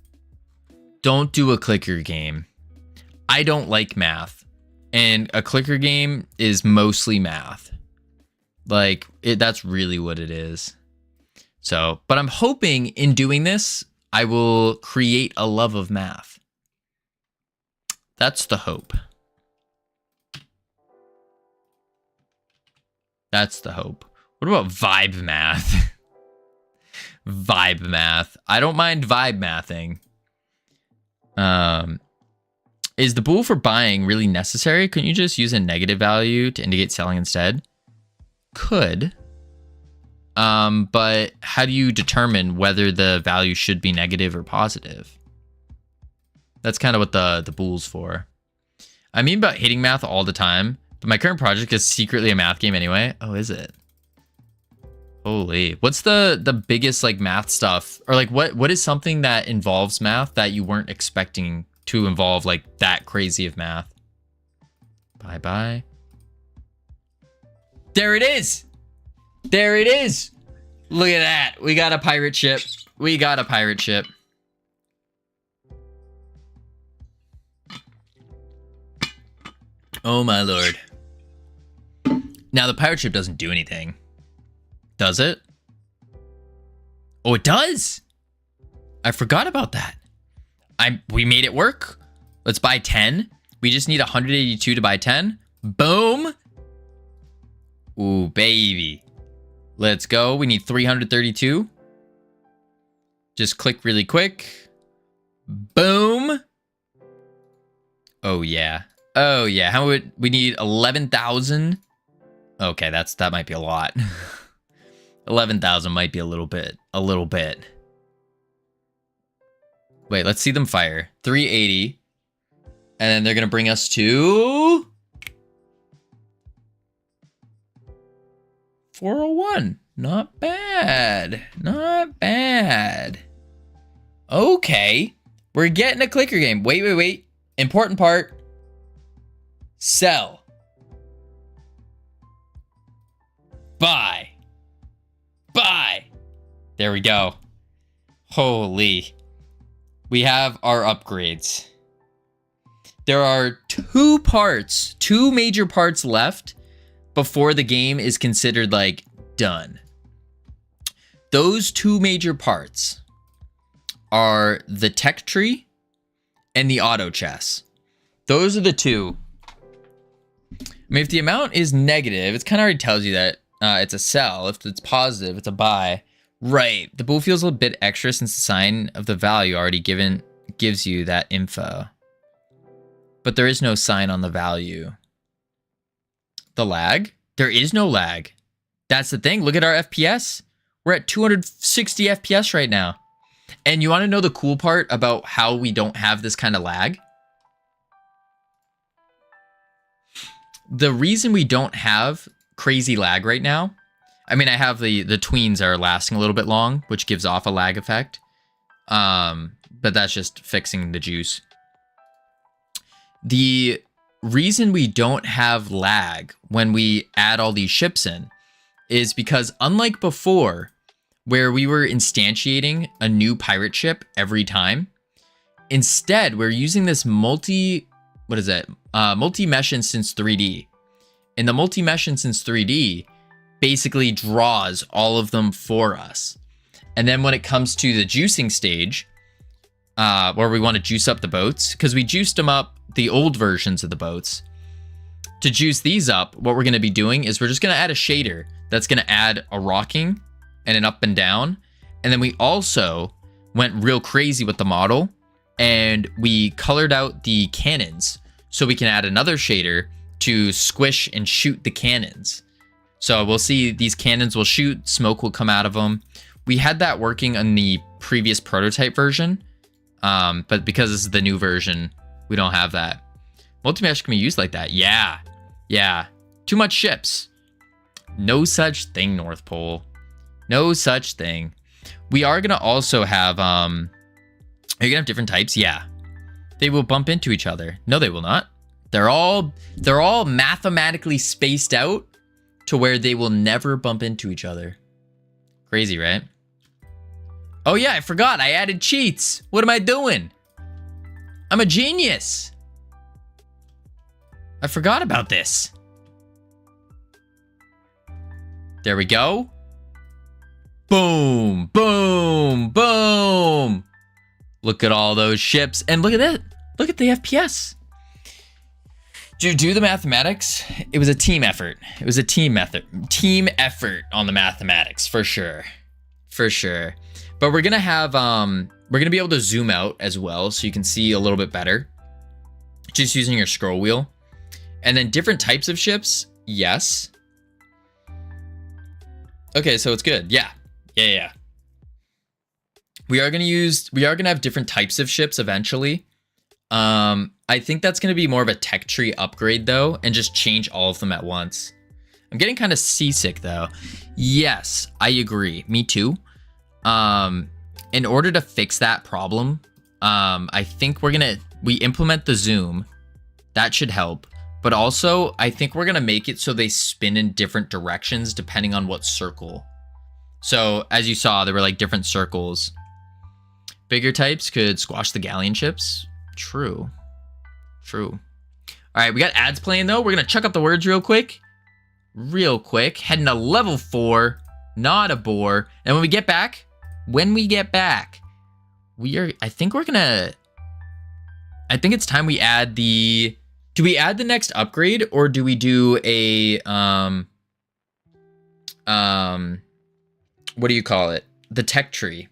don't do a clicker game. I don't like math. And a clicker game is mostly math. Like, that's really what it is. So, but I'm hoping in doing this, I will create a love of math. That's the hope. That's the hope. What about vibe math? Vibe math. I don't mind vibe mathing. Is the bool for buying really necessary? Couldn't you just use a negative value to indicate selling instead? Could. But how do you determine whether the value should be negative or positive? That's kind of what the bool's for. I mean about hating math all the time, but my current project is secretly a math game anyway. Oh, is it? Holy. What's the biggest like math stuff? Or like what is something that involves math that you weren't expecting to involve like that crazy of math? Bye-bye. There it is. There it is. Look at that. We got a pirate ship. We got a pirate ship. Oh my lord. Now the pirate ship doesn't do anything. Does it? Oh, it does. I forgot about that. We made it work. Let's buy 10. We just need 182 to buy 10. Boom. Ooh, baby. Let's go. We need 332. Just click really quick. Boom. Oh, yeah. Oh, yeah. How would we need 11,000? Okay, that might be a lot. 11,000 might be a little bit. Wait, let's see them fire. 380. And then they're going to bring us to 401. Not bad. Not bad. Okay. We're getting a clicker game. Wait. Important part. Sell. Buy. There we go. Holy. We have our upgrades. There are two major parts left before the game is considered like done. Those two major parts are the tech tree and the auto chess. Those are the two. I mean, if the amount is negative, it kind of already tells you that it's a sell. If it's positive, it's a buy. Right. The bool feels a little bit extra since the sign of the value already gives you that info. But there is no sign on the value. The lag? There is no lag. That's the thing. Look at our FPS. We're at 260 FPS right now. And you want to know the cool part about how we don't have this kind of lag? The reason we don't have crazy lag right now, I mean, I have the tweens are lasting a little bit long, which gives off a lag effect. But that's just fixing the juice. The reason we don't have lag when we add all these ships in is because unlike before, where we were instantiating a new pirate ship every time, instead we're using this multi-mesh instance 3D. And the multi-mesh instance 3D basically draws all of them for us. And then when it comes to the juicing stage, where we want to juice up the boats, because we juiced them up, the old versions of the boats. To juice these up, what we're going to be doing is we're just going to add a shader that's going to add a rocking and an up and down. And then we also went real crazy with the model and we colored out the cannons so we can add another shader to squish and shoot the cannons. So we'll see these cannons will shoot, smoke will come out of them. We had that working on the previous prototype version, but because this is the new version, we don't have that. Multi-mesh can be used like that. Yeah. Too much ships. No such thing, North Pole. No such thing. We are going to also have, are you going to have different types? Yeah. They will bump into each other. No, they will not. They're all mathematically spaced out to where they will never bump into each other. Crazy, right? Oh yeah, I forgot. I added cheats. What am I doing? I'm a genius. I forgot about this. There we go. Boom, boom, boom. Look at all those ships. And look at that. Look at the FPS. To do the mathematics, it was a team effort. It was a team effort on the mathematics, for sure. For sure. But we're gonna have, we're gonna be able to zoom out as well so you can see a little bit better. Just using your scroll wheel. And then different types of ships, yes. Okay, so it's good. Yeah. We are gonna have different types of ships eventually. I think that's going to be more of a tech tree upgrade though, and just change all of them at once. I'm getting kind of seasick though. Yes, I agree. Me too. In order to fix that problem, I think we implement the zoom. That should help. But also, I think we're going to make it so they spin in different directions depending on what circle. So as you saw, there were like different circles. Bigger types could squash the galleon ships. True. All right, we got ads playing though. We're gonna chuck up the words real quick. Heading to level 4, not a bore. And when we get back, I think it's time we add do we add the next upgrade, or do we do a what do you call it? The tech tree.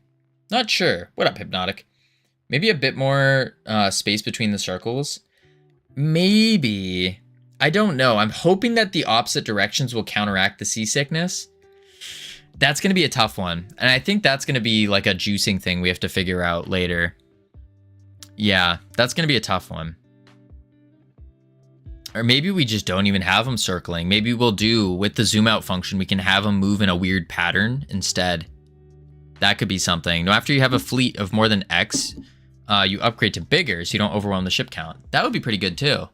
Not sure. What up, Hypnotic? Maybe a bit more space between the circles. Maybe. I don't know. I'm hoping that the opposite directions will counteract the seasickness. That's going to be a tough one. And I think that's going to be like a juicing thing we have to figure out later. Yeah, that's going to be a tough one. Or maybe we just don't even have them circling. Maybe we'll do, with the zoom out function, we can have them move in a weird pattern instead. That could be something. Now, after you have a fleet of more than X, you upgrade to bigger so you don't overwhelm the ship count. That would be pretty good too.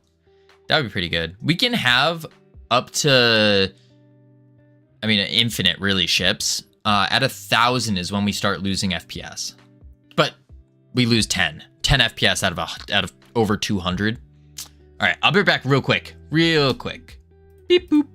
That would be pretty good. We can have up to, I mean, infinite really ships. At 1,000 is when we start losing FPS. But we lose 10 FPS out of over 200. All right, I'll be back real quick. Beep boop.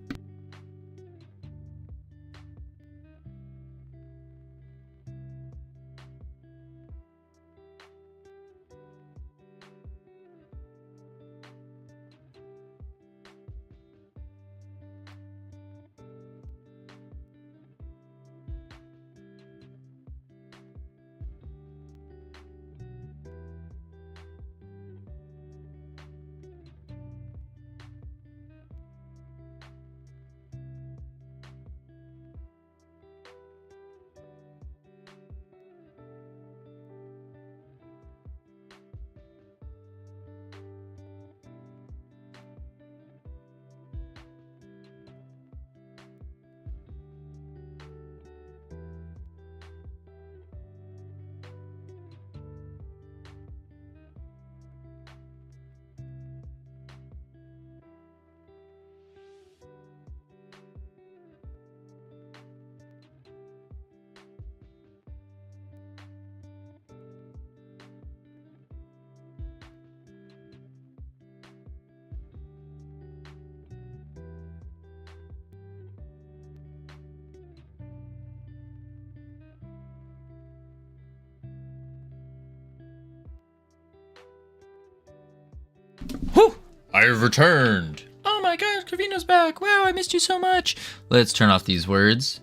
Whew! I have returned. Oh my gosh, Covino's back. Wow, I missed you so much. Let's turn off these words.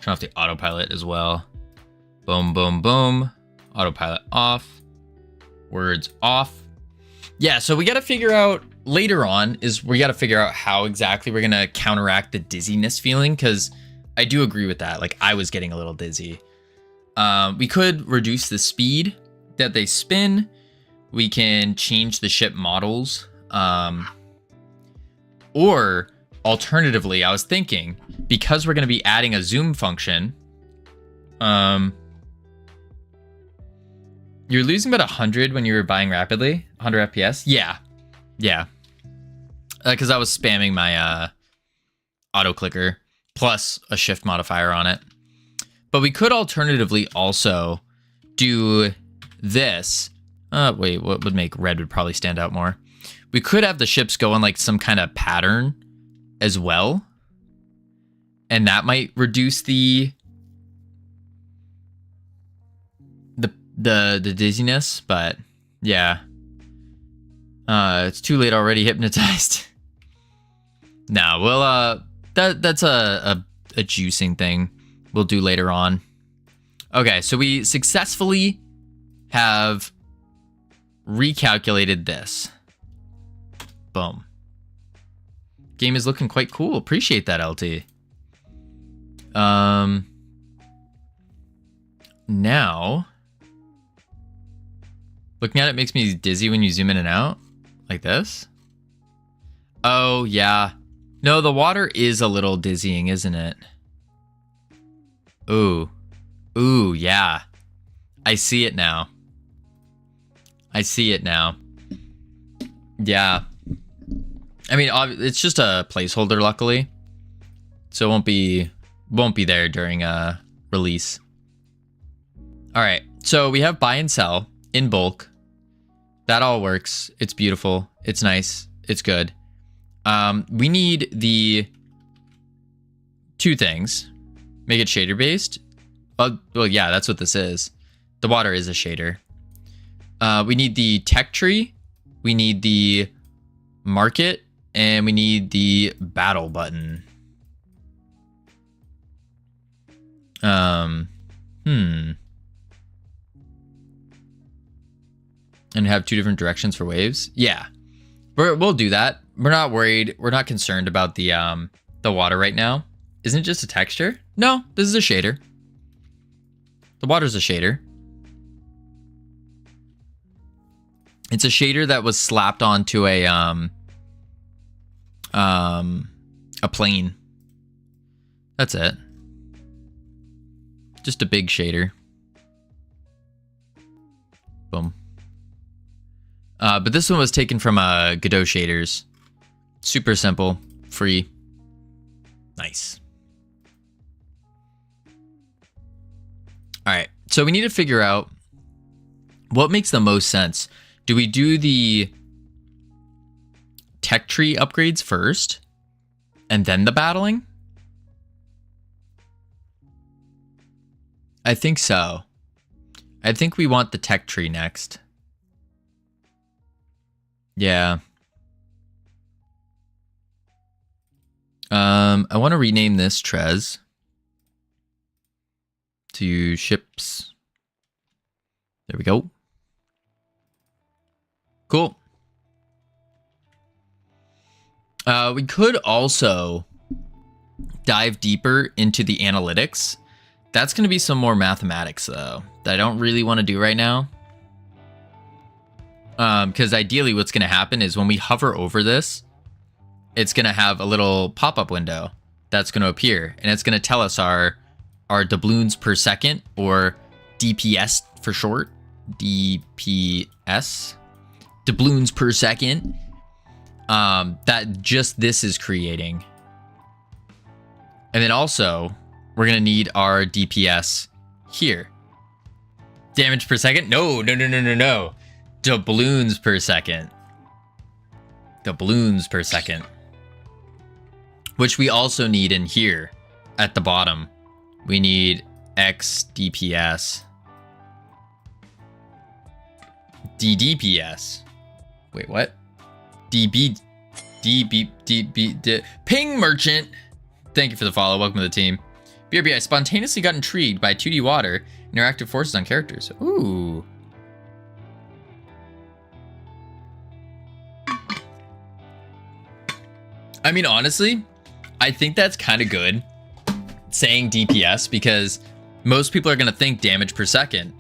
Turn off the autopilot as well. Boom, boom, boom. Autopilot off. Words off. Yeah, so we got to figure out later on how exactly we're going to counteract the dizziness feeling, because I do agree with that. Like, I was getting a little dizzy. We could reduce the speed that they spin. We can change the ship models. Or alternatively, I was thinking, because we're going to be adding a zoom function, you're losing about 100 when you were buying rapidly, 100 FPS. Yeah. Because I was spamming my auto clicker plus a shift modifier on it. But we could alternatively also do this. Wait, what would make red would probably stand out more? We could have the ships go in like some kind of pattern as well. And that might reduce the dizziness, but yeah. It's too late already, hypnotized. No, well, that's a juicing thing we'll do later on. Okay, so we successfully have recalculated this. Boom. Game is looking quite cool. Appreciate that, LT. Now, looking at it makes me dizzy when you zoom in and out, like this. Oh, yeah. No, the water is a little dizzying, isn't it? Ooh. Ooh, yeah. I see it now. I see it now. Yeah. I mean, it's just a placeholder, luckily. So it won't be there during release. All right. So we have buy and sell in bulk. That all works. It's beautiful. It's nice. It's good. We need the two things. Make it shader based. Well, yeah, that's what this is. The water is a shader. We need the tech tree. We need the market. And we need the battle button. And have two different directions for waves. Yeah, we'll do that. We're not worried. We're not concerned about the water right now. Isn't it just a texture? No, this is a shader. The water's a shader. It's a shader that was slapped onto a plane. That's it. Just a big shader. Boom. But this one was taken from Godot shaders. Super simple, free. Nice. All right, so we need to figure out what makes the most sense. Do we do the tech tree upgrades first and then the battling? I think so. I think we want the tech tree next. Yeah. I want to rename this Trez to ships. There we go. Cool. We could also dive deeper into the analytics. That's going to be some more mathematics, though, that I don't really want to do right now. Because ideally what's going to happen is when we hover over this, it's going to have a little pop-up window that's going to appear. And it's going to tell us our doubloons per second, or DPS for short. DPS. Doubloons per second. That just this is creating. And then also, we're going to need our DPS here. Damage per second? No. Doubloons per second. Doubloons per second. Which we also need in here at the bottom. We need X DPS. DDPS. Wait, what? DB. Ping Merchant. Thank you for the follow. Welcome to the team. BRB, I spontaneously got intrigued by 2D water interactive forces on characters. Ooh. I mean, honestly, I think that's kind of good saying DPS, because most people are going to think damage per second.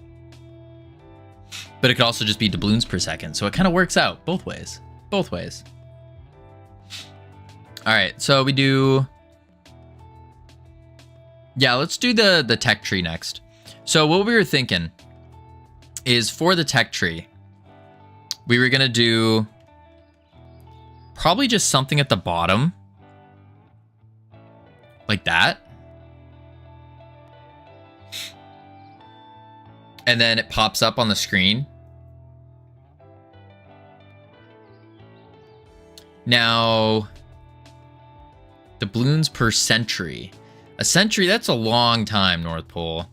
But it could also just be doubloons per second. So it kind of works out both ways. Both ways. All right, so we do... Yeah, let's do the tech tree next. So what we were thinking is for the tech tree, we were going to do probably just something at the bottom. Like that. And then it pops up on the screen. Now, doubloons per century. A century, that's a long time, North Pole.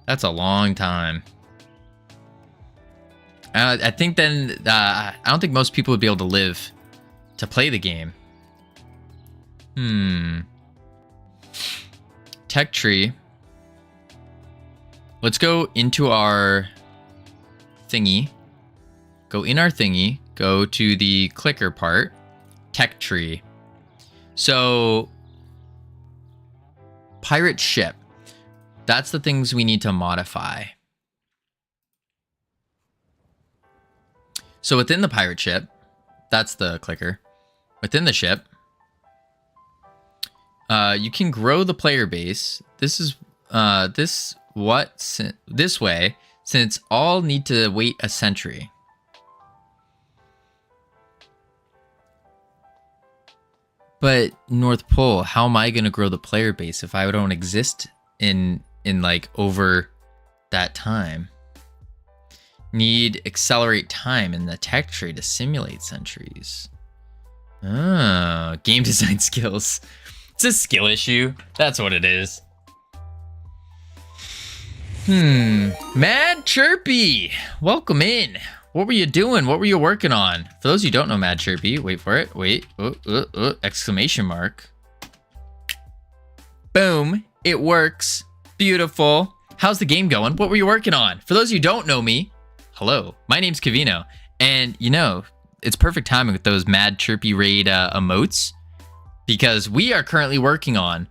That's a long time. I think then, I don't think most people would be able to live to play the game. Tech tree. Let's go into our thingy. Go in our thingy. Go to the clicker part. Tech tree. So, pirate ship. That's the things we need to modify. So within the pirate ship, that's the clicker. Within the ship, you can grow the player base. This is this way, since all need to wait a century. But North Pole, how am I going to grow the player base if I don't exist in like over that time? Need accelerate time in the tech tree to simulate centuries. Oh, game design skills. It's a skill issue. That's what it is. Mad Chirpy, welcome in. What were you doing? What were you working on? For those who don't know Mad Chirpy, wait for it. Wait, exclamation mark. Boom, it works. Beautiful. How's the game going? What were you working on? For those who don't know me, hello, my name's Covino. And you know, it's perfect timing with those Mad Chirpy raid emotes, because we are currently working on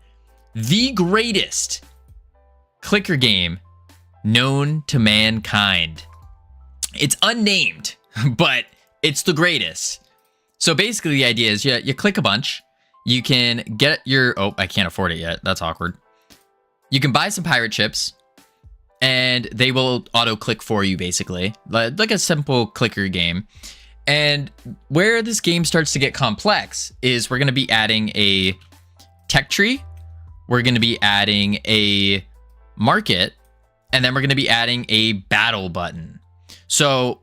the greatest clicker game known to mankind. It's unnamed, but it's the greatest. So basically the idea is you click a bunch, you can get your, oh, I can't afford it yet. That's awkward. You can buy some pirate ships and they will auto click for you basically, like a simple clicker game. And where this game starts to get complex is we're going to be adding a tech tree. We're going to be adding a market, and then we're going to be adding a battle button. So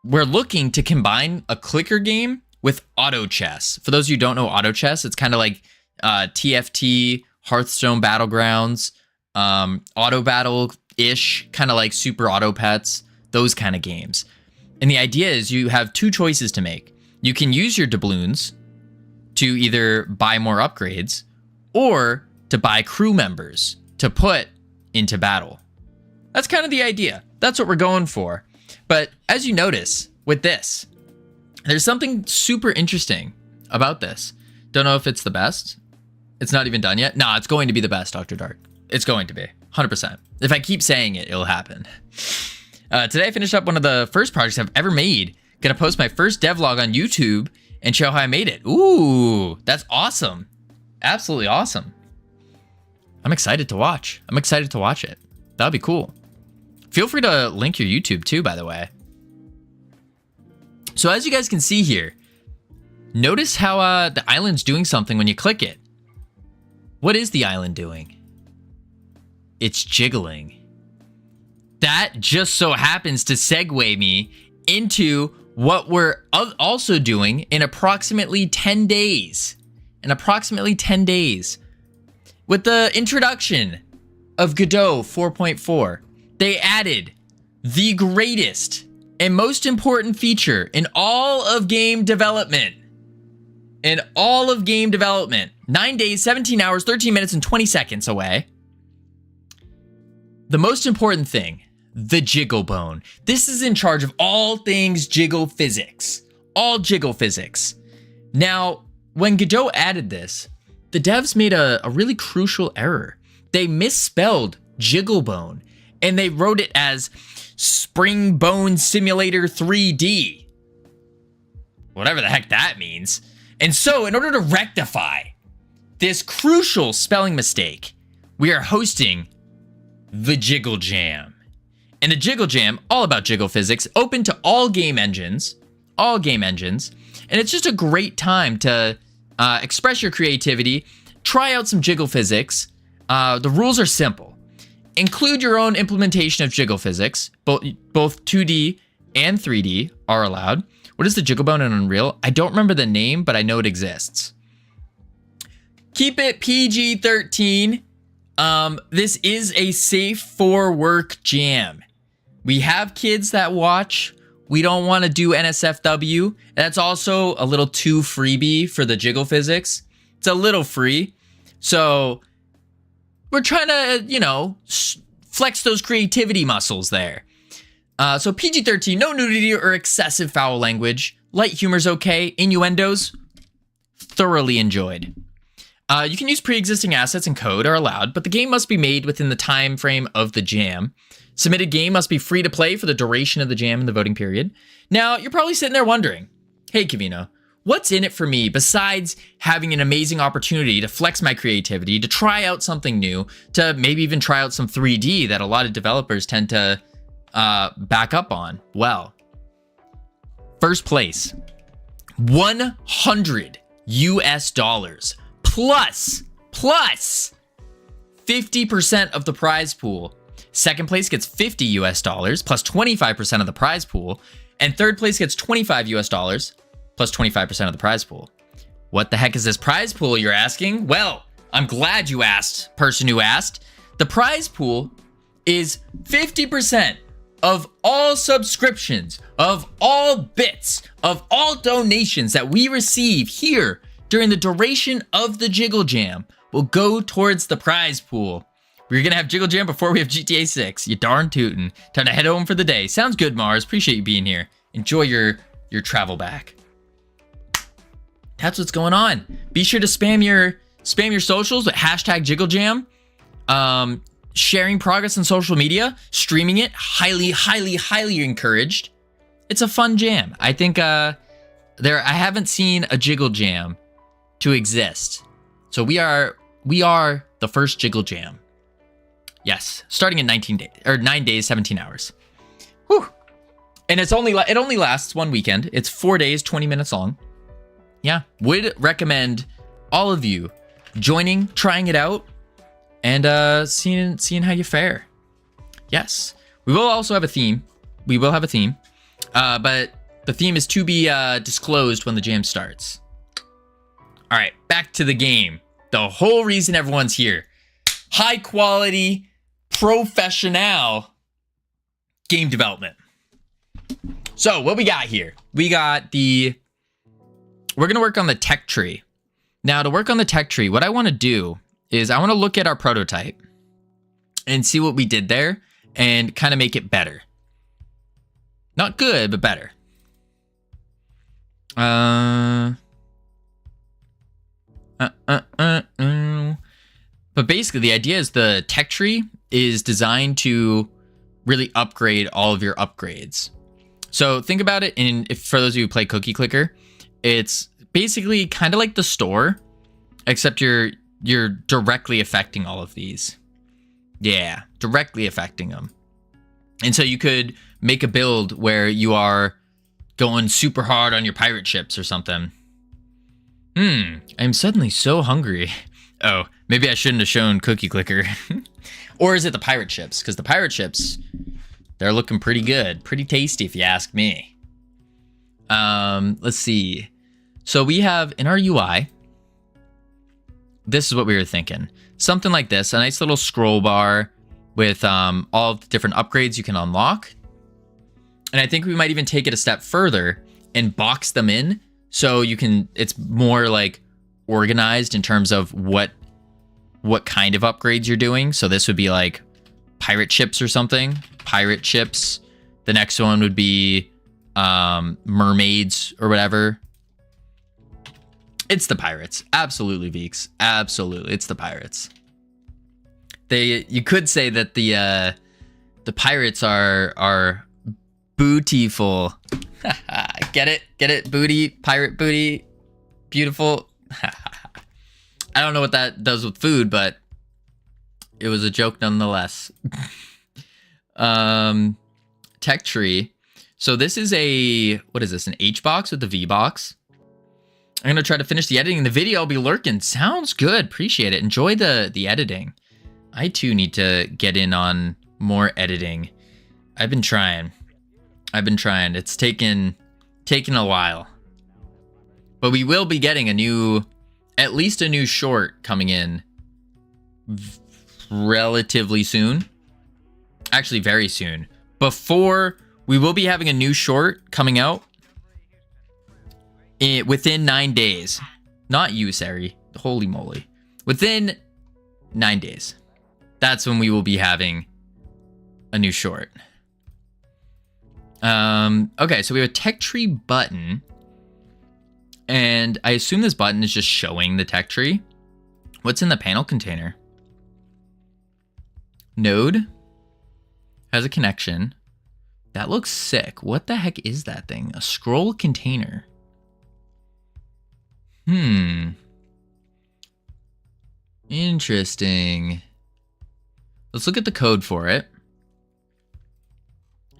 we're looking to combine a clicker game with auto chess. For those of you who don't know auto chess, it's kind of like TFT, Hearthstone Battlegrounds, auto battle-ish, kind of like Super Auto Pets, those kind of games. And the idea is you have two choices to make. You can use your doubloons to either buy more upgrades or to buy crew members to put into battle. That's kind of the idea. That's what we're going for. But as you notice with this, there's something super interesting about this. Don't know if it's the best. It's not even done yet. Nah, it's going to be the best, Dr. Dark. It's going to be 100%. If I keep saying it, it'll happen. Today I finished up one of the first projects I've ever made. Gonna post my first devlog on YouTube and show how I made it. Ooh, that's awesome. Absolutely awesome. I'm excited to watch. I'm excited to watch it. That'll be cool. Feel free to link your YouTube too, by the way. So as you guys can see here, notice how the island's doing something when you click it. What is the island doing? It's jiggling. That just so happens to segue me into what we're also doing in approximately 10 days. In approximately 10 days. With the introduction of Godot 4.4, they added the greatest and most important feature in all of game development. In all of game development. 9 days, 17 hours, 13 minutes, and 20 seconds away. The most important thing, the jiggle bone. This is in charge of all things jiggle physics. All jiggle physics. Now, when Godot added this, the devs made a really crucial error. They misspelled jiggle bone, and they wrote it as Spring Bone Simulator 3D. Whatever the heck that means. And so, in order to rectify this crucial spelling mistake, we are hosting the Jiggle Jam. And the Jiggle Jam, all about jiggle physics, open to all game engines. All game engines. And it's just a great time to express your creativity, try out some jiggle physics. The rules are simple. Include your own implementation of jiggle physics, both 2D and 3D are allowed. What is the Jiggle Bone in Unreal? I don't remember the name, but I know it exists. Keep it PG-13. This is a safe for work jam. We have kids that watch. We don't want to do NSFW. That's also a little too freebie for the jiggle physics. It's a little free. So we're trying to, you know, flex those creativity muscles there. So PG-13, no nudity or excessive foul language. Light humor's okay. Innuendos, thoroughly enjoyed. You can use pre-existing assets and code are allowed, but the game must be made within the time frame of the jam. Submitted game must be free to play for the duration of the jam and the voting period. Now, you're probably sitting there wondering, hey, Covino, what's in it for me besides having an amazing opportunity to flex my creativity, to try out something new, to maybe even try out some 3D that a lot of developers tend to back up on? Well, first place, $100 plus 50% of the prize pool. Second place gets $50 plus 25% of the prize pool. And third place gets $25 plus 25% of the prize pool. What the heck is this prize pool, you're asking? Well, I'm glad you asked, person who asked. The prize pool is 50% of all subscriptions, of all bits, of all donations that we receive here during the duration of the Jiggle Jam will go towards the prize pool. We're gonna have Jiggle Jam before we have GTA 6. You darn tootin'. Time to head home for the day. Sounds good, Mars. Appreciate you being here. Enjoy your travel back. That's what's going on. Be sure to spam your socials with hashtag Jiggle Jam. Sharing progress on social media, streaming it, highly encouraged. It's a fun jam. I think I haven't seen a Jiggle Jam to exist. So we are the first Jiggle Jam. Yes, starting in 9 days, 17 hours. Whew. And it only lasts one weekend. It's 4 days, 20 minutes long. Yeah, would recommend all of you joining, trying it out, and seeing how you fare. Yes, we will also have a theme. We will have a theme, but the theme is to be disclosed when the jam starts. All right, back to the game. The whole reason everyone's here. High quality, professional game development. So what we got here? We're gonna work on the tech tree. Now to work on the tech tree, what I wanna do is I wanna look at our prototype and see what we did there and kind of make it better. Not good, but better. But basically the idea is the tech tree is designed to really upgrade all of your upgrades. So think about it for those of you who play Cookie Clicker, it's basically kind of like the store, except you're directly affecting all of these. Yeah, directly affecting them. And so you could make a build where you are going super hard on your pirate ships or something. I'm suddenly so hungry. Oh, maybe I shouldn't have shown Cookie Clicker. Or is it the pirate ships? Because the pirate ships, they're looking pretty good. Pretty tasty if you ask me. Let's see. So we have in our UI, this is what we were thinking. Something like this, a nice little scroll bar with all of the different upgrades you can unlock. And I think we might even take it a step further and box them in so you can, it's more like organized in terms of what kind of upgrades you're doing. So this would be like pirate ships or something. Pirate ships. The next one would be mermaids or whatever. It's the pirates. Absolutely, Veeks. Absolutely. It's the pirates. You could say that the pirates are bootyful. Get it? Get it? Booty, pirate booty, beautiful. I don't know what that does with food, but it was a joke nonetheless. Tech tree. So this is what is this? An H box with the V box. I'm gonna try to finish the editing in the video. I'll be lurking. Sounds good. Appreciate it. Enjoy the editing. I too need to get in on more editing. I've been trying. I've been trying. It's taken a while. But we will be getting at least a new short coming in relatively soon. Actually, very soon. We will be having a new short coming out within 9 days. Not you, Sari. Holy moly. Within 9 days. That's when we will be having a new short. Okay, so we have a tech tree button. And I assume this button is just showing the tech tree. What's in the panel container? Node has a connection. That looks sick. What the heck is that thing? A scroll container. Interesting. Let's look at the code for it.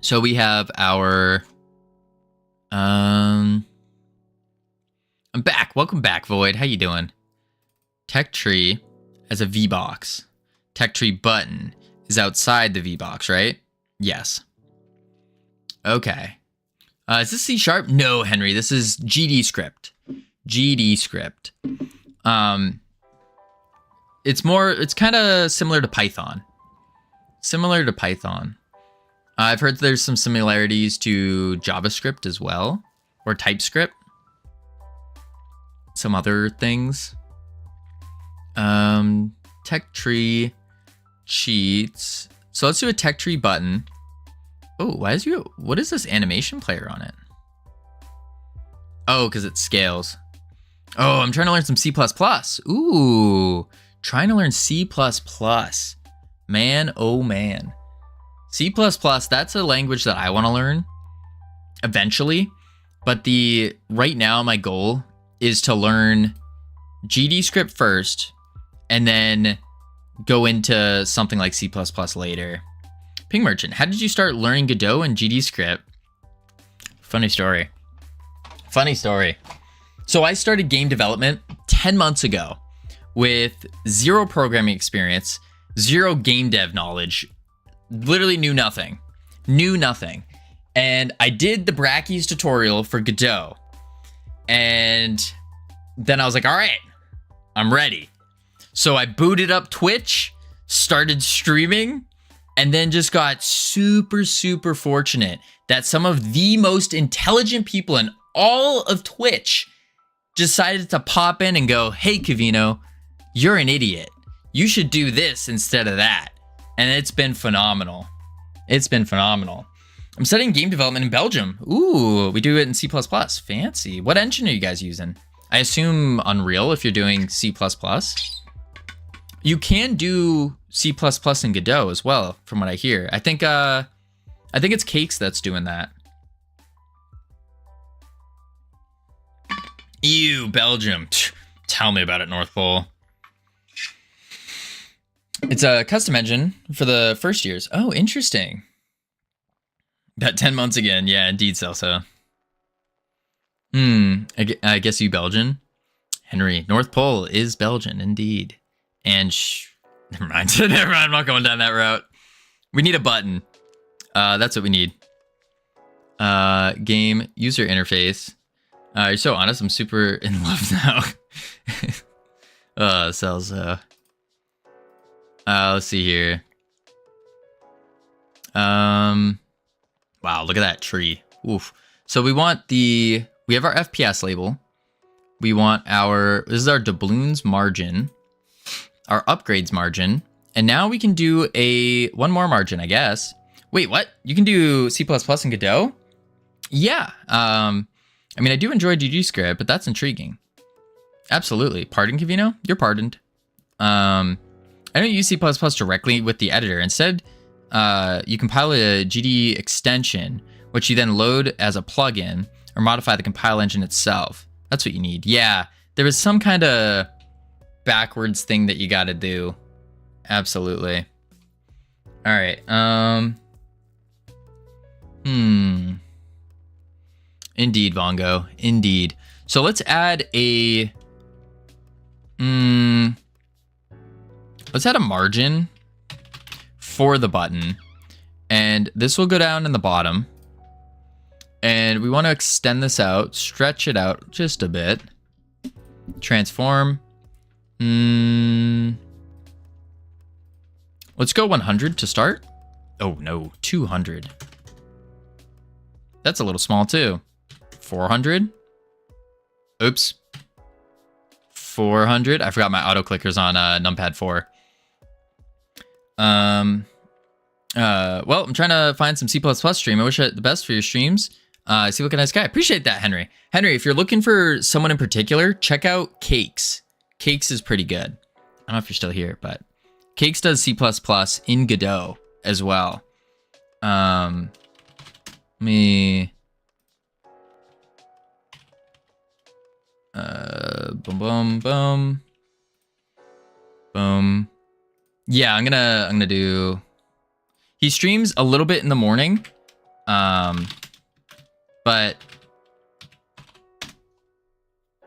So we have our... I'm back. Welcome back, Void. How you doing? Tech tree has a VBox. Tech tree button is outside the VBox, right? Yes. Okay. Is this C#? No, Henry. This is GD script. GD script. It's kind of similar to Python. I've heard there's some similarities to JavaScript as well, or TypeScript. Some other things. Tech tree cheats. So let's do a tech tree button. Oh, what is this animation player on it? Oh, because it scales. Oh, I'm trying to learn some C++. Ooh, trying to learn C++. Man, oh man. C++, that's a language that I want to learn eventually. But right now my goal is to learn GD script first and then go into something like C++ later. Ping Merchant, how did you start learning Godot and GD script? Funny story. So I started game development 10 months ago with zero programming experience, zero game dev knowledge, literally knew nothing. And I did the Brackeys tutorial for Godot. And then I was like, all right, I'm ready. So I booted up Twitch, started streaming, and then just got super, super fortunate that some of the most intelligent people in all of Twitch decided to pop in and go, hey, Covino, you're an idiot. You should do this instead of that. And it's been phenomenal. I'm studying game development in Belgium. Ooh, we do it in C++. Fancy. What engine are you guys using? I assume Unreal if you're doing C++. You can do C++ in Godot as well, from what I hear. I think it's Cakes that's doing that. Ew, Belgium. Tell me about it, North Pole. It's a custom engine for the first years. Oh, interesting. That 10 months again. Yeah, indeed, Celso. I guess you Belgian? Henry, North Pole is Belgian, indeed. And never mind. I'm not going down that route. We need a button. That's what we need. Game user interface. You're so honest. I'm super in love now. Celso. Let's see here. Wow, look at that tree. Oof. So we have our FPS label. We want this is our doubloons margin, our upgrades margin, and now we can do one more margin, I guess. Wait, what? You can do C++ and Godot? Yeah. I mean, I do enjoy GG script, but that's intriguing. Absolutely. Pardon, Covino? You're pardoned. I don't use C++ directly with the editor. Instead, you compile a GD extension, which you then load as a plugin or modify the compile engine itself. That's what you need. Yeah, there was some kind of backwards thing that you got to do. Absolutely. All right. Indeed, Vongo. Indeed. So let's add a... let's add a margin for the button. And this will go down in the bottom. And we want to extend this out, stretch it out just a bit. Transform. Let's go 100 to start. Oh no, 200. That's a little small too. 400. Oops. 400. I forgot my auto clickers on numpad 4. Well, I'm trying to find some C++ stream. I wish you the best for your streams. See, look at nice guy. Appreciate that, Henry. Henry, if you're looking for someone in particular, check out Cakes. Cakes is pretty good. I don't know if you're still here, but Cakes does C++ in Godot as well. Boom, boom, boom, boom. Yeah, I'm gonna do. He streams a little bit in the morning, but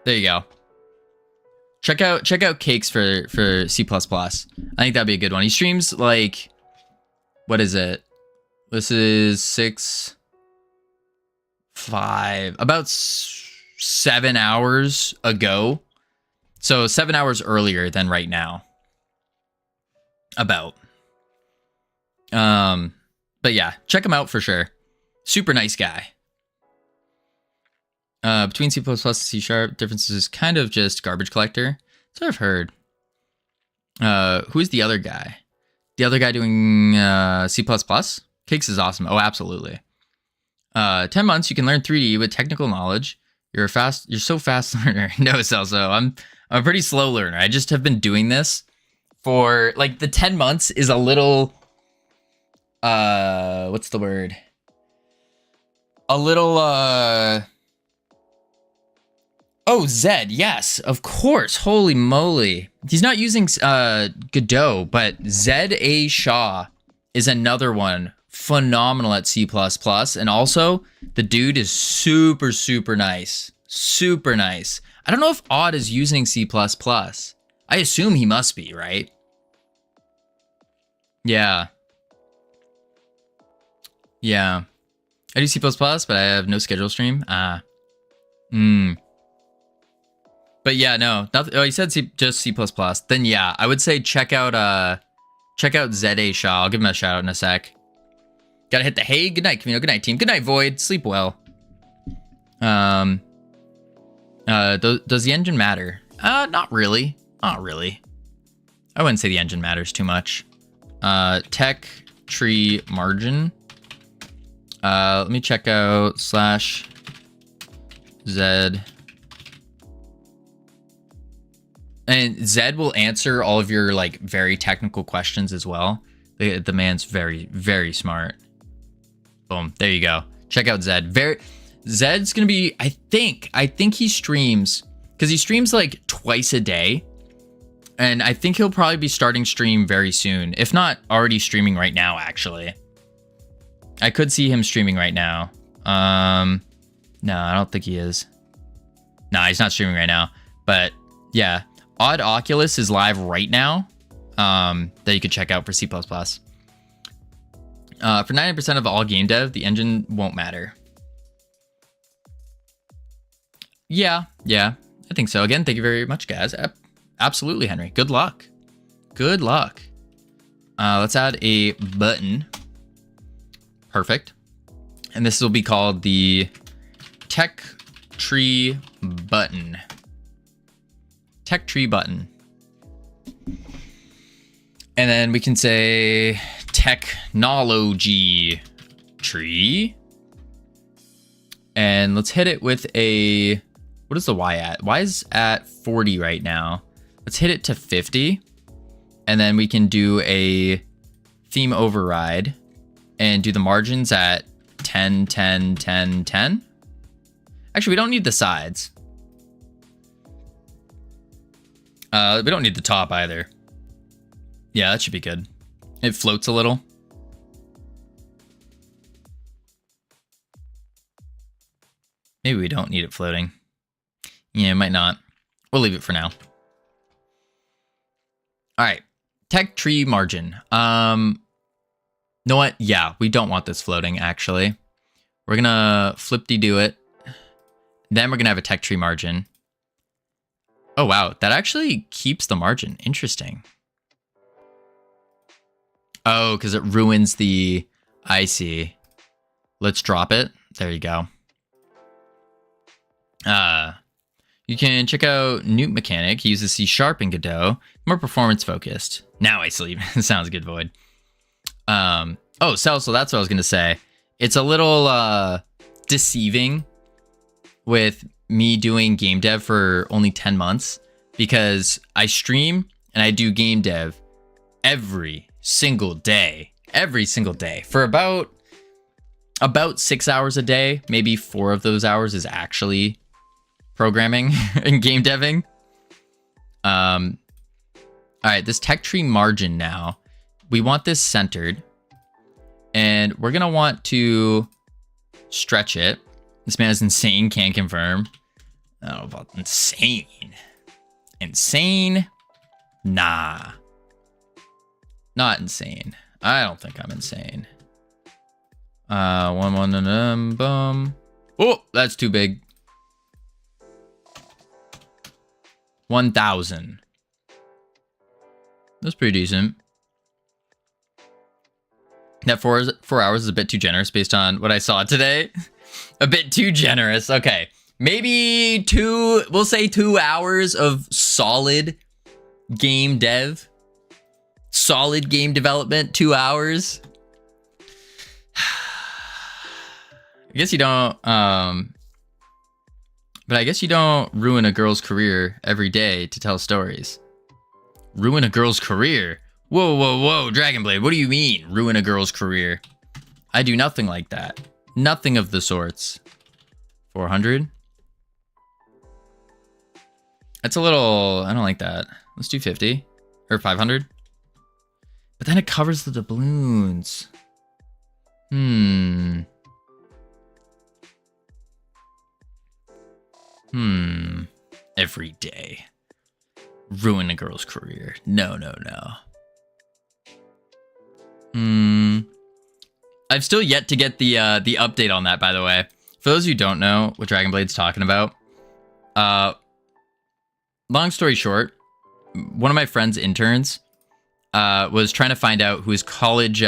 there you go. Check out Cakes for C++. I think that'd be a good one. He streams like, what is it? This is 5, about 7 hours ago. So 7 hours earlier than right now. About. But yeah, check him out for sure. Super nice guy. Between C++ and C#, differences is kind of just garbage collector. So I've heard. Who's the other guy? The other guy doing C++? Cakes is awesome. Oh, absolutely. 10 months, you can learn 3D with technical knowledge. You're so fast learner. No, Celso, I'm a pretty slow learner. I just have been doing this for like the 10 months is a little what's the word? A little oh, Zed, yes, of course. Holy moly. He's not using Godot, but Zed A. Shaw is another one. Phenomenal at C++. And also, the dude is super, super nice. Super nice. I don't know if Odd is using C++. I assume he must be, right? Yeah. Yeah. I do C++, but I have no schedule stream. But yeah, no. Oh, he said just C++. Then yeah, I would say check out ZA Shaw. I'll give him a shout out in a sec. Gotta hit the hey. Good night, Covino. Good night, team. Good night, Void. Sleep well. Does the engine matter? Not really. Not really. I wouldn't say the engine matters too much. Tech tree margin. Let me check out /Z. And Zed will answer all of your like very technical questions as well. The man's very, very smart. Boom. There you go. Check out Zed. Zed's gonna be, I think he streams, because he streams like twice a day. And I think he'll probably be starting stream very soon. If not already streaming right now, actually. I could see him streaming right now. No, I don't think he is. No, he's not streaming right now. But yeah, Odd Oculus is live right now. That you could check out for C++. For 90% of all game dev, the engine won't matter. Yeah, I think so. Again, thank you very much, guys. Absolutely, Henry. Good luck. Good luck. Let's add a button. Perfect. And this will be called the Tech Tree Button. Tech Tree Button. And then we can say technology tree. And let's hit it with a, what is the Y at? Y is at 40 right now. Let's hit it to 50. And then we can do a theme override and do the margins at 10, 10, 10, 10. Actually, we don't need the sides. We don't need the top either. Yeah, that should be good. It floats a little. Maybe we don't need it floating. Yeah, it might not. We'll leave it for now. All right. Tech tree margin. Know what? Yeah, we don't want this floating, actually. We're gonna flip-de-do it. Then we're gonna have a tech tree margin. Oh, wow. That actually keeps the margin. Interesting. Oh, because it ruins the... I see. Let's drop it. There you go. You can check out Newt Mechanic. He uses C# and Godot. More performance focused. Now I sleep. Sounds good, Void. Oh, so that's what I was gonna say. It's a little deceiving with me doing game dev for only 10 months because I stream and I do game dev every single day for about 6 hours a day. Maybe 4 of those hours is actually programming and game deving. All right, this tech tree margin now, we want this centered and we're gonna want to stretch it. This man is insane, can confirm. I don't know about insane. Insane? Nah. Not insane. I don't think I'm insane. Boom. Oh, that's too big. 1,000. That's pretty decent. That 4 hours is a bit too generous based on what I saw today. A bit too generous. Okay. Maybe we'll say 2 hours of solid game dev. Solid game development, 2 hours. I guess you don't, but I guess you don't ruin a girl's career every day to tell stories. Ruin a girl's career? Whoa, whoa, whoa, Dragonblade, what do you mean, ruin a girl's career? I do nothing like that. Nothing of the sorts. 400? That's a little, I don't like that. Let's do 50 or 500. But then it covers the doubloons. Every day. Ruin a girl's career. No, no, no. I've still yet to get the update on that, by the way. For those who don't know what Dragonblade's talking about, long story short, one of my friend's interns was trying to find out who his college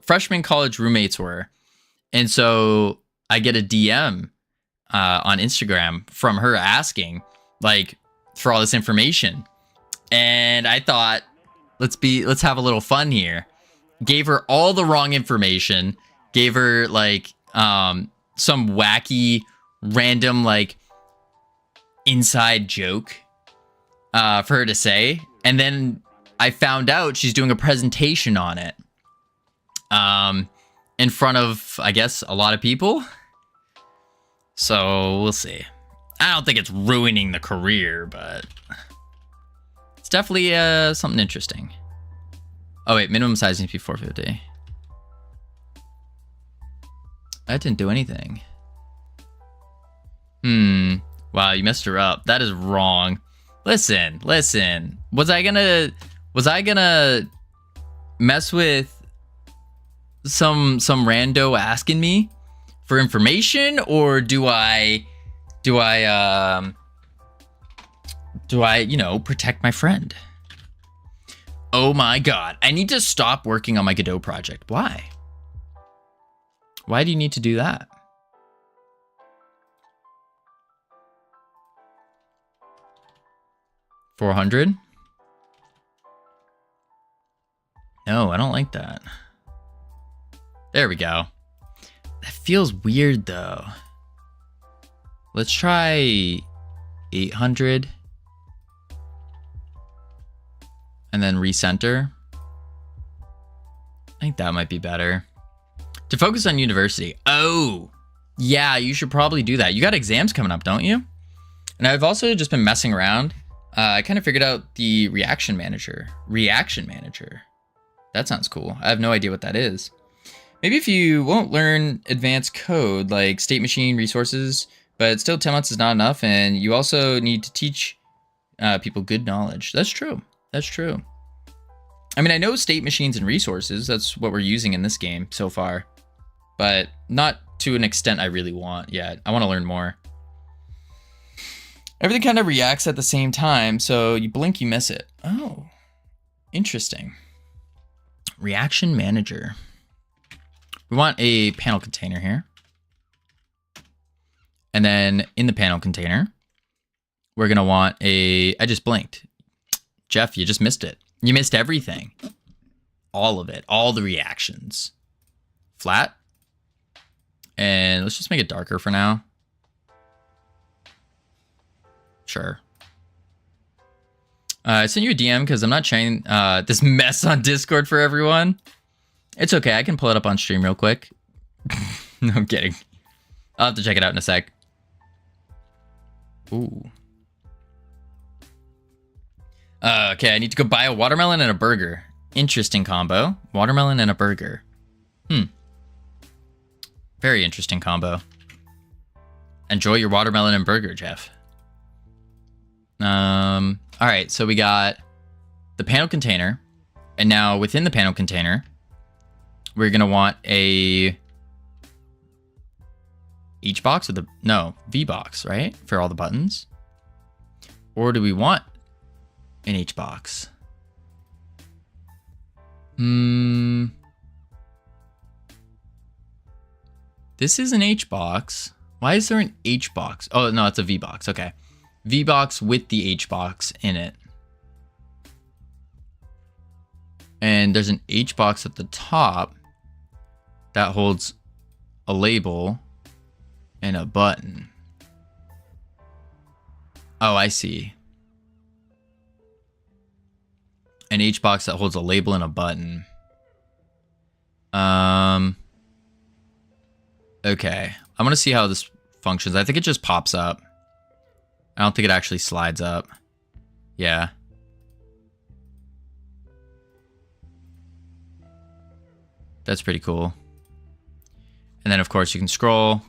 freshman college roommates were. And so I get a DM on Instagram from her asking like for all this information. And I thought, let's have a little fun here. Gave her all the wrong information, gave her like some wacky random like inside joke for her to say, and then I found out she's doing a presentation on it in front of, I guess, a lot of people. So we'll see. I don't think it's ruining the career, but it's definitely something interesting. Oh wait, minimum size needs to be 450. That didn't do anything. Wow, you messed her up. That is wrong. Listen. Was I gonna mess with some rando asking me for information, or do I protect my friend? Oh my god, I need to stop working on my Godot project. Why? Why do you need to do that? $400? No, I don't like that. There we go. That feels weird though. Let's try 800. And then recenter. I think that might be better. To focus on university. Oh, yeah, you should probably do that. You got exams coming up, don't you? And I've also just been messing around. I kind of figured out the reaction manager. That sounds cool. I have no idea what that is. Maybe if you won't learn advanced code like state machine resources, but still 10 months is not enough. And you also need to teach people good knowledge. That's true. I mean, I know state machines and resources. That's what we're using in this game so far. But not to an extent I really want yet. I want to learn more. Everything kind of reacts at the same time, so you blink, you miss it. Oh, interesting. Reaction manager. We want a panel container here. And then in the panel container, we're going to want a... I just blinked. Jeff, you just missed it. You missed everything. All of it. All the reactions. Flat. And let's just make it darker for now. Sure. I sent you a DM because I'm not sharing this mess on Discord for everyone. It's okay. I can pull it up on stream real quick. No, I'm kidding. I'll have to check it out in a sec. Ooh. Okay, I need to go buy a watermelon and a burger. Interesting combo. Watermelon and a burger. Very interesting combo. Enjoy your watermelon and burger, Jeff. All right, so we got the panel container. And now within the panel container, we're going to want a H box with no, V box, right? For all the buttons. Or do we want an H box? This is an H box. Why is there an H box? Oh, no, it's a V box. Okay. V box with the H box in it. And there's an H box at the top that holds a label and a button. Oh, I see. An H box that holds a label and a button. Okay. I'm going to see how this functions. I think it just pops up. I don't think it actually slides up. Yeah. That's pretty cool. And then, of course, you can scroll.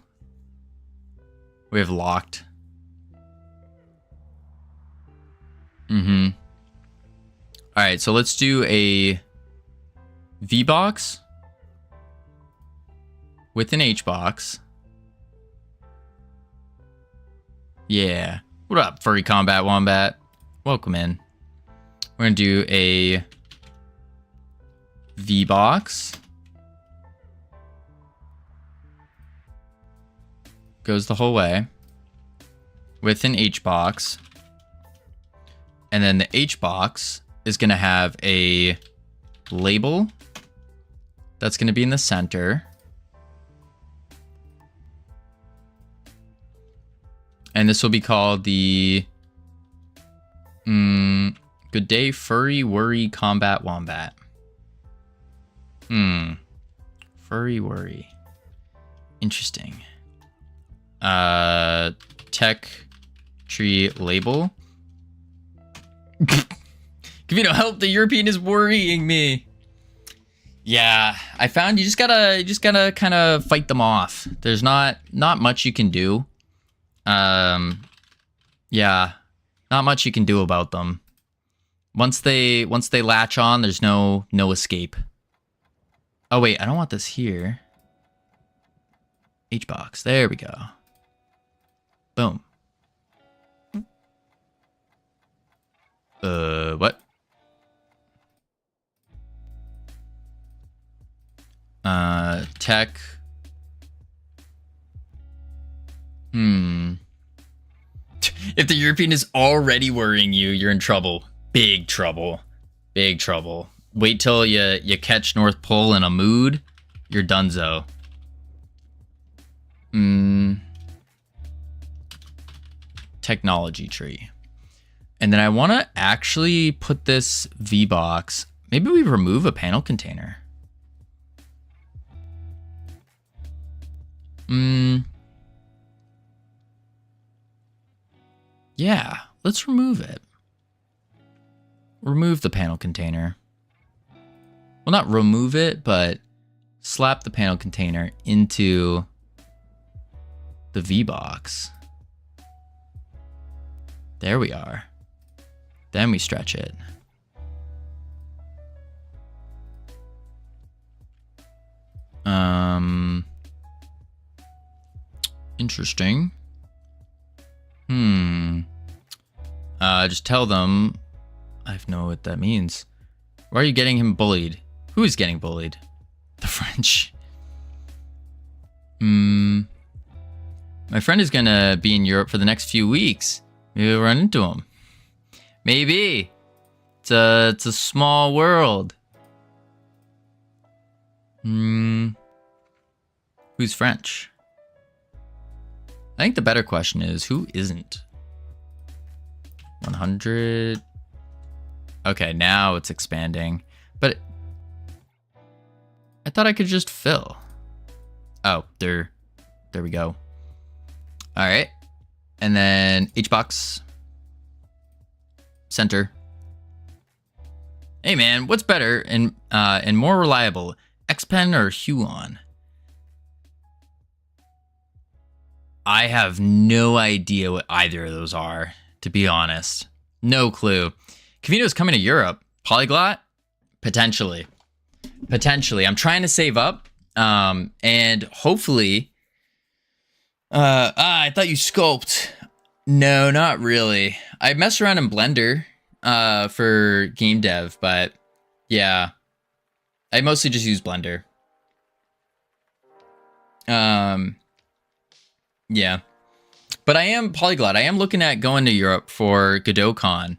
We have locked. All right, so let's do a V box with an H box. Yeah. What up, Furry Combat Wombat? Welcome in. We're going to do a V box. Goes the whole way. With an H box. And then the H box is going to have a label that's going to be in the center. And this will be called the Good Day Furry Worry Combat Wombat. Furry Worry. Interesting. Tech tree label. Covino, help, the European is worrying me. Yeah, I found you just gotta kind of fight them off. There's not much you can do. Yeah, not much you can do about them. Once they latch on, there's no escape. Oh wait, I don't want this here. H box, there we go. Boom. What? Tech. If the European is already worrying you, you're in trouble. Big trouble. Big trouble. Wait till you catch North Pole in a mood, you're donezo. Technology tree. And then I want to actually put this V box. Maybe we remove a panel container. Yeah, let's remove it. Remove the panel container. Well, not remove it, but slap the panel container into the V box. There we are. Then we stretch it. Interesting. Just tell them. I have no what that means. Why are you getting him bullied? Who is getting bullied? The French. My friend is gonna be in Europe for the next few weeks. Maybe we'll run into him. Maybe. It's a small world. Who's French? I think the better question is, who isn't? 100. Okay, now it's expanding. But I thought I could just fill. Oh, there we go. All right. And then H box. Center. Hey man, what's better and more reliable? X-Pen or Huon? I have no idea what either of those are, to be honest. No clue. Covino's coming to Europe. Polyglot? Potentially. Potentially. I'm trying to save up. And hopefully... I thought you sculpt. No, not really. I mess around in Blender for game dev, but yeah. I mostly just use Blender. Yeah. But I am Polyglot. I am looking at going to Europe for GodotCon.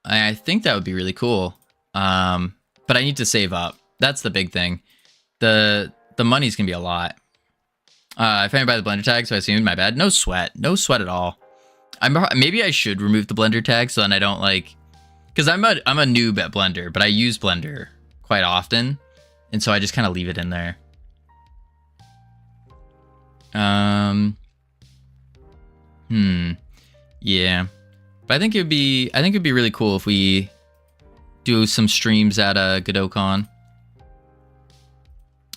I think that would be really cool. But I need to save up. That's the big thing. The money's gonna be a lot. If I buy the Blender tag, so I assumed, my bad. No sweat. No sweat at all. Maybe I should remove the Blender tag so then I don't like... Because I'm a noob at Blender, but I use Blender quite often. And so I just kind of leave it in there. Yeah. But I think it'd be really cool if we do some streams at GodotCon.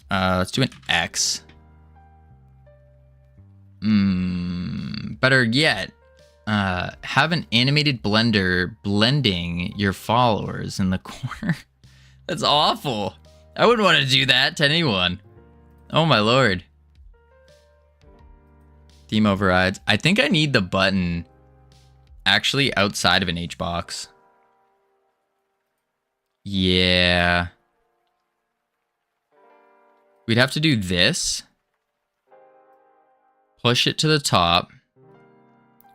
Let's do an X. Better yet, have an animated blender blending your followers in the corner. That's awful. I wouldn't want to do that to anyone. Oh my lord. Theme overrides. I think I need the button actually outside of an H box. Yeah. We'd have to do this. Push it to the top.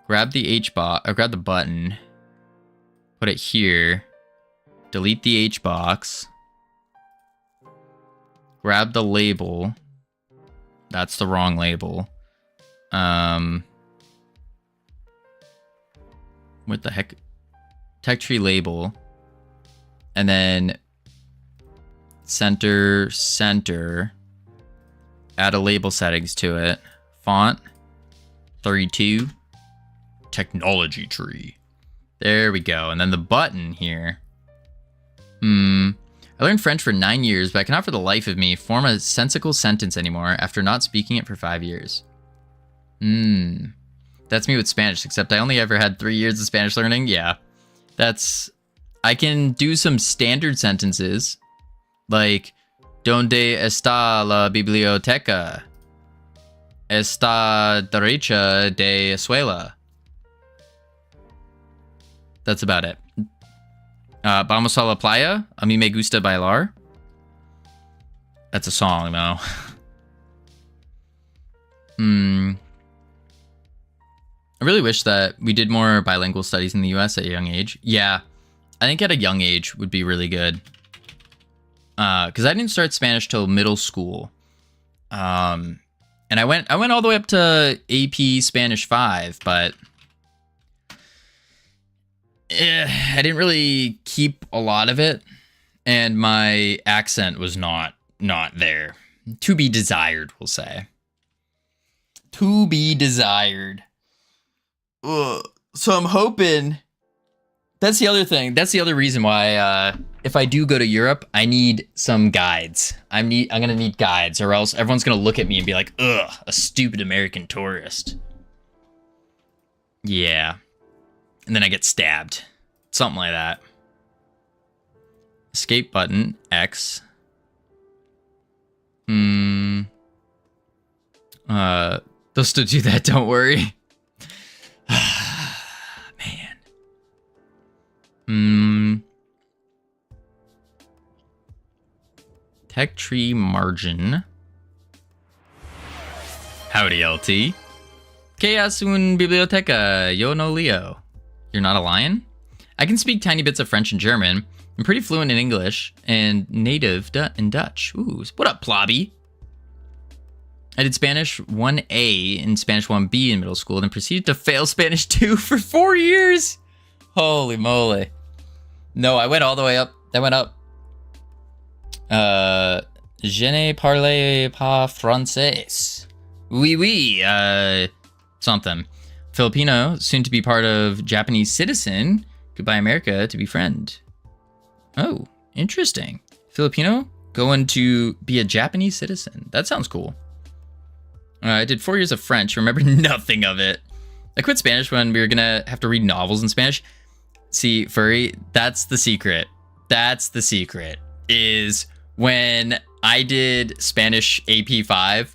Grab the H box, or grab the button. Put it here. Delete the H box. Grab the label. That's the wrong label. What the heck? Tech tree label. And then center. Add a label settings to it. Font 32. Technology tree. There we go. And then the button here. I learned French for 9 years, but I cannot for the life of me form a sensical sentence anymore after not speaking it for 5 years. That's me with Spanish, except I only ever had 3 years of Spanish learning. Yeah. I can do some standard sentences, like, ¿Dónde está la biblioteca? Está derecha de escuela. That's about it. Vamos a la playa. A mí me gusta bailar. That's a song, though. I really wish that we did more bilingual studies in the US at a young age. Yeah, I think at a young age would be really good. Because I didn't start Spanish till middle school. And I went all the way up to AP Spanish 5, but I didn't really keep a lot of it, and my accent was not there. To be desired, we'll say. To be desired. So I'm hoping. That's the other thing. That's the other reason why if I do go to Europe, I need some guides. I'm gonna need guides, or else everyone's gonna look at me and be like, ugh, a stupid American tourist. Yeah. And then I get stabbed. Something like that. Escape button, X. Maybe They'll still do that, don't worry. Man. Tech tree margin. Howdy, LT. Chaos un biblioteca, yo no Leo. You're not a lion? I can speak tiny bits of French and German. I'm pretty fluent in English and native in Dutch. Ooh, what up, Plobby? I did Spanish 1A and Spanish 1B in middle school, then proceeded to fail Spanish 2 for 4 years. Holy moly. No, I went all the way up. I went up. Je ne parle pas français. Oui, oui. Something. Filipino, soon to be part of Japanese citizen. Goodbye, America, to be friend. Oh, interesting. Filipino, going to be a Japanese citizen. That sounds cool. I did 4 years of French. Remember nothing of it. I quit Spanish when we were gonna have to read novels in Spanish. See, Furry, that's the secret. That's the secret. Is when I did Spanish AP5,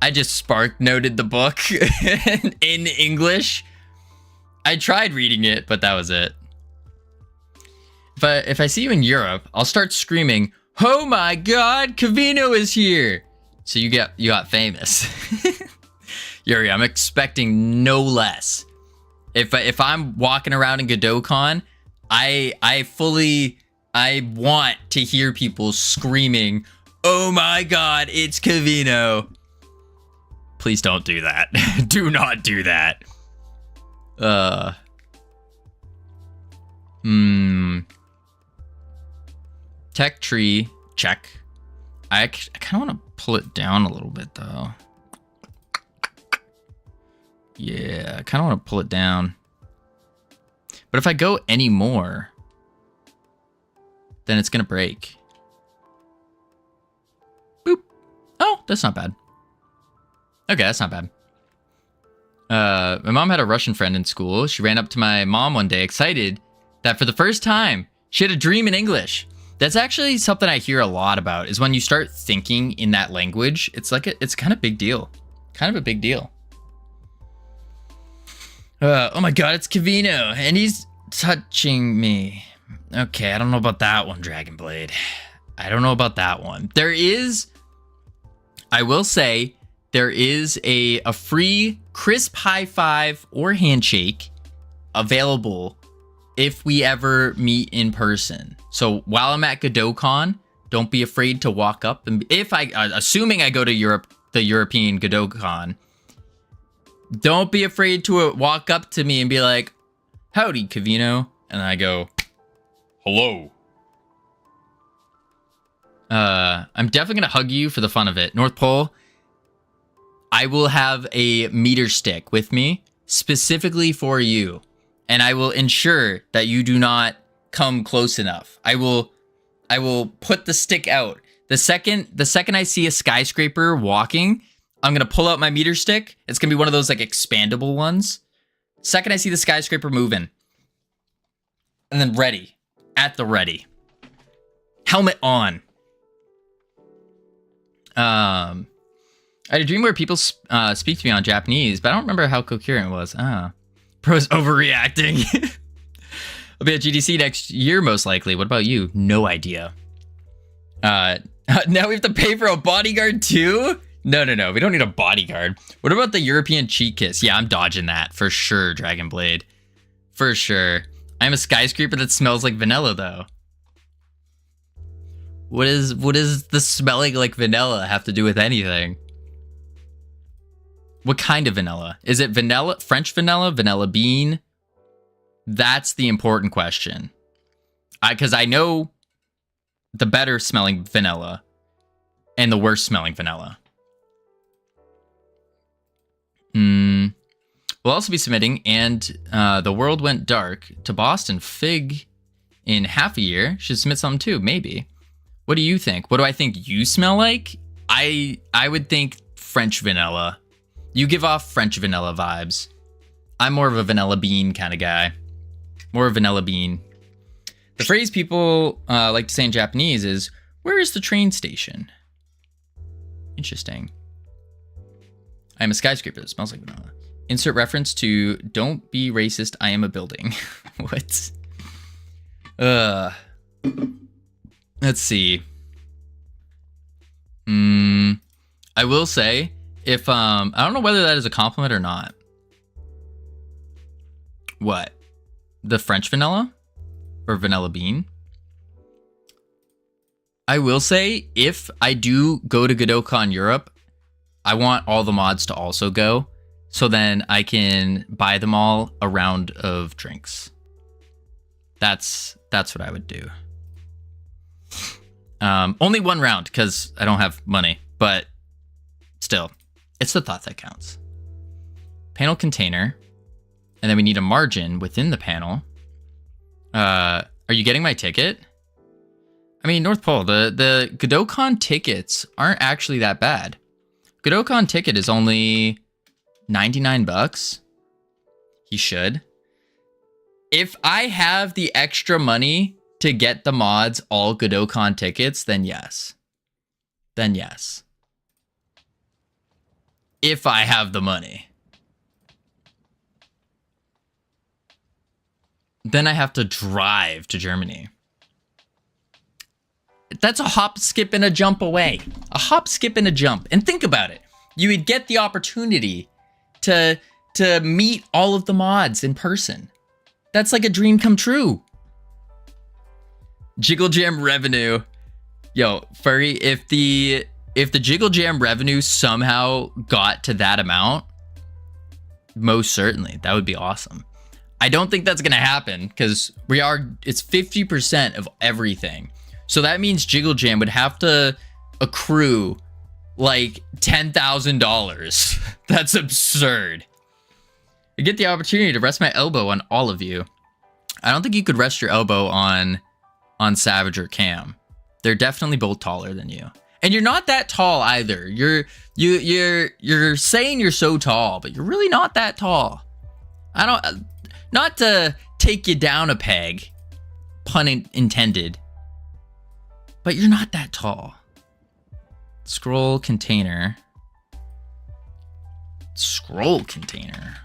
I just spark noted the book in English. I tried reading it, but that was it. If I see you in Europe, I'll start screaming, "Oh my God, Covino is here!" So you got famous. Yuri, I'm expecting no less. If I'm walking around in GodotCon, I want to hear people screaming, "Oh my God, it's Covino!" Please don't do that. Do not do that. Tech tree, check. I kind of want to pull it down a little bit though. Yeah, I kind of want to pull it down. But if I go any more, then it's going to break. Boop. Oh, that's not bad. Okay, that's not bad. My mom had a Russian friend in school. She ran up to my mom one day, excited that for the first time, she had a dream in English. That's actually something I hear a lot about, is when you start thinking in that language, it's kind of big deal. Kind of a big deal. Oh my God, it's Covino, and he's touching me. Okay, I don't know about that one, Dragonblade. I don't know about that one. There is, I will say, there is a free crisp high five or handshake available if we ever meet in person. So while I'm at GodotCon, don't be afraid to walk up, and assuming I go to Europe, the European GodotCon, don't be afraid to walk up to me and be like, "Howdy, Covino," and I go, "Hello." I'm definitely gonna hug you for the fun of it. North Pole, I will have a meter stick with me specifically for you, and I will ensure that you do not come close enough. I will put the stick out. The second I see a skyscraper walking, I'm gonna pull out my meter stick. It's gonna be one of those like expandable ones. Second I see the skyscraper moving. And then ready. At the ready. Helmet on. I had a dream where people speak to me on Japanese, but I don't remember how coherent it was. Bro's overreacting. I'll be at GDC next year, most likely. What about you? No idea. Now we have to pay for a bodyguard too? No. We don't need a bodyguard. What about the European cheek kiss? Yeah, I'm dodging that for sure, Dragonblade. For sure. I'm a skyscraper that smells like vanilla, though. What is the smelling like vanilla have to do with anything? What kind of vanilla? Is it vanilla, French vanilla, vanilla bean? That's the important question. Because I know the better smelling vanilla and the worst smelling vanilla. We'll also be submitting And The World Went Dark to Boston Fig in half a year. Should submit something too, maybe. What do you think? What do I think you smell like? I would think French vanilla. You give off French vanilla vibes. I'm more of a vanilla bean kind of guy. More vanilla bean. The phrase people like to say in Japanese is, "Where is the train station?" Interesting. I'm a skyscraper that smells like vanilla. Insert reference to don't be racist, I am a building. What? Let's see. I will say, if I don't know whether that is a compliment or not. What? The French vanilla? Or vanilla bean? I will say, if I do go to GodotCon Europe, I want all the mods to also go. So then I can buy them all a round of drinks. That's what I would do. Only one round, because I don't have money. But still, it's the thought that counts. Panel container. And then we need a margin within the panel. Are you getting my ticket? I mean, North Pole, the GodotCon tickets aren't actually that bad. GodotCon ticket is only 99 bucks. He should. If I have the extra money to get the mods all GodotCon tickets, then yes. Then yes. If I have the money. Then I have to drive to Germany. That's a hop, skip, and a jump away. A hop, skip, and a jump. And think about it. You would get the opportunity to meet all of the mods in person. That's like a dream come true. Jiggle Jam revenue. Yo, Furry, if the Jiggle Jam revenue somehow got to that amount, most certainly, that would be awesome. I don't think that's gonna happen because it's 50% of everything. So that means Jiggle Jam would have to accrue like $10,000. That's absurd. I get the opportunity to rest my elbow on all of you. I don't think you could rest your elbow on Savage or Cam. They're definitely both taller than you. And you're not that tall either. You're saying you're so tall, but you're really not that tall. Not to take you down a peg, pun intended, but you're not that tall. Scroll container. Scroll container.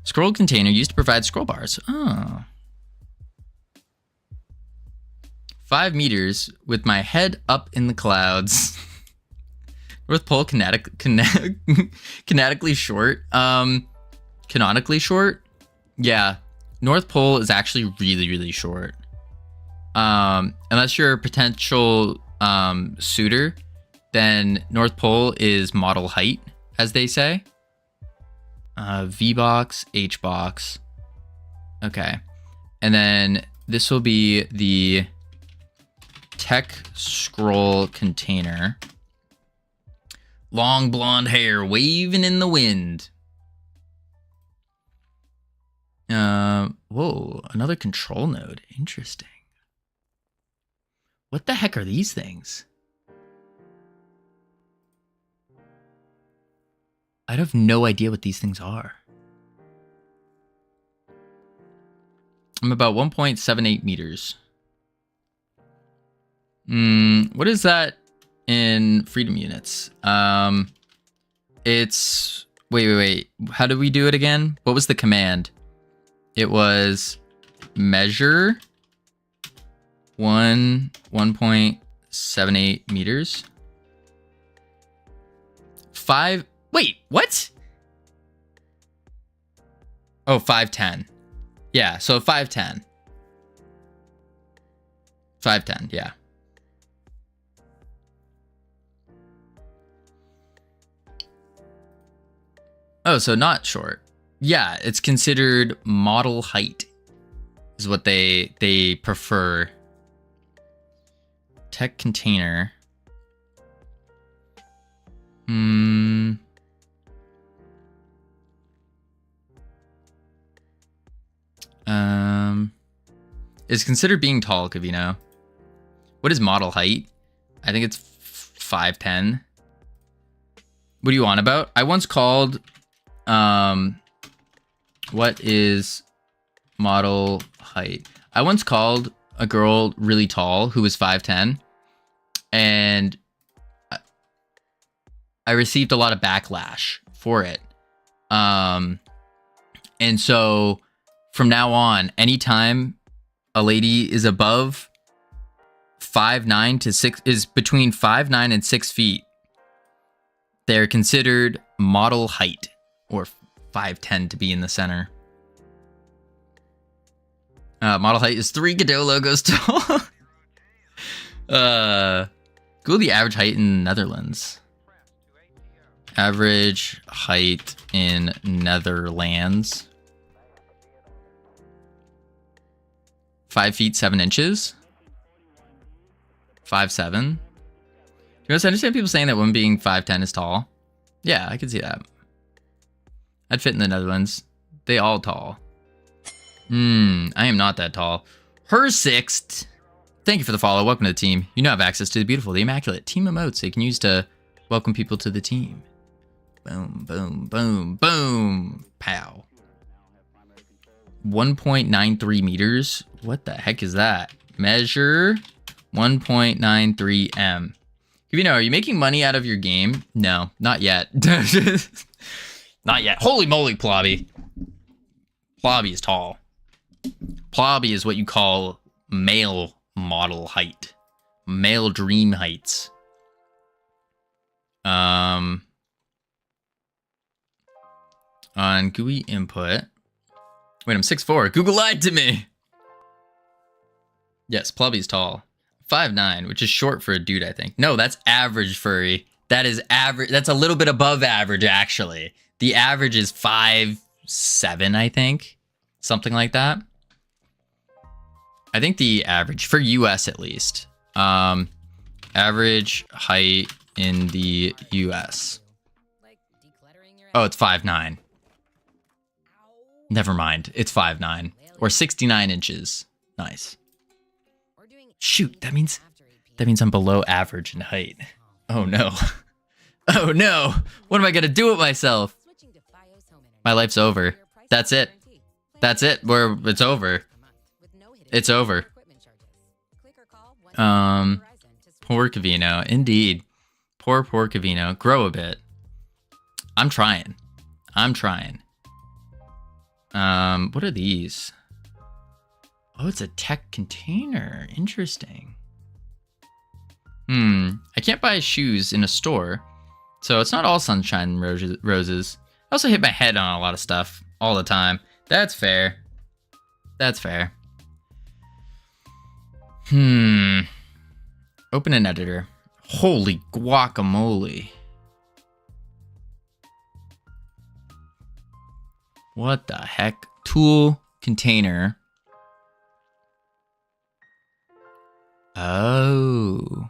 Scroll container used to provide scroll bars. Oh. 5 meters with my head up in the clouds. North Pole kinetically short. Canonically short. Yeah. North Pole is actually really, really short. Unless you're a potential suitor, then North Pole is model height, as they say. V box, H box. Okay. And then this will be the tech scroll container. Long blonde hair waving in the wind. Whoa, another control node. Interesting. What the heck are these things? I have no idea what these things are. I'm about 1.78 meters. What is that in freedom units? It's... Wait. How do we do it again? What was the command? It was measure 1.78 meters. 5... Wait, what? Oh, 510. Yeah, so 510. 510, yeah. Oh, so not short. Yeah, it's considered model height is what they prefer. Tech container. Is considered being tall, Covino. What is model height? I think it's 5'10". What do you want about? I once called, what is model height? I once called a girl really tall who was 5'10", and I received a lot of backlash for it. And so from now on, anytime a lady is above 5'9" to 6 is between 5'9" and 6 feet, they're considered model height, or 5'10" to be in the center. Model height is 3 Godot logos tall. Google the average height in Netherlands. Average height in Netherlands. 5 feet 7 inches. 5'7". You guys understand people saying that women being 5'10" is tall? Yeah, I can see that. I'd fit in the Netherlands. They all tall. I am not that tall. Her sixth. Thank you for the follow. Welcome to the team. You now have access to the beautiful, the immaculate team emotes that you can use to welcome people to the team. Boom, boom, boom, boom. Pow. 1.93 meters. What the heck is that? Measure 1.93 m. Covino, are you making money out of your game? No, not yet. Not yet. Holy moly, Plobby. Plobby is tall. Plobby is what you call male model height. Male dream heights. On GUI input. Wait, I'm 6'4". Google lied to me. Yes, Plobby's tall. 5'9", which is short for a dude, I think. No, that's average furry. That is average. That's a little bit above average, actually. The average is 5'7", I think. Something like that. I think the average, for US at least. Average height in the US. Oh, it's 5'9". Never mind. It's 5'9". Or 69 inches. Nice. Shoot, that means I'm below average in height. Oh no. Oh no. What am I gonna do with myself? My life's over. That's it. That's it. It's over. It's over. Poor Covino. Indeed. Poor Covino. Grow a bit. I'm trying. What are these? Oh, it's a tech container. Interesting. I can't buy shoes in a store, so it's not all sunshine and roses. I also hit my head on a lot of stuff all the time. That's fair. That's fair. Open an editor. Holy guacamole. What the heck? Tool container. Oh.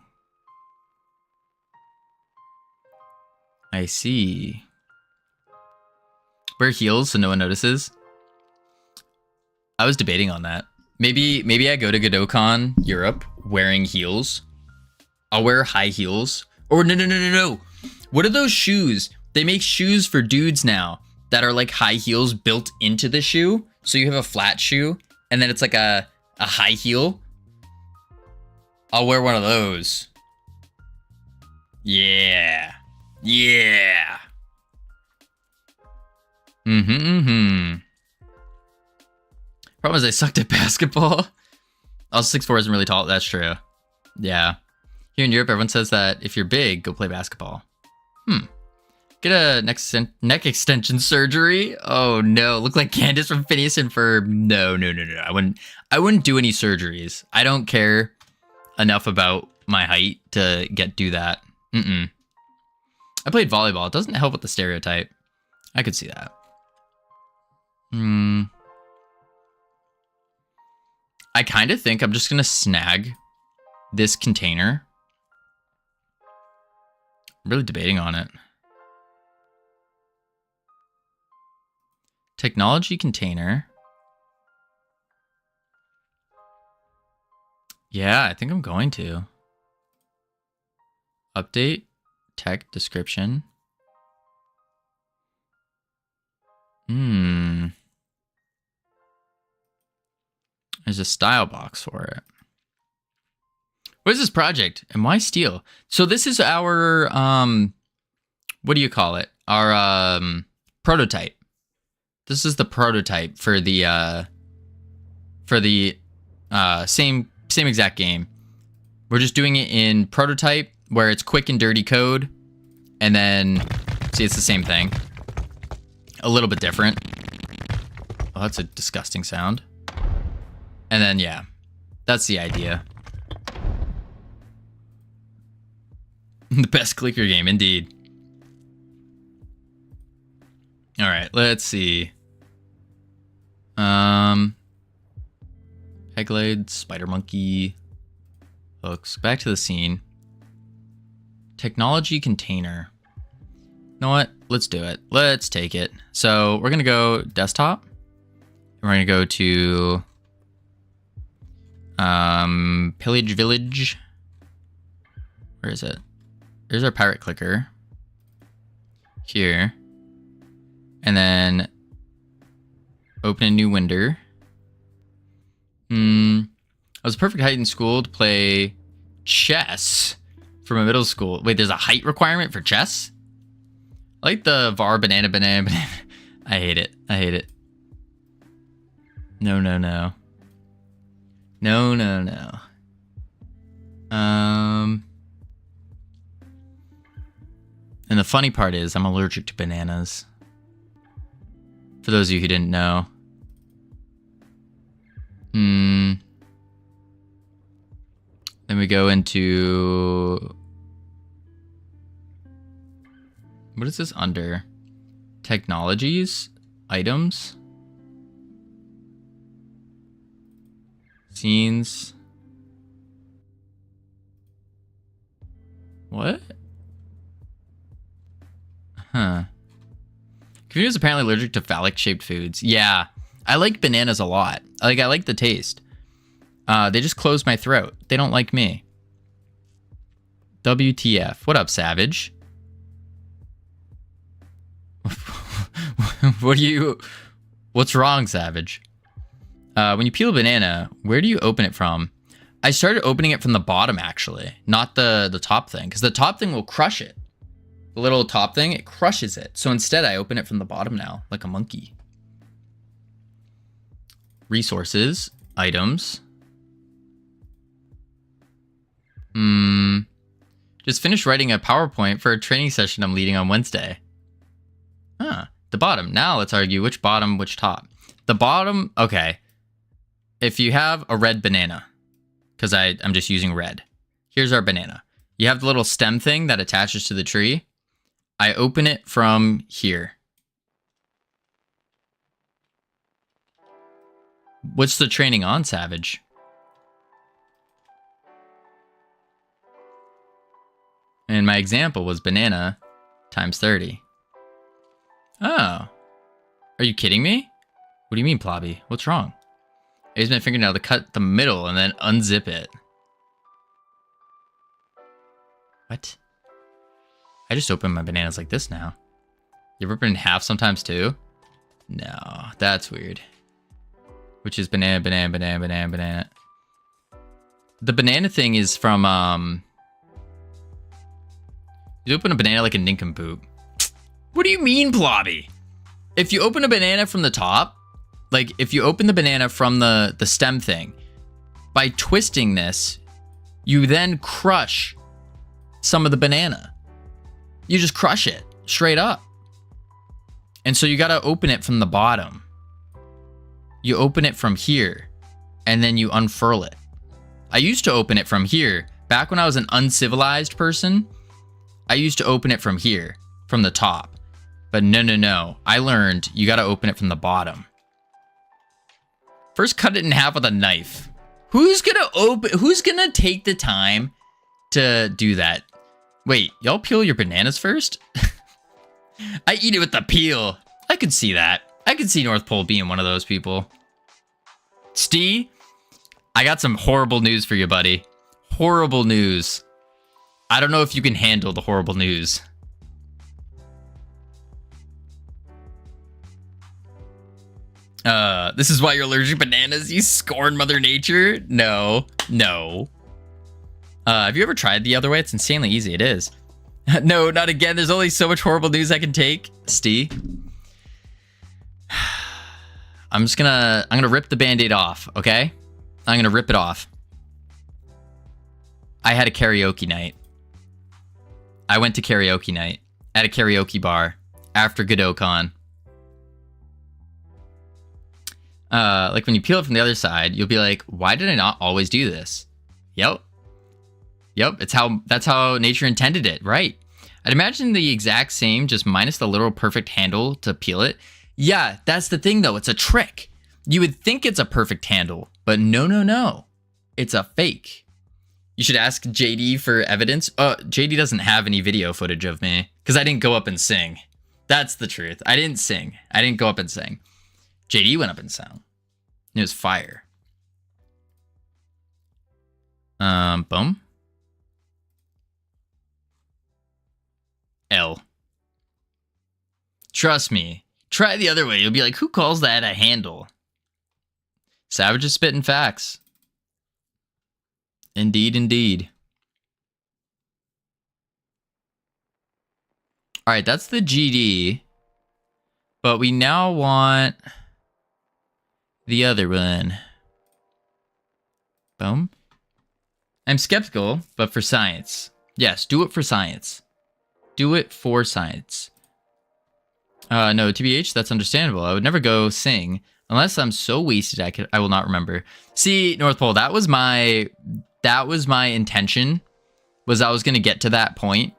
I see. Wear heels so no one notices. I was debating on that. Maybe I go to GodotCon Europe wearing heels. I'll wear high heels. Or no. What are those shoes? They make shoes for dudes now that are like high heels built into the shoe. So you have a flat shoe and then it's like a high heel. I'll wear one of those. Yeah. Yeah. Problem is I sucked at basketball. Also 6'4" isn't really tall. That's true. Yeah. Here in Europe, everyone says that if you're big, go play basketball. Get a neck extension surgery. Oh no. Look like Candace from Phineas and Ferb. No. I wouldn't do any surgeries. I don't care enough about my height to do that. I played volleyball. It doesn't help with the stereotype. I could see that. I kind of think I'm just gonna snag this container. I'm really debating on it. Technology container. Yeah, I think I'm going to. Update tech description. There's a style box for it. What is this project and why steel? So this is our what do you call it? Our prototype. This is the prototype for the same exact game. We're just doing it in prototype where it's quick and dirty code, and then see, it's the same thing, a little bit different. Oh, that's a disgusting sound. And then yeah, that's the idea. The best clicker game, indeed. All right, let's see. Pegblade, spider monkey, hooks. Back to the scene. Technology container. You know what? Let's do it. Let's take it. So we're gonna go desktop. We're gonna go to pillage village. Where is it? There's our pirate clicker. Here. And then open a new window. I was perfect height in school to play chess from a middle school. Wait, there's a height requirement for chess? I like the var banana. I hate it. I hate it. No. And the funny part is I'm allergic to bananas. For those of you who didn't know. Then we go into... What is this under? Technologies? Items? Scenes? What? Huh. Covino is apparently allergic to phallic-shaped foods. Yeah, I like bananas a lot. I like the taste. They just close my throat. They don't like me. WTF. What up, Savage? What's wrong, Savage? When you peel a banana, where do you open it from? I started opening it from the bottom, actually, not the top thing, because the top thing will crush it. The little top thing, it crushes it. So instead, I open it from the bottom now, like a monkey. Resources, items. Just finished writing a PowerPoint for a training session I'm leading on Wednesday. The bottom. Now let's argue which bottom, which top. The bottom, okay. If you have a red banana, because I'm just using red. Here's our banana. You have the little stem thing that attaches to the tree. I open it from here. What's the training on, Savage? And my example was banana times 30. Oh. Are you kidding me? What do you mean, Plobby? What's wrong? I used my fingernail to cut the middle and then unzip it. What? I just open my bananas like this now. You rip it in half sometimes too? No, that's weird. Which is banana. The banana thing is from, you open a banana like a nincompoop. What do you mean, Plobby? If you open a banana from the top, like if you open the banana from the stem thing, by twisting this, you then crush some of the banana. You just crush it straight up. And so you got to open it from the bottom. You open it from here and then you unfurl it. I used to open it from here. Back when I was an uncivilized person, I used to open it from here, from the top. But no. I learned you got to open it from the bottom. First, cut it in half with a knife. Who's gonna take the time to do that? Wait, y'all peel your bananas first? I eat it with the peel. I could see that. I could see North Pole being one of those people. Steve, I got some horrible news for you, buddy. Horrible news. I don't know if you can handle the horrible news. This is why you're allergic to bananas? You scorn Mother Nature? No. Have you ever tried the other way? It's insanely easy. It is. No, not again. There's only so much horrible news I can take. Steve. I'm gonna rip the Band-Aid off, okay? I'm gonna rip it off. I had a karaoke night. I went to karaoke night at a karaoke bar after GodotCon. Like when you peel it from the other side, you'll be like, why did I not always do this? Yep. That's how nature intended it, right? I'd imagine the exact same, just minus the literal perfect handle to peel it. Yeah, that's the thing though. It's a trick. You would think it's a perfect handle, but no. It's a fake. You should ask JD for evidence. JD doesn't have any video footage of me because I didn't go up and sing. That's the truth. I didn't sing. I didn't go up and sing. JD went up and sang. It was fire. Boom. L. Trust me. Try the other way. You'll be like, who calls that a handle? Savage is spitting facts. Indeed. All right, that's the GD. But we now want the other one. Boom. I'm skeptical, but for science. Yes, do it for science. Do it for science. No, TBH, that's understandable. I would never go sing unless I'm so wasted I will not remember. See, North Pole, that was my intention. Was I was gonna get to that point,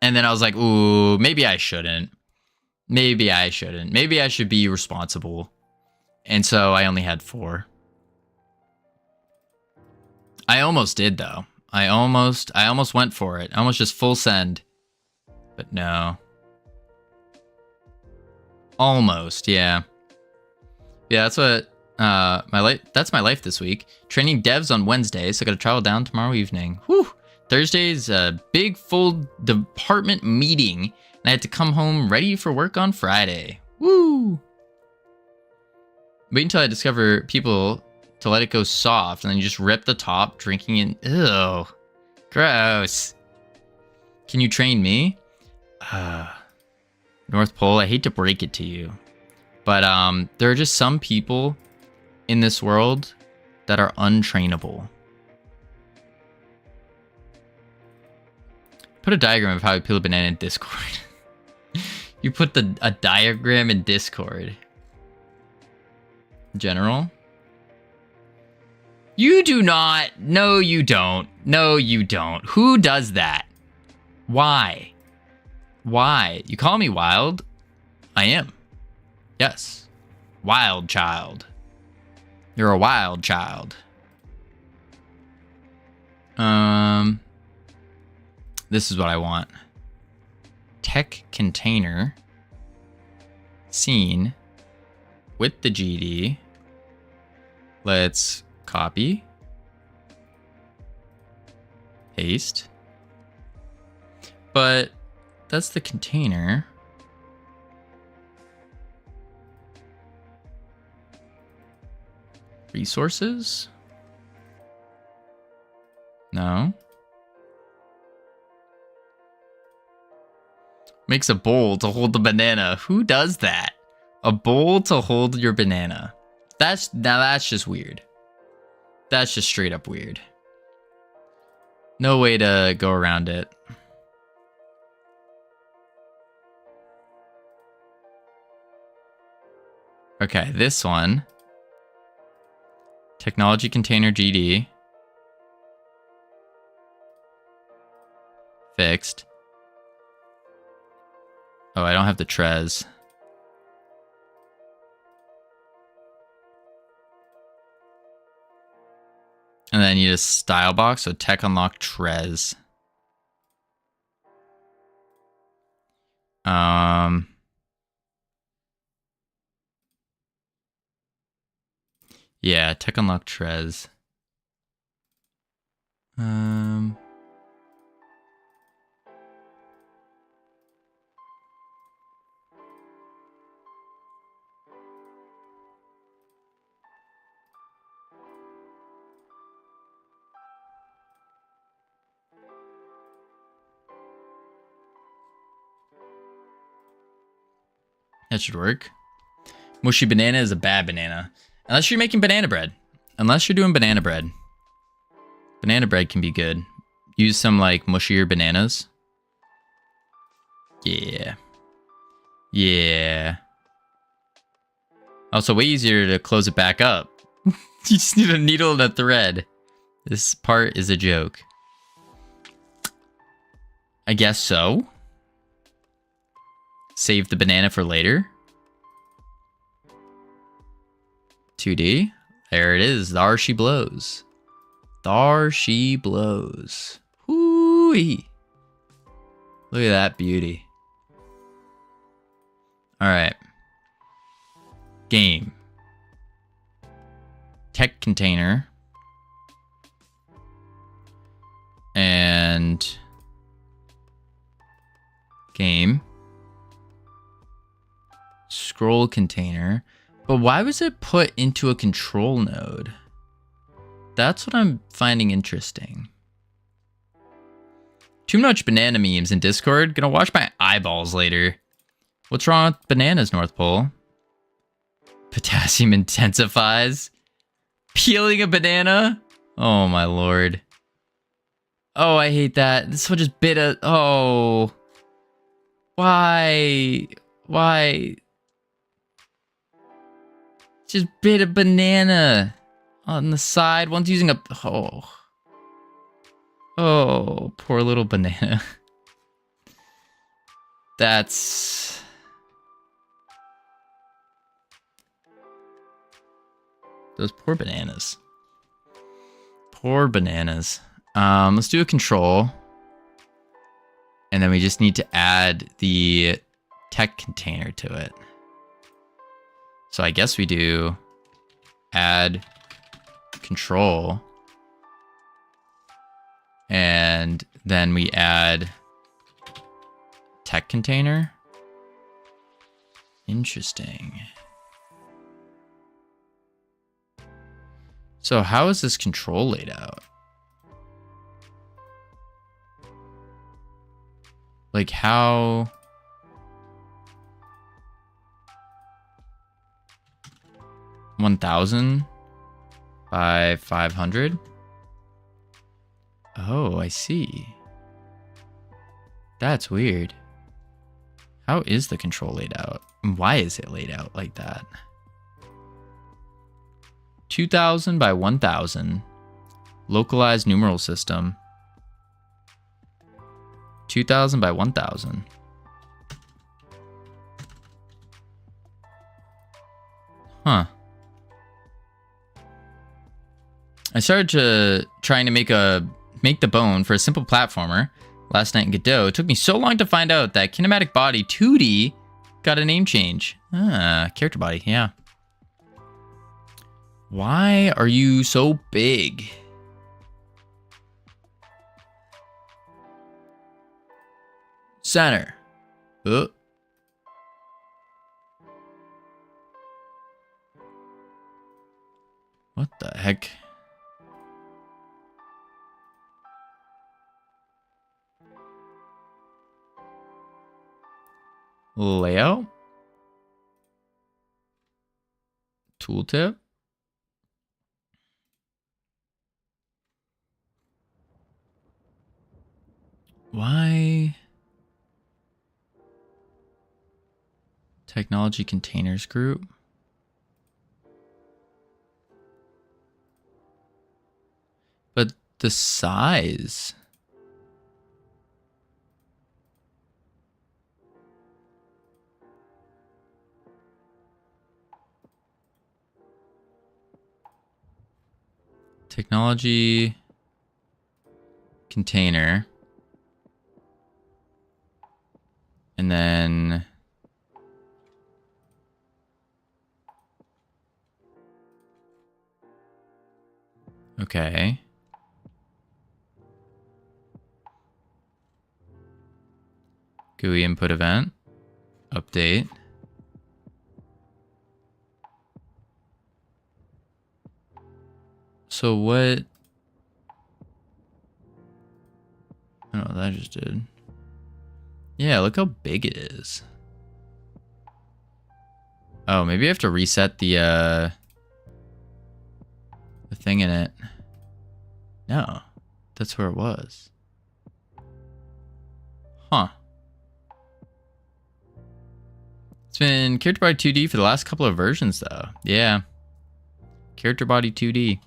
and then I was like, ooh, maybe I shouldn't. Maybe I should be responsible. And so I only had 4. I almost did though. I almost went for it. I almost just full send. But no. Almost, yeah. Yeah, that's what that's my life this week. Training devs on Wednesday, so I gotta travel down tomorrow evening. Whew. Thursday's a big full department meeting, and I had to come home ready for work on Friday. Woo! Wait until I discover people to let it go soft, and then you just rip the top, drinking in. Ew. Gross. Can you train me? North Pole, I hate to break it to you, but there are just some people in this world that are untrainable. Put a diagram of how you peel a banana in Discord. You put a diagram in Discord. General? You do not. No, you don't. No, you don't. Who does that? Why? Why? You call me wild? I am. Yes. Wild child. You're a wild child. This is what I want. Tech container. Scene. With the GD. Let's copy. Paste. But that's the container. Resources? No. Makes a bowl to hold the banana. Who does that? A bowl to hold your banana. That's just weird. That's just straight up weird. No way to go around it. Okay, this one. Technology container GD. Fixed. Oh, I don't have the Trez. And then you need a style box, so tech unlock Trez. Yeah, tech unlock Trez. That should work. Mushy banana is a bad banana. Unless you're making banana bread. Unless you're doing banana bread. Banana bread can be good. Use some like mushier bananas. Yeah. Yeah. Also, way easier to close it back up. You just need a needle and a thread. This part is a joke. I guess so. Save the banana for later. 2D. There it is. There she blows. There she blows. Hoo-wee. Look at that beauty. Alright. Game. Tech container. And game. Scroll container. But why was it put into a control node? That's what I'm finding interesting. Too much banana memes in Discord. Gonna wash my eyeballs later. What's wrong with bananas, North Pole? Potassium intensifies. Peeling a banana? Oh my lord. Oh, I hate that. This one just bit a... Oh. Why? Why? Just bit a banana on the side. One's using a... Oh. Oh, poor little banana. That's... Those poor bananas. Poor bananas. Let's do a control. And then we just need to add the tech container to it. So I guess we do add control. And then we add tech container. Interesting. So how is this control laid out? Like how... $1,000 by 500? Oh, I see. That's weird. How is the control laid out? Why is it laid out like that? 2,000 by 1,000. Localized numeral system. 2,000 by 1,000. Huh. I started trying to make the bone for a simple platformer last night in Godot. It took me so long to find out that Kinematic Body 2D got a name change. Character body, yeah. Why are you so big? Center. What the heck? Layout. Tooltip. Why? Technology containers group. But the size. Technology container. And then okay. GUI input event. Update. So what? I don't know what that just did. Yeah, look how big it is. Oh, maybe I have to reset the thing in it. No, that's where it was. Huh. It's been character body 2D for the last couple of versions, though. Yeah. Character body 2D.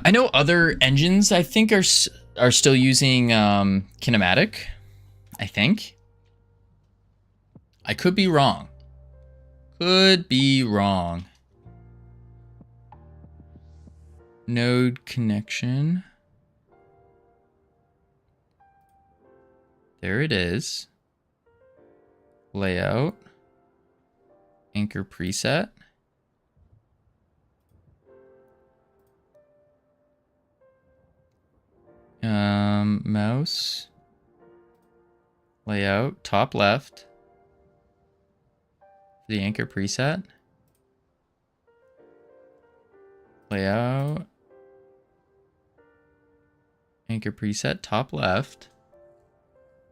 I know other engines, I think, are still using kinematic. I think. I could be wrong. Could be wrong. Node connection. There it is. Layout. Anchor preset. Mouse. Layout. Top left. The anchor preset. Layout. Anchor preset. Top left.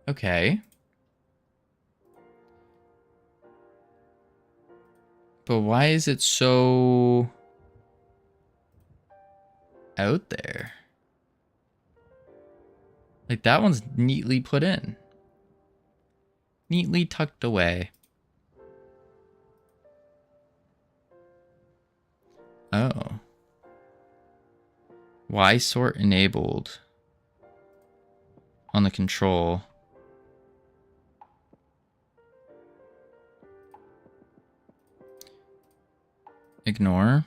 Okay. But why is it so out there? Like, that one's neatly put in. Neatly tucked away. Oh. Y sort enabled on the control. Ignore.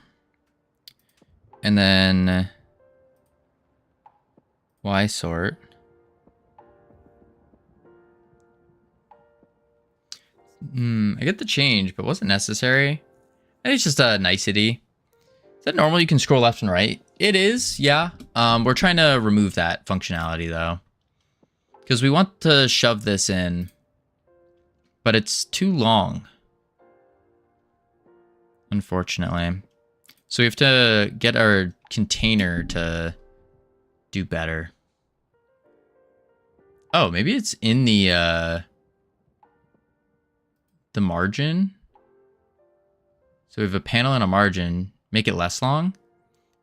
And then Y sort. I get the change, but wasn't necessary. I think it's just a nicety. Is that normal? You can scroll left and right. It is, yeah. We're trying to remove that functionality though, because we want to shove this in, but it's too long, unfortunately. So we have to get our container to do better. Oh, maybe it's in the margin. So we have a panel and a margin. Make it less long.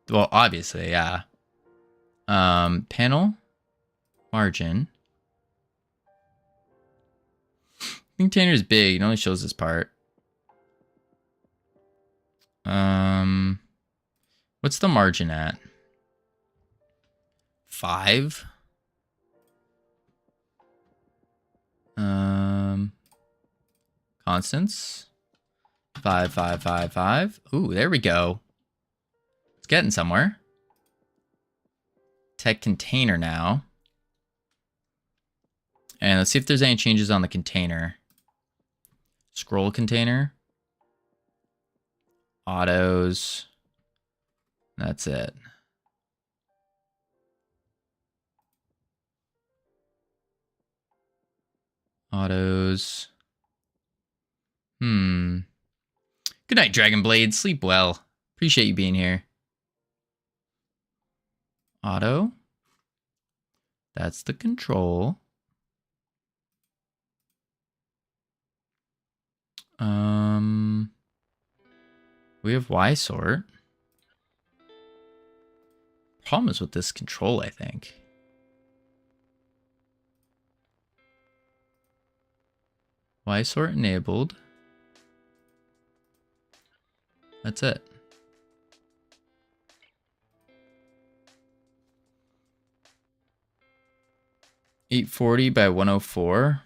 Well, obviously, yeah. Panel, margin. Container is big. It only shows this part. What's the margin at? 5. Constants. 5, 5, 5, 5. Ooh, there we go. It's getting somewhere. Tech container now. And let's see if there's any changes on the container. Scroll container. Autos. That's it. Autos. Good night, Dragon Blade. Sleep well. Appreciate you being here. Auto. That's the control. We have Y sort. Problem is with this control, I think. Y sort enabled. That's it. $840 by 104.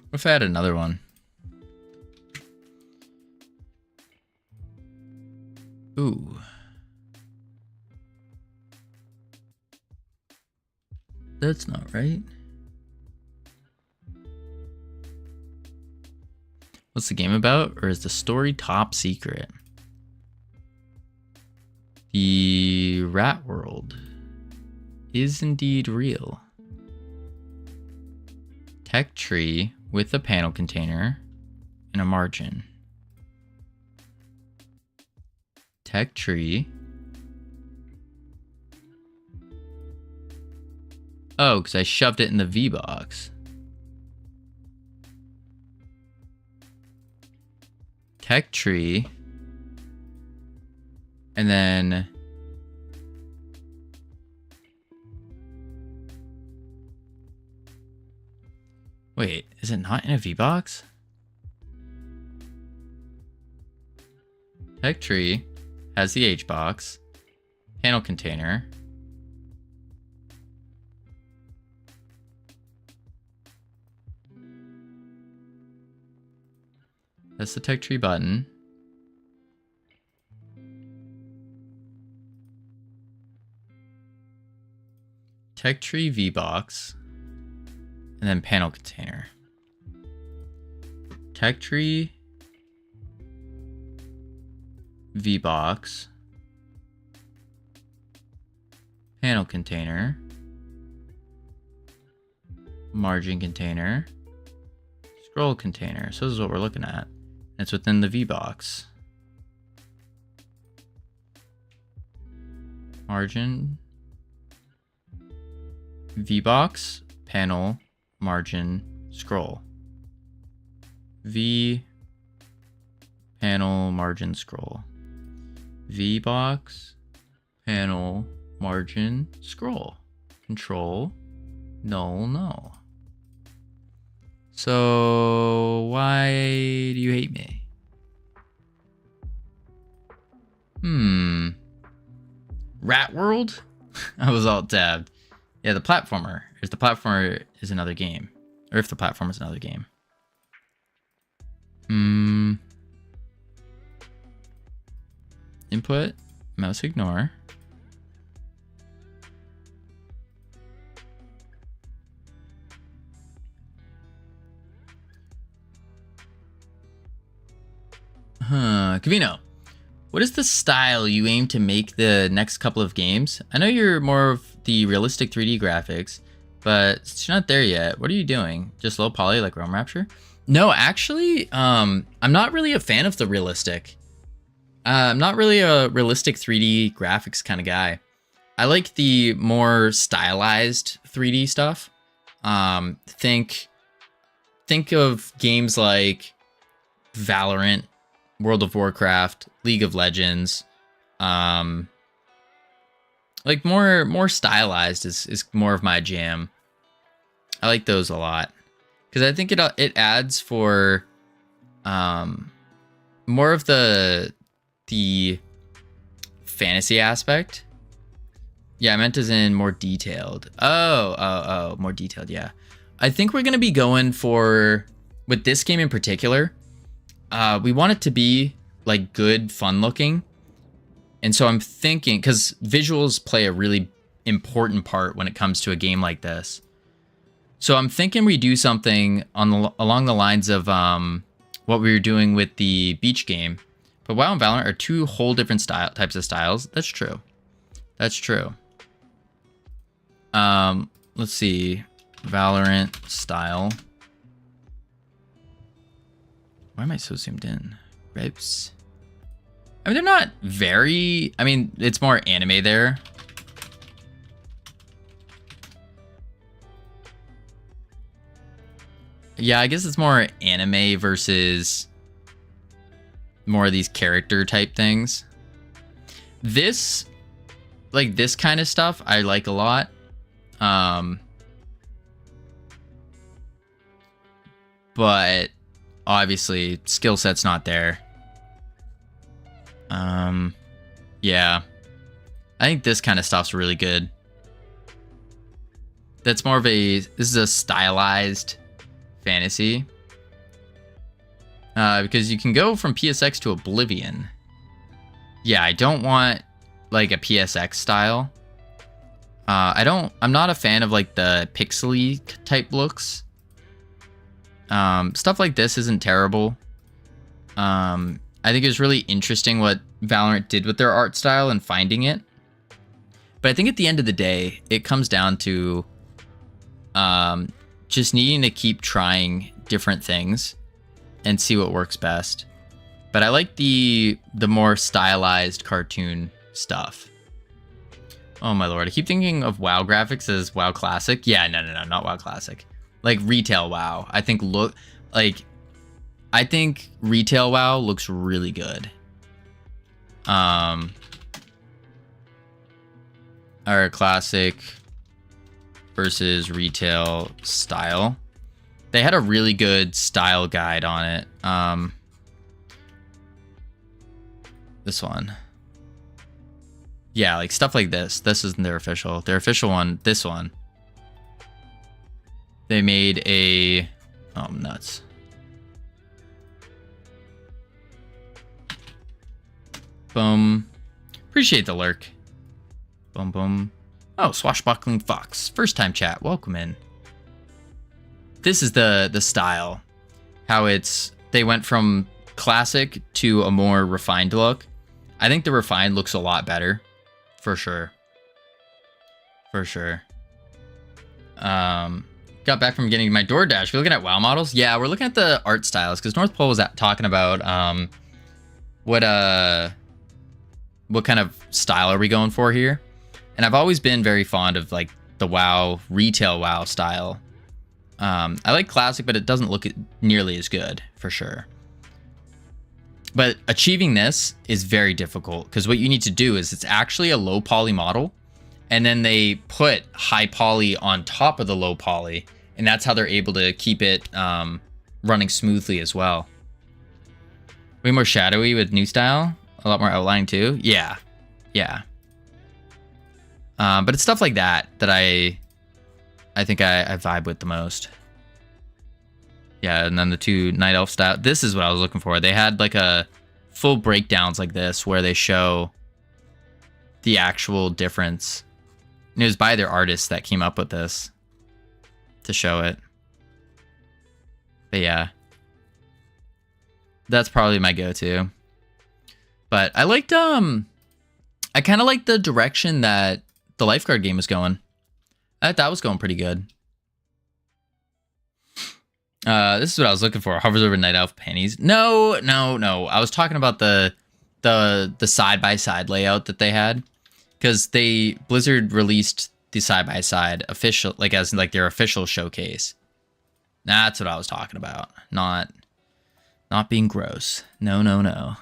What if I had another one? Ooh. That's not right. What's the game about? Or is the story top secret? The rat world is indeed real. Tech tree with a panel container and a margin. Tech tree. Oh, because I shoved it in the V box. Tech tree. And then... Wait, is it not in a V box? Tech tree has the H box. Panel container. That's the tech tree button. Tech tree V box. And then panel container. Tech tree V box. Panel container. Margin container. Scroll container. So this is what we're looking at. It's within the V box. Margin. V box. Panel. Margin. Scroll. V. Panel. Margin. Scroll. V box. Panel. Margin. Scroll. Control. Null. Null. So, why do you hate me? Rat World? I was alt tabbed. Yeah, the platformer. If the platformer is another game. Or if the platformer is another game. Input. Mouse ignore. Covino, what is the style you aim to make the next couple of games? I know you're more of the realistic 3D graphics, but since you're not there yet, what are you doing? Just low poly like Realm Rapture? No, actually, I'm not really a fan of the realistic. I'm not really a realistic 3D graphics kind of guy. I like the more stylized 3D stuff. Think of games like Valorant, World of Warcraft, League of Legends. Like more stylized is more of my jam. I like those a lot because I think it adds for more of the fantasy aspect. Yeah, I meant as in more detailed. Oh, more detailed. Yeah, I think we're gonna be going for, with this game in particular, we want it to be like good, fun looking. And so I'm thinking, because visuals play a really important part when it comes to a game like this. So I'm thinking we do something along the lines of what we were doing with the beach game. But WoW and Valorant are two whole different types of styles. That's true. That's true. Let's see. Valorant style. Why am I so zoomed in? Ribs. I mean, they're not very... I mean, it's more anime there. Yeah, I guess it's more anime versus more of these character type things. This, like this kind of stuff, I like a lot. But obviously, skill set's not there. Yeah. I think this kind of stuff's really good. That's more of this is a stylized fantasy. Because you can go from PSX to Oblivion. Yeah, I don't want like a PSX style. I'm not a fan of like the pixely type looks. Stuff like this isn't terrible. I think it was really interesting what Valorant did with their art style and finding it. But I think at the end of the day, it comes down to just needing to keep trying different things and see what works best. But I like the more stylized cartoon stuff. Oh my lord, I keep thinking of WoW graphics as WoW Classic. Yeah, no, not WoW Classic. Like retail WoW. I think retail WoW looks really good. Our classic versus retail style. They had a really good style guide on it. This one. Yeah, like stuff like this. This isn't their official. Their official one, this one. They made a... Oh, I'm nuts. Boom. Appreciate the lurk. Boom, boom. Oh, Swashbuckling Fox. First time chat. Welcome in. This is the style. How they went from classic to a more refined look. I think the refined looks a lot better. For sure. For sure. Got back from getting my DoorDash. We're looking at WoW models. Yeah, we're looking at the art styles because North Pole was talking about what kind of style are we going for here? And I've always been very fond of like the WoW retail WoW style. I like classic, but it doesn't look nearly as good for sure. But achieving this is very difficult because what you need to do is it's actually a low poly model, and then they put high poly on top of the low poly, and that's how they're able to keep it running smoothly as well. Way more shadowy with new style, a lot more outline too. Yeah. But it's stuff like that I think I vibe with the most. Yeah, and then the two Night Elf style. This is what I was looking for. They had like a full breakdowns like this where they show the actual difference. And it was by their artists that came up with this to show it. But yeah, that's probably my go-to. But I liked, I kind of liked the direction that the Lifeguard game was going. I thought that was going pretty good. This is what I was looking for. Hovers over Night Elf panties. No. I was talking about the side-by-side layout that they had. Because Blizzard released the side-by-side official, like as like their official showcase. That's what I was talking about. Not being gross. No.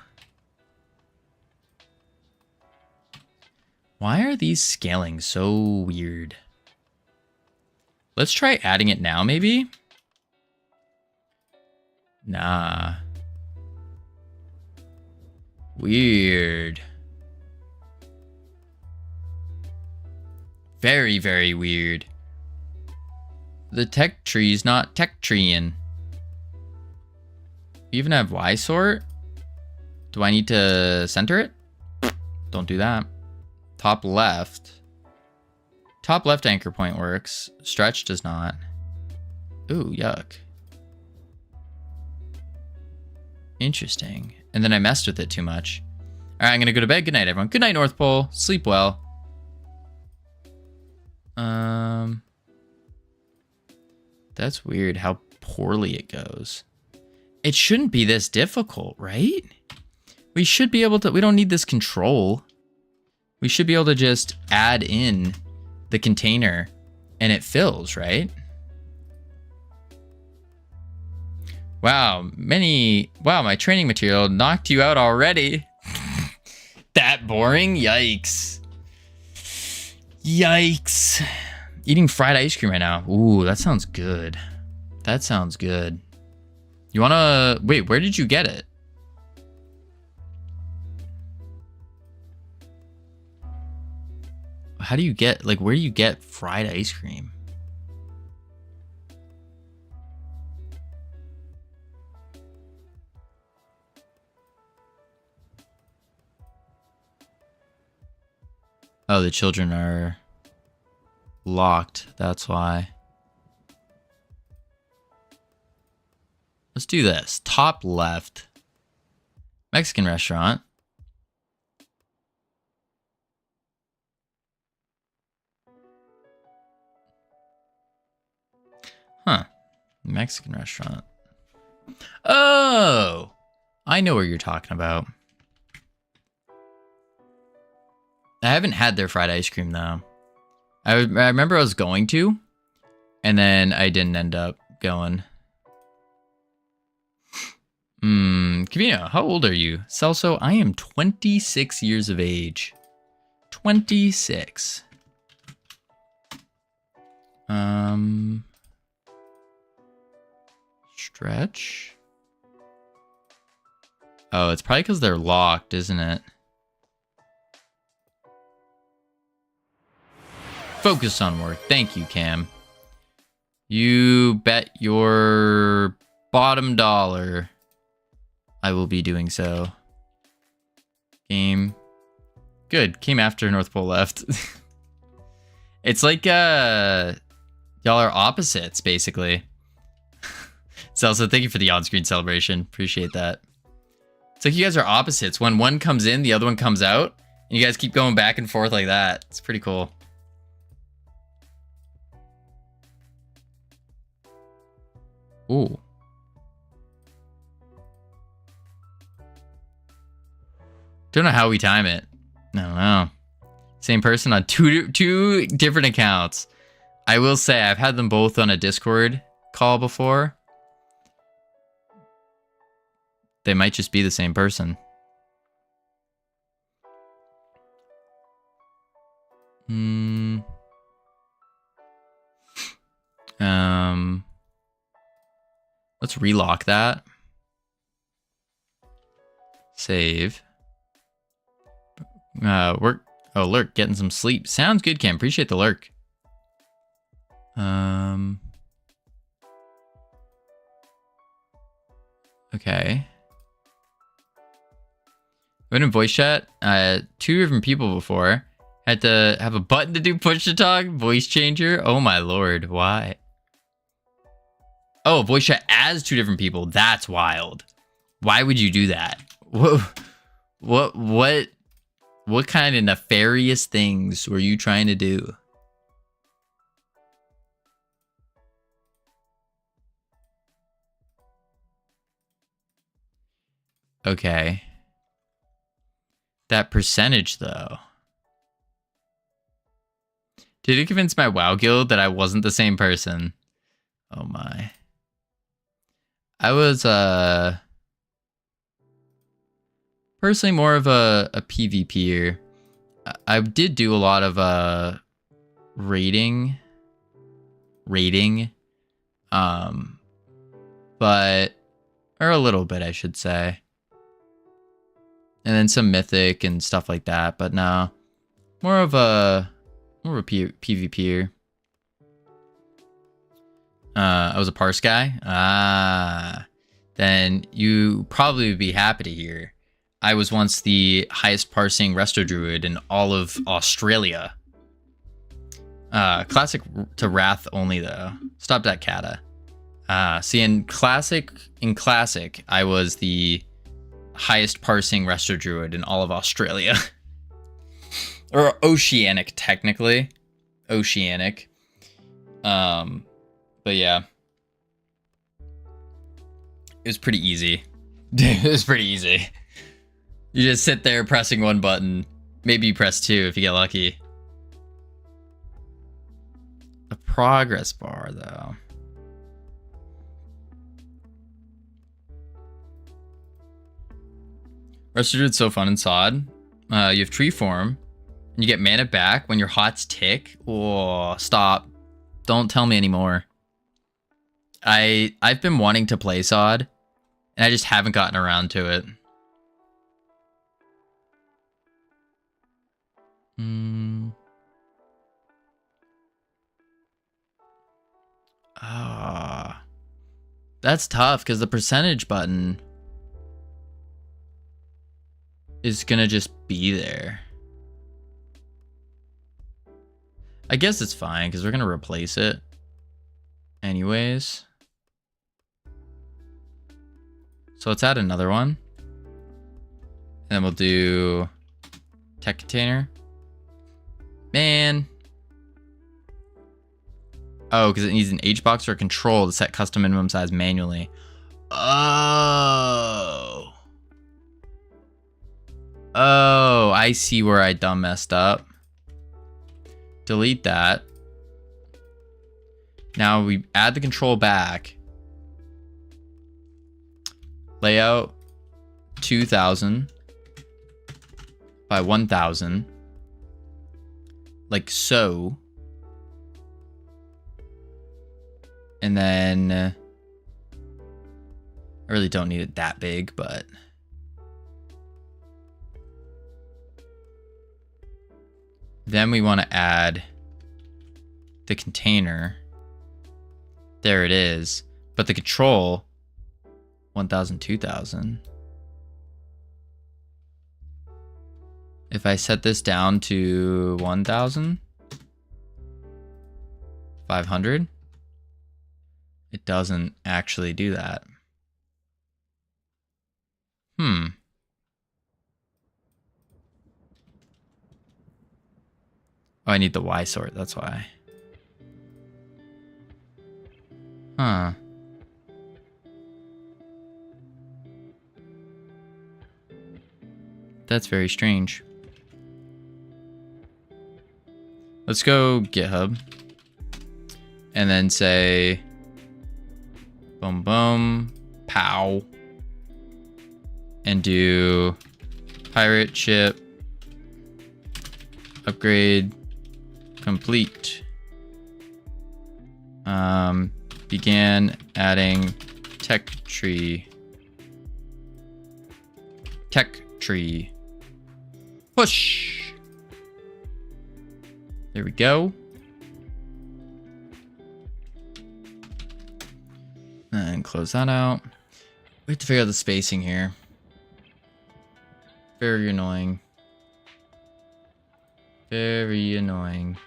Why are these scaling so weird? Let's try adding it now, maybe? Nah. Weird. Very, very weird. The tech tree's not tech treeing. You even have Y sort? Do I need to center it? Don't do that. Top left. Top left anchor point works. Stretch does not. Ooh, yuck. Interesting. And then I messed with it too much. All right, I'm going to go to bed. Good night, everyone. Good night, North Pole. Sleep well. That's weird how poorly it goes. It shouldn't be this difficult, right? We should be able to, we don't need this control. We should be able to just add in the container and it fills, right? Wow, my training material knocked you out already. That boring? Yikes. Yikes. Eating fried ice cream right now. Ooh, that sounds good. That sounds good. You wanna... Wait, where did you get it? How do you get... Like, where do you get fried ice cream? Oh, the children are locked. That's why. Let's do this. Top left. Mexican restaurant. Huh. Mexican restaurant. Oh! I know what you're talking about. I haven't had their fried ice cream, though. I remember I was going to, and then I didn't end up going. Covino, how old are you? Celso, I am 26 years of age. 26. Stretch. Oh, it's probably because they're locked, isn't it? Focus on work. Thank you, Cam. You bet your bottom dollar I will be doing so. Game. Good. Came after North Pole left. It's like y'all are opposites, basically. So thank you for the on-screen celebration. Appreciate that. It's like you guys are opposites. When one comes in, the other one comes out. And you guys keep going back and forth like that. It's pretty cool. Ooh. Don't know how we time it. I don't know. Same person on two different accounts. I will say I've had them both on a Discord call before. They might just be the same person. Let's relock that. Save. Work. Oh, lurk. Getting some sleep. Sounds good, Cam. Appreciate the lurk. Okay. I've been in voice chat. Two different people before. Had to have a button to do push to talk. Voice changer. Oh my lord. Why? Oh, voice chat as two different people. That's wild. Why would you do that? What kind of nefarious things were you trying to do? Okay. That percentage, though. Did it convince my WoW guild that I wasn't the same person? Oh my. I was, personally more of a PvPer. I did do a lot of, raiding, but, or a little bit, I should say. And then some mythic and stuff like that, but no, more of a PvPer. I was a parse guy. Then you probably would be happy to hear. I was once the highest parsing resto druid in all of Australia. Classic to Wrath only though. Stop that Kata. See in classic, I was the highest parsing resto druid in all of Australia. Or Oceanic, technically. Oceanic. But yeah. It was pretty easy. It was pretty easy. You just sit there pressing one button. Maybe you press two if you get lucky. A progress bar, though. Resto Druid's so fun in SOD. You have tree form. And you get mana back when your hots tick. Oh, stop. Don't tell me anymore. I've been wanting to play SOD. And I just haven't gotten around to it. That's tough because the percentage button is gonna just be there. I guess it's fine because we're gonna replace it anyways. So let's add another one. And then we'll do tech container. Man. Oh, because it needs an HBox or a control to set custom minimum size manually. Oh. Oh, I see where I dumb messed up. Delete that. Now we add the control back. Layout 2000 by 1000. Like so. And then I really don't need it that big, but then we want to add the container. There it is. But the control 1000, 2000. If I set this down to 1000, 500, it doesn't actually do that. Oh, I need the Y sort, that's why. Huh. That's very strange. Let's go GitHub. And then say boom boom pow. And do pirate ship upgrade complete. Began adding tech tree. Push. There we go. And close that out. We have to figure out the spacing here. Very annoying. Very annoying.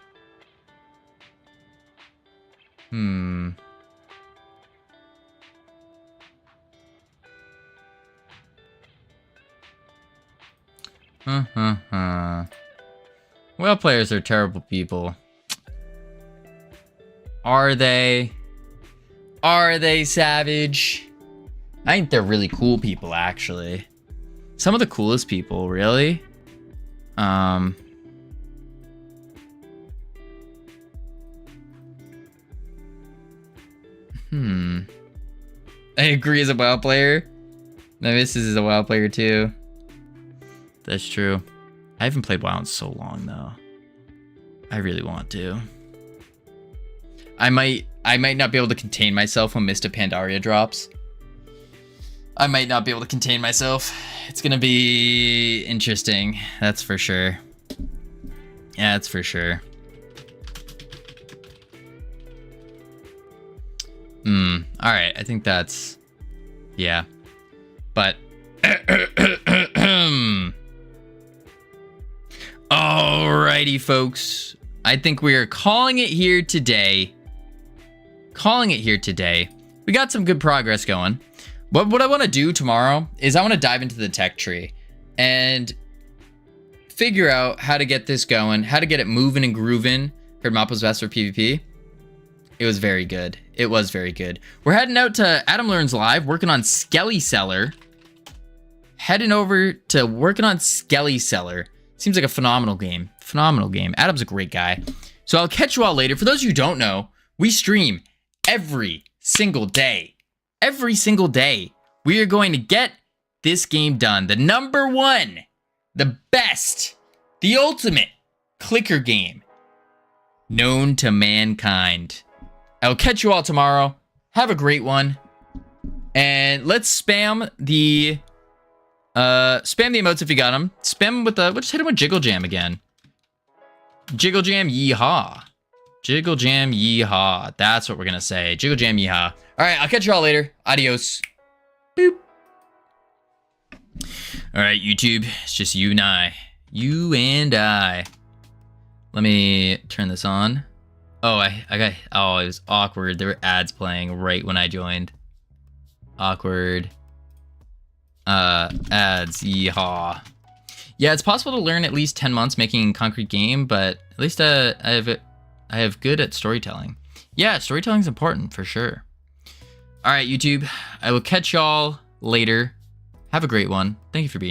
Well, players are terrible people. Are they? Are they, Savage? I think they're really cool people, actually. Some of the coolest people, really. I agree as a WoW player. My missus is a WoW player too. That's true. I haven't played WoW in so long though. I really want to. I might not be able to contain myself when Mist of Pandaria drops. I might not be able to contain myself. It's gonna be interesting. That's for sure. Yeah, that's for sure. All right. I think that's, yeah, but alrighty, folks. I think we are calling it here today. We got some good progress going. But what I want to do tomorrow is I want to dive into the tech tree and figure out how to get this going, how to get it moving and grooving. Heard Mappa's best for PvP. It was very good. It was very good. We're heading out to Adam Learns Live, working on Skelly Cellar. Heading over to working on Skelly Cellar. Seems like a phenomenal game. Phenomenal game. Adam's a great guy. So I'll catch you all later. For those of you who don't know, we stream every single day. Every single day. We are going to get this game done. The number one, the best, the ultimate clicker game known to mankind. I'll catch you all tomorrow. Have a great one. And let's spam the emotes if you got them. Spam with the, let's hit him with Jiggle Jam again. Jiggle Jam yeehaw. Jiggle Jam yeehaw. That's what we're gonna say. Jiggle Jam yeehaw. All right, I'll catch you all later. Adios. Boop. All right, YouTube. It's just you and I. You and I. Let me turn this on. Oh, I got, oh, it was awkward. There were ads playing right when I joined. Awkward. Ads, yeehaw. Yeah, it's possible to learn at least 10 months making concrete game, but at least I have good at storytelling. Yeah, storytelling's important for sure. All right, YouTube. I will catch y'all later. Have a great one. Thank you for being here.